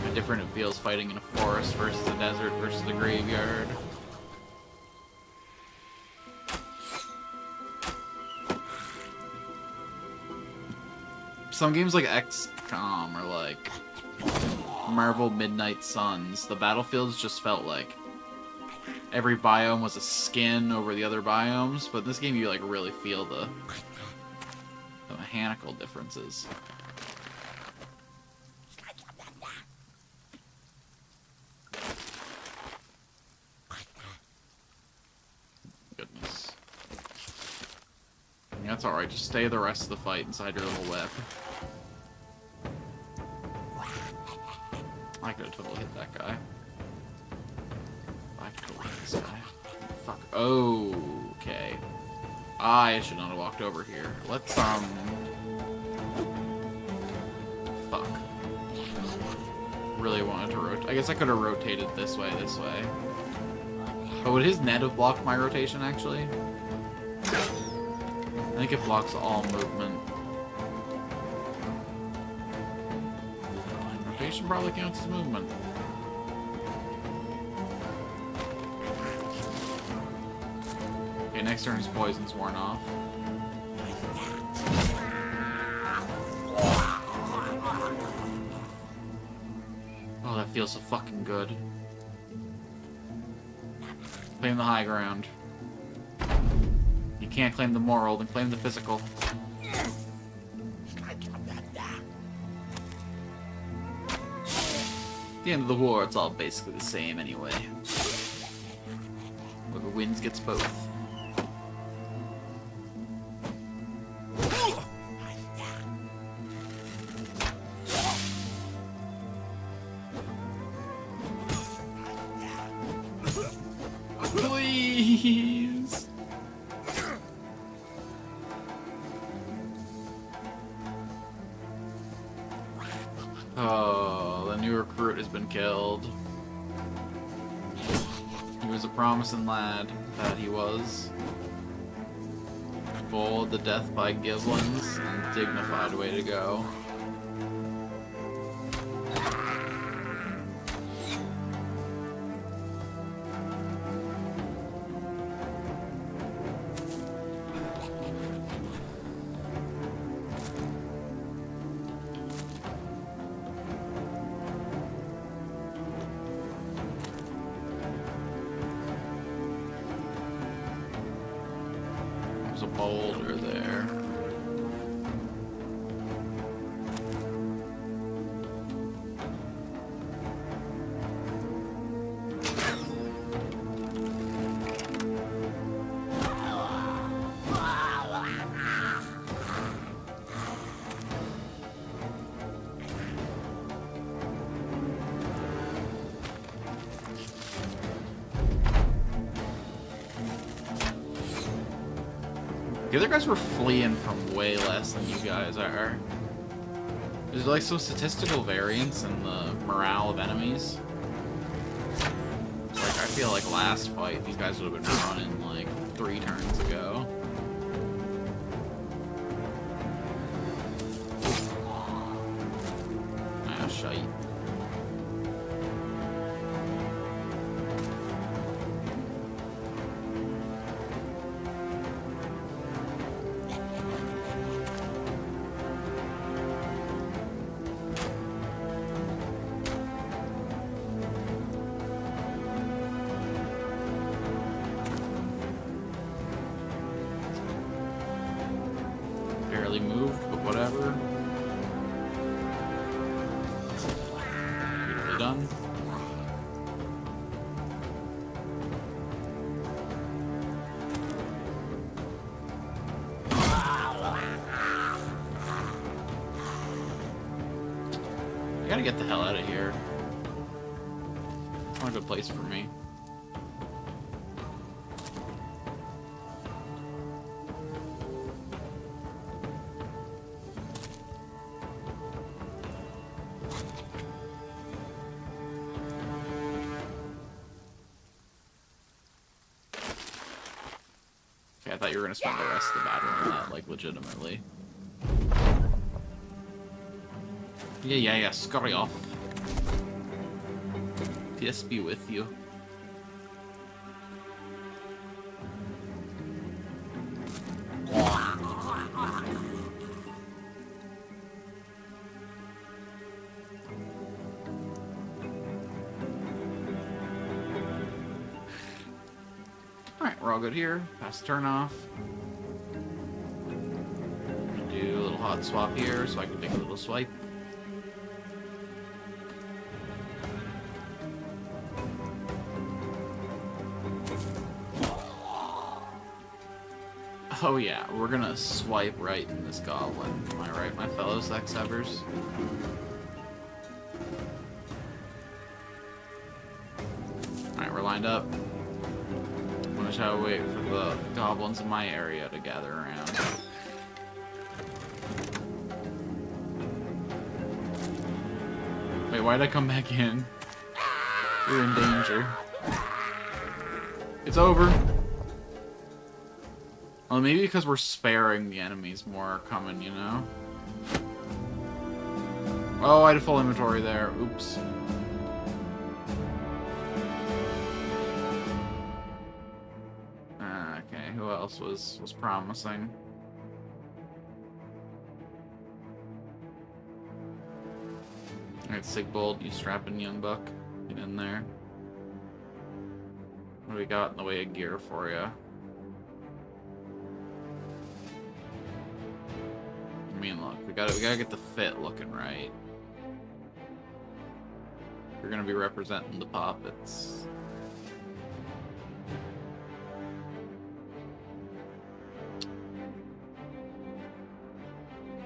How different it feels fighting in a forest versus a desert versus a graveyard. Some games like XCOM or like Marvel Midnight Suns, the battlefields just felt like every biome was a skin over the other biomes, but in this game you like really feel the mechanical differences. Goodness. Yeah, that's alright, just stay the rest of the fight inside your little web. I could have totally hit that guy. I could totally hit this guy. Fuck. Okay. I should not have walked over here. Let's, Fuck. Really wanted to rotate. I guess I could have rotated this way. But would his net have blocked my rotation, actually? I think it blocks all movement. Rotation probably counts as movement. Okay, next turn his poison's worn off. Oh, that feels so fucking good. Claim the high ground. You can't claim the moral, then claim the physical. At the end of the war, it's all basically the same anyway. Whoever wins gets both. Please! Oh, the new recruit has been killed. He was a promising lad, that he was. Bold to death by giblins, and dignified way to go. There's a boulder there. The other guys were fleeing from way less than you guys are. There's like some statistical variance in the morale of enemies. Like, I feel like last fight, these guys would have been running like 3 turns ago. Ah, shite. Barely moved, but whatever. Beautifully done. I gotta get the hell out of here. It's not a good place for me. Okay, I thought you were gonna spend the rest of the battle on that, like, legitimately. Yeah, scurry off. Peace be with you. Alright, we're all good here. Pass the turn off. Do a little hot swap here so I can take a little swipe. Oh yeah, we're gonna swipe right in this goblin. Am I right, my fellow sex havers? Alright, we're lined up. I'm gonna try to wait for the goblins in my area to gather around. Wait, why'd I come back in? You're in danger. It's over. Well, maybe because we're sparing the enemies more coming, you know? Oh, I had a full inventory there. Oops. Okay, who else was promising? Alright, Sigbold, you strapping young buck. Get in there. What do we got in the way of gear for you? I mean, look, we gotta get the fit looking right. You're gonna be representing the puppets.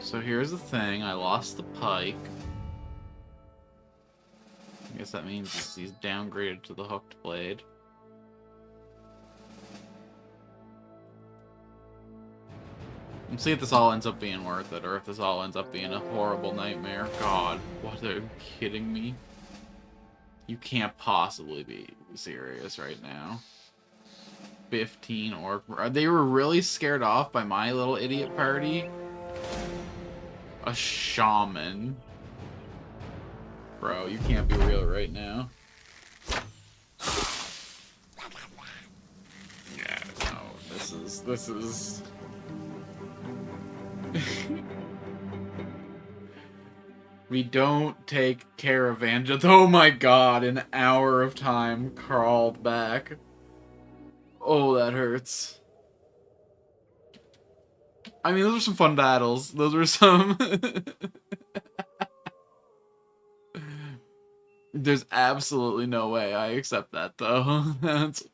So here's the thing, I lost the pike. I guess that means he's downgraded to the hooked blade. Let's see if this all ends up being worth it, or if this all ends up being a horrible nightmare. God, what, are you kidding me? You can't possibly be serious right now. 15 orc. They were really scared off by my little idiot party. A shaman. Bro, you can't be real right now. Yeah, no, this is... We don't take care of Angela. Oh my god, an hour of time crawled back. Oh, that hurts. I mean, those are some fun battles. Those were some... There's absolutely no way I accept that, though. That's...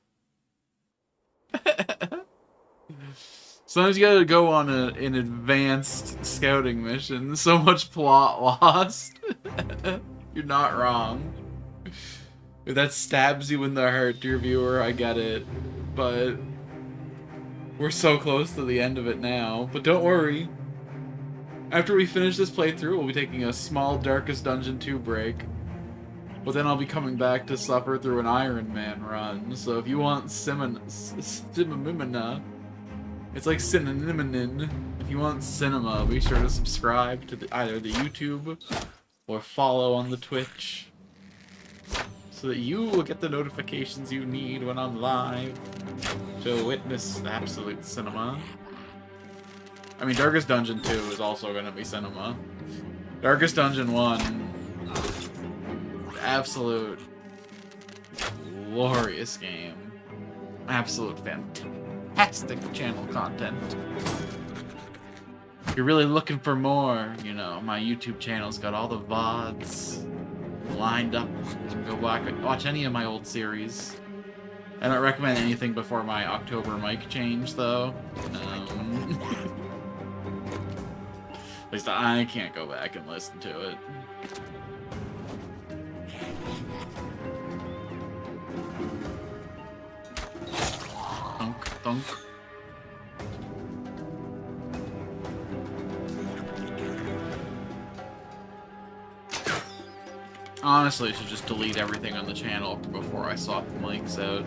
Sometimes you gotta go on an advanced scouting mission. So much plot lost. You're not wrong. If that stabs you in the heart, dear viewer, I get it. But we're so close to the end of it now. But don't worry. After we finish this playthrough, we'll be taking a small Darkest Dungeon 2 break. But then I'll be coming back to suffer through an Iron Man run. So if you want Simimina, it's like Cinnamon. If you want cinema, be sure to subscribe to either the YouTube or follow on the Twitch, so that you will get the notifications you need when I'm live to witness absolute cinema. I mean, Darkest Dungeon 2 is also going to be cinema. Darkest Dungeon 1, absolute glorious game. Absolute fantastic channel content. If you're really looking for more, you know, my YouTube channel's got all the VODs lined up. Go watch any of my old series. I don't recommend anything before my October mic change, though. At least I can't go back and listen to it. Thunk. Honestly, I should just delete everything on the channel before I swap the mics out.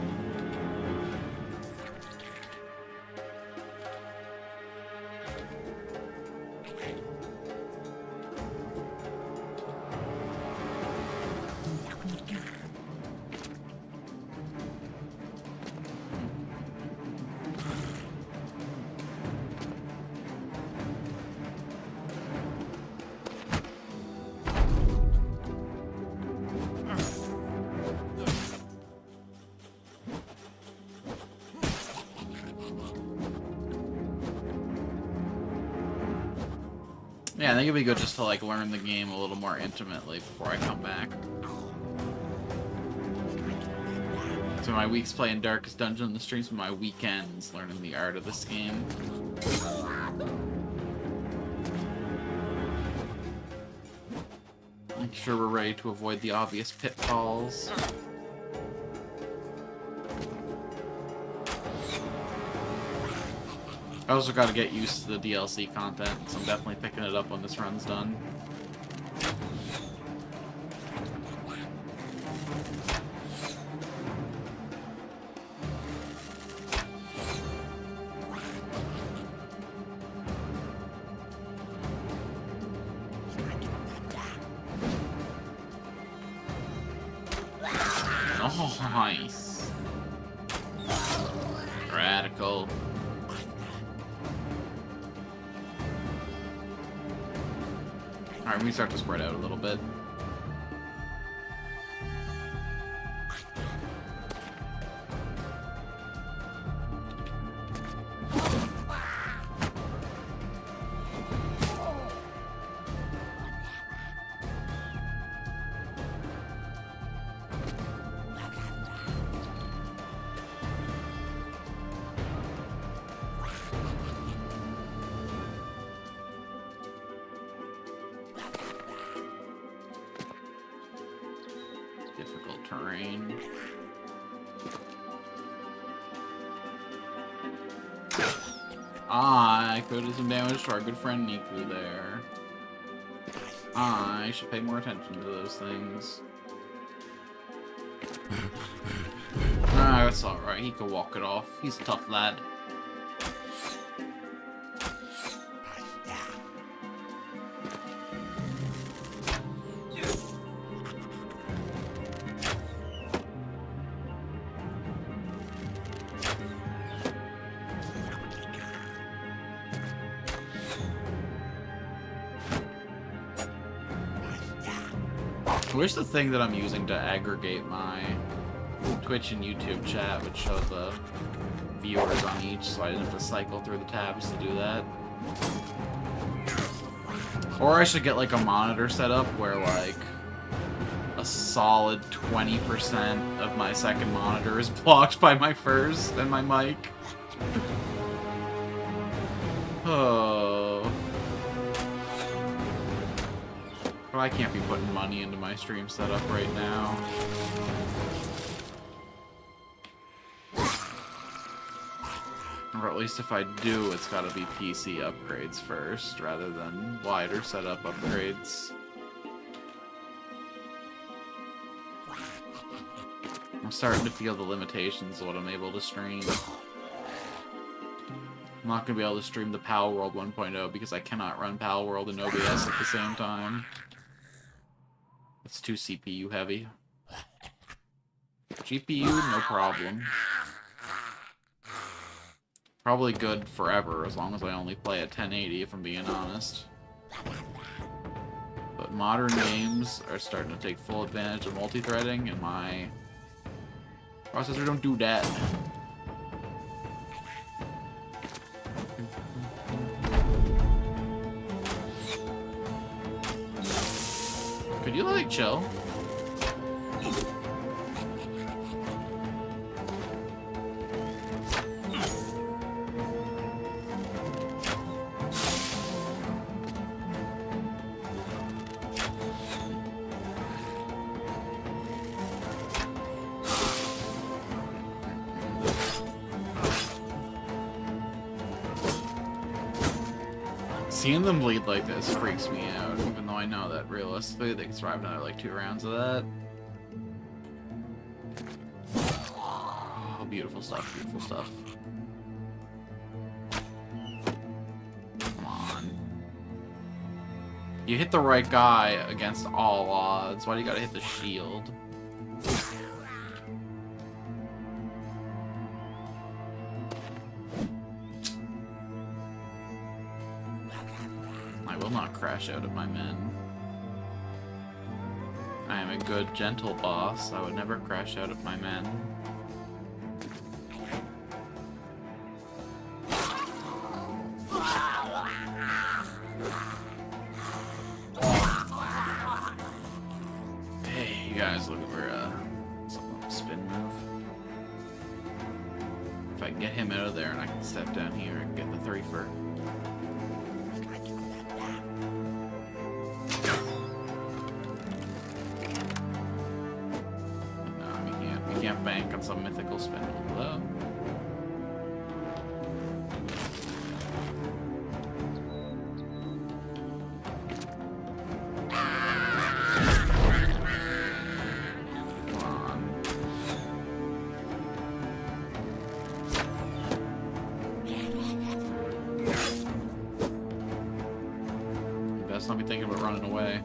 Yeah, I think it'd be good just to like learn the game a little more intimately before I come back. So my weeks playing Darkest Dungeon on the streams, and my weekends learning the art of this game. Make sure we're ready to avoid the obvious pitfalls. I also gotta get used to the DLC content, so I'm definitely picking it up when this run's done. Oh, nice. Radical. Alright, we start to spread out a little bit. Difficult terrain. I could do some damage to our good friend Niku there. I should pay more attention to those things. Ah, that's alright. He could walk it off. He's a tough lad. I wish the thing that I'm using to aggregate my Twitch and YouTube chat would show the viewers on each, so I didn't have to cycle through the tabs to do that. Or I should get like a monitor set up where like a solid 20% of my second monitor is blocked by my first and my mic. Oh. But I can't be putting money into my stream setup right now. Or at least if I do, it's gotta be PC upgrades first, rather than wider setup upgrades. I'm starting to feel the limitations of what I'm able to stream. I'm not gonna be able to stream the Pal World 1.0 because I cannot run Pal World and OBS at the same time. It's too CPU heavy. GPU, no problem. Probably good forever, as long as I only play at 1080, if I'm being honest. But modern games are starting to take full advantage of multi-threading, and my processor don't do that. Could you, like, chill? Seeing them bleed like this freaks me out, even though I know that realistically they can survive another like 2 rounds of that. Oh, beautiful stuff, beautiful stuff. Come on. You hit the right guy against all odds. Why do you gotta hit the shield? I will not crash out of my men. I am a good, gentle boss. I would never crash out of my men. Hey, you guys looking for some spin move? If I can get him out of there and I can step down here and get the 3-fer. Can't bank on some mythical spin. Hello? Come on. You best not be thinking about running away.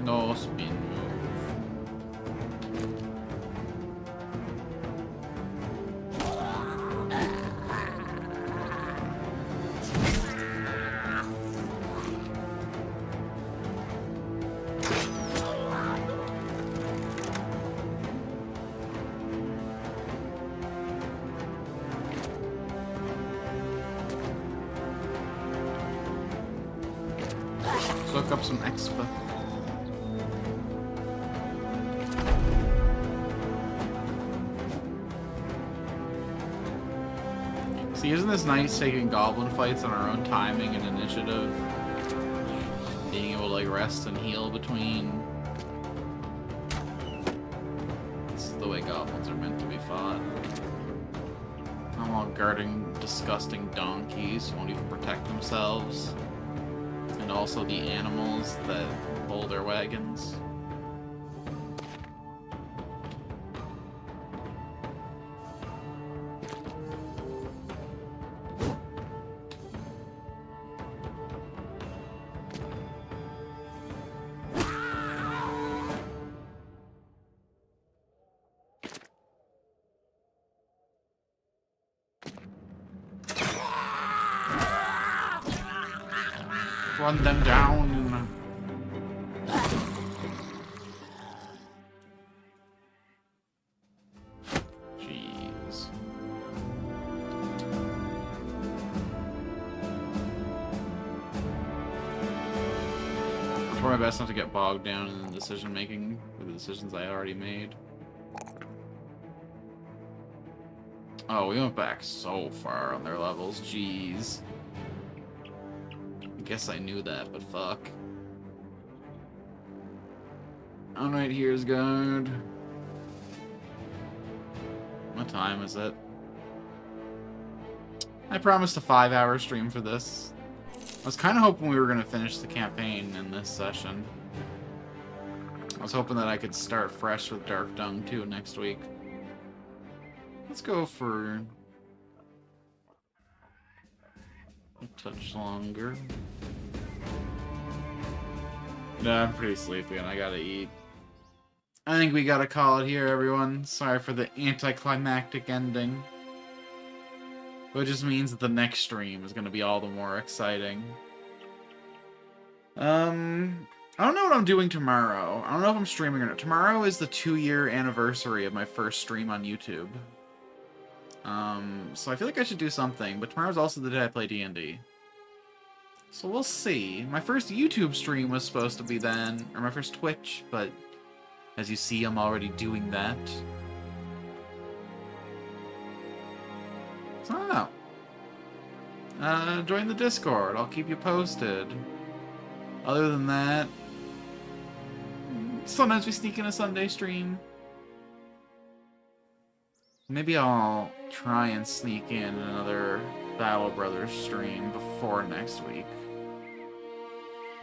No spin move. Soak up some expa. See, isn't this nice taking goblin fights on our own timing and initiative? Being able to like rest and heal between. This is the way goblins are meant to be fought. I'm all guarding disgusting donkeys who won't even protect themselves. And also the animals that pull their wagons. Run them down. Jeez. I'll try my best not to get bogged down in the decision making for the decisions I already made. Oh, we went back so far on their levels. Jeez. Guess I knew that, but fuck. Alright, here's guard. What time is it? I promised a 5-hour stream for this. I was kind of hoping we were going to finish the campaign in this session. I was hoping that I could start fresh with Dark Dung too next week. Let's go for a touch longer. No, I'm pretty sleepy and I gotta eat. I think we gotta call it here, everyone. Sorry for the anticlimactic ending. But it just means that the next stream is gonna be all the more exciting. I don't know what I'm doing tomorrow. I don't know if I'm streaming or not. Tomorrow is the 2-year anniversary of my first stream on YouTube. So I feel like I should do something, but tomorrow's also the day I play D&D. So we'll see. My first YouTube stream was supposed to be then, or my first Twitch, but as you see, I'm already doing that. So I don't know. Join the Discord. I'll keep you posted. Other than that, sometimes we sneak in a Sunday stream. Maybe I'll try and sneak in another Battle Brothers stream before next week.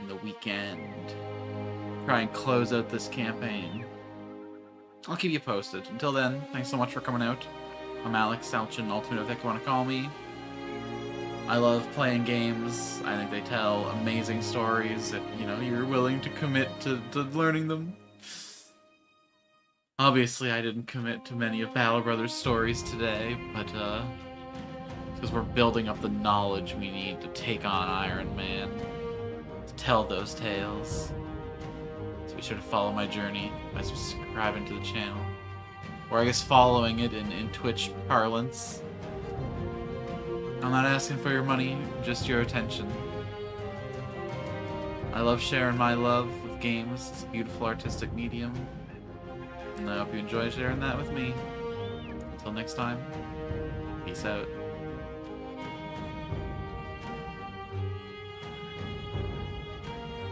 In the weekend. Try and close out this campaign. I'll keep you posted. Until then, thanks so much for coming out. I'm Alex, Salchin, Ultimate, if you want to call me. I love playing games. I think they tell amazing stories if, you know, you're willing to commit to learning them. Obviously, I didn't commit to many of Battle Brothers' stories today, but, because we're building up the knowledge we need to take on Iron Man, to tell those tales. So be sure to follow my journey by subscribing to the channel. Or I guess following it in Twitch parlance. I'm not asking for your money, just your attention. I love sharing my love of games. It's a beautiful artistic medium. And I hope you enjoy sharing that with me. Until next time, peace out.